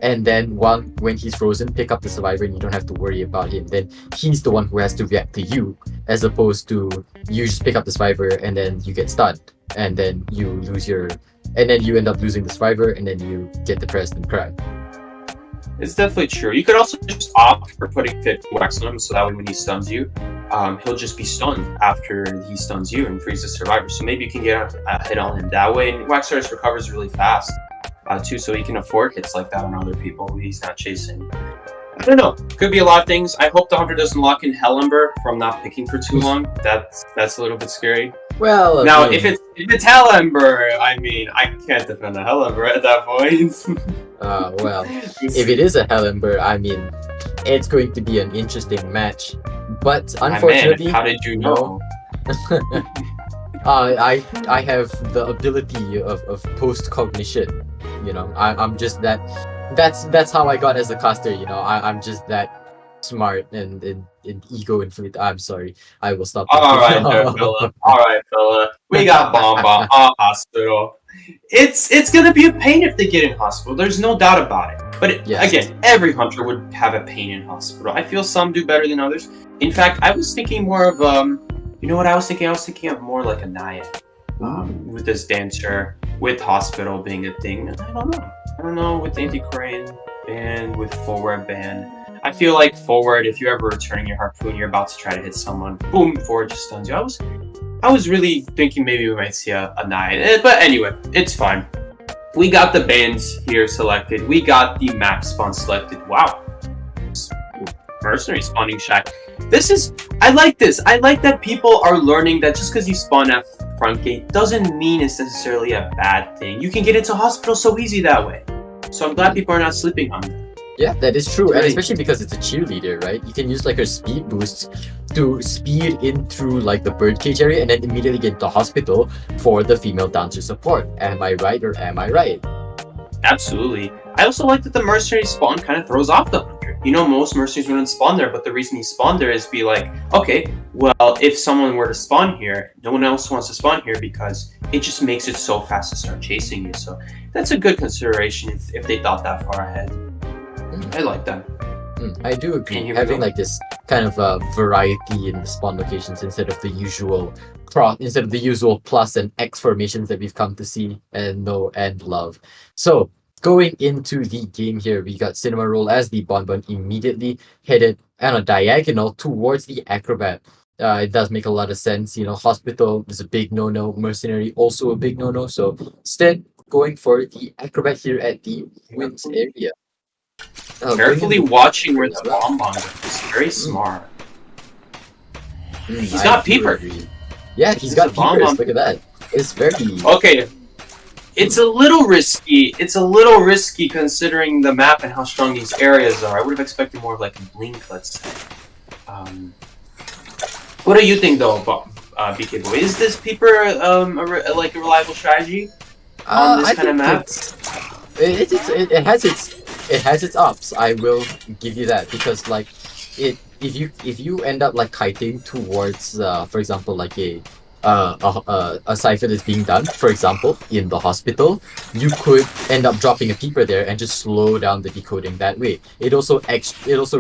And then when he's frozen, pick up the survivor and you don't have to worry about him. Then he's the one who has to react to you, as opposed to you just pick up the survivor and then you get stunned. And then you end up losing the survivor, and then you get depressed and cry. It's definitely true. You could also just opt for putting 50 wax on him, so that way when he stuns you, he'll just be stunned after he stuns you and frees the survivor. So maybe you can get a hit on him that way. And Wax Artist recovers really fast too, so he can afford hits like that on other people who he's not chasing. I don't know. Could be a lot of things. I hope the hunter doesn't lock in Hellember from not picking for too long. That's a little bit scary. Well, now if it's Hellember, I can't defend a Hellember at that point. Well, if it is a Hellember, it's going to be an interesting match. But unfortunately, how did you know? I have the ability of post cognition. I'm just that. That's how I got as a caster. I'm just that smart and ego inflated. I'm sorry. I will stop. All right, fella. We got Bomba hospital. It's gonna be a pain if they get in hospital. There's no doubt about it. But again, every hunter would have a pain in hospital. I feel some do better than others. In fact, I was thinking more of you know what I was thinking? I was thinking of more like a Naya. With this dancer, with hospital being a thing. I don't know with Antiquarian ban, with forward ban. I feel like forward, if you're ever returning your harpoon, you're about to try to hit someone, boom, forward just stuns you. I was really thinking maybe we might see a Naya, but anyway, it's fine. We got the bans here selected. We got the map spawn selected. Wow. Mercenary spawning shack. I like this. I like that people are learning that just because you spawn front gate doesn't mean it's necessarily a bad thing. You can get into hospital so easy that way. So I'm glad people are not sleeping on that. Yeah, that is true, and Right. especially because it's a cheerleader, right? You can use like her speed boosts to speed in through like the birdcage area and then immediately get to the hospital for the female dancer support. Am I right or am I right? Absolutely. I also like that the mercenary spawn kind of throws off the hunter. You know, most mercenaries wouldn't spawn there, but the reason he spawned there is be like, okay, well, if someone were to spawn here, no one else wants to spawn here because it just makes it so fast to start chasing you. So that's a good consideration if they thought that far ahead. I like that. I do agree. And here we Having go. like this kind of variety in the spawn locations instead of the usual plus and X formations that we've come to see and know and love. So going into the game here, we got Cinema Roll as the Bonbon immediately headed on a diagonal towards the Acrobat. It does make a lot of sense. You know, Hospital is a big no-no. Mercenary also a big no-no. So instead, going for the Acrobat here at the Wins area. Carefully watching where the bomb goes. It's very smart. He's got peeper. Yeah, he's got bomb peepers. on. Look at that. It's very Okay. It's a little risky. It's a little risky considering the map and how strong these areas are. I would have expected more of like a blink, let's say. What do you think though, BK Boy? Is this peeper like a reliable strategy on this I kind of think map? it has its ups. I will give you that because like if you end up like kiting towards for example like a cipher that's being done, for example in the hospital, you could end up dropping a peeper there and just slow down the decoding that way. It also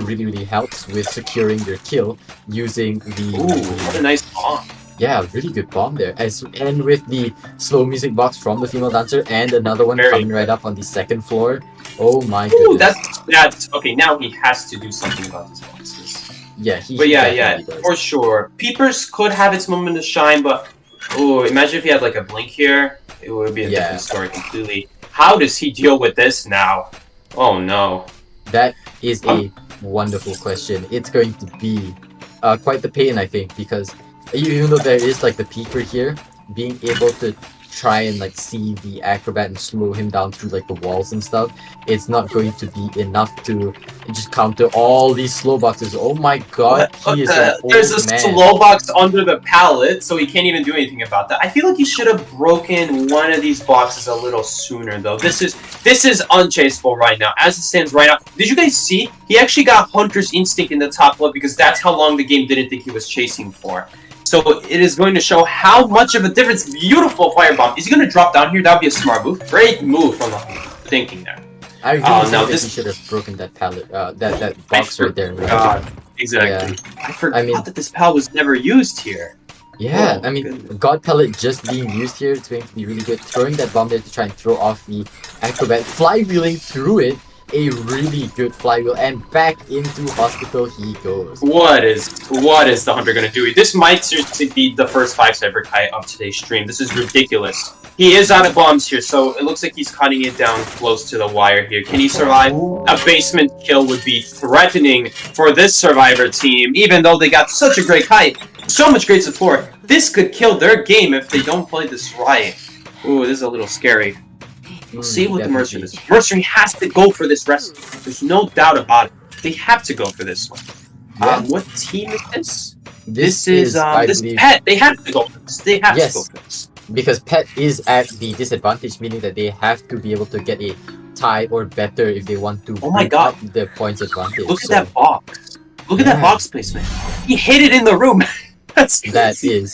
really helps with securing your kill using the what a nice bomb. Yeah, really good bomb there. And with the slow music box from the female dancer and another one coming right up on the second floor. Oh my goodness. That's okay. Now he has to do something about these boxes. Yeah, yeah, for sure. Peepers could have its moment to shine, but imagine if he had like a blink here. It would be a different story completely. How does he deal with this now? Oh no. That is a wonderful question. It's going to be quite the pain, I think, because even though there is like the peeper here, being able to try and like see the Acrobat and slow him down through like the walls and stuff, it's not going to be enough to just counter all these slow boxes. Oh my god, he is an old There's a man. slow box under the pallet, so he can't even do anything about that. I feel like he should have broken one of these boxes a little sooner, though. This is unchaseable right now. As it stands right now, did you guys see? He actually got Hunter's Instinct in the top left because that's how long the game didn't think he was chasing for. So it is going to show how much of a difference. Beautiful firebomb. Is he going to drop down here? That would be a smart move. Great move from the thinking there. I really think he should have broken that pallet, that box right there. Right? God, exactly. Yeah. I forgot that this pallet was never used here. Yeah, Oh, I mean, God Pellet just being used here is going to be really good. Throwing that bomb there to try and throw off the Acrobat, flywheeling through it, a really good flywheel, and back into hospital he goes. What is the Hunter gonna do? This might seriously be the first 5-cyber kite of today's stream. This is ridiculous. He is out of bombs here, so it looks like he's cutting it down close to the wire here. Can he survive? A basement kill would be threatening for this Survivor team, even though they got such a great kite, so much great support. This could kill their game if they don't play this right. Ooh, this is a little scary. We'll see what the Mercenary does. Mercenary has to go for this rescue. There's no doubt about it. They have to go for this one. What team is this? This is Pet. They have to go for this. They have to go for this. Because Pet is at the disadvantage, meaning that they have to be able to get a tie or better if they want to my God. up their points advantage. Look at that box. Look at that box placement. He hid it in the room. That's crazy.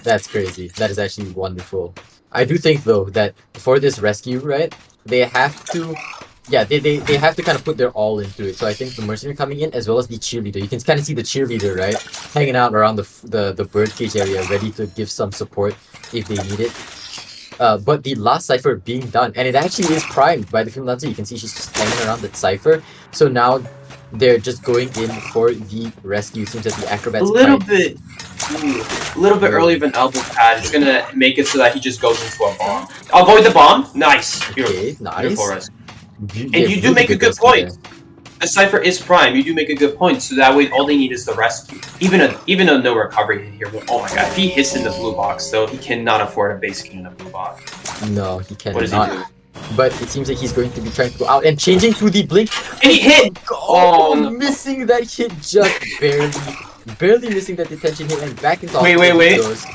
That's crazy. That is actually wonderful. I do think though that for this rescue, right, they have to they have to kind of put their all into it. So I think the Mercenary coming in as well as the cheerleader. You can kind of see the cheerleader, right, hanging out around the birdcage area, ready to give some support if they need it. But the last cipher being done, and it actually is primed by the female dancer. You can see she's just hanging around that cipher. So now they're just going in for the rescue. Seems that the Acrobat's a little bit early of an elbow pad. It's gonna make it so that he just goes into a bomb. Avoid the bomb. Nice. Beautiful. Nice. Beautiful rescue. And you do make a good point. the Cypher is prime. You do make a good point. So that way, all they need is the rescue. Even a no recovery hit here. But oh my god, if he hits in the blue box, though, he cannot afford a base king in the blue box. No, he cannot. What does he do? But it seems like he's going to be trying to go out and changing to the blink. And he hit! Oh, no. Missing that hit, just barely missing that detention hit, and back into Wait. goes.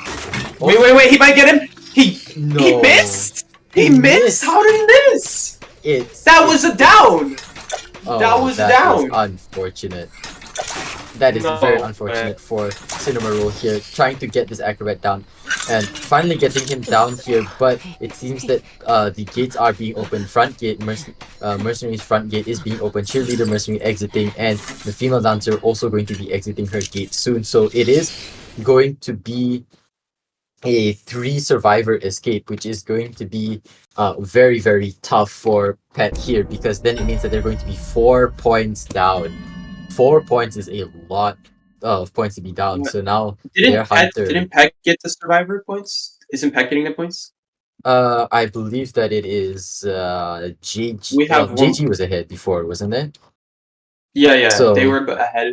Oh. Wait, he might get him! He No. missed! He missed! How did he miss? That was a down! Oh, that was that down! is unfortunate. That is very unfortunate for Cinema Roll here, trying to get this Acrobat down and finally getting him down here, but it seems that the gates are being opened. Front gate, Mercenary's front gate is being opened, Cheerleader Mercenary exiting, and the female dancer also going to be exiting her gate soon. So it is going to be a 3 survivor escape, which is going to be very, very tough for Pet here, because then it means that they're going to be 4 points down. 4 points is a lot of points to be down. So now didn't Pet get the survivor points? Isn't Pet getting the points? I believe that it is JG. We have JG was ahead before, wasn't it? Yeah. So, they were ahead,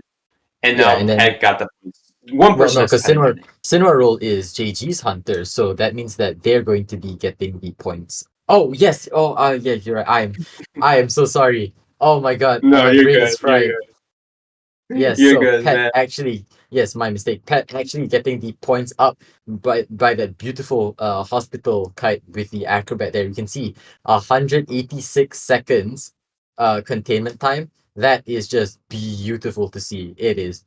and yeah, now and then- Pet got the points. One person. Well, no, because Cinema Roll is JG's hunter, so that means that they're going to be getting the points. Oh yes. Oh, yeah, you're right. I am so sorry. Oh my god. No, my you're brain good. is fried. You're good. Yes, You're so good, Pet man. actually, yes, my mistake. Pet actually getting the points up by that beautiful hospital kite with the Acrobat there. You can see 186 seconds containment time. That is just beautiful to see. It is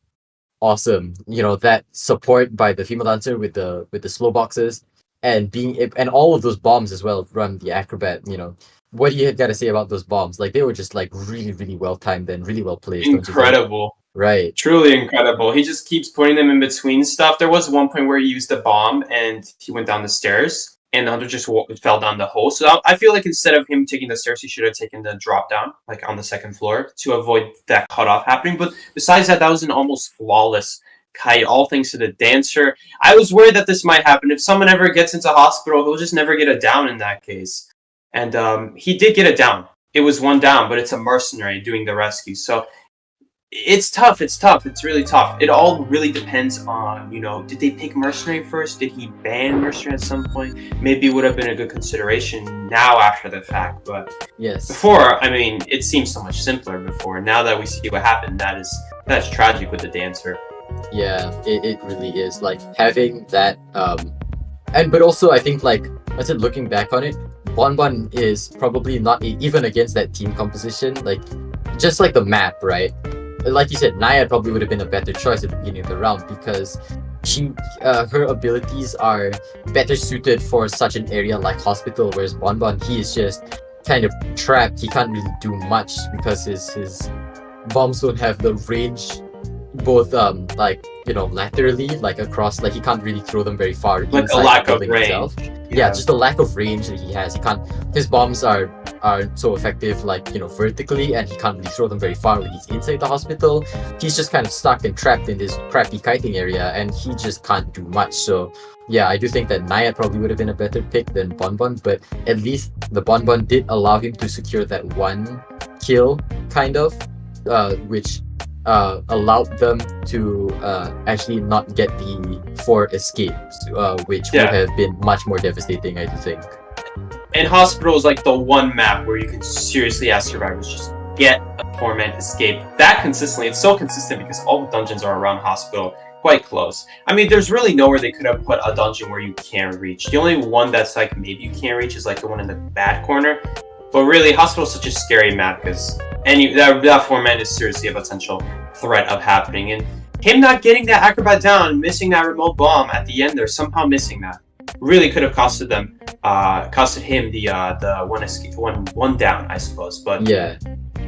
awesome. You know, that support by the female dancer with the slow boxes and and all of those bombs as well from the Acrobat. You know, what do you got to say about those bombs? Like, they were just like really, really well timed and really well placed. don't you think? Incredible. Right. Truly incredible. He just keeps putting them in between stuff. There was one point where he used the bomb and he went down the stairs and the hunter just fell down the hole. So I feel like instead of him taking the stairs, he should have taken the drop down, like on the second floor, to avoid that cutoff happening. But besides that, that was an almost flawless kite, all thanks to the dancer. I was worried that this might happen. If someone ever gets into hospital, he'll just never get a down in that case. And he did get a down. It was 1 down, but it's a mercenary doing the rescue. So it's tough. It's really tough. It all really depends on, did they pick mercenary first? Did he ban mercenary at some point? Maybe it would have been a good consideration now after the fact. But yes, before, I mean, it seems so much simpler before. Now that we see what happened, that's tragic with the dancer. Yeah, it really is. Like, having that but also I think, like I said, looking back on it, Bonbon is probably not even against that team composition, like just like the map, right? Like you said, Naya probably would have been a better choice at the beginning of the round because her abilities are better suited for such an area like hospital, whereas Bonbon, he is just kind of trapped. He can't really do much because his bombs don't have the range, both laterally, like across, like he can't really throw them very far. Like a lack of range. Yeah, just the lack of range that he has. His bombs are so effective, like, vertically, and he can't really throw them very far when he's inside the hospital. He's just kind of stuck and trapped in this crappy kiting area, and he just can't do much. So yeah, I do think that Nayat probably would have been a better pick than Bonbon, but at least the Bonbon did allow him to secure that 1 kill, kind of, which allowed them to actually not get the 4 escapes, which would have been much more devastating, I do think. And Hospital is like the one map where you can seriously ask survivors, just get a 4-man escape. That consistently, it's so consistent because all the dungeons are around Hospital, quite close. I mean, there's really nowhere they could have put a dungeon where you can't reach. The only one that's like maybe you can't reach is like the one in the bad corner. But really, Hospital is such a scary map because that 4-man is seriously a potential threat of happening. And him not getting that Acrobat down, missing that remote bomb at the end, they're somehow missing that. Really could have costed him the one down, I suppose. But yeah,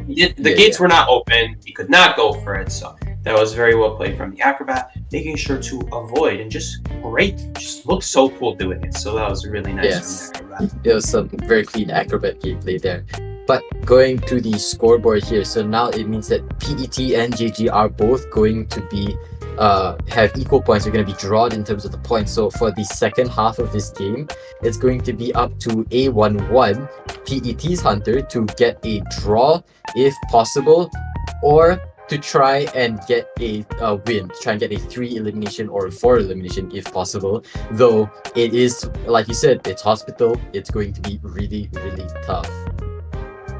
the gates were not open. He could not go for it. So that was very well played from the Acrobat, making sure to avoid and just looked so cool doing it. So that was really nice. Yes, from the Acrobat. It was some very clean Acrobat gameplay there. But going to the scoreboard here, so now it means that PET and JG are both going to be have equal points. They're going to be drawn in terms of the points. So for the second half of this game, it's going to be up to A11, PET's Hunter, to get a draw if possible. or to try and get a win, try and get a 3 elimination or 4 elimination if possible. Though it is, like you said, it's hospital. It's going to be really, really tough.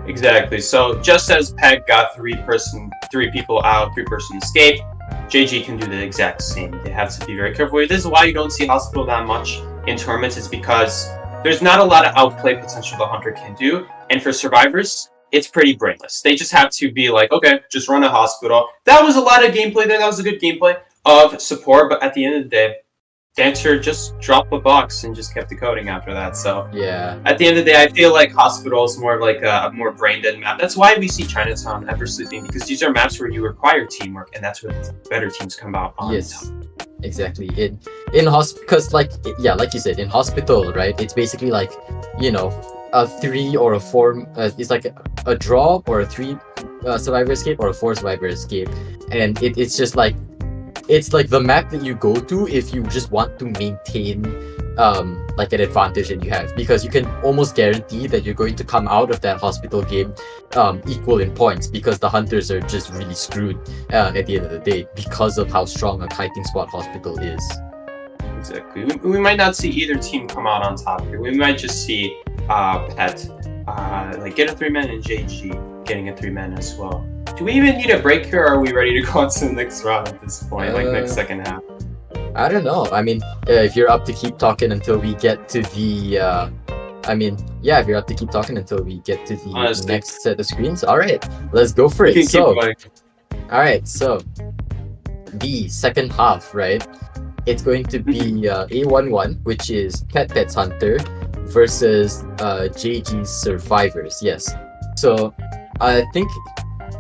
Exactly. So just as Peg got three people out, 3-person escape, JG can do the exact same. They have to be very careful. This is why you don't see hospital that much in tournaments. It's because there's not a lot of outplay potential the hunter can do, and for survivors, it's pretty brainless. They just have to be like, okay, just run a hospital. That was a lot of gameplay there. That was a good gameplay of support, but at the end of the day, Dancer just dropped the box and just kept decoding after that. So yeah, at the end of the day, I feel like Hospital is more of like a more brain dead map. That's why we see Chinatown ever sleeping, because these are maps where you require teamwork, and that's where better teams come out on. Yes, exactly. In hospital, because like you said, in hospital, right? It's basically like, you know, a 3 or a 4. It's like a draw or a 3 survivor escape or a 4 survivor escape, and it's just like. It's like the map that you go to if you just want to maintain like an advantage that you have, because you can almost guarantee that you're going to come out of that hospital game equal in points, because the hunters are just really screwed at the end of the day because of how strong a kiting spot hospital is. Exactly. We might not see either team come out on top here. We might just see Pet like get a 3-man and JG getting a 3-man as well. Do we even need a break here, or are we ready to go on to the next round at this point, like next second half? I don't know. I mean, if you're up to keep talking until we get to the... if you're up to keep talking until we get to the next set of screens. All right, let's go for it. So, all right, so the second half, right? It's going to be A11, which is Pet's Hunter, versus JG's Survivors. Yes. So I think...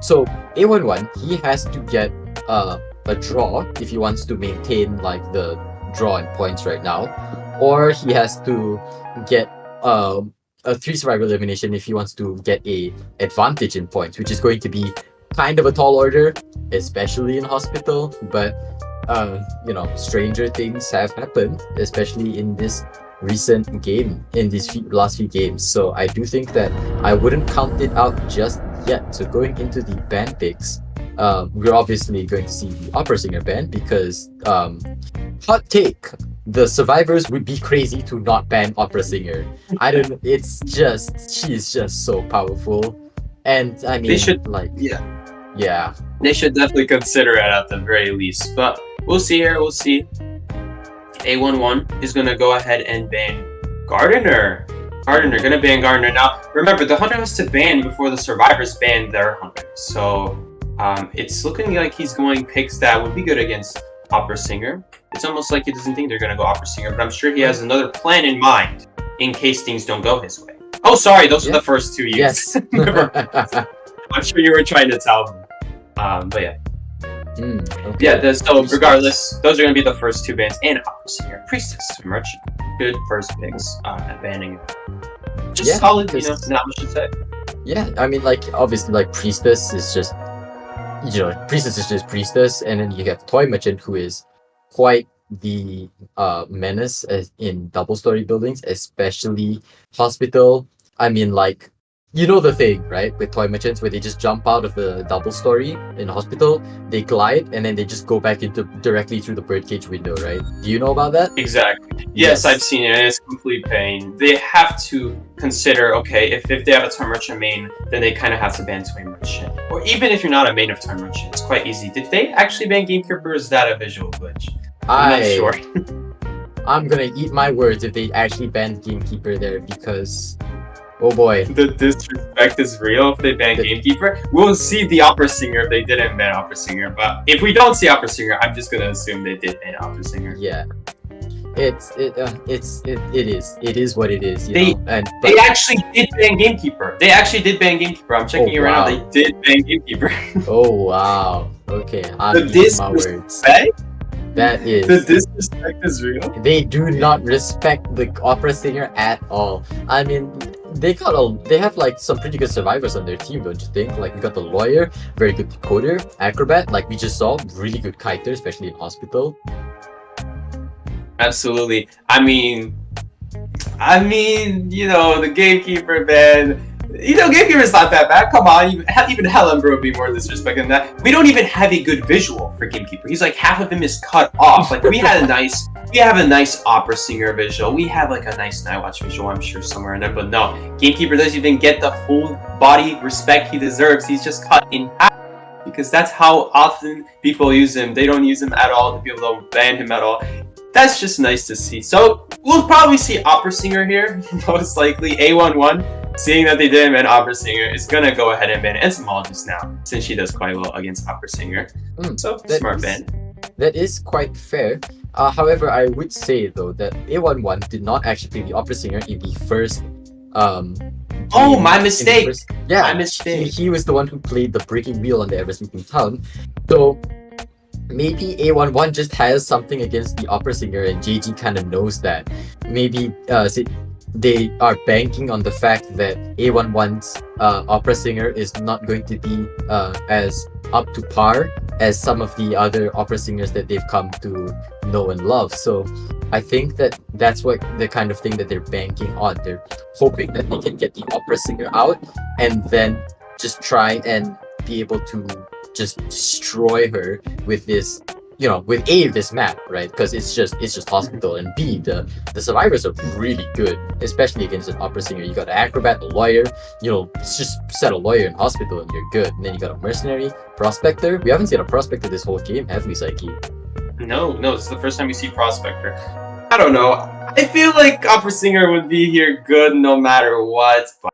So A11, he has to get a draw if he wants to maintain like the draw in points right now, or he has to get a 3 survivor elimination if he wants to get a advantage in points, which is going to be kind of a tall order, especially in hospital. But you know, stranger things have happened, especially in this recent game, in these last few games. So I do think that I wouldn't count it out just yet. So going into the ban picks, we're obviously going to see the opera singer ban, because hot take, the survivors would be crazy to not ban opera singer. I don't know, it's just, she's just so powerful, and I mean, they should yeah, they should definitely consider it at the very least. But we'll see here. We'll see. A11 is gonna go ahead and ban Gardener. Gonna ban Gardener. Now, remember, the hunter has to ban before the survivors ban their hunter. So, it's looking like he's going picks that would be good against Opera Singer. It's almost like he doesn't think they're gonna go Opera Singer, but I'm sure he has another plan in mind in case things don't go his way. Oh, sorry, those are the first 2 years. Yes. I'm sure you were trying to tell me. But yeah. Okay. Yeah, so regardless, those are going to be the first 2 bans, and Opera Singer. Priestess, merch. Good first picks at banning. Just solid, you know, not much to say. Yeah, I mean, like, obviously, like, Priestess is just, you know, Priestess is just Priestess, and then you have Toy Merchant, who is quite the menace in double story buildings, especially hospital. I mean, like, you know the thing, right, with toy merchants, where they just jump out of the double story in hospital, they glide, and then they just go back into directly through the birdcage window, right? Do you know about that? Exactly. Yes, I've seen it, and it's complete pain. They have to consider, okay, if they have a toy merchant main, then they kind of have to ban toy merchant. Or even if you're not a main of toy merchant, it's quite easy. Did they actually ban Gamekeeper, or is that a visual glitch? I'm not sure. I'm gonna eat my words if they actually banned Gamekeeper there, because... oh boy. The disrespect is real if they ban Gamekeeper. We'll see the Opera Singer if they didn't ban Opera Singer, but if we don't see Opera Singer, I'm just gonna assume they did ban Opera Singer. Yeah. It is what it is, they actually did ban Gamekeeper. I'm checking it right now. They did ban Gamekeeper. Oh wow. Okay. I'm eating my words. That is... the disrespect is real. They do not respect the Opera Singer at all. I mean, they have like some pretty good survivors on their team, don't you think? Like, we got the lawyer, very good decoder, acrobat, like we just saw, really good kiter, especially in hospital. Absolutely. I mean, you know, the Gamekeeper ban, Gamekeeper's not that bad. Come on, even Hellenbro would be more disrespected than that. We don't even have a good visual for Gamekeeper. He's like half of him is cut off. Like we have a nice opera singer visual. We have like a nice Nightwatch visual, I'm sure somewhere in there. But no, Gamekeeper doesn't even get the full body respect he deserves. He's just cut in half because that's how often people use him. They don't use him at all. People don't ban him at all. That's just nice to see. So we'll probably see opera singer here, most likely A11. Seeing that they didn't ban opera singer, is gonna go ahead and ban entomologist now, since she does quite well against opera singer. So smart ban. That is quite fair. However, I would say though that A11 did not actually play the opera singer in the first. Oh, my mistake. My mistake. He was the one who played the breaking wheel on the Ever Sleeping Town. So maybe A11 just has something against the opera singer, and JG kind of knows that. Maybe they are banking on the fact that A11's opera singer is not going to be as up to par as some of the other opera singers that they've come to know and love. So I think that's what the kind of thing that they're banking on. They're hoping that they can get the opera singer out and then just try and be able to just destroy her with this, with A, this map, right? Because it's just hospital, and B, the survivors are really good, especially against an opera singer. You got an acrobat, a lawyer, just set a lawyer in hospital and you're good. And then you got a mercenary, prospector. We haven't seen a prospector this whole game, have we, Psyche? No, it's the first time we see prospector. I don't know. I feel like opera singer would be here good no matter what, but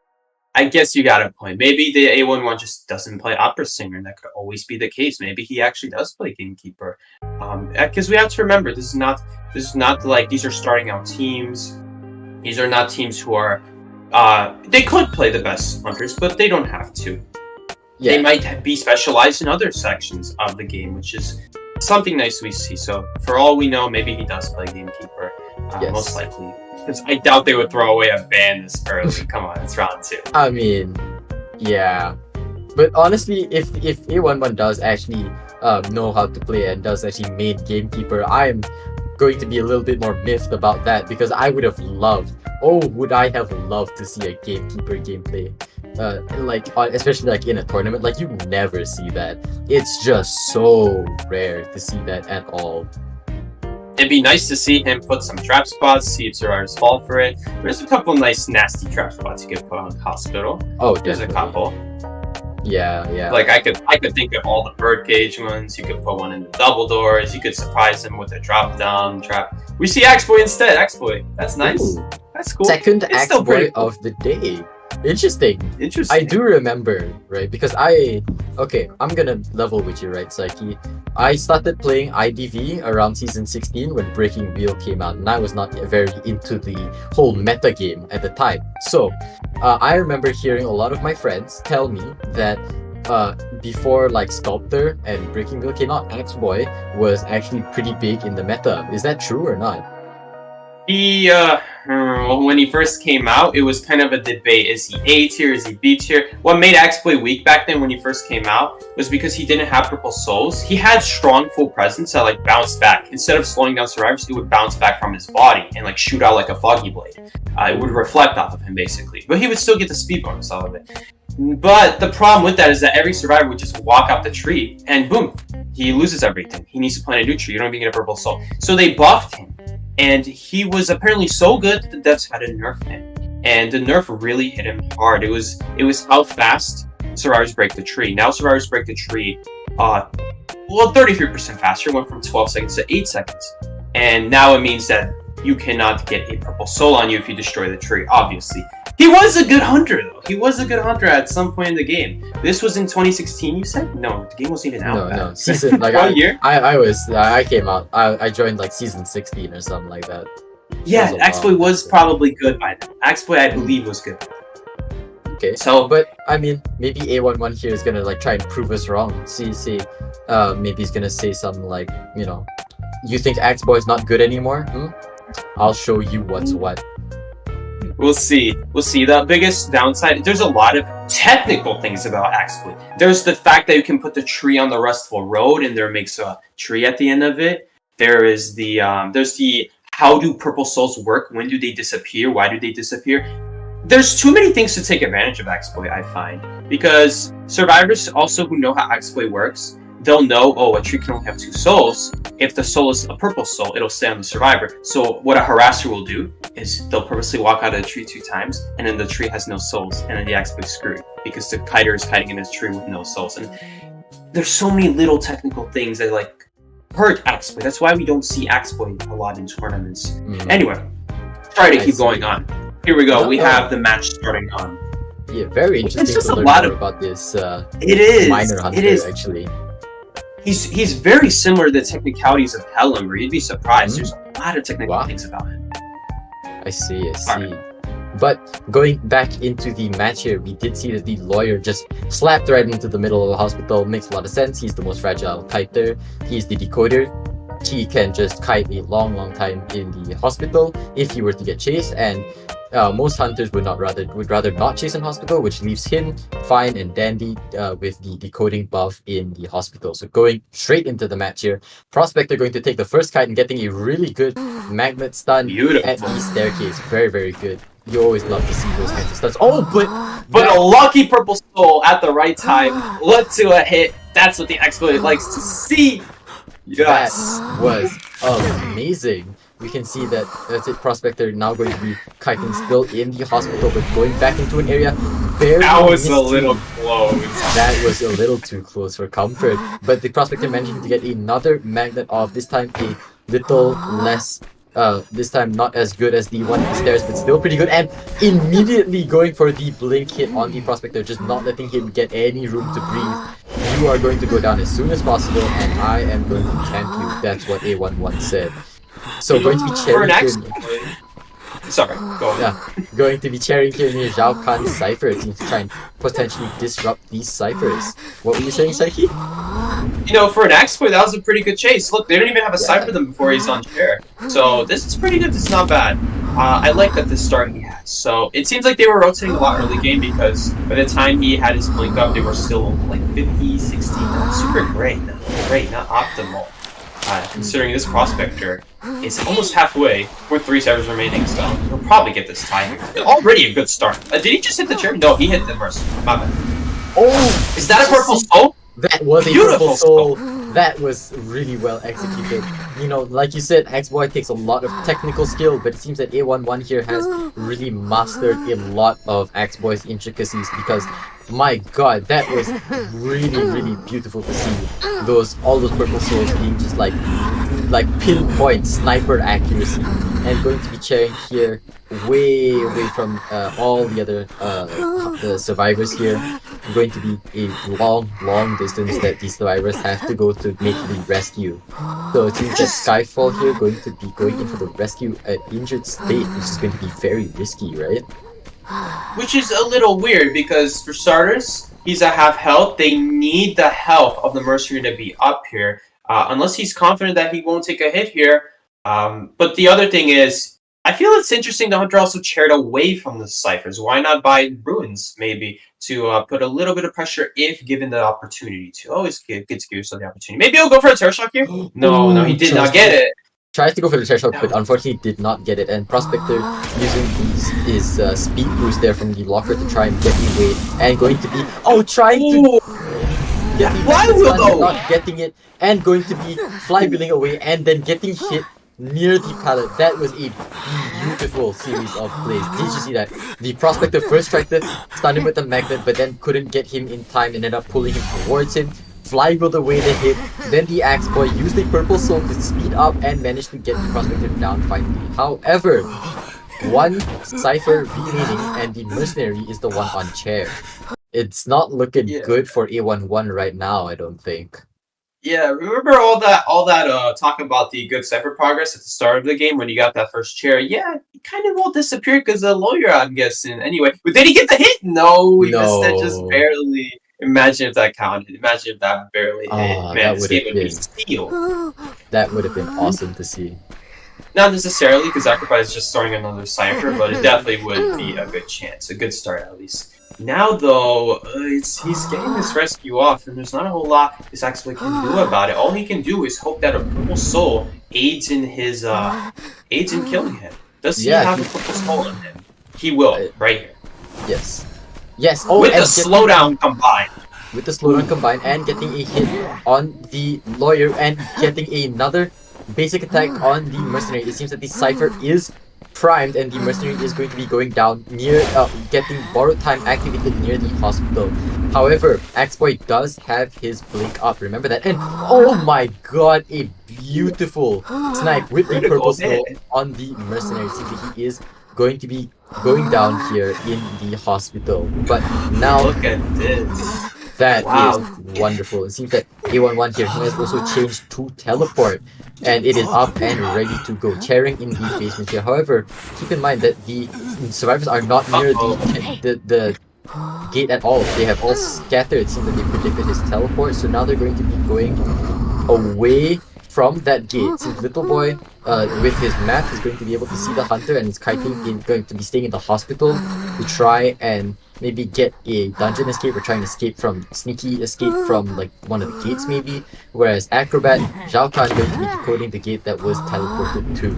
I guess you got a point. Maybe the A11 just doesn't play opera singer, and that could always be the case. Maybe he actually does play gamekeeper. Because we have to remember, this is not like these are starting out teams. These are not teams who are they could play the best hunters, but they don't have to. Yeah. They might be specialized in other sections of the game, which is something nice we see. So for all we know, maybe he does play gamekeeper. Most likely. Because I doubt they would throw away a ban this early. Come on, it's round 2. I mean, yeah. But honestly, if A11 does actually know how to play and does actually main gamekeeper, I'm going to be a little bit more miffed about that, because I would have loved, would I have loved to see a gamekeeper gameplay. Especially like in a tournament, like you never see that. It's just so rare to see that at all. It'd be nice to see him put some trap spots, see if survivors fall for it. There's a couple nice, nasty trap spots you could put on hospital. There's definitely. A couple. Yeah. Like I could think of all the birdcage ones. You could put one in the double doors. You could surprise him with a drop down trap. We see Axeboy instead. Axeboy. That's nice. Ooh. That's cool. Second It's still pretty Axeboy of the day. Interesting. Interesting. I do remember, right? Because I'm gonna level with you, right, Psyche? I started playing IDV around season 16 when Breaking Wheel came out, and I was not very into the whole meta game at the time. So, I remember hearing a lot of my friends tell me that before like Sculptor and Breaking Wheel came out, Axeboy was actually pretty big in the meta. Is that true or not? When he first came out, it was kind of a debate. Is he A tier? Is he B tier? What made Axeboy weak back then when he first came out was because he didn't have purple souls. He had strong full presence that like bounced back. Instead of slowing down survivors, he would bounce back from his body and like shoot out like a foggy blade. It would reflect off of him basically, but he would still get the speed bonus out of it. But the problem with that is that every survivor would just walk out the tree and boom, he loses everything. He needs to plant a new tree. You don't even get a purple soul. So they buffed him. And he was apparently so good that the devs had to nerf him. And the nerf really hit him hard. It was how fast survivors break the tree. Now survivors break the tree 33% faster. Went from 12 seconds to 8 seconds. And now it means that you cannot get a purple soul on you if you destroy the tree, obviously. He was a good hunter, though. He was a good hunter at some point in the game. This was in 2016, you said? No, the game wasn't even out. No. Season, like, What year? I came out. I joined, like, season 16 or something like that. Yeah, Axeboy was probably good by then. Axeboy, I believe, was good. Okay, but, I mean, maybe A11 here is gonna, like, try and prove us wrong. Maybe he's gonna say something like, you think Axeboy is not good anymore? I'll show you what's what. We'll see. The biggest downside, there's a lot of technical things about Axeboy. There's the fact that you can put the tree on the restful road and there makes a tree at the end of it. There is there's the how do purple souls work? When do they disappear? Why do they disappear? there's too many things to take advantage of exploit, I find, because survivors also who know how exploit works, they'll know, oh, a tree can only have 2 souls. If the soul is a purple soul, it'll stay on the survivor. So what a harasser will do is they'll purposely walk out of the tree 2 times, and then the tree has no souls, and then the exploit's screwed because the kiter is kiting in his tree with no souls. And there's so many little technical things that like hurt exploit. That's why we don't see exploit a lot in tournaments. Anyway, sorry to keep going on. Here we go. We have the match starting on. Yeah, very interesting It's just to a learn lot more of about this it is minor hunter, it is actually. He's very similar to the technicalities of Hellunger. You'd be surprised. There's a lot of technical things about him. I see. But going back into the match here, we did see that the lawyer just slapped right into the middle of the hospital. Makes a lot of sense. He's the most fragile kiter. He's the decoder. He can just kite a long time in the hospital if he were to get chased, and most hunters would rather not chase in hospital, which leaves him fine and dandy with the decoding buff in the hospital. So going straight into the match here, Prospector going to take the first kite and getting a really good magnet stun at the staircase. Very good. You always love to see those kinds of stuns. Oh, but a lucky purple soul at the right time led to a hit. That's what the exploit likes to see. Yes. That was amazing. We can see that that's it. Prospector now going to be kiting still in the hospital, but going back into an area very That was misty. a little close. That was a little too close for comfort. But the Prospector managing to get another magnet off, this time a little less, this time not as good as the one in the stairs, but still pretty good. And immediately going for the blink hit on the Prospector, just not letting him get any room to breathe. You are going to go down as soon as possible, and I am going to camp you. That's what A11 said. So going to be cheering here. Sorry, go on. Yeah, going to be cheering here near Zhao Kan's cipher. It seems to try and potentially disrupt these ciphers. What were you saying, Saiki? You know, for an exploit, that was a pretty good chase. Look, they don't even have a sight for them before he's on chair. So this is pretty good. This is not bad. I like that this start he has. So it seems like they were rotating a lot early game because by the time he had his blink up, they were still like 50, 60. Not super great. Not optimal. Considering this Prospector is almost halfway with 3 servers remaining, so he'll probably get this tie here. Already a good start. Did he just hit the chair? No, he hit the Mercy. My bad. Oh! Is that a purple soul? That was a Beautiful purple soul. That was really well executed. You know, like you said, X-Boy takes a lot of technical skill, but it seems that A11 here has really mastered a lot of X-Boy's intricacies because, my god, that was really beautiful to see. All those purple souls being just like pinpoint sniper accuracy, and going to be cheering here way away from all the other the survivors here. Going to be a long distance that these survivors have to go to make the rescue. So it seems that Skyfall here going to be going in for the rescue at injured state, which is going to be very risky, right? Which is a little weird because for starters, he's at half health. They need the health of the Mercenary to be up here. Unless he's confident that he won't take a hit here. But the other thing is, I feel it's interesting the Hunter also chaired away from the ciphers. Why not buy ruins, maybe, to put a little bit of pressure if given the opportunity to. Always good to give yourself the opportunity. Maybe he'll go for a Terror Shock here? No, he did not get it. Tries to go for the Terror Shock, but unfortunately did not get it. And Prospector using his speed boost there from the locker to try and get away. And going to be, trying to get the flywheel, not getting it. And going to be flywheeling away and then getting hit near the pallet. That was a beautiful series of plays. Did you see that? The Prospector first tried to stun him with the magnet, but then couldn't get him in time, ended up pulling him towards him. Flywheeled away the hit. Then the Axe Boy used the purple soul to speed up and managed to get the Prospector down finally. However, one cipher remaining and the Mercenary is the one on chair. It's not looking good for A11 right now, I don't think. Yeah, remember all that talk about the good cipher progress at the start of the game when you got that first chair? Yeah, it kind of all disappeared because the lawyer, I'm guessing. Anyway, but did he get the hit? No, he missed it just barely. Imagine if that counted. Imagine if that barely hit. Man, this game would be sealed. That would have been awesome to see. Not necessarily because Sacrifice is just starting another cipher, but it definitely would be a good chance. A good start, at least. Now, though, he's getting this rescue off, and there's not a whole lot this actually can do about it. All he can do is hope that a purple soul aids in killing him. Does he have a purple soul in him? He will, right here. Yes. Yes. Oh, with the slowdown combined. With the slowdown combined and getting a hit on the lawyer and getting another basic attack on the mercenary. It seems that the Cypher is primed and the mercenary is going to be going down near getting borrowed time activated near the hospital. However, Axeboy does have his blink up, remember that? And oh my god, a beautiful snipe with the purple snow on the mercenary. It seems that he is going to be going down here in the hospital. But now look at this. That is wonderful. It seems that A11 here has also changed to teleport, and it is up and ready to go, tearing in the basement here. However, keep in mind that the survivors are not near the gate at all. They have all scattered. It seems that they predicted his teleport, so now they're going to be going away from that gate. Since Little Boy, with his map, is going to be able to see the hunter, and is going to be staying in the hospital to try and maybe get a dungeon escape or try and sneaky escape from like one of the gates maybe. Whereas Acrobat, Zhao Kahn is going to be decoding the gate that was teleported to.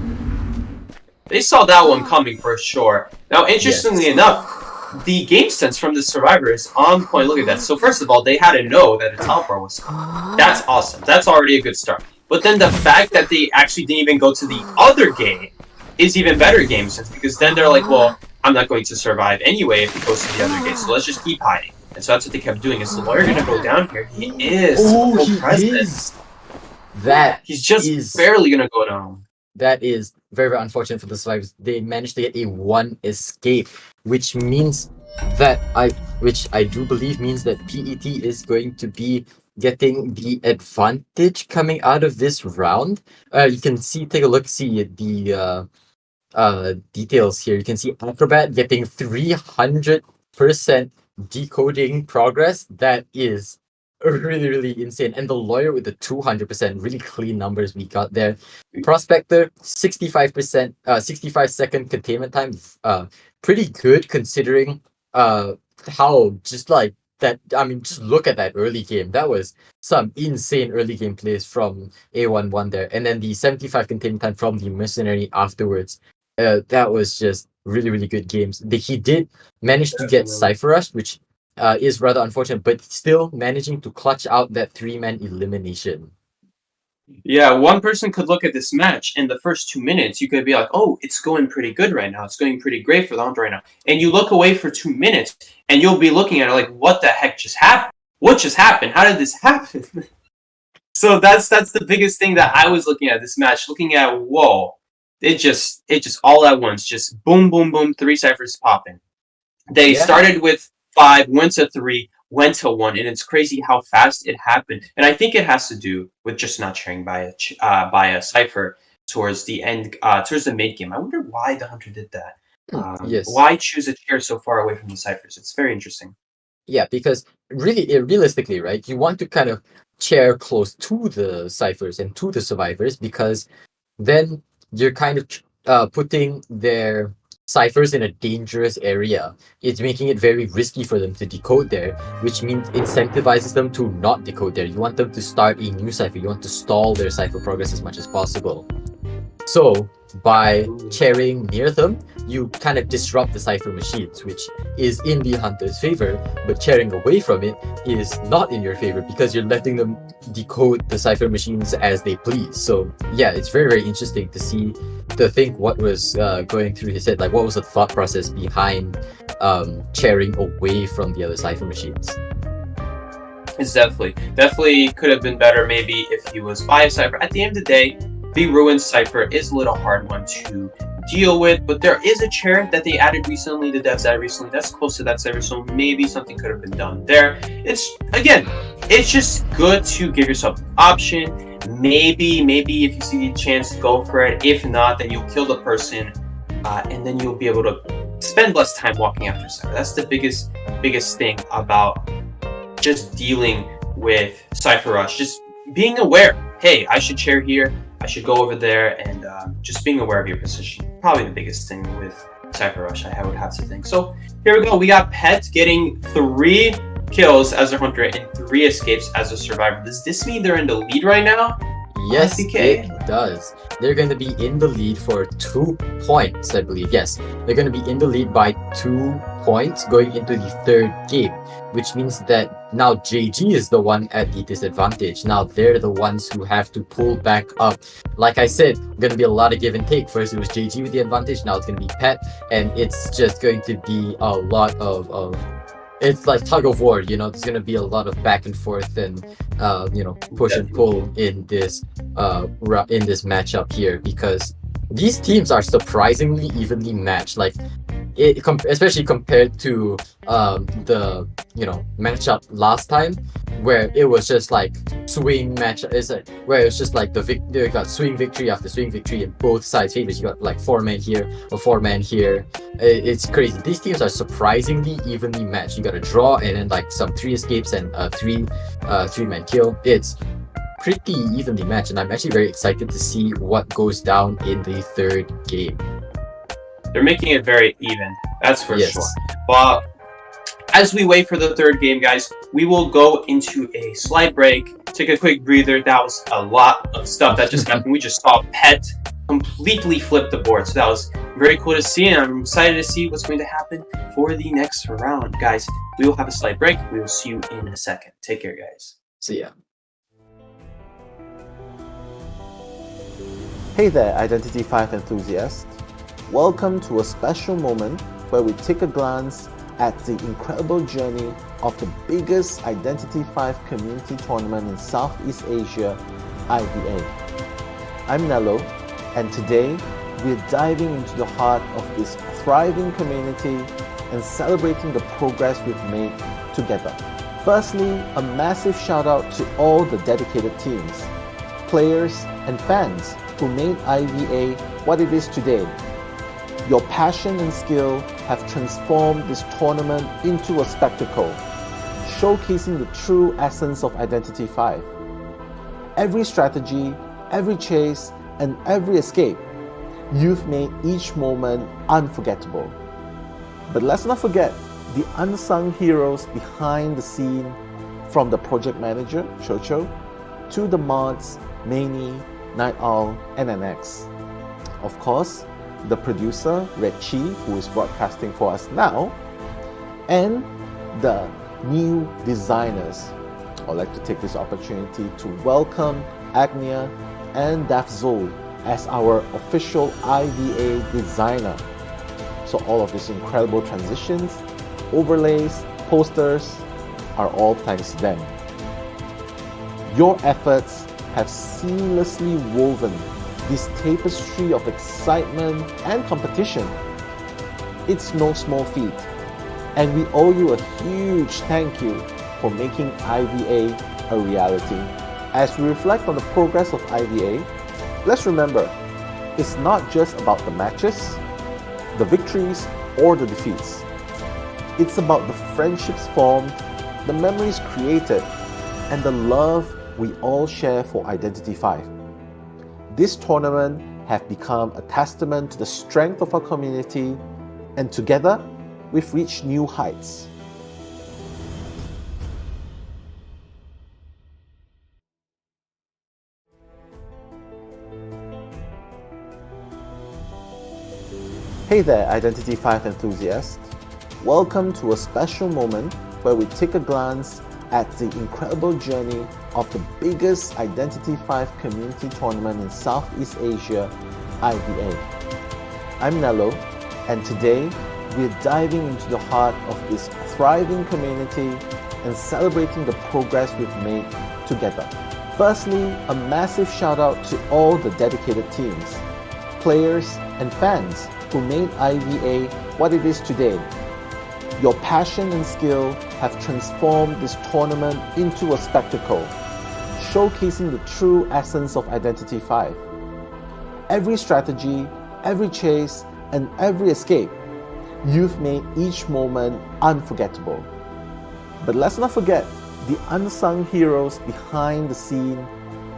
They saw that one coming for sure. Now, interestingly enough, the game sense from the survivor is on point. Look at that. So first of all, they had to know that a teleport was coming. That's awesome. That's already a good start. But then the fact that they actually didn't even go to the other gate is even better game sense, because then they're like, well, I'm not going to survive anyway if he goes to the other gate, so let's just keep hiding. And so that's what they kept doing. Is the lawyer gonna go down here? He is. Oh, he is. He's just barely gonna go down. That is very, very unfortunate for the survivors. They managed to get a 1 escape, which means that which I do believe means that PET is going to be getting the advantage coming out of this round. You can take a look, see the details here. You can see Acrobat getting 300% decoding progress. That is really, really insane. And the lawyer with the 200%, really clean numbers we got there. Prospector, 65%, 65-second containment time. Pretty good considering how just like that. I mean, just look at that early game. That was some insane early game plays from A11 there. And then the 75 containment time from the mercenary afterwards. That was just really, really good games. He did manage to get Cypher Rush, which is rather unfortunate, but still managing to clutch out that 3-man elimination. Yeah, one person could look at this match in the first 2 minutes. You could be like, oh, it's going pretty good right now. It's going pretty great for the hunter right now. And you look away for 2 minutes, and you'll be looking at it like, what the heck just happened? What just happened? How did this happen? So that's the biggest thing that I was looking at this match, looking at, whoa. It just all at once, just boom, boom, boom, 3 ciphers popping. They started with 5, went to 3, went to 1, and it's crazy how fast it happened. And I think it has to do with just not sharing by a cipher towards the end, towards the mid game. I wonder why the hunter did that. Why choose a chair so far away from the ciphers? It's very interesting. Yeah, because realistically, right, you want to kind of chair close to the ciphers and to the survivors, because then you're kind of putting their ciphers in a dangerous area. It's making it very risky for them to decode there, which means incentivizes them to not decode there. You want them to start a new cipher. You want to stall their cipher progress as much as possible. So by chairing near them, you kind of disrupt the cipher machines, which is in the hunter's favor, but chairing away from it is not in your favor because you're letting them decode the cipher machines as they please. So yeah, it's very, very interesting to think what was going through his head, like what was the thought process behind chairing away from the other cipher machines. It's definitely could have been better maybe if he was by a cipher. At the end of the day, the ruined cipher is a little hard one to deal with, but there is a chair that they added recently, the devs added recently, that's close to that cipher, so maybe something could have been done there. It's just good to give yourself an option. Maybe if you see the chance, go for it. If not, then you'll kill the person, and then you'll be able to spend less time walking after cipher. That's the biggest thing about just dealing with Cypher Rush. Just being aware, hey, I should chair here, I should go over there, and just being aware of your position. Probably the biggest thing with Cypher Rush, I would have to think. So here we go. We got Pet getting 3 kills as a hunter and 3 escapes as a survivor. Does this mean they're in the lead right now? Yes, IPK. it does. They're going to be in the lead for 2 points, I believe. Yes, they're going to be in the lead by 2 points going into the third game, which means that now JG is the one at the disadvantage. Now they're the ones who have to pull back up. Like I said, going to be a lot of give and take. First it was JG with the advantage, now it's going to be Pat, and it's just going to be a lot of it's like tug of war, you know. There's gonna be a lot of back and forth and push and pull in this matchup here, because these teams are surprisingly evenly matched. Like especially compared to the matchup last time, where it was just like swing match. Where it was just like they got swing victory after swing victory in both sides' favors. You got like 4-man here or 4-man here. It's crazy. These teams are surprisingly evenly matched. You got a draw and then like some 3 escapes and a 3-man kill. It's pretty evenly matched, and I'm actually very excited to see what goes down in the third game. They're making it very even, that's for Yes. sure. But as we wait for the third game, guys, we will go into a slight break, take a quick breather. That was a lot of stuff that just happened. We just saw Pet completely flip the board, so that was very cool to see, and I'm excited to see what's going to happen for the next round. Guys, we will have a slight break. We will see you in a second. Take care, guys. See ya. Hey there, Identity 5 enthusiasts. Welcome to a special moment where we take a glance at the incredible journey of the biggest Identity 5 community tournament in Southeast Asia, IVA. I'm Nello, and today we're diving into the heart of this thriving community and celebrating the progress we've made together. Firstly, a massive shout out to all the dedicated teams, players, and fans who made IVA what it is today. Your passion and skill have transformed this tournament into a spectacle, showcasing the true essence of Identity 5. Every strategy, every chase, and every escape, you've made each moment unforgettable. But let's not forget the unsung heroes behind the scene, from the project manager, Chocho, to the mods, Maney, Night Owl, and NX. Of course, the producer, Red Chi, who is broadcasting for us now, and the new designers. I'd like to take this opportunity to welcome Agnia and Dafzol as our official IVA designer. So all of these incredible transitions, overlays, posters are all thanks to them. Your efforts have seamlessly woven this tapestry of excitement and competition. It's no small feat, and we owe you a huge thank you for making IVA a reality. As we reflect on the progress of IVA, let's remember, it's not just about the matches, the victories, or the defeats. It's about the friendships formed, the memories created, and the love we all share for Identity 5. This tournament has become a testament to the strength of our community, and together, we've reached new heights. Hey there, Identity 5 enthusiasts. Welcome to a special moment where we take a glance at the incredible journey of the biggest Identity 5 community tournament in Southeast Asia, IVA. I'm Nello, and today we're diving into the heart of this thriving community and celebrating the progress we've made together. Firstly, a massive shout out to all the dedicated teams, players, and fans who made IVA what it is today. Your passion and skill have transformed this tournament into a spectacle, showcasing the true essence of Identity 5. Every strategy, every chase, and every escape, you've made each moment unforgettable. But let's not forget the unsung heroes behind the scene,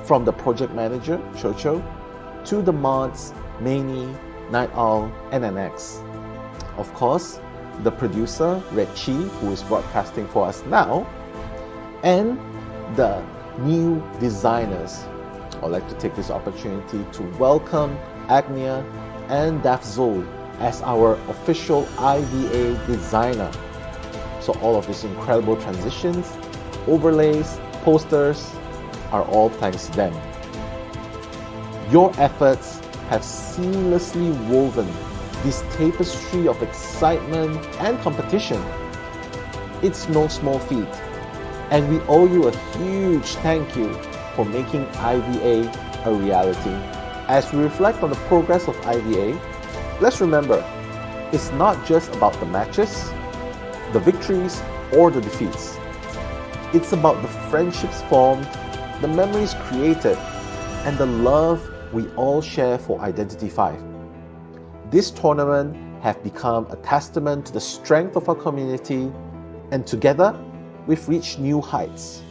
from the project manager, Chocho, to the mods, Maney, Night Owl, and NX. Of course, the producer, Red Chi, who is broadcasting for us now, and the new designers. I'd like to take this opportunity to welcome Agnia and Dafzol as our official IVA designer. So all of these incredible transitions, overlays, posters are all thanks to them. Your efforts have seamlessly woven this tapestry of excitement and competition. It's no small feat, and we owe you a huge thank you for making IVA a reality. As we reflect on the progress of IVA, let's remember, it's not just about the matches, the victories, or the defeats. It's about the friendships formed, the memories created, and the love we all share for Identity 5. This tournament has become a testament to the strength of our community, and together, we've reached new heights.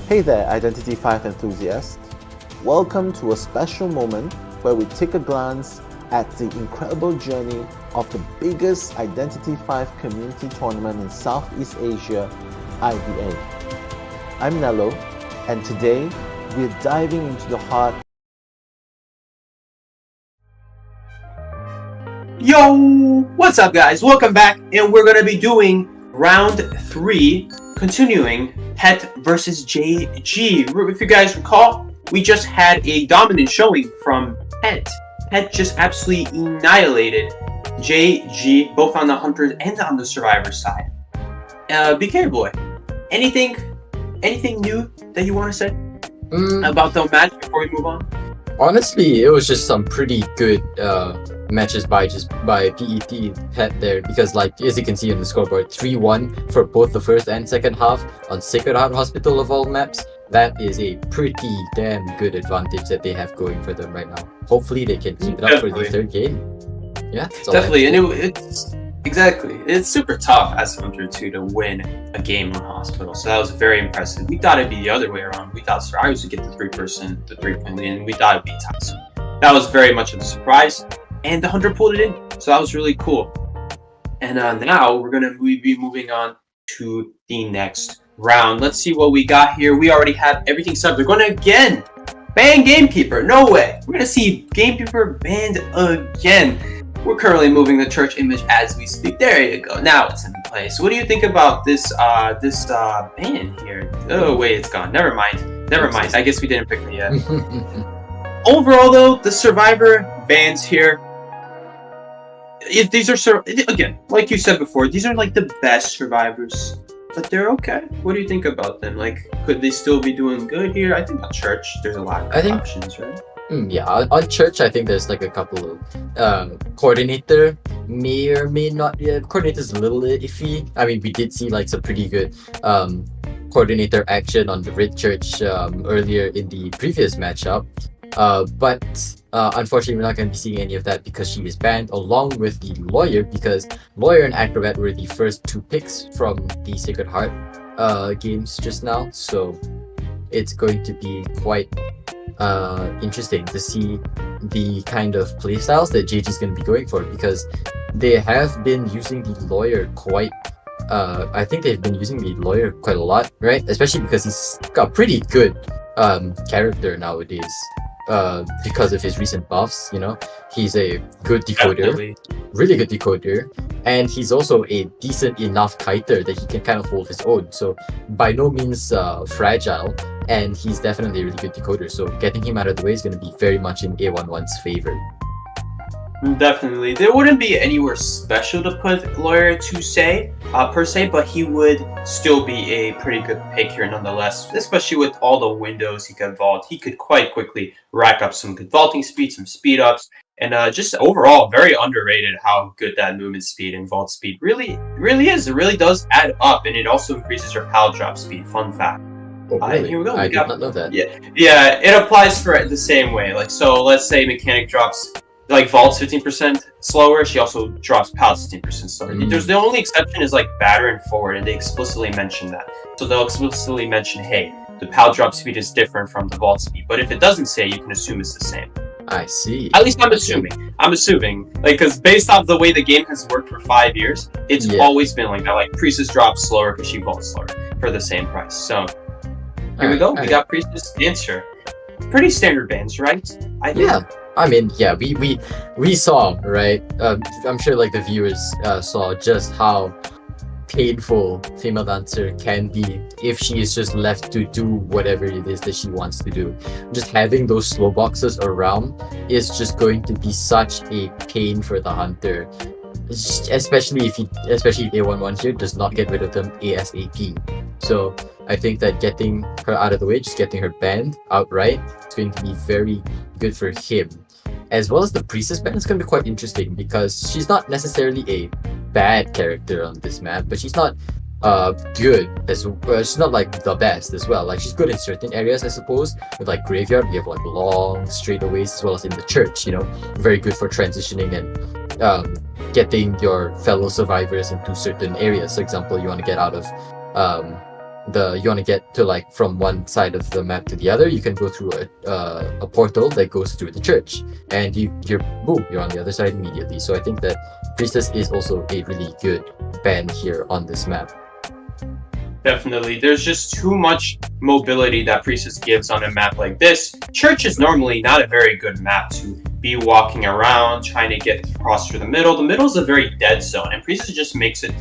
Hey there, Identity 5 enthusiasts. Welcome to a special moment where we take a glance at the incredible journey of the biggest Identity 5 community tournament in Southeast Asia, IVA. I'm Nello, and today we're diving into the heart. Yo, what's up guys? Welcome back, and we're gonna be doing round 3, continuing Het versus JG. If you guys recall, we just had a dominant showing from Het. Het just absolutely annihilated JG, both on the Hunters and on the Survivor side. BK boy, anything new that you want to say about the match before we move on? Honestly, it was just some pretty good matches by PET Het there, because like as you can see on the scoreboard, 3-1 for both the first and second half on Sacred Heart Hospital of all maps. That is a pretty damn good advantage that they have going for them right now. Hopefully they can keep it up for the third game. Yeah, definitely, and it's exactly, it's super tough as Hunter 2 to win a game on Hospital, so that was very impressive. We thought it'd be the other way around. We thought Survivors would get the 3-point lead, and we thought it'd be tight. So that was very much of a surprise, and the Hunter pulled it in, so that was really cool. And now we're gonna be moving on to the next round. Let's see what we got here. We already have everything set. We're going to again ban Gamekeeper. No way. We're going to see Gamekeeper banned again. We're currently moving the church image as we speak. There you go. Now it's in place. What do you think about this ban here? Oh wait, it's gone. Never mind. I guess we didn't pick it yet. Overall though, the Survivor bans here, these are, again, like you said before, these are like the best Survivors. But they're okay. What do you think about them? Like, could they still be doing good here? I think on Church, there's a lot of options, right? Yeah, on Church, I think there's like a couple of coordinator may or may not. Yeah, coordinator's a little iffy. I mean, we did see like some pretty good coordinator action on the Red Church earlier in the previous matchup. But unfortunately, we're not going to be seeing any of that because she is banned, along with the Lawyer, because Lawyer and Acrobat were the first 2 picks from the Sacred Heart games just now. So it's going to be quite interesting to see the kind of playstyles that JG is going to be going for, because they have been using the Lawyer quite. I think they've been using the Lawyer quite a lot, right? Especially because he's got pretty good character nowadays. Because of his recent buffs, you know, he's a good decoder, really good decoder, and he's also a decent enough kiter that he can kind of hold his own. So by no means fragile, and he's definitely a really good decoder. So getting him out of the way is going to be very much in A11's favor. Definitely. There wouldn't be anywhere special to put Lawyer to say, per se, but he would still be a pretty good pick here nonetheless, especially with all the windows he could vault. He could quite quickly rack up some good vaulting speed, some speed ups, and just overall very underrated how good that movement speed and vault speed really is. It really does add up, and it also increases your pal drop speed. Fun fact. Oh, really? Here we go. I did not know that. Yeah, it applies for the same way. Like, so let's say Mechanic drops like vaults 15% slower, she also drops pals 15% slower. There's the only exception is like batter and forward, and they explicitly mention that. So they'll explicitly mention, hey, the pal drop speed is different from the vault speed. But if it doesn't say, you can assume it's the same. I see. At least I'm assuming. Like, because based off the way the game has worked for 5 years, it's always been like that. Like, Priestess drops slower because she vaults slower for the same price. So, here we go. We got Priestess Dancer. Pretty standard bans, right? I think. Yeah. I mean, yeah, we saw, right? I'm sure like the viewers saw just how painful female dancer can be if she is just left to do whatever it is that she wants to do. Just having those slow boxes around is just going to be such a pain for the hunter, especially if A11 here does not get rid of them ASAP. So I think that getting her out of the way, just getting her banned outright, is going to be very good for him. As well as the Priestess ban is going to be quite interesting because she's not necessarily a bad character on this map, but she's not good as she's not like the best as well. Like, she's good in certain areas, I suppose. With like Graveyard, we have like long straightaways, as well as in the church, you know, very good for transitioning and getting your fellow survivors into certain areas. For example, you want to get out of you want to get to like from one side of the map to the other, you can go through a portal that goes through the church, and you're on the other side immediately. So I think that Priestess is also a really good ban here on this map. Definitely. There's just too much mobility that Priestess gives on a map like this. Church is normally not a very good map to be walking around, trying to get across through the middle. The middle is a very dead zone, and Priestess just makes it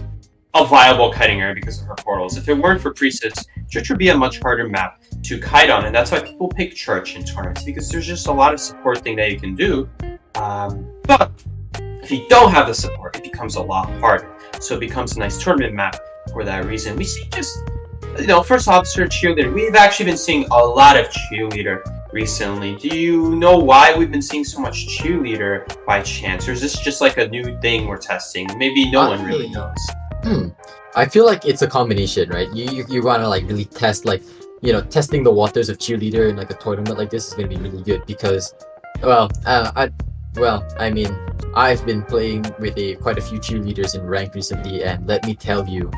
a viable kiting area because of her portals. If it weren't for Priestess, Church would be a much harder map to kite on, and that's why people pick Church in tournaments, because there's just a lot of support thing that you can do. But if you don't have the support, it becomes a lot harder. So it becomes a nice tournament map for that reason. We see just, first officer, cheerleader. We've actually been seeing a lot of cheerleader recently. Do you know why we've been seeing so much cheerleader by chance? Or is this just like a new thing we're testing? Maybe no one really knows. I feel like it's a combination, right? You want to like really test, like, testing the waters of cheerleader in like a tournament like this is going to be really good because, I mean, I've been playing with quite a few cheerleaders in rank recently, and let me tell you,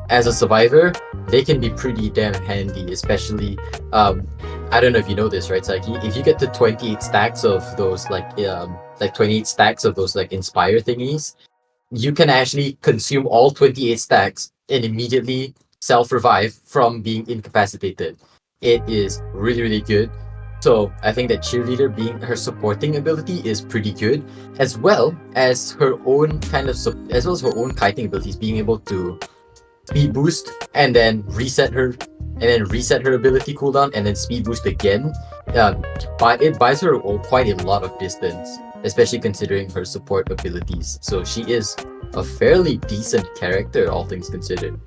as a survivor, they can be pretty damn handy, especially, I don't know if you know this, right, Saiki? If you get to 28 stacks of those, like 28 stacks of those, like, Inspire thingies, you can actually consume all 28 stacks and immediately self-revive from being incapacitated. It is really, really good. So I think that cheerleader, being her supporting ability, is pretty good, as well as her own kiting abilities, being able to speed boost and then reset her ability cooldown and then speed boost again. It buys her quite a lot of distance, especially considering her support abilities. So she is a fairly decent character, all things considered.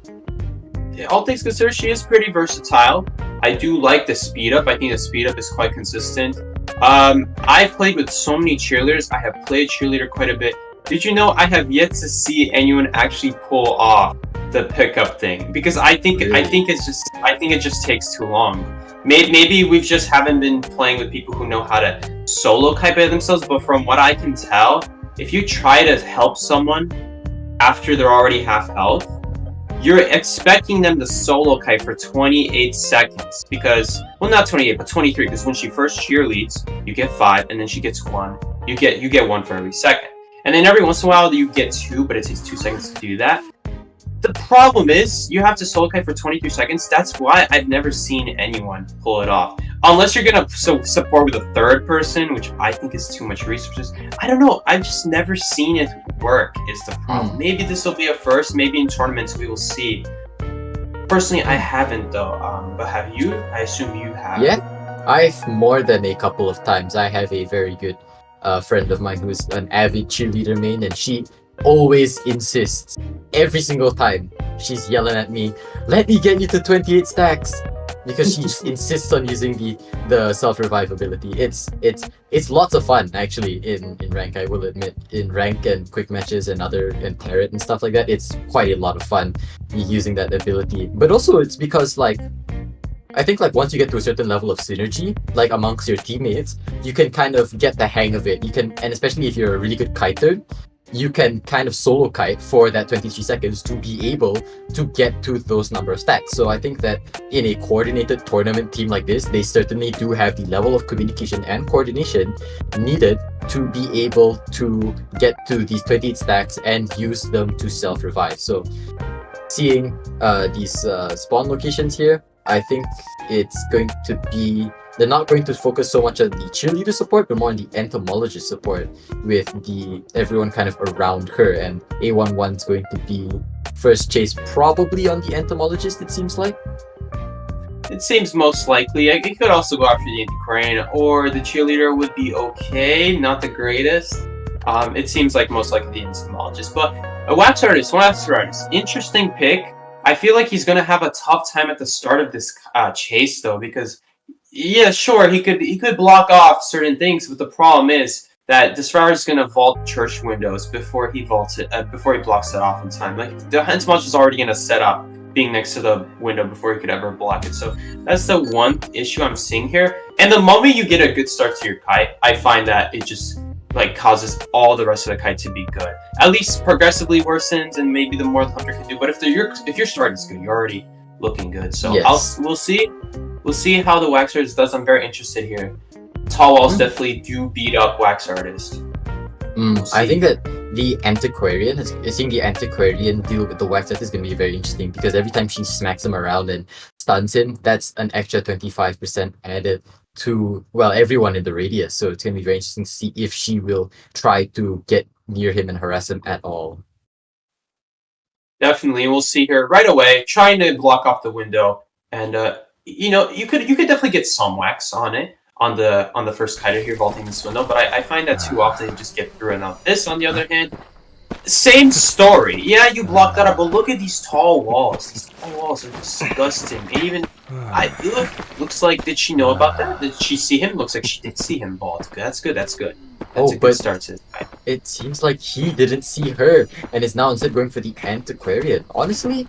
All things considered, she is pretty versatile. I do like the speed up. I think the speed up is quite consistent. I've played with so many cheerleaders. I have played cheerleader quite a bit. Did you know I have yet to see anyone actually pull off the pickup thing? Because I think it just takes too long. Maybe we just haven't been playing with people who know how to solo kite by themselves. But from what I can tell, if you try to help someone after they're already half health, you're expecting them to solo kite for 28 seconds because, well, not 28, but 23, because when she first cheerleads, you get 5, and then she gets 1. You get 1 for every second. And then every once in a while, you get 2, but it takes 2 seconds to do that. The problem is, you have to solo kite for 23 seconds. That's why I've never seen anyone pull it off. Unless you're going to support with a third person, which I think is too much resources. I don't know. I've just never seen it work is the problem. Maybe this will be a first. Maybe in tournaments we will see. Personally, I haven't though. But have you? I assume you have. Yeah, I've more than a couple of times. I have a very good friend of mine who is an avid cheerleader main, and she always insists every single time she's yelling at me, "Let me get you to 28 stacks," because she just insists on using the self-revive ability. It's lots of fun actually in rank, I will admit. In rank and quick matches and Tarot and stuff like that, it's quite a lot of fun using that ability. But also it's because, like, I think, like, once you get to a certain level of synergy, like amongst your teammates, you can kind of get the hang of it. And especially if you're a really good kiter, you can kind of solo kite for that 23 seconds to be able to get to those number of stacks. So I think that in a coordinated tournament team like this, they certainly do have the level of communication and coordination needed to be able to get to these 28 stacks and use them to self-revive. So seeing these spawn locations here, I think it's going to be, they're not going to focus so much on the cheerleader support, but more on the entomologist support with everyone kind of around her. And A11's going to be first chase probably on the entomologist, it seems like. It seems most likely. It could also go after the anti-crane, or the cheerleader would be okay, not the greatest. It seems like most likely the entomologist. But a wax artist, interesting pick. I feel like he's going to have a tough time at the start of this chase, though, because yeah, sure, he could block off certain things, but the problem is that Desfryer is going to vault church windows before he blocks it off in time. Like the entomologist is already going to set up being next to the window before he could ever block it. So that's the one issue I'm seeing here. And the moment you get a good start to your kite, I find that it just like causes all the rest of the kite to be good. At least progressively worsens, and maybe the more the hunter can do. But if your start is good, you're already looking good. So Yes. we'll see how the wax artist does. I'm very interested here. Tall walls definitely do beat up wax artist. I think that the antiquarian, seeing the antiquarian deal with the wax artist is going to be very interesting, because every time she smacks him around and stuns him, that's an extra 25% added to, well, everyone in the radius. So it's going to be very interesting to see if she will try to get near him and harass him at all. Definitely, we'll see her right away trying to block off the window, and you could definitely get some wax on it on the first kiter here vaulting this window, but I find that too often you just get through it. Now this, on the other hand, same story. Yeah, you block that up, but look at these tall walls. These tall walls are disgusting. And even looks like, did she know about that? Did she see him? Looks like she did see him vault. That's good. That's good. That's a good start to it. It seems like he didn't see her and is now instead going for the antiquarian. Honestly,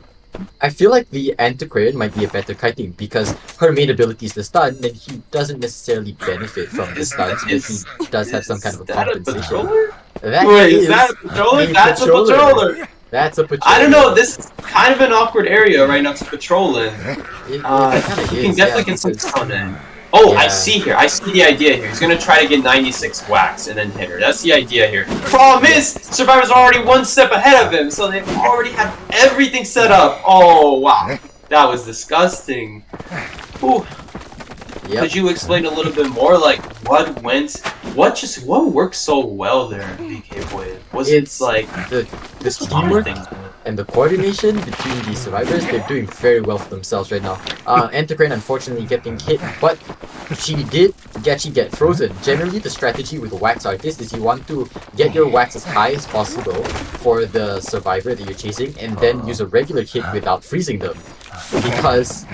I feel like the antiquarian might be a better kiting, because her main ability is the stun, and he doesn't necessarily benefit from the stuns, but he does have some kind of a compensation. Is that a patroller? That's a patroller. That's a patroller. I don't know. This is kind of an awkward area right now to patrol in. You can definitely get some stun in. Oh, yeah. I see the idea here. He's going to try to get 96 wax and then hit her. That's the idea here. Problem is, Survivor's already one step ahead of him, so they already have everything set up. Oh, wow. That was disgusting. Ooh. Yep. Could you explain a little bit more, like, what worked so well there, BK Boy? It's like the teamwork and the coordination between the survivors. They're doing very well for themselves right now. Antiquarian unfortunately getting hit, but she did actually get frozen. Generally, the strategy with a wax artist is you want to get your wax as high as possible for the survivor that you're chasing, and then use a regular hit without freezing them, because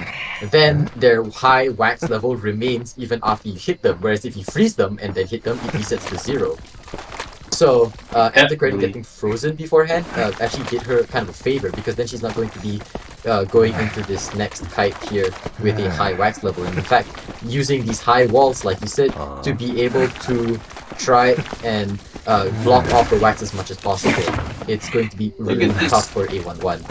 then their high wax level remains even after you hit them, whereas if you freeze them and then hit them, it resets to 0. So, Antiquarian getting frozen beforehand actually did her kind of a favor, because then she's not going to be going into this next kite here with a high wax level. And in fact, using these high walls, like you said, to be able to try and block off the wax as much as possible. It's going to be really tough for A11.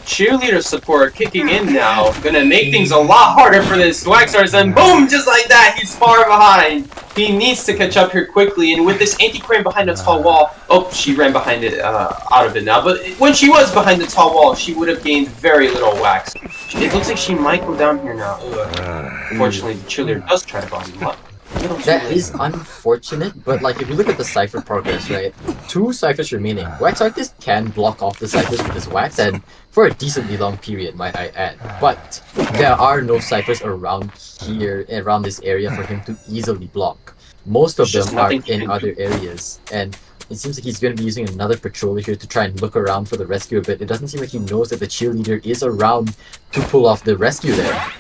Cheerleader support kicking in now. Gonna make things a lot harder for this wax artist, and boom, just like that, he's far behind. He needs to catch up here quickly, and with this anti-crane behind a tall wall, oh, she ran behind it, out of it now, but when she was behind the tall wall, she would have gained very little wax. It looks like she might go down here now. Unfortunately, the cheerleader does try to body him up. That is unfortunate, but like if you look at the cipher progress, right? 2 ciphers remaining. Wax artist can block off the ciphers with his wax, and for a decently long period, might I add. But there are no ciphers around here, around this area, for him to easily block. Most of them are in other areas, and it seems like he's going to be using another patroller here to try and look around for the rescue, but it doesn't seem like he knows that the cheerleader is around to pull off the rescue there.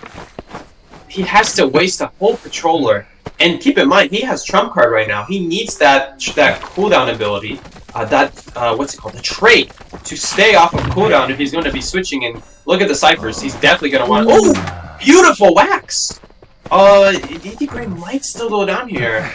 He has to waste a whole patroller. And keep in mind, he has trump card right now. He needs that cooldown ability, what's it called, the trait, to stay off of cooldown if he's going to be switching. And look at the ciphers. He's definitely going to want. Oh, beautiful wax. DD Gray might still go down here.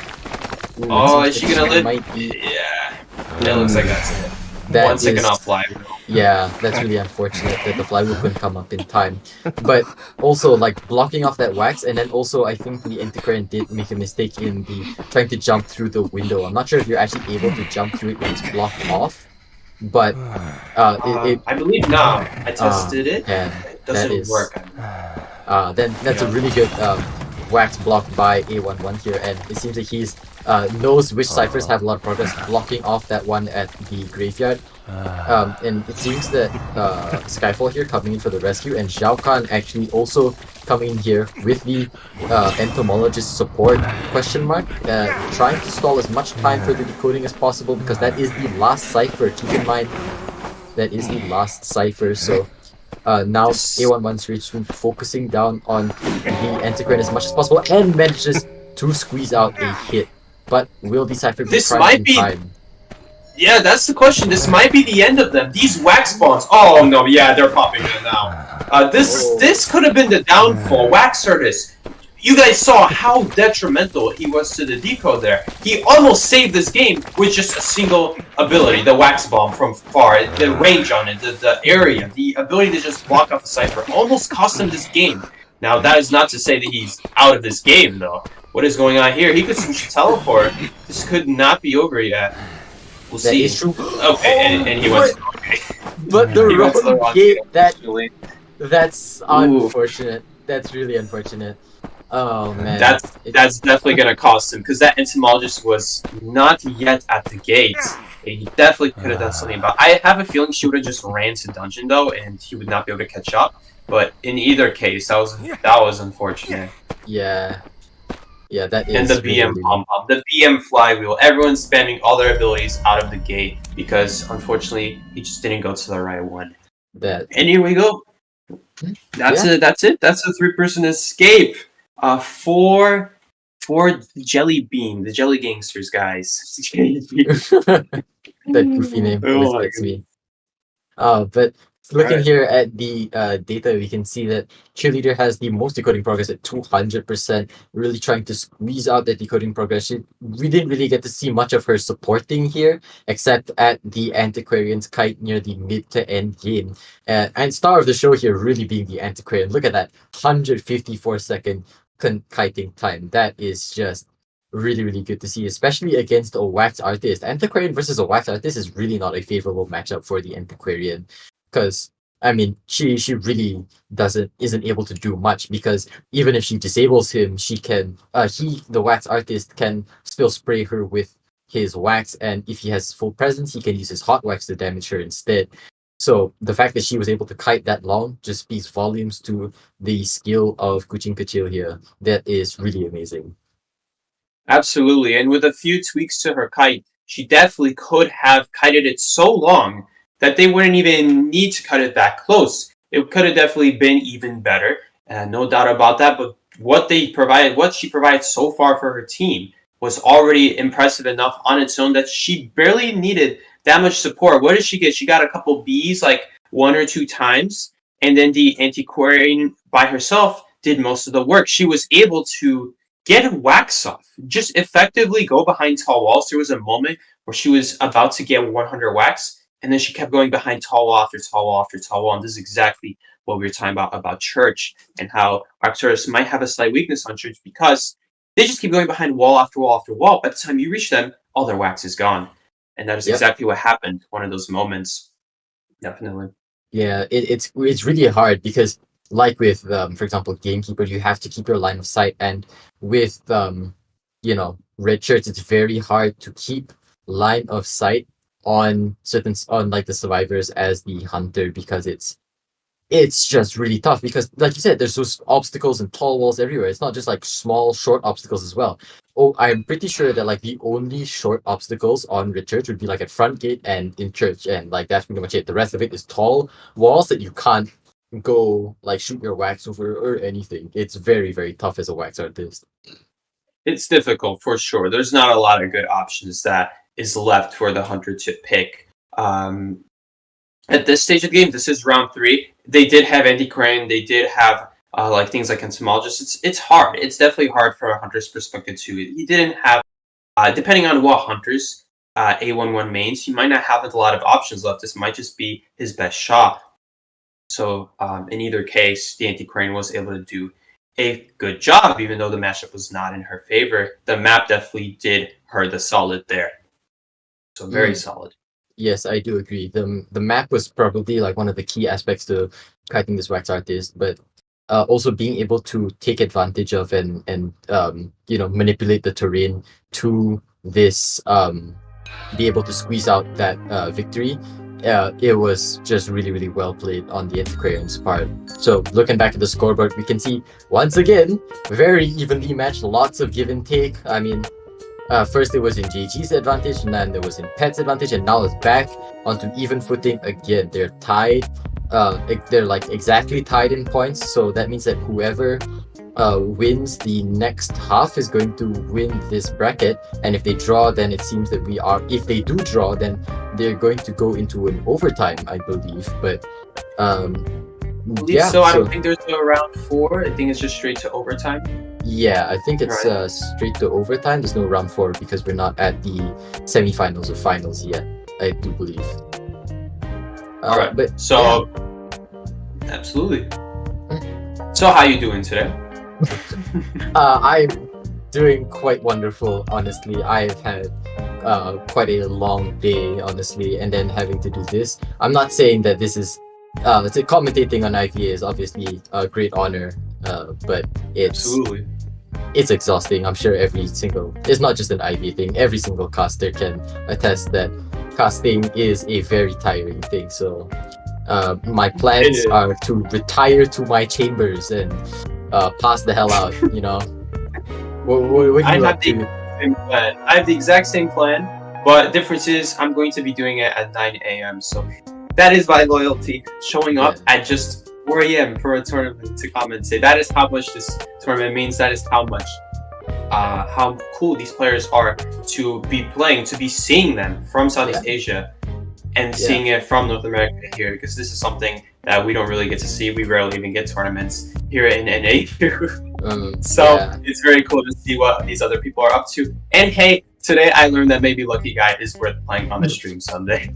Oh, is she going to live? Yeah. It looks like that's it. That 1 second is- off fly. Yeah, that's really unfortunate that the flywheel couldn't come up in time. But also, like, blocking off that wax, and then also, I think the Antiquarian did make a mistake in the trying to jump through the window. I'm not sure if you're actually able to jump through it when it's blocked off, but I believe not. I tested it. And It doesn't work. then that's a really good wax blocked by A11 here, and it seems like he's knows which ciphers have a lot of progress, blocking off that one at the graveyard. And it seems that Skyfall here coming in for the rescue, and Zhao Kahn actually also coming in here with the entomologist support question mark, trying to stall as much time for the decoding as possible, because that is the last cipher. Keep in mind, that is the last cipher. So now A11's Rich focusing down on the Antiquarian as much as possible, and manages to squeeze out a hit. But will the cipher be primed in time? Yeah, that's the question. This might be the end of them. These wax bombs. Oh no, yeah, they're popping in now. This could have been the downfall. Wax artist. You guys saw how detrimental he was to the decode there. He almost saved this game with just a single ability, the wax bomb from far, the range on it, the area, the ability to just block off a cipher almost cost him this game. Now that is not to say that he's out of this game though. What is going on here? He could switch teleport. This could not be over yet. We'll see. Okay, and he went. But the wrong gate. That's unfortunate. That's really unfortunate. Oh man. That's definitely gonna cost him, because that entomologist was not yet at the gate. He definitely could have done something about. I have a feeling she would have just ran to dungeon though, and he would not be able to catch up. But in either case, that was unfortunate. Yeah. Yeah, that is. And the BM pom pom, the BM flywheel. Everyone's spamming all their abilities out of the gate because unfortunately he just didn't go to the right one. And here we go. That's it. That's it. That's the 3-person escape. For Jelly Bean, the Jelly Gangsters, guys. That goofy name always gets me. But looking here at the data, we can see that Cheerleader has the most decoding progress at 200%, really trying to squeeze out that decoding progress. We didn't really get to see much of her supporting here, except at the Antiquarian's kite near the mid to end game. And star of the show here really being the Antiquarian. Look at that, 154-second kiting time. That is just really, really good to see, especially against a wax artist. Antiquarian versus a wax artist is really not a favorable matchup for the Antiquarian, because I mean she really isn't able to do much, because even if she disables him, she can the wax artist can still spray her with his wax, and if he has full presence, he can use his hot wax to damage her instead. So the fact that she was able to kite that long just speaks volumes to the skill of Kuching Kachil here. That is really amazing. Absolutely, and with a few tweaks to her kite, she definitely could have kited it so long that they wouldn't even need to cut it that close. It could have definitely been even better, no doubt about that. But what she provided so far for her team was already impressive enough on its own that she barely needed that much support. What did she get? She got a couple Bs like 1 or 2 times, and then the Antiquarian by herself did most of the work. She was able to get wax off, just effectively go behind tall walls. There was a moment where she was about to get 100 wax, and then she kept going behind tall wall after tall wall after tall wall. And this is exactly what we were talking about Church, and how Arcturus might have a slight weakness on Church because they just keep going behind wall after wall after wall. By the time you reach them, all their wax is gone. And that is exactly what happened. One of those moments. Definitely. Yeah, it's really hard because, like with for example, Gamekeeper, you have to keep your line of sight, and with Red Shirts, it's very hard to keep line of sight on like the survivors as the hunter, because it's just really tough, because like you said, there's those obstacles and tall walls everywhere. It's not just like small short obstacles as well. I'm pretty sure that like the only short obstacles on Red Church would be like at front gate and in church, and like that's pretty much it. The rest of it is tall walls that you can't go like shoot your wax over or anything. It's very, very tough as a wax artist. It's difficult for sure. There's not a lot of good options that is left for the hunter to pick. At this stage of the game, this is round 3. They did have Antiquarian. They did have like things like Entomologist. It's hard. It's definitely hard for a hunter's perspective too. He didn't have, depending on what hunters A11 mains, he might not have a lot of options left. This might just be his best shot. So in either case, the anti-Crane was able to do a good job, even though the matchup was not in her favor. The map definitely did her the solid there. So very solid. Yes, I do agree. The map was probably like one of the key aspects to kiting this wax artist, but also being able to take advantage of and manipulate the terrain to this be able to squeeze out that victory. It was just really, really well played on the Antiquarian's part. So looking back at the scoreboard, we can see once again very evenly matched, lots of give and take. I mean, first it was in JG's advantage, and then there was in Pet's advantage, and now it's back onto even footing again. They're tied. They're like exactly tied in points, so that means that whoever wins the next half is going to win this bracket, and if they draw, then it seems that if they do draw, then they're going to go into an overtime, I believe. But I don't think there's a round 4. I think it's just straight to overtime. Yeah, I think it's straight to overtime. There's no round 4 because we're not at the semifinals or finals yet, I do believe. All right, but absolutely. So how you doing today? I'm doing quite wonderful, honestly. I've had quite a long day, honestly, and then having to do this. I'm not saying that this is commentating on IVA is obviously a great honor, but it's exhausting. I'm sure it's not just an IVA thing. Every single caster can attest that casting is a very tiring thing. So my plans are to retire to my chambers and pass the hell out, you know. What I have the exact same plan, but the difference is I'm going to be doing it at 9 a.m. So that is my loyalty. Showing up at just 4 a.m. for a tournament to commentate. That is how much this tournament means. That is how cool these players are to be playing, to be seeing them from Southeast Asia and seeing it from North America here, because this is something that we don't really get to see. We rarely even get tournaments here in NA. It's very cool to see what these other people are up to. And hey, today I learned that maybe Lucky Guy is worth playing on the stream someday.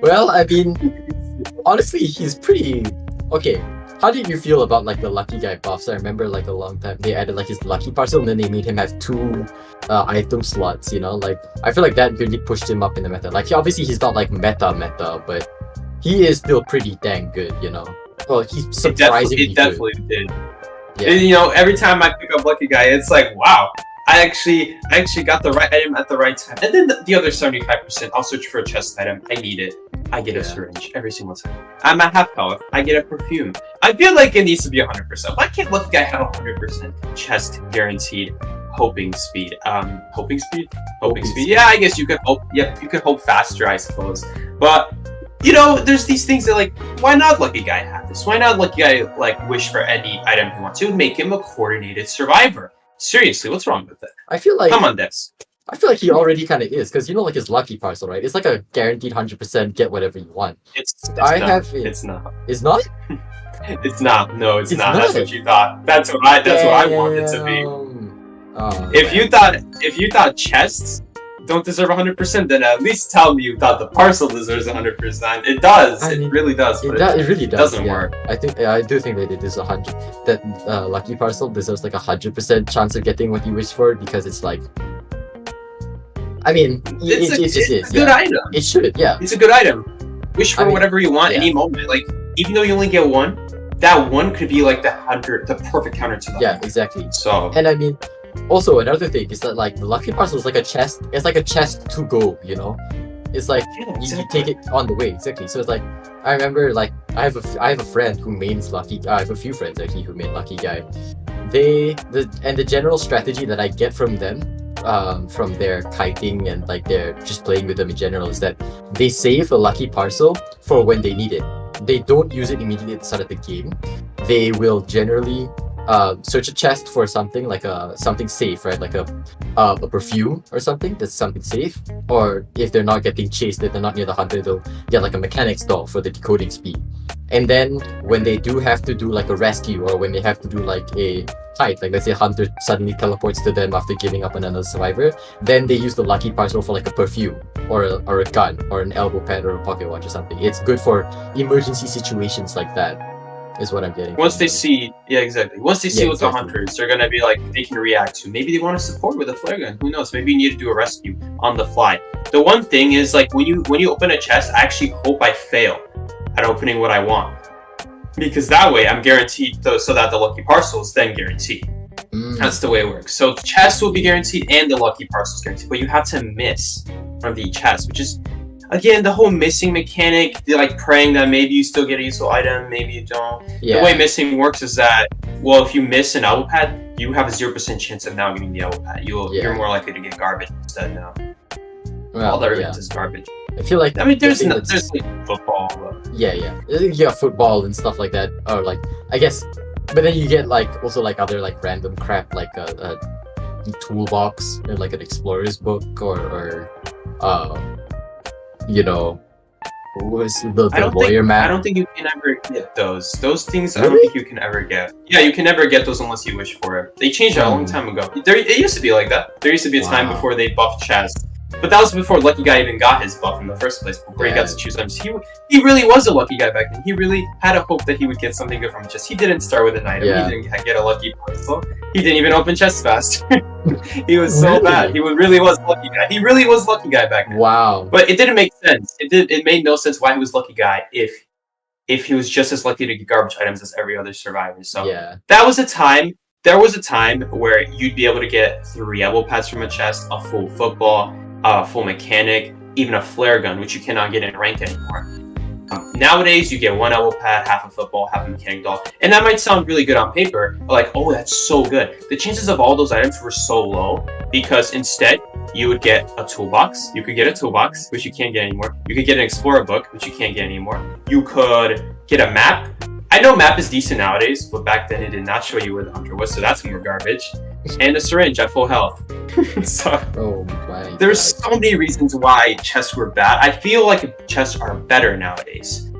Well, I mean, honestly, he's pretty okay. How did you feel about like the Lucky Guy buffs? I remember like a long time they added like his lucky parcel, and then they made him have 2 item slots, you know? Like I feel like that really pushed him up in the meta. Like he's not like meta, but he is still pretty dang good, you know? Well, he's surprisingly It definitely did. Yeah. And, you know, every time I pick up Lucky Guy, it's like, wow, I actually got the right item at the right time. And then the other 75%, I'll search for a chest item. I need it. I get a syringe every single time. I'm at half health. I get a perfume. I feel like it needs to be 100%. Why can't Lucky Guy have 100% chest guaranteed hoping speed? Hoping speed? Hoping speed. Yeah, I guess you could hope. Yep, you could hope faster, I suppose. But you know, there's these things that like, why not Lucky Guy have this? Why not Lucky Guy like wish for any item he wants? It would make him a coordinated survivor. Seriously, what's wrong with that? I feel like come on, Dex. I feel like he already kind of is, because you know, like his lucky parcel, right? It's like a guaranteed 100% get whatever you want. It's not. It's not. It's not. No, it's not. That's what you thought. That's what I wanted it to be. If you thought chests don't deserve 100%, then at least tell me you thought the parcel deserves 100%. It does. It really does. But it really doesn't work. I do think that it is 100. That lucky parcel deserves like 100% chance of getting what you wish for, because it's like. I mean, it's a good item. It should, yeah. It's a good item. Wish for whatever you want any moment. Like, even though you only get one, that one could be like the perfect counter to that. Yeah, exactly. So, and I mean, also another thing is that like the lucky parcel is like a chest. It's like a chest to go, you know. It's like you take it on the way, exactly. So it's like I remember like I have a friend who mains lucky. I have a few friends actually who main Lucky Guy. The general strategy that I get from them. From their kiting and like they're just playing with them in general is that they save a lucky parcel for when they need it. They don't use it immediately at the start of the game. They will generally search a chest for something like something safe, right? Like a perfume or something that's something safe. Or if they're not getting chased, if they're not near the hunter, they'll get like a mechanics doll for the decoding speed. And then when they do have to do like a rescue, or when they have to do like a fight, like let's say Hunter suddenly teleports to them after giving up on another survivor, then they use the lucky parcel for like a perfume or a gun or an elbow pad or a pocket watch or something. It's good for emergency situations like that, is what I'm getting. Once they see, exactly. Once they see Yeah, what the hunters, they're gonna be like, they can react to. Maybe they want to support with a flare gun. Who knows? Maybe you need to do a rescue on the fly. The one thing is, like, when you open a chest, I actually hope I fail at opening what I want, because that way I'm guaranteed, so that the lucky parcel is then guaranteed. That's the way it works. So the chest will be guaranteed and the lucky parcel is guaranteed, but you have to miss from the chest, which is, again, the whole missing mechanic. They're like praying that maybe you still get a useful item, maybe you don't. Yeah. The way missing works is that, well, if you miss an elbow pad, you have a 0% chance of now getting the elbow pad. You're more likely to get garbage instead now. All that remains is garbage. I feel like, I mean, there's like football. But... Yeah, football and stuff like that, or like, I guess, but then you get like also like other like random crap, like a toolbox or like an explorer's book, or you know, what was the lawyer map. I don't think you can ever get those. Those things, Really? I don't think you can ever get. Yeah, you can never get those unless you wish for it. They changed it a long time ago. It used to be like that. There used to be a time before they buffed chest. But that was before Lucky Guy even got his buff in the first place, before he got to choose items. He really was a lucky guy back then. He really had a hope that he would get something good from a chest. He didn't start with an item. Yeah. He didn't get a lucky parcel. He didn't even open chests fast. He was so bad. He really was Lucky Guy. He really was Lucky Guy back then. Wow. But it didn't make sense. It made no sense why he was Lucky Guy if he was just as lucky to get garbage items as every other survivor. So that was a time. There was a time where you'd be able to get 3 elbow pads from a chest, a full football, a full mechanic, even a flare gun, which you cannot get in rank anymore. Nowadays, you get 1 elbow pad, half a football, half a mechanic doll, and that might sound really good on paper, but like, oh, that's so good. The chances of all those items were so low, because instead, you would get a toolbox. You could get a toolbox, which you can't get anymore. You could get an explorer book, which you can't get anymore. You could get a map. I know map is decent nowadays, but back then it did not show you where the hunter was, so that's more garbage. And a syringe at full health. So there's so many reasons why chests were bad. I feel like chests are better nowadays.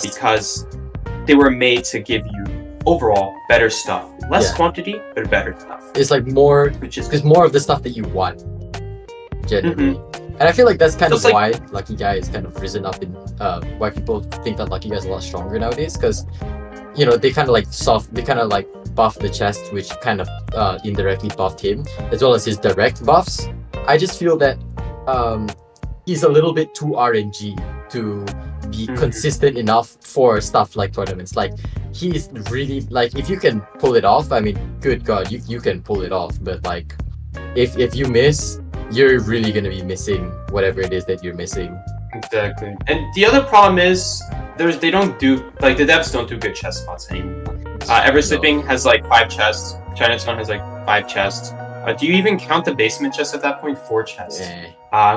Because they were made to give you overall better stuff. Less quantity, but better stuff. It's like more, because more of the stuff that you want, generally. And I feel like that's kind of why Lucky Guy is kind of risen up in, why people think that Lucky Guy is a lot stronger nowadays, because, you know, they kind of like buffed the chest, which kind of indirectly buffed him, as well as his direct buffs. I just feel that he's a little bit too RNG to be consistent enough for stuff like tournaments. Like, he's really, like, if you can pull it off, I mean, good God, you can pull it off, but like, if you miss, you're really gonna be missing whatever it is that you're missing. Exactly. And the other problem is, they don't do, like, the devs don't do good chest spots anymore. Ever Sleeping has like 5 chests. Chinatown has like 5 chests. Do you even count the basement chest at that point? 4 chests.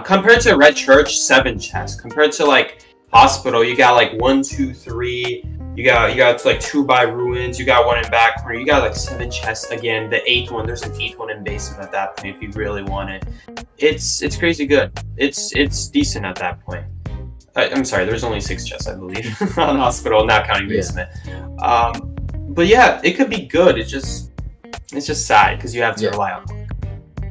Compared to Red Church, 7 chests. Compared to like Hospital, you got like 1, 2, 3. You got like 2 by Ruins. You got 1 in back corner. You got like 7 chests again. The 8th one, there's an 8th one in basement at that point if you really want it. It's crazy good. It's decent at that point. I'm sorry, there's only 6 chests, I believe, on Hospital, not counting basement. But yeah, it could be good. It's just sad because you have to rely on luck.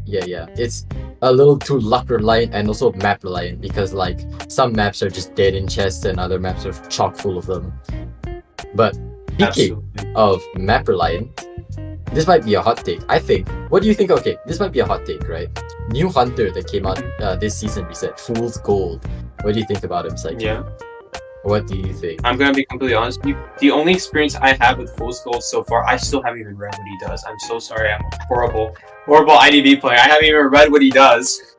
Yeah. It's a little too luck reliant and also map reliant, because like some maps are just dead in chests and other maps are chock full of them. But speaking of map reliant, this might be a hot take. I think. What do you think? Okay, this might be a hot take, right? New hunter that came out this season reset, Fool's Gold. What do you think about him, Psyche? Yeah. What do you think? I'm gonna be completely honest with you. The only experience I have with Fool's Gold so far, I still haven't even read what he does. I'm so sorry. I'm a horrible IDV player. I haven't even read what he does.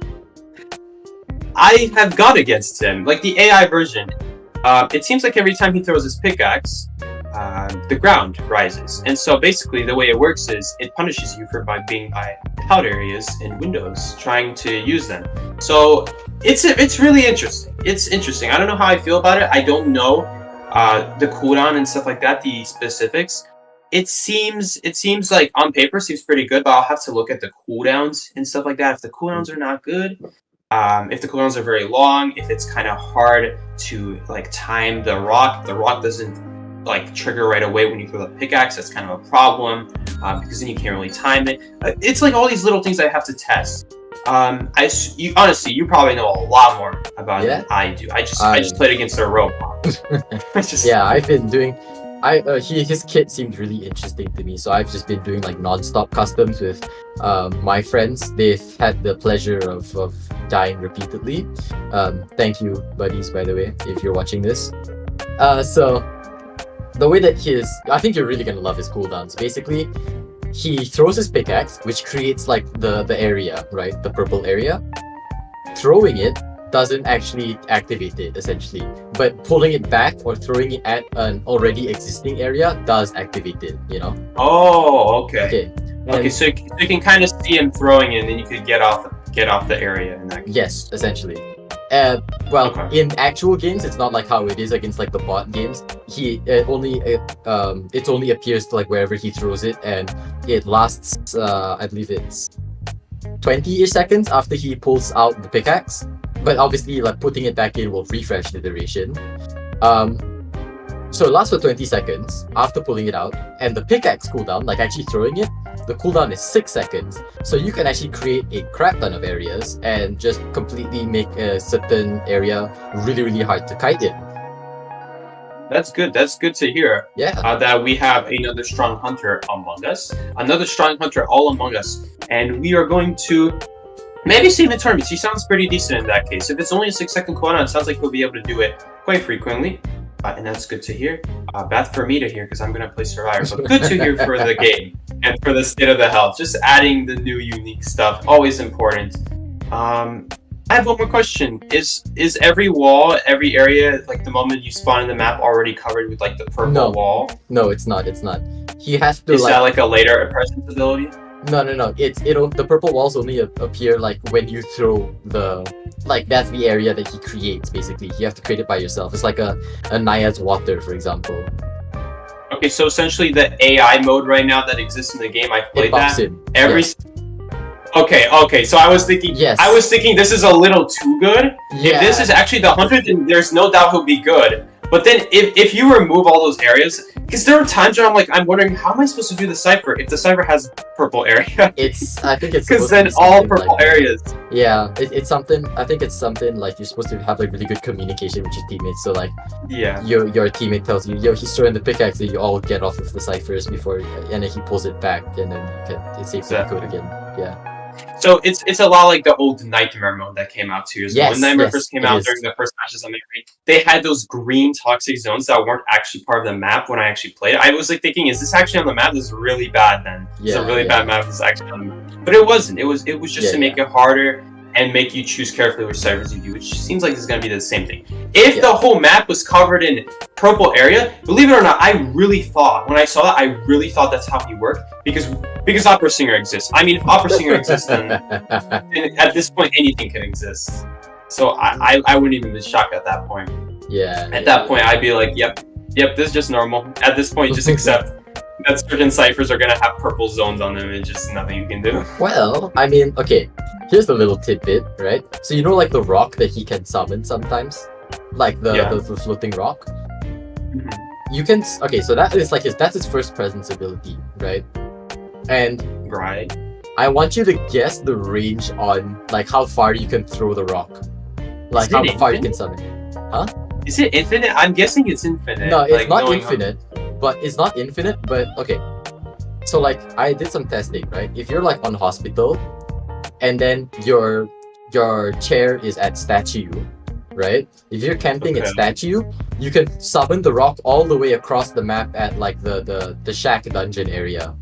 I have gone against him. Like the AI version, it seems like every time he throws his pickaxe, the ground rises. And so basically the way it works is it punishes you for being by cloud areas and windows, trying to use them. So it's really interesting. It's interesting. I don't know how I feel about it. I don't know the cooldown and stuff like that, the specifics. It seems like on paper seems pretty good, but I'll have to look at the cooldowns and stuff like that. If the cooldowns are not good, if the cooldowns are very long, if it's kind of hard to like time the rock doesn't like trigger right away when you throw the pickaxe. That's kind of a problem because then you can't really time it. It's like all these little things I have to test. Honestly, you probably know a lot more about it than I do. I just played against a robot. Yeah, I've been doing. His kit seemed really interesting to me, so I've just been doing like non-stop customs with my friends. They've had the pleasure of dying repeatedly. Thank you, buddies, by the way, if you're watching this. So the way that I think you're really gonna love his cooldowns. Basically, he throws his pickaxe, which creates like the area, right? The purple area. Throwing it doesn't actually activate it, essentially. But pulling it back or throwing it at an already existing area does activate it, you know? Oh, okay. Okay, so you can kind of see him throwing it, and then you could get off the area in that case. Yes, essentially. In actual games, it's not like how it is against like the bot games. It only appears to, like wherever he throws it, and it lasts. I believe it's 20-ish seconds after he pulls out the pickaxe. But obviously, like putting it back in will refresh the duration. So it lasts for 20 seconds after pulling it out, and the pickaxe cooldown, like actually throwing it, the cooldown is 6 seconds. So you can actually create a crap ton of areas and just completely make a certain area really, really hard to kite in. That's good. That's good to hear. Yeah. That we have another strong hunter among us. Another strong hunter all among us. And we are going to maybe save the tournaments. He sounds pretty decent in that case. If it's only a 6-second cooldown, it sounds like he'll be able to do it quite frequently. And that's good to hear. Bad for me to hear because I'm going to play Survivor. But good to hear for the game and for the state of the health. Just adding the new unique stuff, always important. I have one more question. Is every wall, every area, like the moment you spawn in the map, already covered with like the purple wall? No, it's not. It's not. He has to. Is that like a later presence ability? No. The purple walls only appear like when you throw that's the area that he creates. Basically, you have to create it by yourself. It's like a Naiad's water, for example. Okay, so essentially the AI mode right now that exists in the game, I played that. Okay. So I was thinking, this is a little too good. Yeah. If this is actually the 100, then there's no doubt he'll be good. But then if you remove all those areas, because there are times where I'm wondering, how am I supposed to do the cipher if the cipher has purple area? I think it's because then all purple areas. Yeah, it's something. I think it's something like you're supposed to have like really good communication with your teammates. So like, your teammate tells you, yo, he's throwing the pickaxe, and you all get off of the ciphers before, and then he pulls it back, and then it's safe to code again. Yeah. So it's a lot like the old Nightmare mode that came out 2 years ago. When Nightmare first came out during the first matches on Memory, they had those green toxic zones that weren't actually part of the map when I actually played it. I was like thinking, is this actually on the map? This is really bad then. It's a really bad map. This is actually on the map. But it wasn't. It was just to make it harder and make you choose carefully which ciphers you do, which seems like it's going to be the same thing. If the whole map was covered in purple area, believe it or not, I really thought, when I saw that, that's how he worked, because Opera Singer exists. I mean, if Opera Singer exists, then at this point, anything can exist. So I wouldn't even be shocked at that point. Yeah. At that point, I'd be like, yep, this is just normal. At this point, just accept that certain ciphers are going to have purple zones on them and just nothing you can do. Well, I mean, okay. Here's the little tidbit, right? So you know, like the rock that he can summon sometimes, like the floating rock. Mm-hmm. You can so that is like that's his first presence ability, right? And I want you to guess the range on like how far you can throw the rock, like how far you can summon. Huh? Is it infinite? I'm guessing it's infinite. No, it's not infinite. But it's not infinite. But okay. So like I did some testing, right? If you're like on hospital, and then your chair is at statue, right? If you're camping at statue, you can summon the rock all the way across the map at like the shack dungeon area.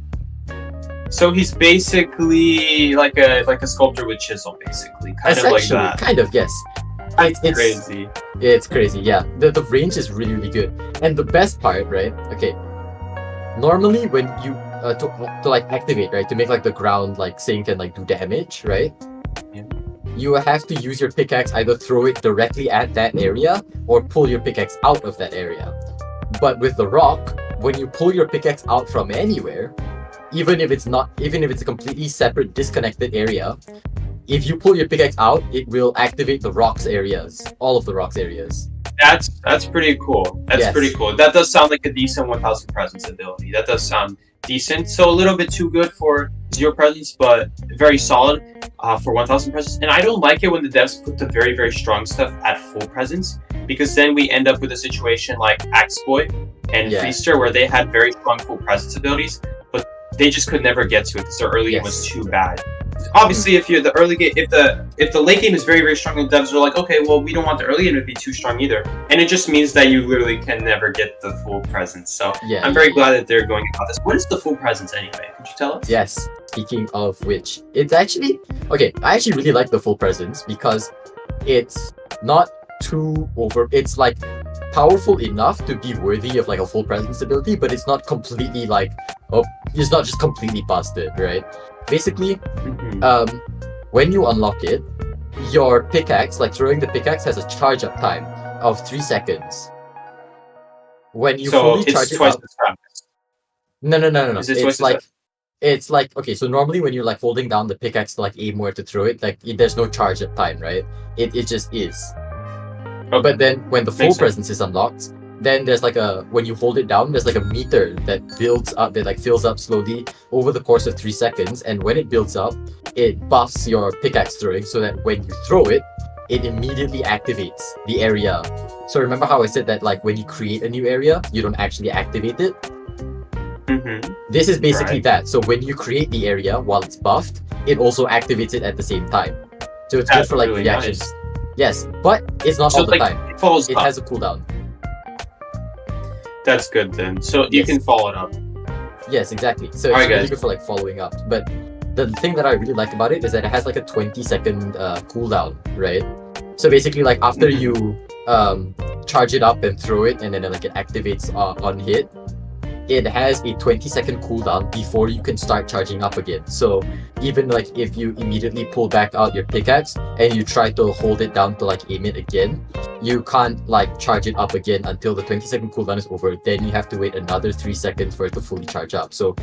So he's basically like a sculptor with chisel, basically, kind of like that. Kind of, yes. It's crazy. It's crazy, yeah. The range is really, really good, and the best part, right? Okay. Normally, when you to like activate, right, to make like the ground like sink and like do damage, right? Yeah. You have to use your pickaxe, either throw it directly at that area or pull your pickaxe out of that area. But with the rock, when you pull your pickaxe out from anywhere, even if it's a completely separate, disconnected area, if you pull your pickaxe out, it will activate the rocks areas, all of the rocks areas. That's pretty cool. That's pretty cool. That does sound like a decent 1000 presence ability. That does sound decent. So a little bit too good for 0 presence, but very solid for 1000 presence. And I don't like it when the devs put the very, very strong stuff at full presence, because then we end up with a situation like Axeboy and Feaster, where they had very strong full presence abilities, but they just could never get to it because their early game was too bad. Obviously, if you're the early game, if the late game is very, very strong, the devs are like, okay, well, we don't want the early game to be too strong either, and it just means that you literally can never get the full presence. So I'm very glad that they're going about this. What is the full presence anyway? Could you tell us? Yes. Speaking of which, it's actually okay. I actually really like the full presence because it's not too over. It's like powerful enough to be worthy of like a full presence ability, but it's not completely like it's not just completely busted, right? Basically, when you unlock it, your pickaxe, like throwing the pickaxe, has a charge up time of 3 seconds. When you fully charge it up, no. It's like okay. So normally when you're like holding down the pickaxe to like aim where to throw it, like there's no charge up time, right? It just is. Okay. But then when the full presence is unlocked, then there's like when you hold it down, there's like a meter that builds up, that like fills up slowly over the course of 3 seconds. And when it builds up, it buffs your pickaxe throwing so that when you throw it, it immediately activates the area. So remember how I said that like when you create a new area, you don't actually activate it? This is basically that. So when you create the area while it's buffed, it also activates it at the same time. So it's good for like reactions. Nice. Yes, but it's not all the time. It has a cooldown. That's good then. So you can follow it up. Yes, exactly. So it's really good for like following up. But the thing that I really like about it is that it has like a 20-second cooldown, right? So basically, like after you charge it up and throw it, and then like it activates on hit, it has a 20-second cooldown before you can start charging up again. So even like if you immediately pull back out your pickaxe and you try to hold it down to like aim it again, you can't like charge it up again until the 20-second cooldown is over. Then you have to wait another 3 seconds for it to fully charge up. So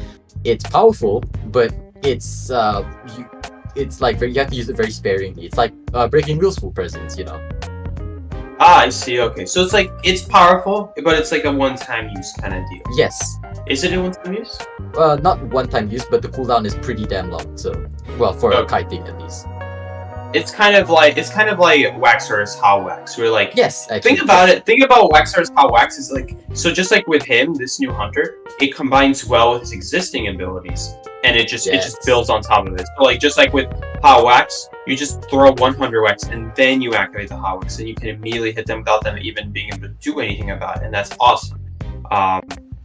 it's powerful, but it's like you have to use it very sparingly. It's like Breaking Wheel's full presence, you know. I see. Okay, so it's like it's powerful, but it's like a one-time use kind of deal. Yes. Is it a one-time use? Not one-time use, but the cooldown is pretty damn long. So, well, for kiting at least. It's kind of like Wax vs. How Wax. We're like, yes. Think about Wax vs. How Wax is like. So just like with him, this new hunter, it combines well with his existing abilities, and it just builds on top of it. So like just like with How Wax, you just throw 100 Wax and then you activate the How Wax, and you can immediately hit them without them even being able to do anything about it, and that's awesome.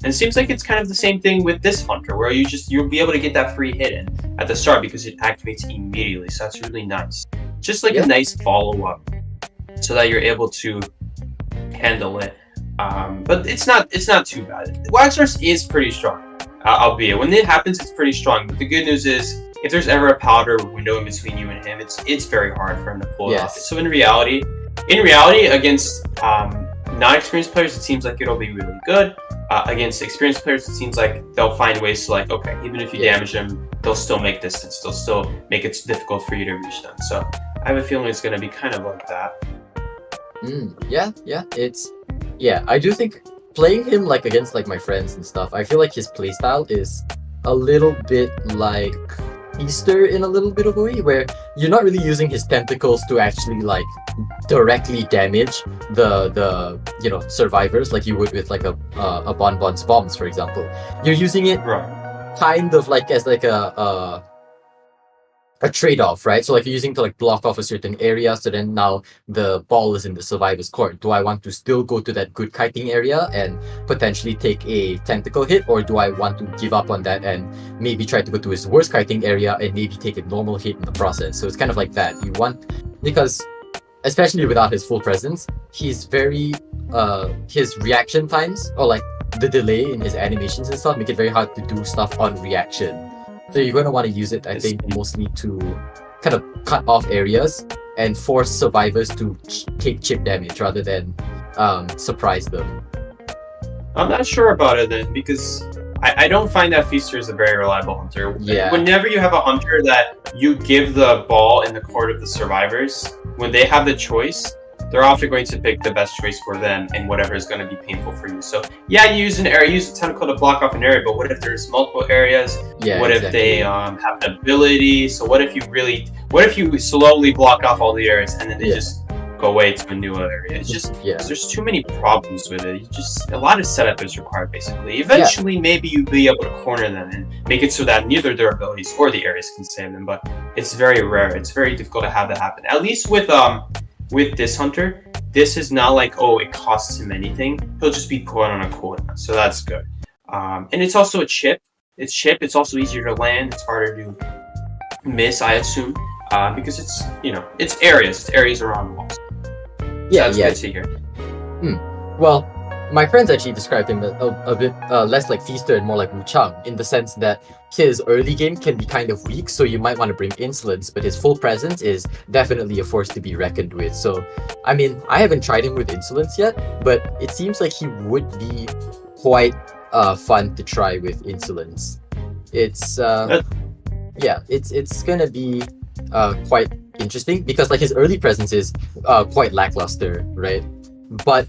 And it seems like it's kind of the same thing with this hunter, where you'll be able to get that free hit in at the start because it activates immediately. So that's really nice. Just like a nice follow-up, so that you're able to handle it. But it's not too bad. Waxverse is pretty strong, albeit when it happens, it's pretty strong. But the good news is, if there's ever a powder window in between you and him, it's very hard for him to pull it off. So in reality, against non-experienced players, it seems like it'll be really good. Against experienced players, it seems like they'll find ways to like, okay, even if you damage them, they'll still make distance. They'll still make it difficult for you to reach them. So I have a feeling it's going to be kind of like that. I do think playing him like against like my friends and stuff, I feel like his playstyle is a little bit like Easter in a little bit of a way, where you're not really using his tentacles to actually like directly damage the survivors like you would with like a Bonbon's bombs, for example. You're using it kind of like as like a trade-off, right? So like you're using to like block off a certain area, so then now the ball is in the survivor's court. Do I want to still go to that good kiting area and potentially take a tentacle hit, or do I want to give up on that and maybe try to go to his worst kiting area and maybe take a normal hit in the process? So it's kind of like that. Because especially without his full presence, he's very his reaction times, or like the delay in his animations and stuff, make it very hard to do stuff on reaction. So you're going to want to use it, I think, mostly to kind of cut off areas and force survivors to take chip damage rather than surprise them. I'm not sure about it then, because I don't find that Feaster is a very reliable hunter. Yeah. Whenever you have a hunter that you give the ball in the court of the survivors, when they have the choice, they're often going to pick the best choice for them and whatever is going to be painful for you. So yeah, you use an area, use a tentacle to block off an area, but what if there's multiple areas? Yeah, what if they have an ability? So what if you slowly block off all the areas and then they just go away to a new area? It's just there's too many problems with it. A lot of setup is required basically. Eventually maybe you'll be able to corner them and make it so that neither their abilities or the areas can save them, but it's very rare. It's very difficult to have that happen. At least with this hunter, this is not like, oh, it costs him anything. He'll just be put on a cooldown, so that's good. And it's also a chip. It's also easier to land. It's harder to miss, I assume, because it's areas around the walls. Yeah, so that's good to hear. Well, my friends actually described him a bit less like Feaster and more like Wu Chang, in the sense that his early game can be kind of weak, so you might want to bring Insolence, but his full presence is definitely a force to be reckoned with. So, I mean, I haven't tried him with Insolence yet, but it seems like he would be quite fun to try with Insolence. It's it's gonna be quite interesting, because like his early presence is quite lackluster, right? But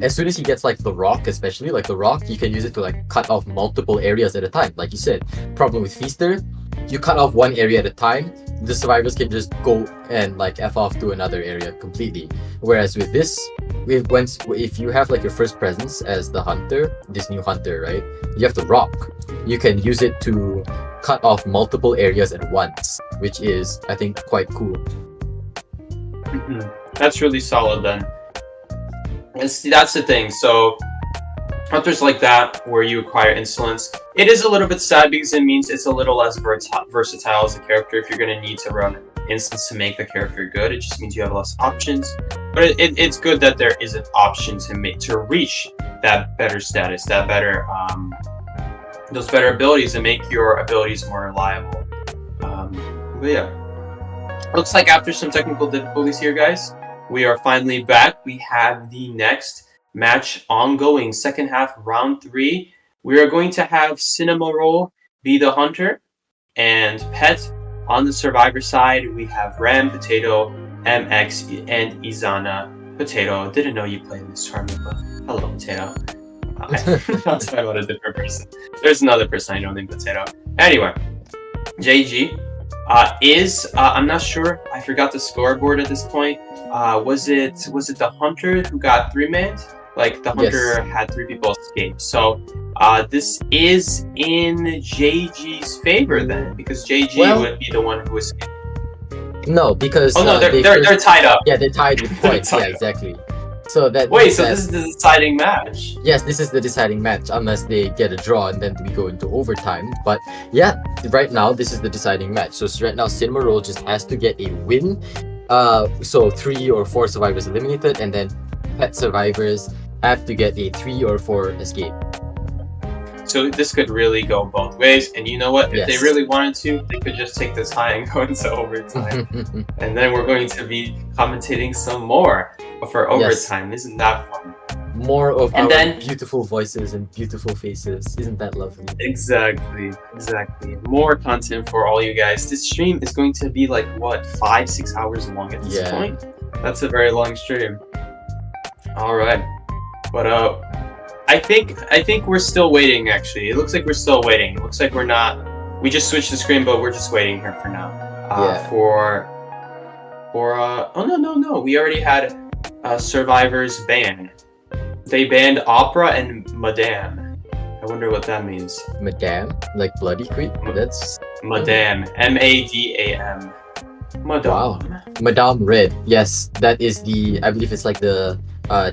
as soon as he gets like the rock, especially like the rock, you can use it to like cut off multiple areas at a time. Like you said, problem with Feaster, you cut off one area at a time, the survivors can just go and like F off to another area completely. Whereas with this, if you have like your first presence as the hunter, this new hunter, right? You have the rock. You can use it to cut off multiple areas at once, which is, I think, quite cool. That's really solid then. And see, that's the thing. So hunters like that, where you acquire Insolence, it is a little bit sad because it means it's a little less versatile as a character. If you're going to need to run Insolence to make the character good, it just means you have less options. But it's good that there is an option to reach that better status, that better those better abilities, and make your abilities more reliable. But yeah, looks like after some technical difficulties here, guys, we are finally back. We have the next match ongoing, second half, round 3. We are going to have Cinema Roll be the hunter, and Pet on the survivor side. We have Ram, Potato, MX, and Izana. Potato, didn't know you played in this tournament, but hello, Potato. I'm talking about a different person. There's another person I know named Potato. Anyway, JG is I'm not sure. I forgot the scoreboard at this point. Was it the hunter who got 3-manned? Like the hunter had 3 people escape. So this is in JG's favor then, because JG would be the one who escaped. No, because they're tied up. Yeah, they're tied with points. Yeah, exactly. So that this is the deciding match. Yes, this is the deciding match, unless they get a draw and then we go into overtime. But yeah, right now this is the deciding match. So right now Cinema Roll just has to get a win. So 3 or 4 survivors eliminated, and then Pet survivors have to get a 3 or 4 escape. So this could really go both ways, and you know what? If they really wanted to, they could just take the tie and go into overtime. And then we're going to be commentating some more for overtime. Isn't that fun? More of our beautiful voices and beautiful faces. Isn't that lovely? Exactly. More content for all you guys. This stream is going to be like, what, 5-6 hours long at this point? That's a very long stream. Alright. But I think we're still waiting, actually. It looks like we're still waiting. It looks like we're not... We just switched the screen, but we're just waiting here for now. Oh, no. We already had survivors ban. They banned Opera and Madame. I wonder what that means. Madame? Like Bloody Queen? That's... Madame. M-A-D-A-M. Madame. Wow. Madame Red. Yes, that is the... I believe it's like the...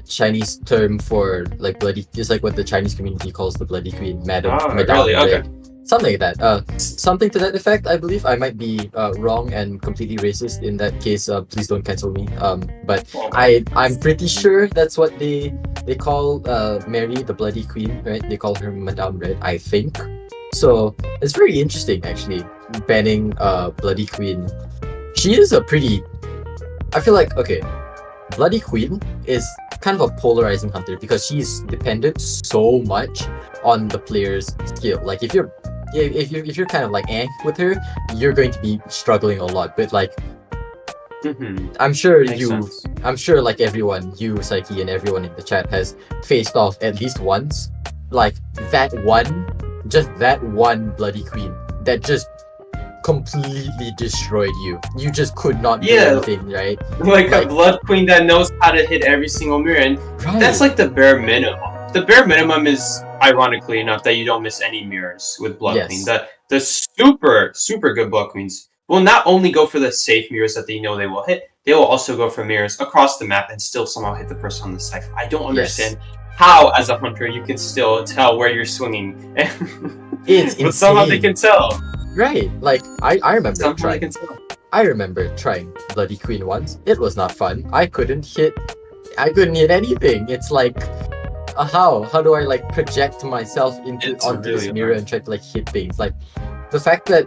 Chinese term for like bloody, just like what the Chinese community calls the Bloody Queen, Madame really? Red. Something like that. Something to that effect, I believe. I might be wrong and completely racist. In that case, please don't cancel me. But I'm pretty sure that's what they call Mary the Bloody Queen, right? They call her Madame Red, I think. So it's very interesting, actually, banning Bloody Queen. She is a pretty... I feel like, okay, Bloody Queen is kind of a polarizing hunter because she's dependent so much on the player's skill. Like if you're kind of like with her, you're going to be struggling a lot. But like I'm sure Makes sense. I'm sure like everyone, you, Psyche, and everyone in the chat has faced off at least once. Like that one bloody queen that just completely destroyed you. You just could not do anything, right? Like a blood queen that knows how to hit every single mirror, and that's like the bare minimum. The bare minimum is, ironically enough, that you don't miss any mirrors with blood queen. The super good blood queens will not only go for the safe mirrors that they know they will hit, they will also go for mirrors across the map and still somehow hit the person on the side. I don't understand how, as a hunter, you can still tell where you're swinging. It's but somehow they can tell. Right, like I remember trying Bloody Queen once. It was not fun. I couldn't hit anything. It's like how do I like project myself onto this mirror and try to like hit things? Like the fact that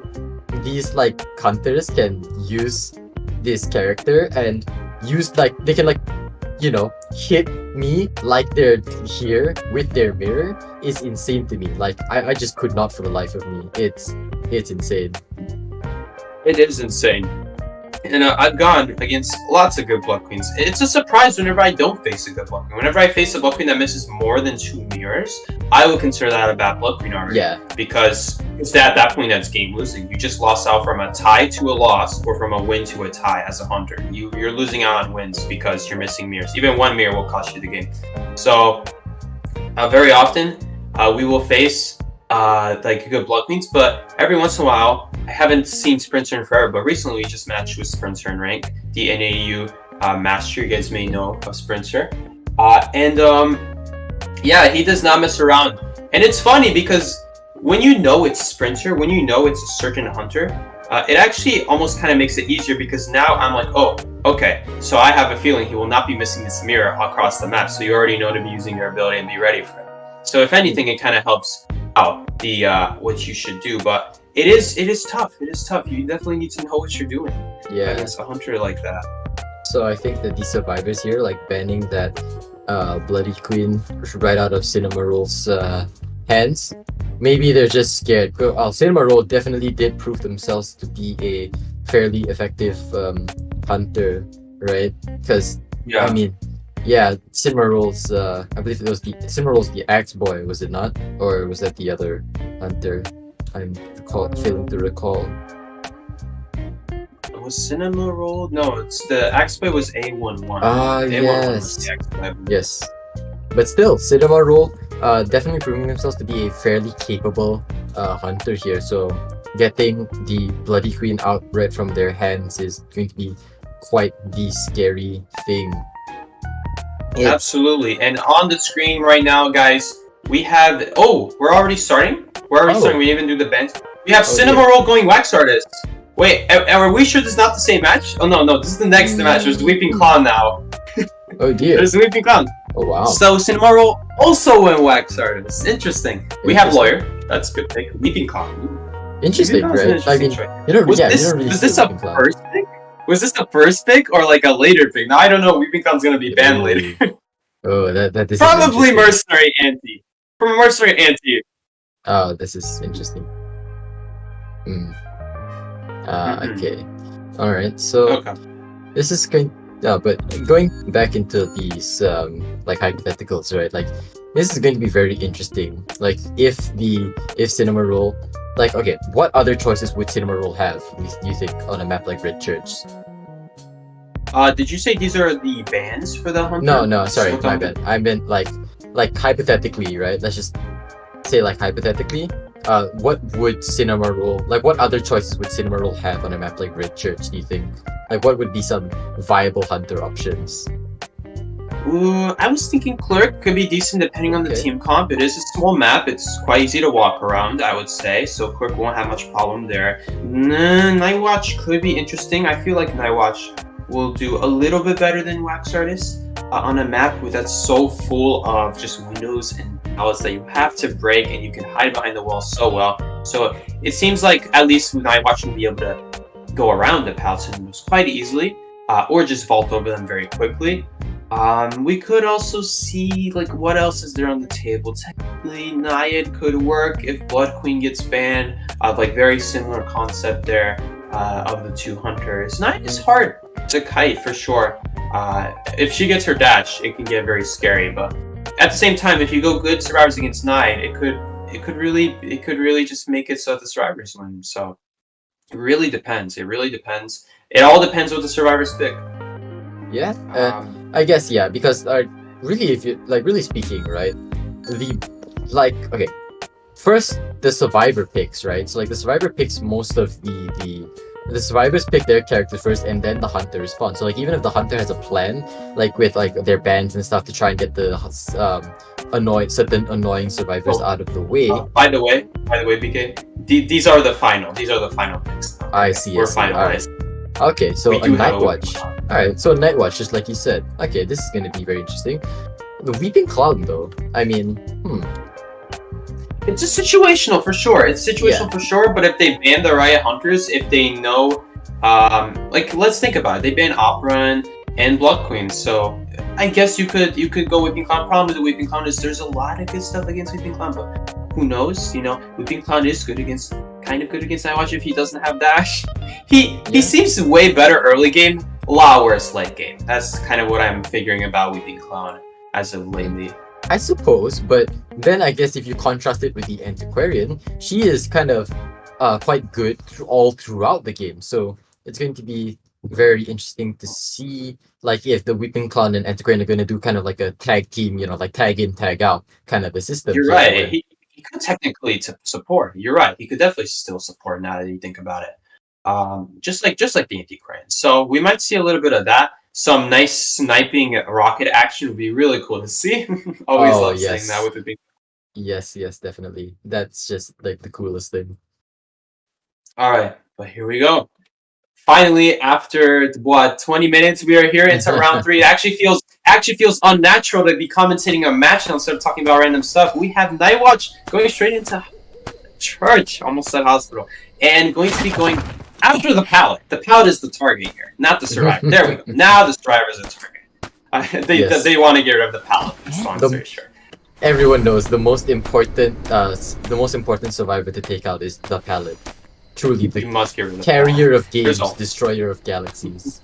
these like hunters can use this character and use like they can like, you know, hit me like they're here with their mirror is insane to me. Like I just could not for the life of me. It's insane. It is insane. And I've gone against lots of good blood queens. It's a surprise whenever I don't face a good blood queen. Whenever I face a blood queen that misses more than 2 mirrors, I would consider that a bad blood queen already. Yeah. Because it's at that point that's game losing. You just lost out from a tie to a loss or from a win to a tie as a hunter. You're losing out on wins because you're missing mirrors. Even 1 mirror will cost you the game. So very often we will face like good blood queens, but every once in a while, I haven't seen Sprinter in forever, but recently we just matched with Sprinter in rank, the NAU master. You guys may know of Sprinter. Yeah, he does not mess around. And it's funny because when you know it's Sprinter, when you know it's a certain hunter, it actually almost kind of makes it easier because now I'm like, oh, okay, so I have a feeling he will not be missing this mirror across the map, so you already know to be using your ability and be ready for it. So if anything, it kind of helps out the what you should do, but it is tough. It is tough. You definitely need to know what you're doing against a hunter like that. So I think that these survivors here, like banning that Bloody Queen right out of Cinnamoroll's hands, maybe they're just scared. Cinnamoroll definitely did prove themselves to be a fairly effective hunter, right? Because I mean, yeah, Cinnamoroll's I believe it was Cinnamoroll's the Axe Boy, was it not? Or was that the other hunter? I'm failing to recall. Was Cinnamoroll? No, it's the Axe Boy was A11. Yes. Yes. But still, Cinnamoroll definitely proving themselves to be a fairly capable hunter here. So getting the Bloody Queen out right from their hands is going to be quite the scary thing. Absolutely. And on the screen right now, guys, we have... Oh, we're already starting? We're already starting. We even do the bench. We have Cinnamoroll going Wax Artist. Wait, are we sure this is not the same match? Oh, no, this is the next match. There's the Weeping Clown now. Oh, dear. There's the Weeping Clown. Oh, wow. So Cinnamoroll also went Wax Artist. Interesting. We have Lawyer. That's a good pick. Weeping Clown. Interesting, right? I mean, was this a first pick? Was this the first pick or like a later pick? Now I don't know. Weeping Clown's gonna be banned later. Oh, that is probably Mercenary Anti. From a Mercenary Anti. Oh, this is interesting. Okay. All right. So this is going. But going back into these like hypotheticals, right? Like this is going to be very interesting. Like if Cinnamoroll, like okay, what other choices would Cinnamoroll have? You think on a map like Red Church? Did you say these are the bans for the hunter? No, sorry, my bad. I meant like hypothetically, right? Let's just say like hypothetically. What would Cinnamoroll, like what other choices would Cinnamoroll have on a map like Red Church, do you think? Like what would be some viable hunter options? I was thinking Clerk could be decent depending on the team comp. It is a small map. It's quite easy to walk around, I would say. So Clerk won't have much problem there. Night Watch could be interesting. I feel like Night Watch will do a little bit better than Wax Artist on a map that's so full of just windows and pallets that you have to break and you can hide behind the wall so well. So it seems like at least Night Watch will be able to go around the pallets and windows quite easily, or just vault over them very quickly. We could also see like what else is there on the table. Technically, Naiad could work if Blood Queen gets banned. Like very similar concept there of the two hunters. Naiad is hard. It's a kite for sure. If she gets her dash, it can get very scary. But at the same time, if you go good survivors against 9, it could really just make it so that the survivors win. So it really depends. It really depends. It all depends what the survivors pick. Yeah, I guess yeah, because really, if you really speaking, right, okay, first the survivor picks, right? So the survivor picks most of the survivors pick their character first, and then the hunter responds. So even if the hunter has a plan, with their bands and stuff to try and get the certain annoying survivors out of the way. By the way, BK, these are the final picks. I see. We're finalized. Okay, so a Night Watch. Alright, so a Night Watch, just like you said. Okay, this is gonna be very interesting. The Weeping Cloud, though, I mean, It's a situational for sure. It's situational for sure, but if they ban the Riot Hunters, if they know, let's think about it. They ban Opera and Blood Queen, so I guess you could go Weeping Cloud. Problem with the Weeping Cloud is there's a lot of good stuff against Weeping Cloud, but who knows? Weeping Cloud is kind of good against Night Watch if he doesn't have dash. He seems way better early game, a lot worse late game. That's kind of what I'm figuring about Weeping Cloud as of lately. I suppose, but then I guess if you contrast it with the Antiquarian, she is kind of quite good all throughout the game. So it's going to be very interesting to see if the Weeping Clown and Antiquarian are going to do kind of like a tag team, tag in, tag out kind of a system. You're right. He could technically support. You're right. He could definitely still support now that you think about it. Just like the Antiquarian. So we might see a little bit of that. Some nice sniping rocket action would be really cool to see. Always love saying that with the big. Yes, definitely. That's just the coolest thing. All right, but here we go. Finally, after 20 minutes, we are here into round 3. It actually feels unnatural to be commentating a match instead of talking about random stuff. We have Night Watch going straight into church, almost said hospital, and going to be going after the pallet. The pallet is the target here, not the survivor. There we go. Now the survivors are target. They want to get rid of the pallet. Long story short. Everyone knows the most important survivor to take out is the pallet. Truly, the carrier of games, destroyer of galaxies.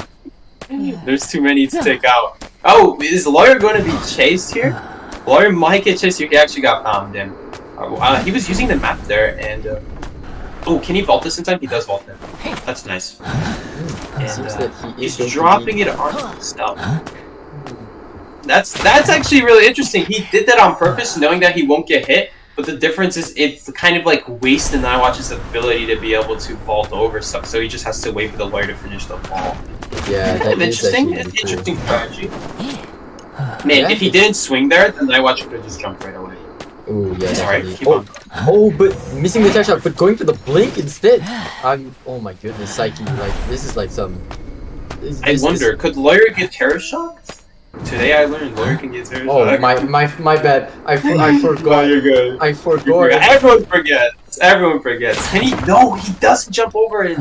There's too many to take out. Oh, is Lawyer going to be chased here? Lawyer might get chased here. He actually got found in. He was using the map there, and can he vault this in time? He does vault it. That's nice. And he's dropping it on himself. That's actually really interesting. He did that on purpose, knowing that he won't get hit. But the difference is it's kind of wasting Night Watch's ability to be able to vault over stuff. So he just has to wait for the lawyer to finish the ball. Yeah, kind of interesting. It's interesting strategy. Man, if he didn't swing there, then Night Watch could have just jumped right away. Ooh, yeah. Sorry, but missing the tech shot, but going for the blink instead. Oh my goodness, Psyche. This is some. I wonder, could lawyer get terror shocked? Today I learned lawyer can get terror shocked. Oh my bad. I forgot. You're good. I forgot. Everyone forgets. Can he? No, he doesn't jump over it.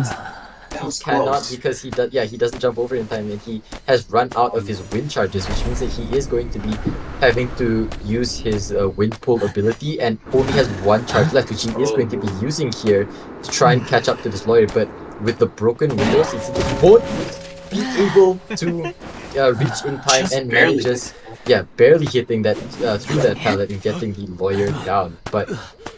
That was cannot close. because he doesn't jump over in time, and he has run out of his wind charges, which means that he is going to be having to use his wind pull ability, and only has 1 charge left, which he is going to be using here to try and catch up to this lawyer. But with the broken windows, he won't be able to reach in time and manages barely hitting that through that pallet and getting the lawyer down. But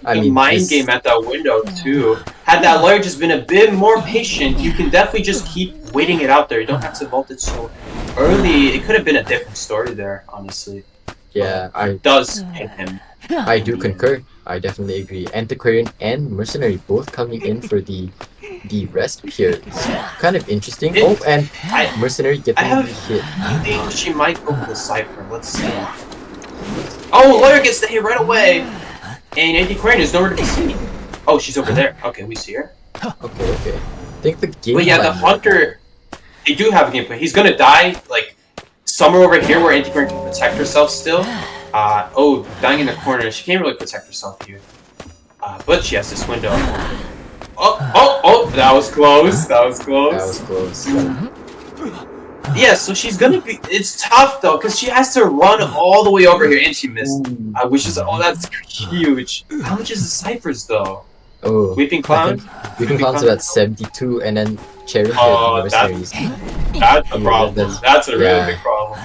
I mean, mind game at that window too. Had that lawyer just been a bit more patient, you can definitely just keep waiting it out there. You don't have to vault it so early. It could have been a different story there, honestly. Yeah, it does hit him. I do concur. I definitely agree. Antiquarian and Mercenary both coming in for the rest here. It's kind of interesting. And Mercenary getting hit. I think she might go for the Cypher. Let's see. Oh, lawyer gets the hit right away. And Antiquarian is nowhere to be seen. Oh, she's over there. Okay, we see her. Okay. I think the game. But yeah, the Hunter, they do have a gameplay. He's gonna die somewhere over here where Antiquarian can protect herself still. Dying in the corner. She can't really protect herself here. But she has this window. Oh, that was close. Yeah, so she's gonna be. It's tough though, because she has to run all the way over here, and she missed. Which is that's huge. How much is the ciphers though? Oh, Weeping Clown. Weeping Clown's about 72, and then Cherry Mercenaries. That's a problem. That's a real big problem.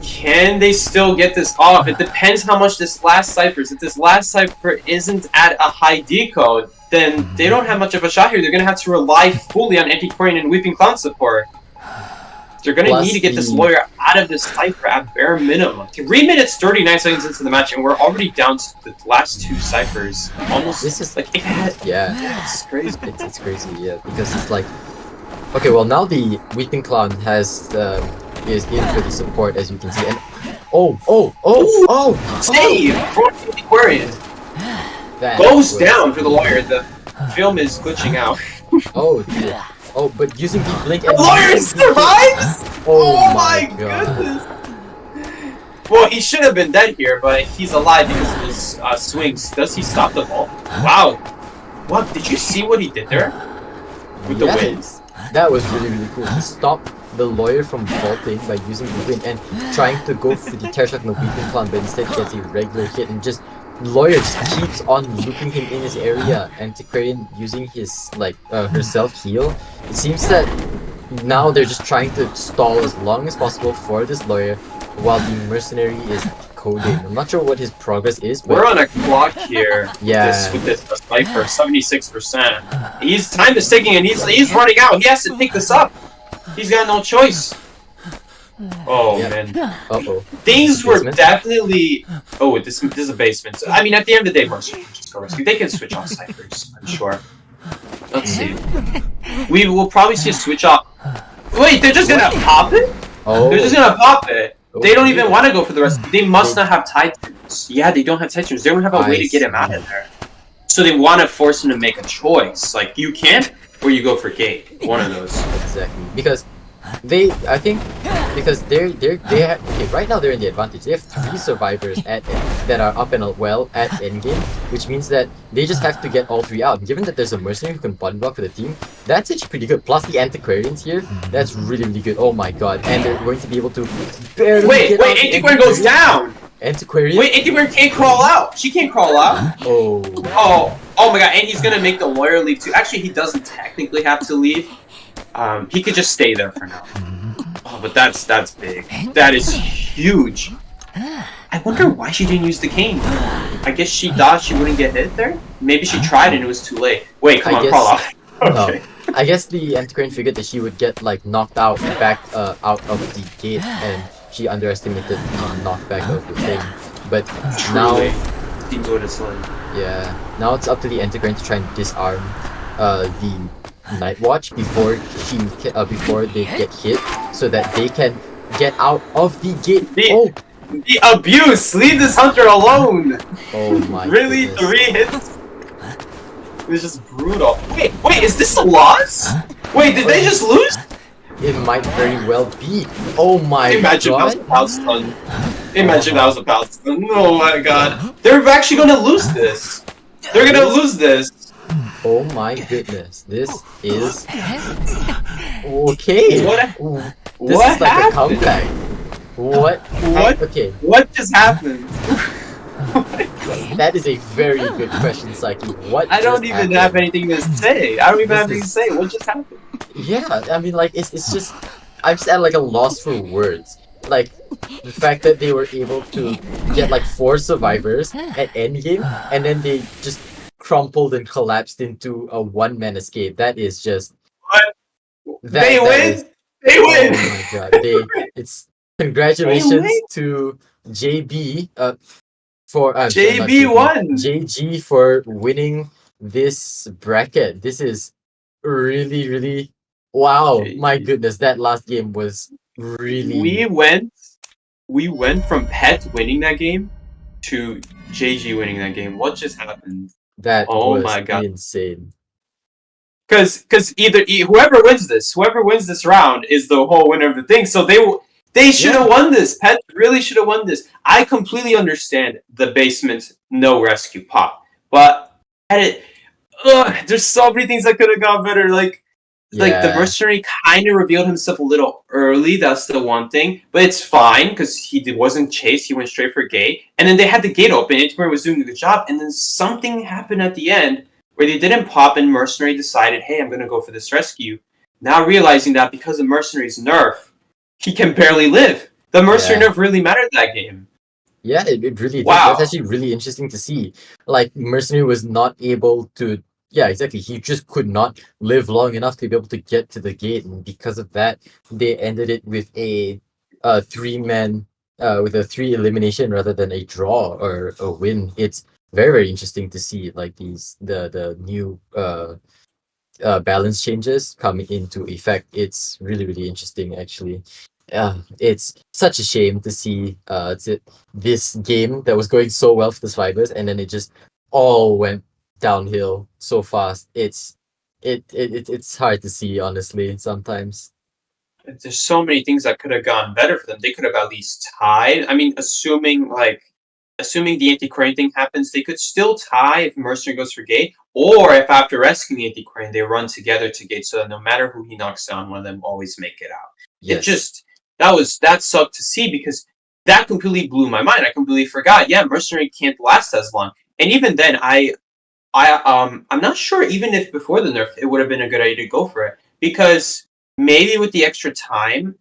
Can they still get this off? It depends how much this last ciphers. If this last cipher isn't at a high decode, then they don't have much of a shot here. They're gonna have to rely fully on Antiquarian and Weeping Clown support. They're gonna need to get this lawyer out of this cipher at bare minimum. 3 minutes 39 seconds into the match, and we're already down to the last 2 ciphers. Almost. This is like it's crazy. It's crazy, yeah, because it's like, okay, well now the Weeping Clown has is in for the support, as you can see, and save from Antiquarian. Goes down for the lawyer. The film is glitching out. But using the blink the and lawyer survives! Oh my goodness. Well, he should have been dead here, but he's alive because of his swings. Does he stop the ball? Wow. What? Did you see what he did there? With the wind? That was really, really cool. He stopped the lawyer from vaulting by using the wind and trying to go for the Terror Shock no Weeping Clown, but instead gets a regular hit and just lawyer just keeps on looping him in his area. Antiquarian using his her self heal. It seems that now they're just trying to stall as long as possible for this lawyer while the mercenary is coding. I'm not sure what his progress is, but we're on a clock here. Yeah. With this cipher, 76%. He's time is ticking and he's running out. He has to pick this up. He's got no choice. Oh man. Things were definitely. Oh, this is a basement. I mean, at the end of the day, Mercer can just go rescue. They can switch off ciphers, I'm sure. Let's see. We will probably see a switch off. Wait, they're just gonna pop it? They're just gonna pop it. They don't even want to go for the rescue. They must not have Titans. Yeah, they don't have Titans. They don't have a way to get him out of there. So they want to force him to make a choice. Like, you can't, or you go for gate. One of those. Exactly. Because they have, okay, right now they're in the advantage. They have 3 survivors that are up and well at endgame, which means that they just have to get all 3 out. Given that there's a mercenary who can body block for the team, that's actually pretty good. Plus the Antiquarians here, that's really, really good. Oh my god. And they're going to be able to barely Wait, Antiquarian goes down! Antiquarian? Wait, Antiquarian can't crawl out! She can't crawl out! Oh my god, and he's gonna make the lawyer leave too. Actually, he doesn't technically have to leave. He could just stay there for now. Oh, but that's big. That is huge. I wonder why she didn't use the cane. I guess she thought she wouldn't get hit there? Maybe she tried and it was too late. Wait, come on, crawl off. Okay. I guess the Antiquarian figured that she would get knocked out back out of the gate, and she underestimated the knockback of the thing. But now, now it's up to the Antiquarian to try and disarm the Night Watch before they get hit, so that they can get out of the gate. The abuse! Leave this hunter alone! Oh my really? goodness. 3 hits? It was just brutal. Wait, is this a loss? Wait, did they just lose? It might very well be. Oh my Imagine god. that was a pout stun. Imagine that was a pout stun. Oh my god. They're actually gonna lose this. They're gonna lose this. Oh my goodness. This is okay. This is like happened? a comeback. What? Okay. What just happened? That is a very good question, Psyche. What? I don't even have anything to say. I don't even have anything to say. What just happened? Yeah, I mean, like, it's just, I'm just at like a loss for words. Like, the fact that they were able to get like 4 survivors at endgame, and then they just crumpled and collapsed into a 1-man escape. That is just. They win. They win. Oh my god! It's congratulations to JB for JB won. JG for winning this bracket. This is really, really wow. JG. My goodness, that last game was really. We went from Pet winning that game to JG winning that game. What just happened? That was my god, insane. Because whoever wins this round is the whole winner of the thing. So they should have won this. Pet really should have won this. I completely understand the basement no rescue pop, but there's so many things that could have gone better. Like the mercenary kind of revealed himself a little early. That's the one thing, but it's fine because he wasn't chased. He went straight for gate, and then they had the gate open. Antiquarian was doing a good job, and then something happened at the end where they didn't pop, and mercenary decided, hey, I'm gonna go for this rescue. now realizing that because of Mercenary's nerf, he can barely live. The Mercenary Yeah. nerf really mattered that game. Yeah, it really did. Wow. That's actually really interesting to see. Like Mercenary was not able to. Yeah, exactly. He just could not live long enough to be able to get to the gate, and because of that, they ended it with a three-man with a three elimination rather than a draw or a win. It's very interesting to see like the new balance changes coming into effect. It's really interesting actually. It's such a shame to see this game that was going so well for the Survivors, and then it just all went downhill so fast. It's hard to see honestly sometimes. There's so many things that could have gone better for them. They could have at least tied. I mean, assuming the anti-crane thing happens, they could still tie if Mercenary goes for gate, or if after rescuing the anti-crane, they run together to gate, so that no matter who he knocks down, one of them always make it out. Yes. It just that sucked to see, because that completely blew my mind. I completely forgot. Yeah, Mercenary can't last as long, and even then, I'm not sure even if before the nerf it would have been a good idea to go for it, because maybe with the extra time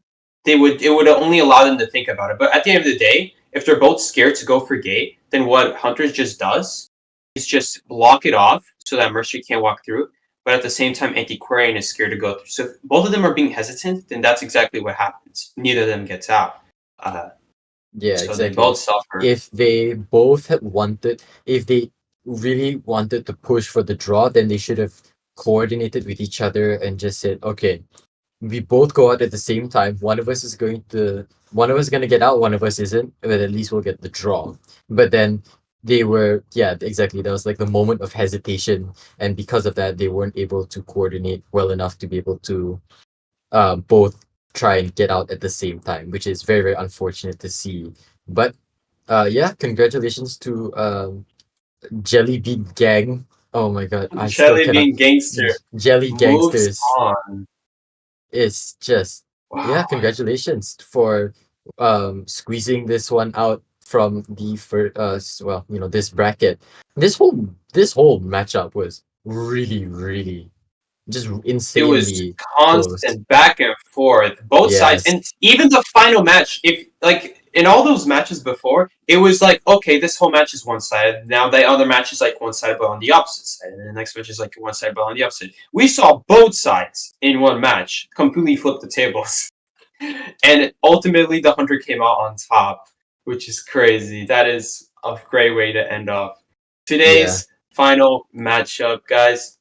it would only allow them to think about it. But at the end of the day, if they're both scared to go for gate, then what Hunters just does is just block it off so that Mercy can't walk through. But at the same time, Antiquarian is scared to go through. So if both of them are being hesitant, then that's exactly what happens. Neither of them gets out. Yeah, so exactly. they both suffer. If they both had wanted, if they really wanted to push for the draw, then they should have coordinated with each other and just said, okay, we both go out at the same time. One of us is going to get out, one of us isn't, but at least we'll get the draw. But then they were, yeah, exactly. That was like the moment of hesitation, and because of that, they weren't able to coordinate well enough to be able to both try and get out at the same time, which is very unfortunate to see. But yeah, congratulations to Jelly Bean Gang. Oh my god, I still Jelly cannot. Bean Gangster Jelly moves Gangsters. on. It's just yeah, congratulations for squeezing this one out from the first well, this bracket. This whole matchup was really just It was insanely close. constant back and forth, both sides, and Yes. even the final match. If like in all those matches before, it was like, okay, this whole match is one sided. Now the other match is like one sided, but on the opposite side, and the next match is like one sided, but on the opposite. We saw both sides in one match completely flip the tables, and ultimately the Hunter came out on top, which is crazy. That is a great way to end off today's final matchup, guys.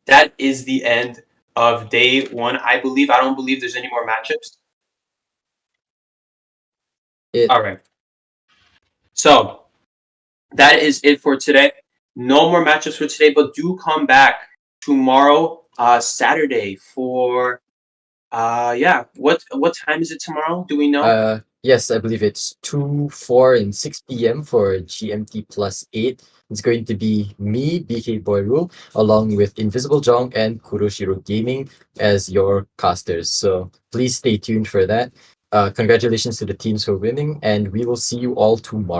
That is the end of day one. I don't believe there's any more matchups. All right. So that is it for today. No more matchups for today, but do come back tomorrow, Saturday for what time is it tomorrow? Do we know? Yes, I believe it's 2, 4, and 6 p.m. for GMT +8. It's going to be me, BK Boy Rule, along with Invisible Jong and Kuroshiro Gaming as your casters. So please stay tuned for that. Congratulations to the teams for winning, and we will see you all tomorrow.